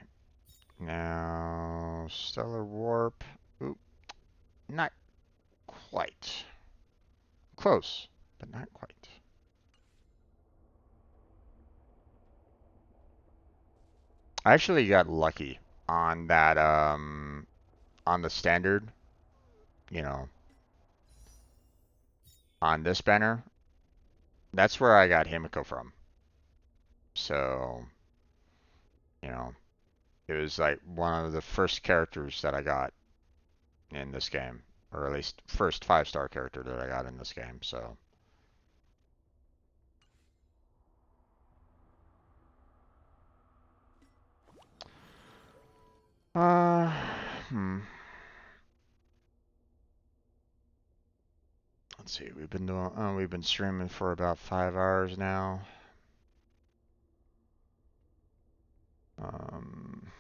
[SPEAKER 1] Now, Stellar Warp. Oop, not quite. Close, but not quite. I actually got lucky on that, on the standard, you know, on this banner. That's where I got Himiko from. So, you know, it was like one of the first characters that I got in this game, or at least first 5-star character that I got in this game. So, uh, hmm. Let's see. We've been streaming for about 5 hours now. Um,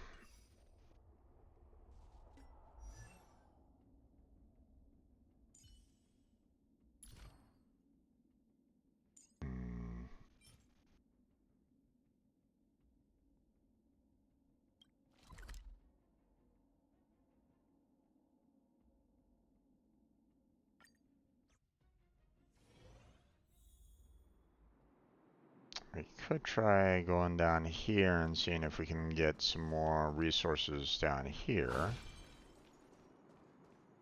[SPEAKER 1] hmm. We could try going down here and seeing if we can get some more resources down here.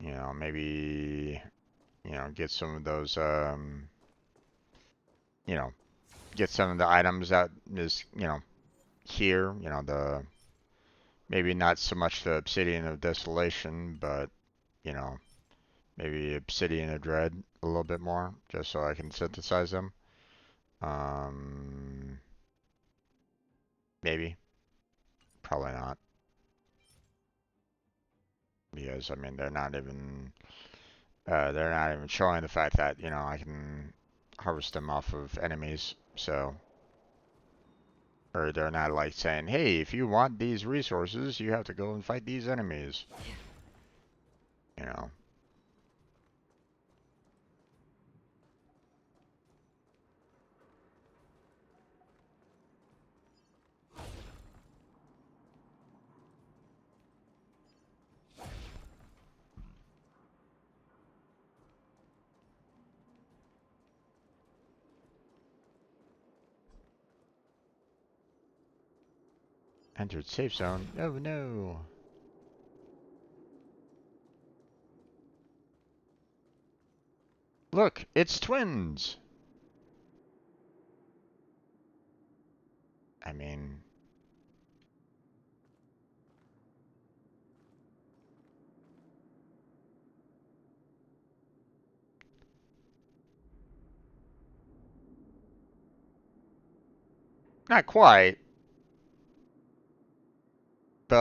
[SPEAKER 1] You know, maybe, you know, get some of those, you know, get some of the items that is, you know, here, you know, the, maybe not so much the Obsidian of Desolation, but, you know, maybe Obsidian of Dread a little bit more, just so I can synthesize them. Maybe. Probably not. Because, I mean, they're not even showing the fact that, you know, I can harvest them off of enemies, so. Or they're not like saying, hey, if you want these resources, you have to go and fight these enemies. You know. Entered safe zone. Oh no. Look, it's twins. I mean, not quite, but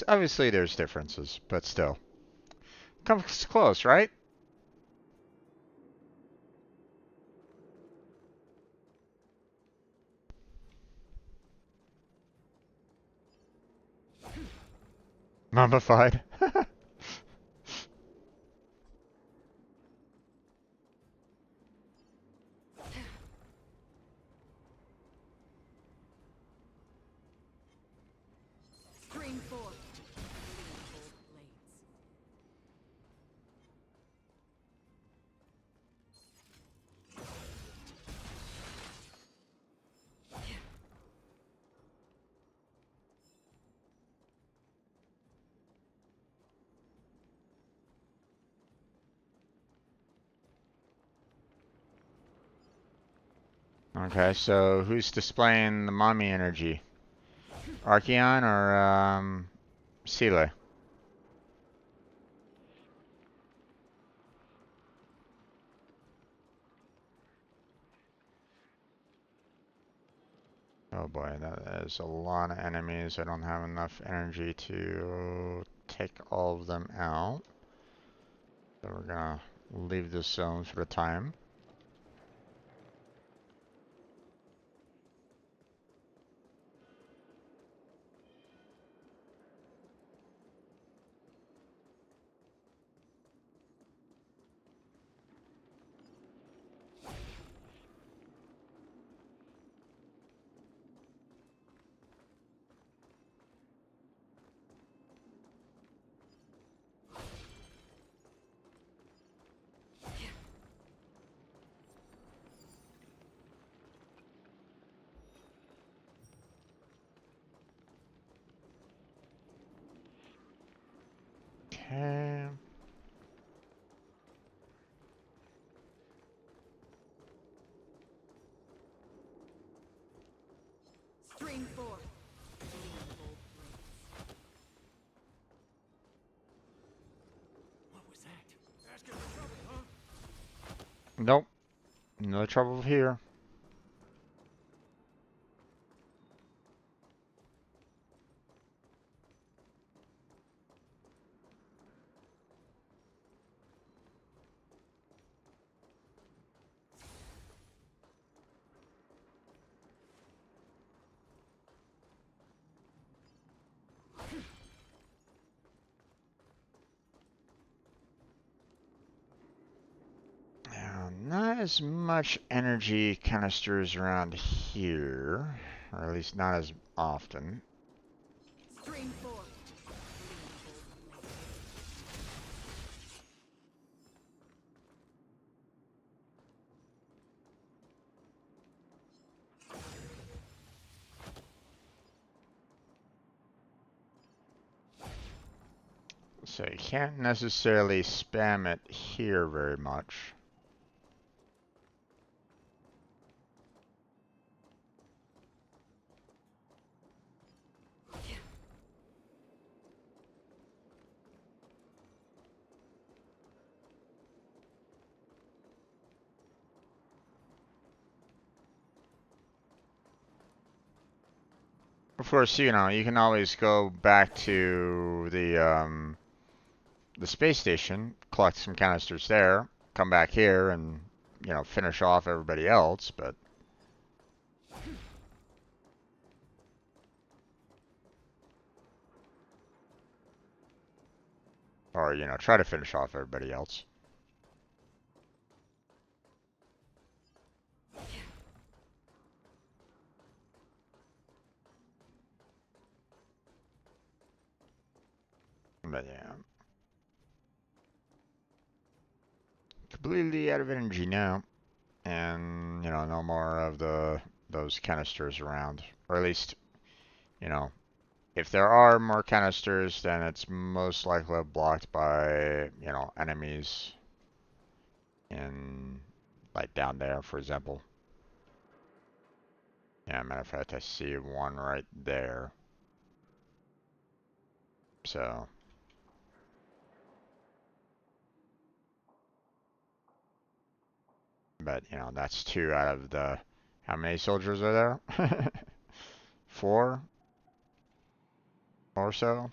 [SPEAKER 1] obviously there's differences, but still. Comes close, right? Mummified.
[SPEAKER 7] Stream 4.
[SPEAKER 1] Okay, so who's displaying the mommy energy? Archeon or Seele? Oh boy, that is a lot of enemies. I don't have enough energy to take all of them out. So we're gonna leave this zone for the time. Okay.
[SPEAKER 7] Stream 4.
[SPEAKER 4] What was that? Asking for trouble, huh?
[SPEAKER 1] Nope. No trouble here. Not as much energy canisters around here, or at least not as often.
[SPEAKER 7] Stream 4.
[SPEAKER 1] So you can't necessarily spam it here very much. Of course, you know, you can always go back to the space station, collect some canisters there, come back here and, you know, finish off everybody else, but or, you know, try to finish off everybody else. But yeah. Completely out of energy now. And, you know, no more of those canisters around. Or at least, you know, if there are more canisters, then it's most likely blocked by, you know, enemies in, like, down there, for example. Yeah, matter of fact, I see one right there. So. But, you know, that's 2 out of the... How many soldiers are there? 4 or so?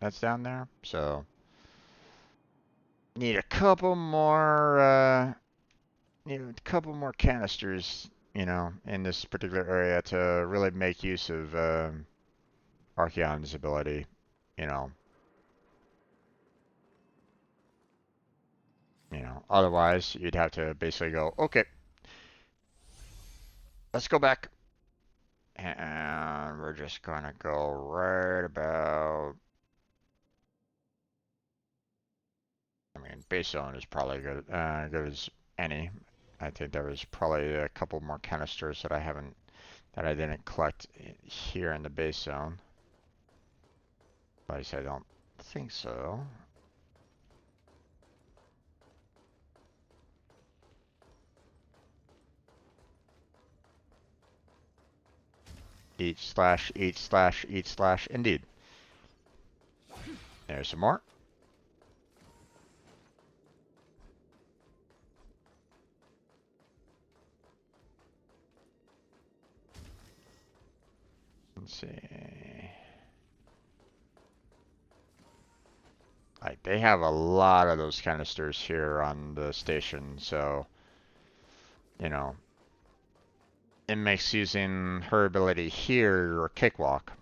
[SPEAKER 1] That's down there. So, need a couple more, need a couple more canisters, you know, in this particular area to really make use of Archeon's ability, you know. You know, otherwise you'd have to basically go, okay, let's go back. And we're just gonna go right about... I mean, base zone is probably good, good as any. I think there was probably a couple more canisters that I didn't collect here in the base zone. But I don't think so. Each slash, each slash, each slash, indeed. There's some more. Let's see. Like, they have a lot of those canisters here on the station, so, you know, it makes using her ability here a cakewalk.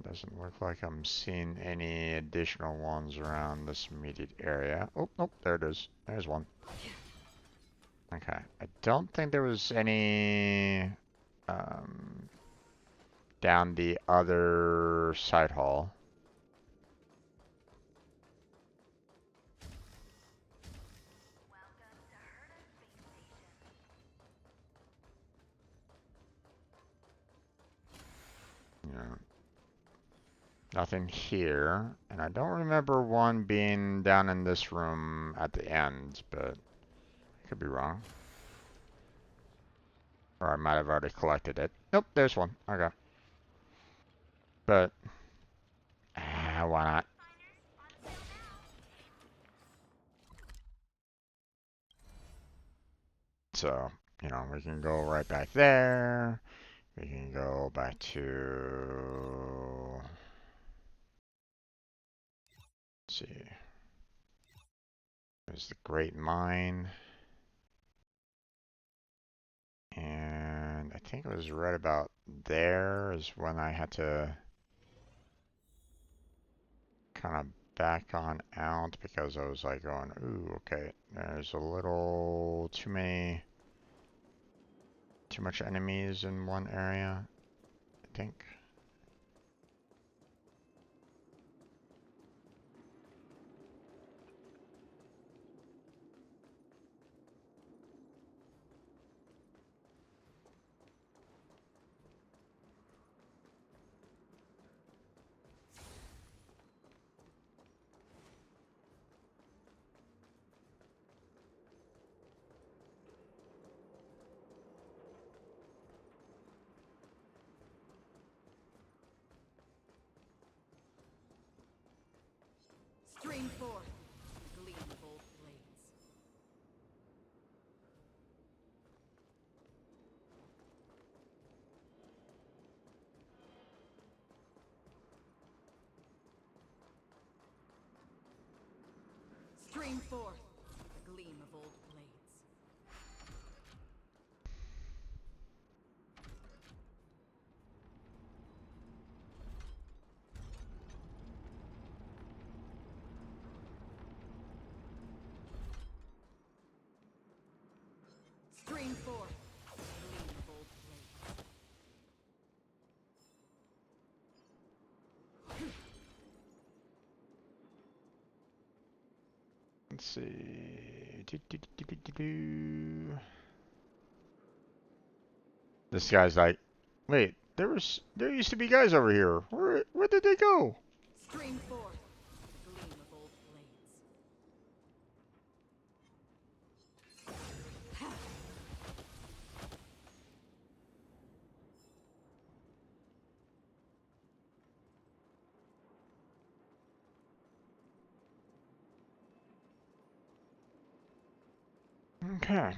[SPEAKER 1] Doesn't look like I'm seeing any additional ones around this immediate area. Oh, nope, there it is. There's one. Okay, I don't think there was any down the other side hall. Yeah. Nothing here, and I don't remember one being down in this room at the end, but I could be wrong. Or I might have already collected it. Nope, there's one. Okay. But, why not? So, you know, we can go right back there. We can go back to... Let's see. There's the Great Mine. And I think it was right about there is when I had to kind of back on out because I was like going, ooh, okay, there's a little too much enemies in one area, I think.
[SPEAKER 7] Stream forth, gleam of old blades. Stream forth, the gleam of old blades. Stream forth, the gleam of old blades.
[SPEAKER 1] Let's see. Do. This guy's like, wait, there used to be guys over here. Where did they go?
[SPEAKER 7] Stream forth, the gleam of old blades.
[SPEAKER 1] Okay.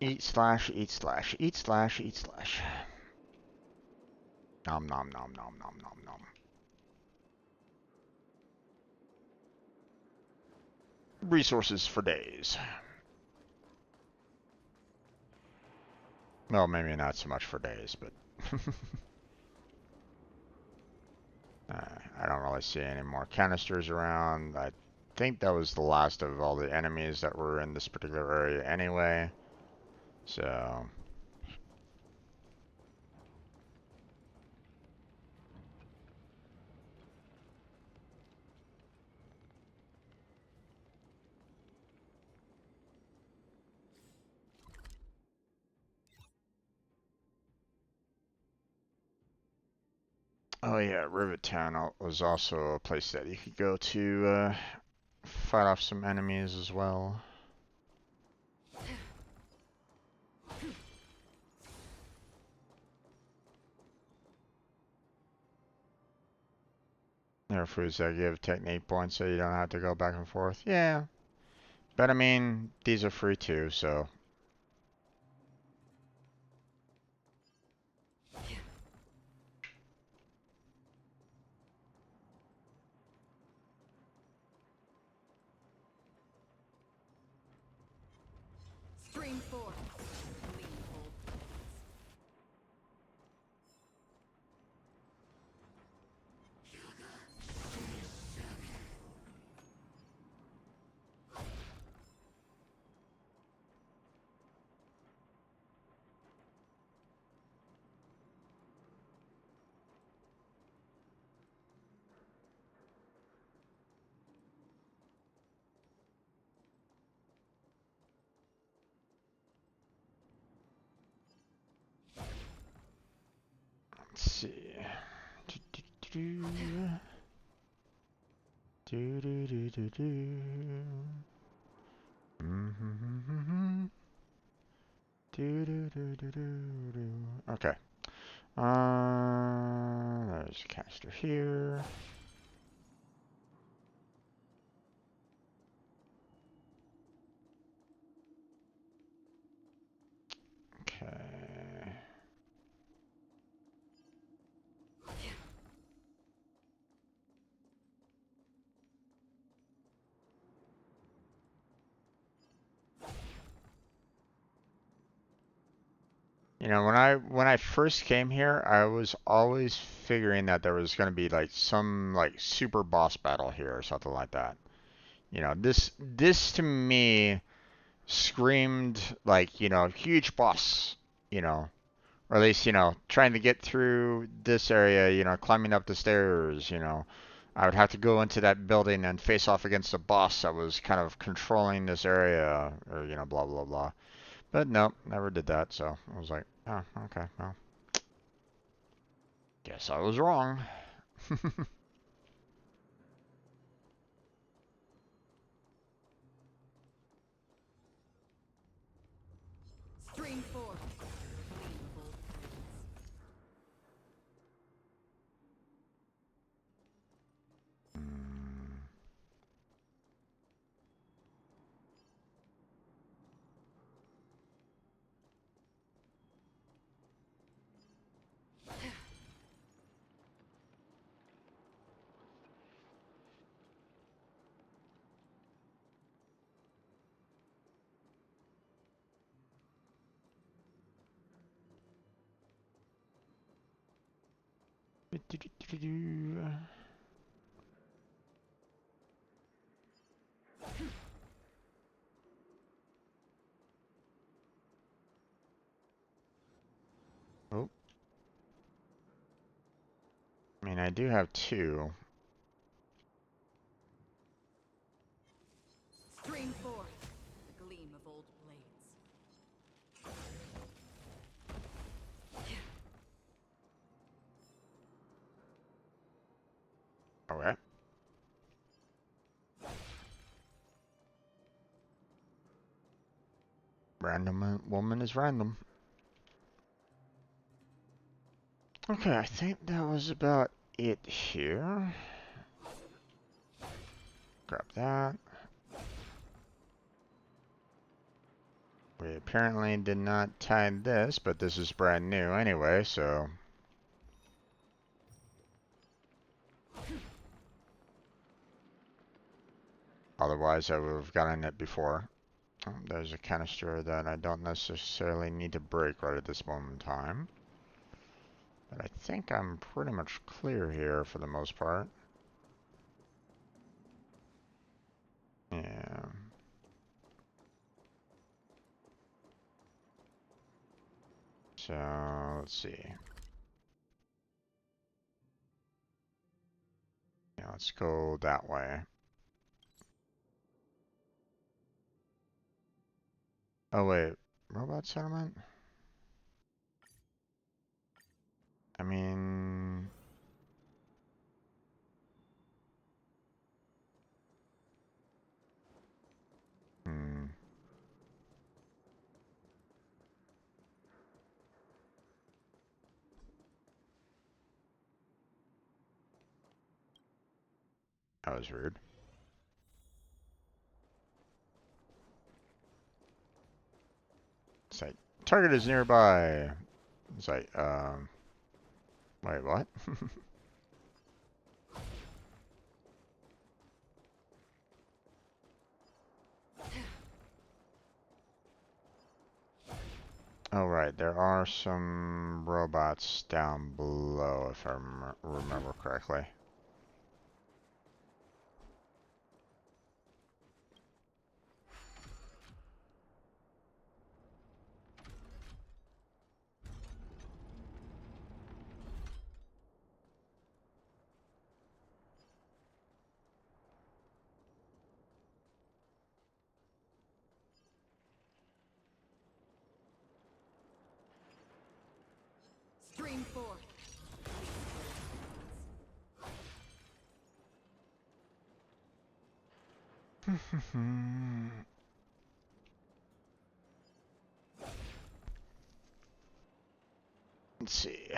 [SPEAKER 1] Eat slash, eat slash, eat slash, eat slash. Nom nom nom nom nom nom nom. Resources for days. Well, maybe not so much for days, but I don't really see any more canisters around. I think that was the last of all the enemies that were in this particular area anyway. So, oh yeah, Rivet Town was also a place that you could go to fight off some enemies as well. There are foods that give technique points so you don't have to go back and forth. Yeah, but I mean, these are free too, so.
[SPEAKER 7] Stream forth, the gleam of old blades.
[SPEAKER 1] Let's see. Do do do do do do. Do do do do do do. Okay. There's a caster here. Okay. You know, when I first came here, I was always figuring that there was going to be like some like super boss battle here or something like that. You know, this to me screamed like, you know, huge boss, you know, or at least, you know, trying to get through this area, you know, climbing up the stairs, you know. I would have to go into that building and face off against a boss that was kind of controlling this area, or, you know, blah, blah, blah. But no, never did that, so I was like, oh, okay, well, guess I was wrong.
[SPEAKER 7] Stream 4.
[SPEAKER 1] Oh, I mean, I do have two.
[SPEAKER 7] Stream 4. The gleam of old blades.
[SPEAKER 1] Okay. Random woman is random. Okay, I think that was about it here. Grab that. We apparently did not tie this, but this is brand new anyway, so... Otherwise, I would have gotten it before. There's a canister that I don't necessarily need to break right at this moment in time. But I think I'm pretty much clear here for the most part. Yeah. So, let's see. Yeah, let's go that way. Oh wait, robot settlement? I mean... Hmm. That was rude. It's like, target is nearby. It's like, wait, what? Oh, right, there are some robots down below, if I remember correctly.
[SPEAKER 7] Stream 4.
[SPEAKER 1] Let's see.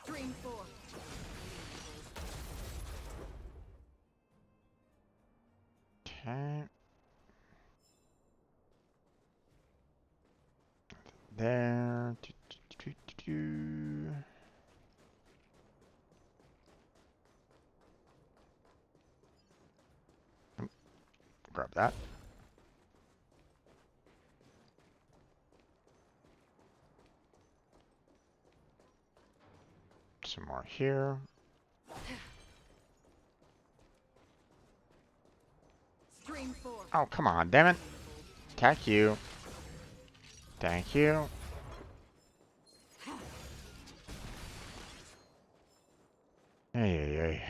[SPEAKER 7] Stream 4.
[SPEAKER 1] Okay. There. Grab that. Some more here.
[SPEAKER 7] Stream 4.
[SPEAKER 1] Oh, come on, damn it. Attack you. Thank you. Hey, hey, hey.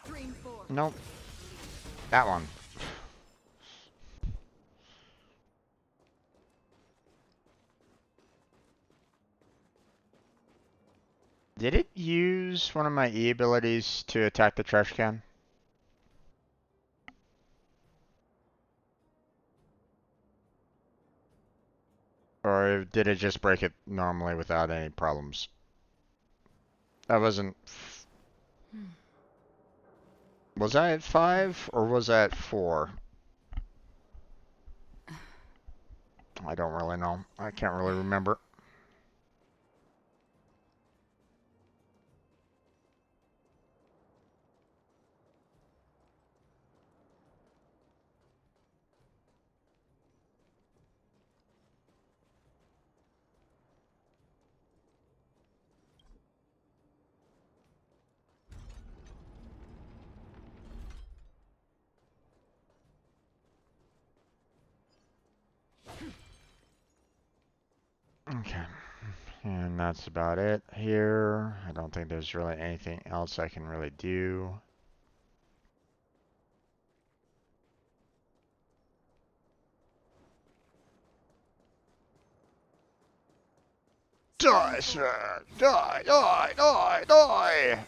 [SPEAKER 7] Stream 4.
[SPEAKER 1] Nope. That one. Did it use one of my E abilities to attack the trash can? Or did it just break it normally without any problems? That wasn't... Was I at 5 or was I at 4? I don't really know. I can't really remember. Okay. And that's about it here. I don't think there's really anything else I can really do. Die, sir! Die, die, die, die!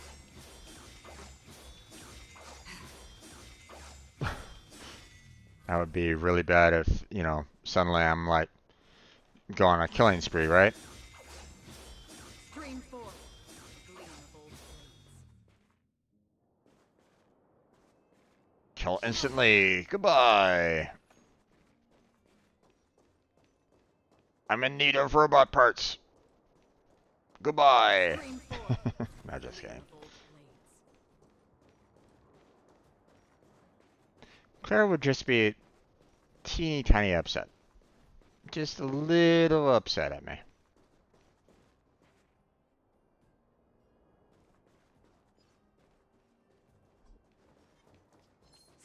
[SPEAKER 1] That would be really bad if, you know, suddenly I'm like going on a killing spree, right?
[SPEAKER 7] Stream 4. Gleam of old blades.
[SPEAKER 1] Kill instantly. Goodbye. I'm in need of robot parts. Goodbye.
[SPEAKER 7] Stream 4.
[SPEAKER 1] Not just kidding.
[SPEAKER 7] Of old blades.
[SPEAKER 1] Claire would just be a teeny tiny upset. Just a little upset at me.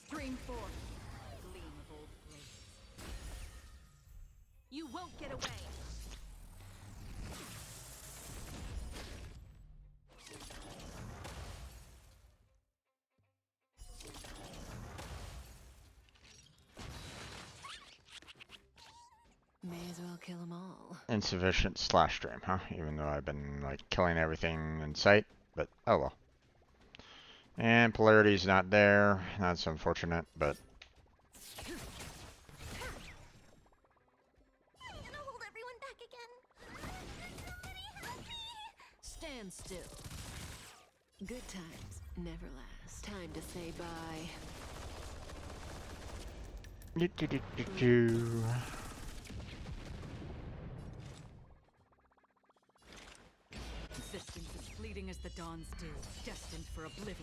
[SPEAKER 7] Stream 4. Gleam of old blades. You won't get away.
[SPEAKER 8] May as well kill them all.
[SPEAKER 1] Insufficient slash stream, huh? Even though I've been like killing everything in sight, but oh well. And polarity's not there. That's unfortunate, but
[SPEAKER 2] I'm gonna hold everyone back again. Somebody help me!
[SPEAKER 8] Stand still. Good times never last. Time to say bye.
[SPEAKER 1] do.
[SPEAKER 7] Existence as fleeting as the dawn's dew, destined for oblivion.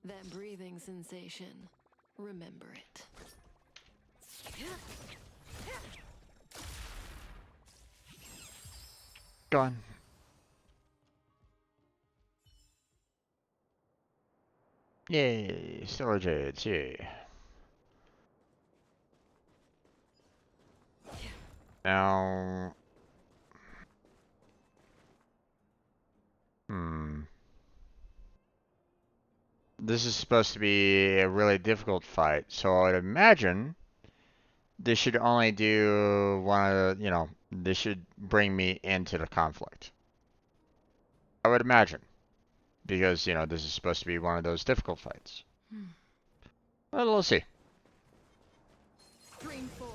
[SPEAKER 8] That breathing sensation. Remember it.
[SPEAKER 1] Gone. Yay, storage aids, yay. Now... This is supposed to be a really difficult fight, so I'd imagine This should only do one of, this should bring me into the conflict. I would imagine. Because, this is supposed to be one of those difficult fights. Well, we'll see.
[SPEAKER 5] Stream 4.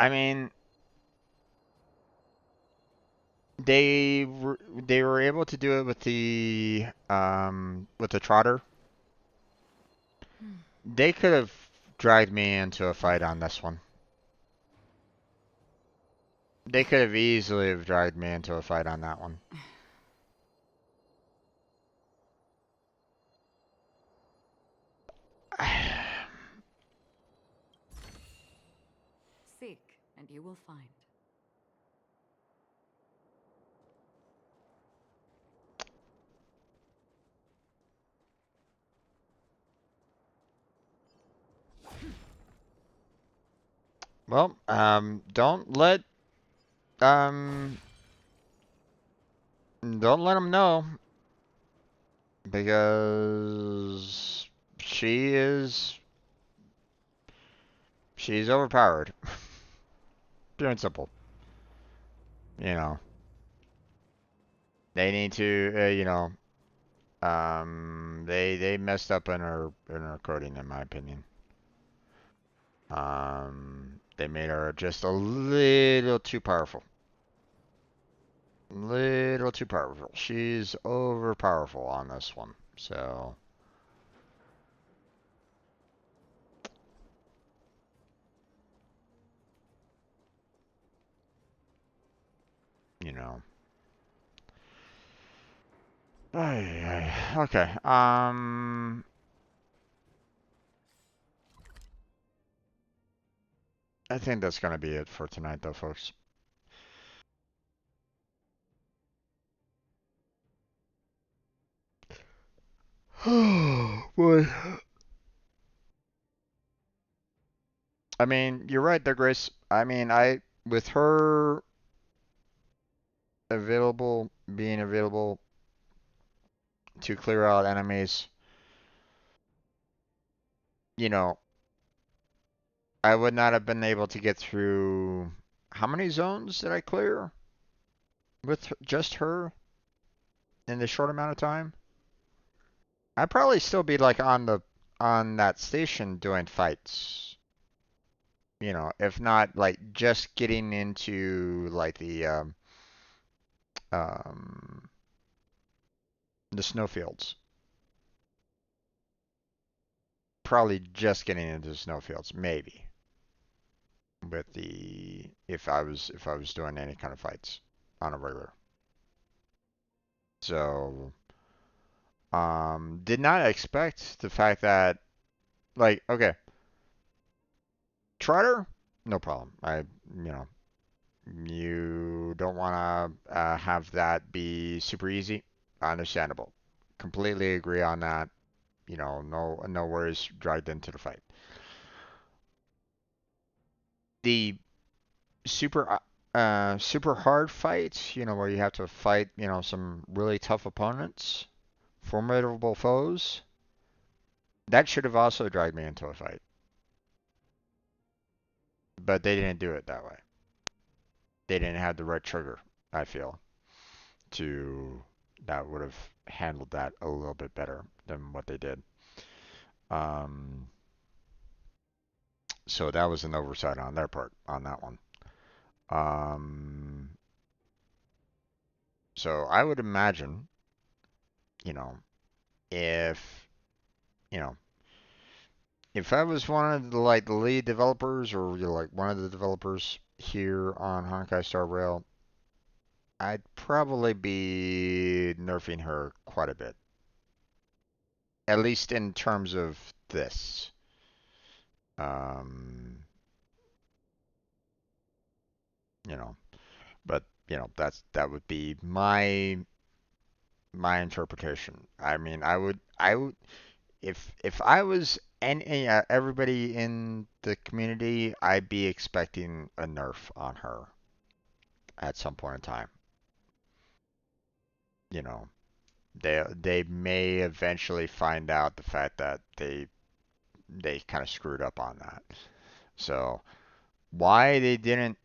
[SPEAKER 1] I mean, they were able to do it with the trotter. They could have dragged me into a fight on this one. They could have easily have dragged me into a fight on that one.
[SPEAKER 7] Seek, and you will find.
[SPEAKER 1] Well, don't let them know, because she's overpowered. Pure and simple. They need to, they messed up in her coding, in my opinion. They made her just a little too powerful. Little too powerful. She's over powerful on this one. So, you know. Okay. I think that's gonna be it for tonight, though, folks. Oh boy. I mean, you're right there, Grace. I mean, with her being available to clear out enemies, you know, I would not have been able to get through. How many zones did I clear with just her in this short amount of time? I'd probably still be like on that station doing fights. If not like just getting into like um the snowfields. Probably just getting into the snowfields, maybe. With the if I was doing any kind of fights on a regular. So did not expect the fact that, like, okay, Trotter, no problem. You don't want to have that be super easy. Understandable. Completely agree on that. No worries dragged into the fight. The super hard fight, where you have to fight, some really tough opponents, formidable foes. That should have also dragged me into a fight. But they didn't do it that way. They didn't have the right trigger, I feel, to that would have handled that a little bit better than what they did. So that was an oversight on their part on that one. So I would imagine, you know, if you know, if I was one of the lead developers, or like one of the developers here on Honkai Star Rail, I'd probably be nerfing her quite a bit. At least in terms of this. Um, you know, But that would be my interpretation. I mean, I would if I was any everybody in the community, I'd be expecting a nerf on her at some point in time. You know, they may eventually find out the fact that they kind of screwed up on that. So why they didn't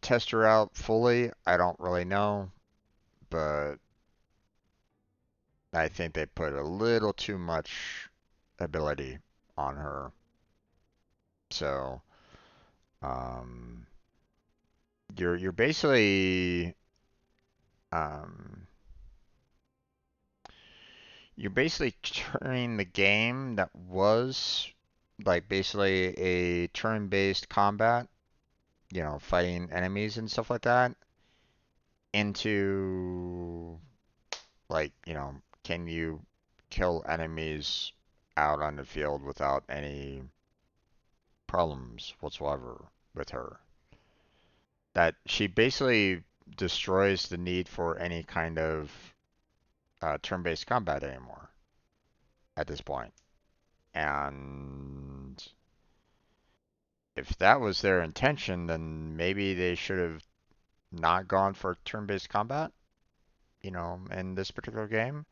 [SPEAKER 1] test her out fully, I don't really know, but I think they put a little too much ability on her. So um, you're basically um, you're basically turning the game that was like basically a turn-based combat, fighting enemies and stuff like that, into like, can you kill enemies out on the field without any problems whatsoever with her? That she basically destroys the need for any kind of turn-based combat anymore at this point. And if that was their intention, then maybe they should have not gone for turn-based combat, in this particular game.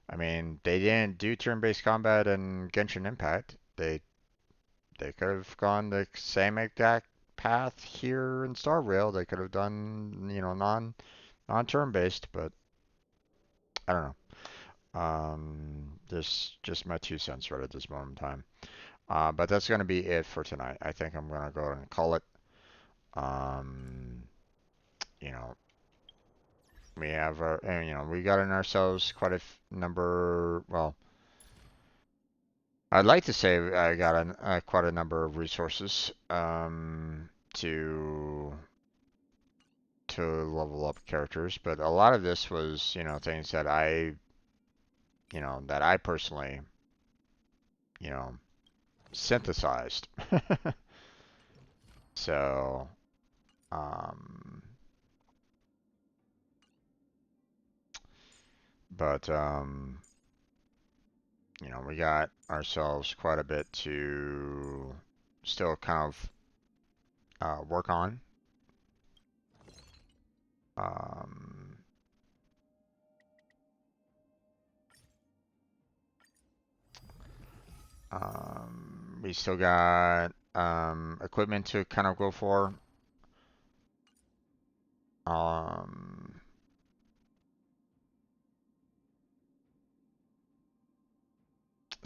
[SPEAKER 1] I mean, they didn't do turn-based combat in Genshin Impact. They could have gone the same exact path here in Star Rail. They could have done, non-turn-based, but I don't know. Just my 2 cents right at this moment in time. But that's going to be it for tonight. I think I'm going to go and call it. Um, you know, we have we got in ourselves quite a number. Well, I'd like to say I got quite a number of resources to level up characters, but a lot of this was things that I personally you know synthesized. So um, but we got ourselves quite a bit to still kind of work on. Um, we still got equipment to kind of go for. Um,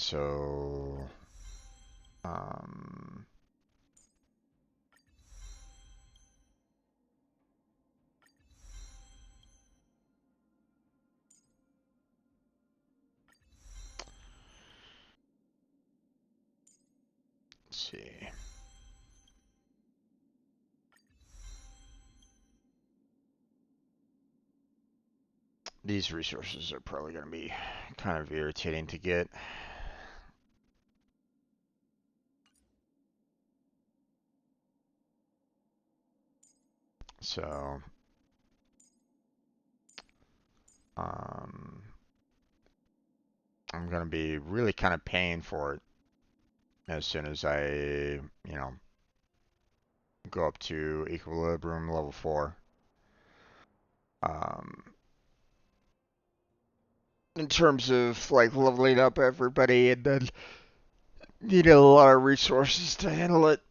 [SPEAKER 1] so um, let's see. These resources are probably going to be kind of irritating to get. So, um, I'm going to be really kind of paying for it as soon as I, go up to equilibrium level 4. Um, in terms of like leveling up everybody, and then needed a lot of resources to handle it.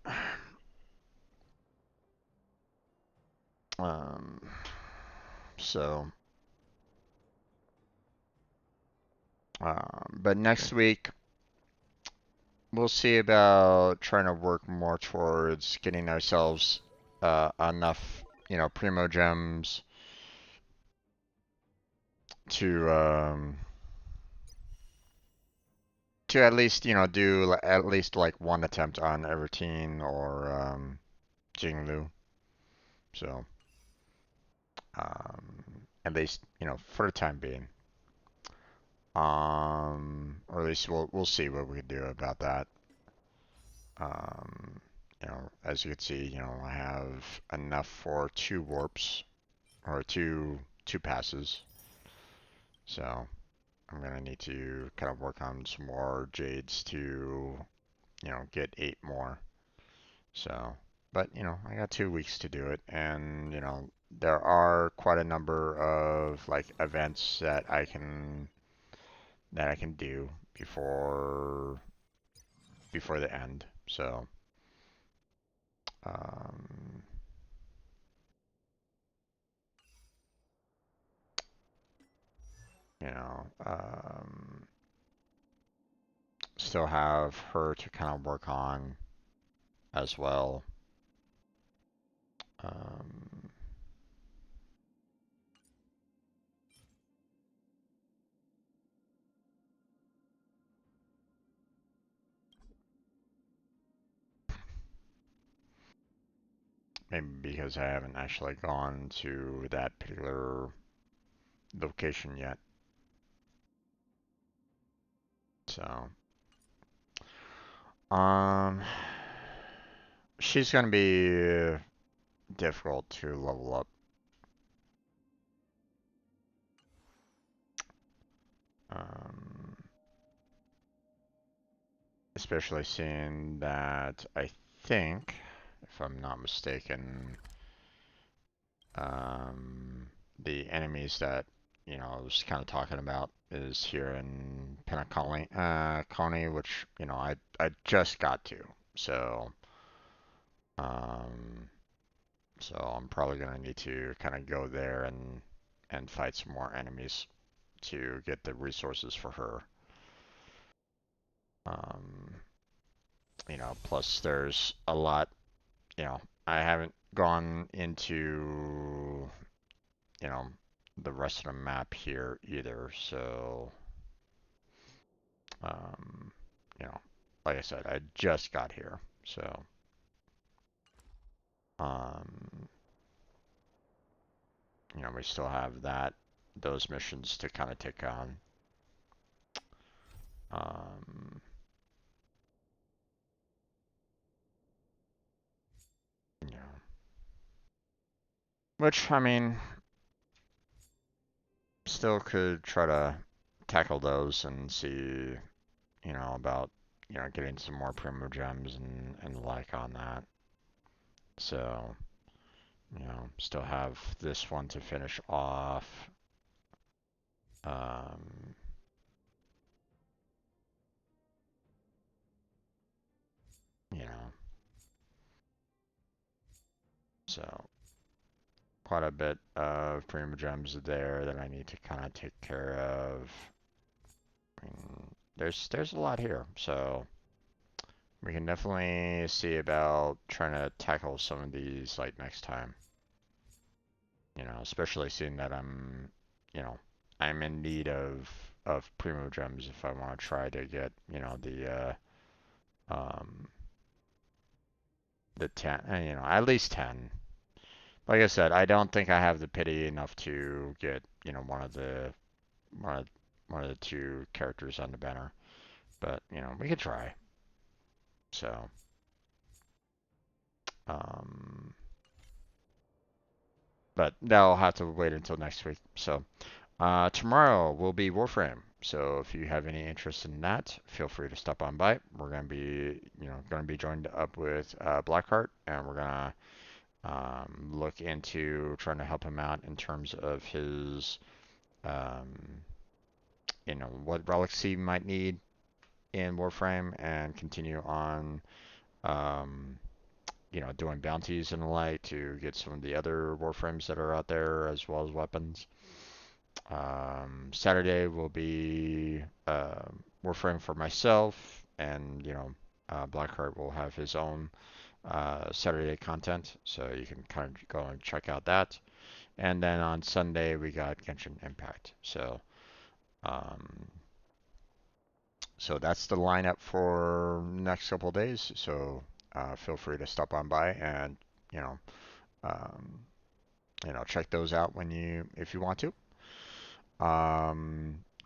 [SPEAKER 1] Um, so, but next week we'll see about trying to work more towards getting ourselves enough, primo gems to at least, do at least like one attempt on Everteen or Jinglu. So, at least, for the time being. Or at least we'll see what we can do about that. As you can see, I have enough for 2 warps. or two passes. So I'm gonna need to kind of work on some more jades to, get 8 more. So, but I got 2 weeks to do it, and there are quite a number of like events that I can do before the end. So, um, you know, um, still have her to kind of work on as well. Um, Maybe because I haven't actually gone to that particular location yet. So, um, she's gonna be difficult to level up. Um, Especially seeing that I think, if I'm not mistaken, um, the enemies that I was kind of talking about is here in Penacoli, Coney, which I just got to. So, um, so I'm probably gonna need to kind of go there and fight some more enemies to get the resources for her. Um, plus there's a lot. I haven't gone into you know, the rest of the map here either. So, um, you know, like I said, I just got here. So, um, we still have those missions to kind of take on. Um, you know, which, I mean, still could try to tackle those and see, about, getting some more primo gems and the like on that. So, still have this one to finish off. Um, you know, so quite a bit of primo gems there that I need to kind of take care of. I mean, there's a lot here, so we can definitely see about trying to tackle some of these like next time. Especially seeing that I'm in need of primo gems if I want to try to get um the 10, at least 10. Like I said, I don't think I have the pity enough to get, one of one of the two characters on the banner. But, we could try. So, um, but that'll have to wait until next week. So, tomorrow will be Warframe. So if you have any interest in that, feel free to stop on by. We're gonna be, gonna be joined up with Blackheart, and we're gonna look into trying to help him out in terms of his um, what relics he might need in Warframe and continue on, um, doing bounties and the like to get some of the other Warframes that are out there as well as weapons. Saturday will be Warframe for myself, and Blackheart will have his own Saturday content, so you can kind of go and check out that. And then on Sunday we got Genshin Impact. Um, so that's the lineup for next couple of days. So feel free to stop on by and you know um, check those out if you want to.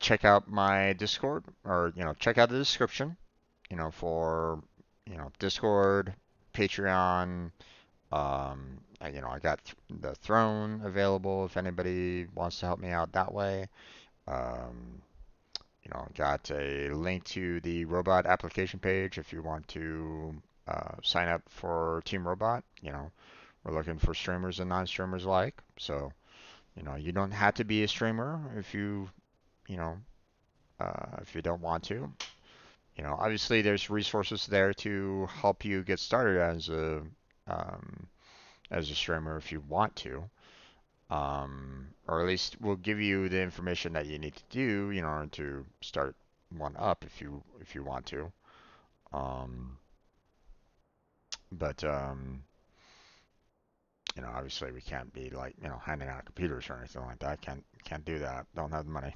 [SPEAKER 1] Check out my Discord, or check out the description. For Discord, Patreon, I got the throne available if anybody wants to help me out that way. Um, got a link to the robot application page if you want to sign up for Team Robot. We're looking for streamers and non-streamers alike. So, you don't have to be a streamer you know, if you don't want to. Obviously there's resources there to help you get started um, as a streamer if you want to. Or at least we'll give you the information that you need to do, in order to start one up if you want to. Um, but obviously we can't be like, handing out computers or anything like that. Can't do that. Don't have the money.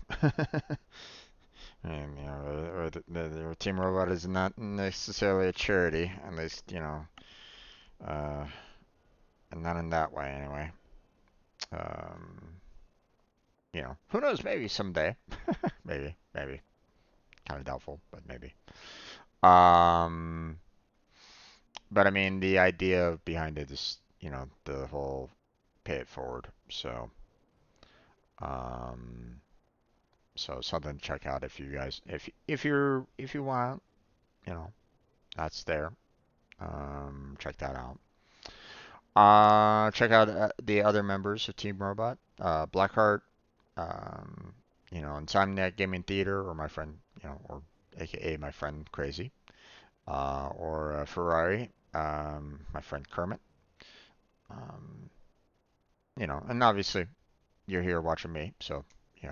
[SPEAKER 1] And the Team Robot is not necessarily a charity, at least uh, and not in that way anyway. Um, who knows? Maybe someday. Maybe. Kind of doubtful, but maybe. Um, but I mean, the idea behind it is, the whole pay it forward. Um, so something to check out if you guys, if you want, you know, that's there. Check that out. Check out the other members of Team Robot, Blackheart, um, Insomniac Gaming Theater, or my friend, or AKA my friend Crazy, or Ferrari, my friend Kermit. Um, and obviously you're here watching me, so you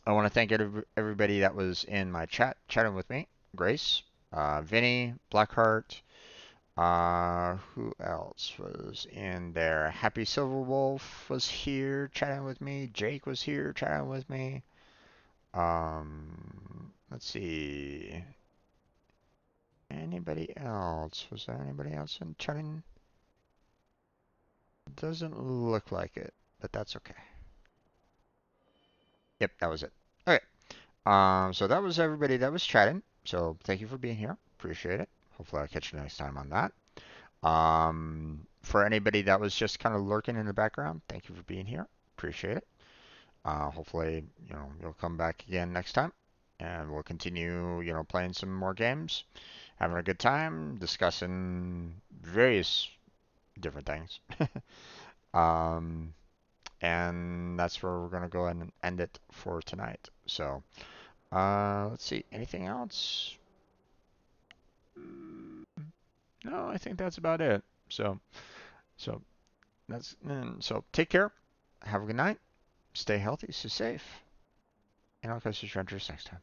[SPEAKER 1] I want to thank everybody that was in my chatting with me. Grace, Vinny, Blackheart. Who else was in there? Happy Silver Wolf was here chatting with me. Jake was here chatting with me. Let's see. Anybody else? Was there anybody else in chatting? Doesn't look like it, but that's okay. Yep, that was it. Okay. So that was everybody that was chatting. So thank you for being here. Appreciate it. Hopefully I'll catch you next time on that. For anybody that was just kind of lurking in the background, thank you for being here. Appreciate it. Hopefully, you'll come back again next time, and we'll continue, playing some more games, having a good time, discussing various different things. um, and that's where we're gonna go ahead and end it for tonight. So, let's see, anything else? No, I think that's about it. So so take care. Have a good night. Stay healthy, stay safe, and I'll catch you next time.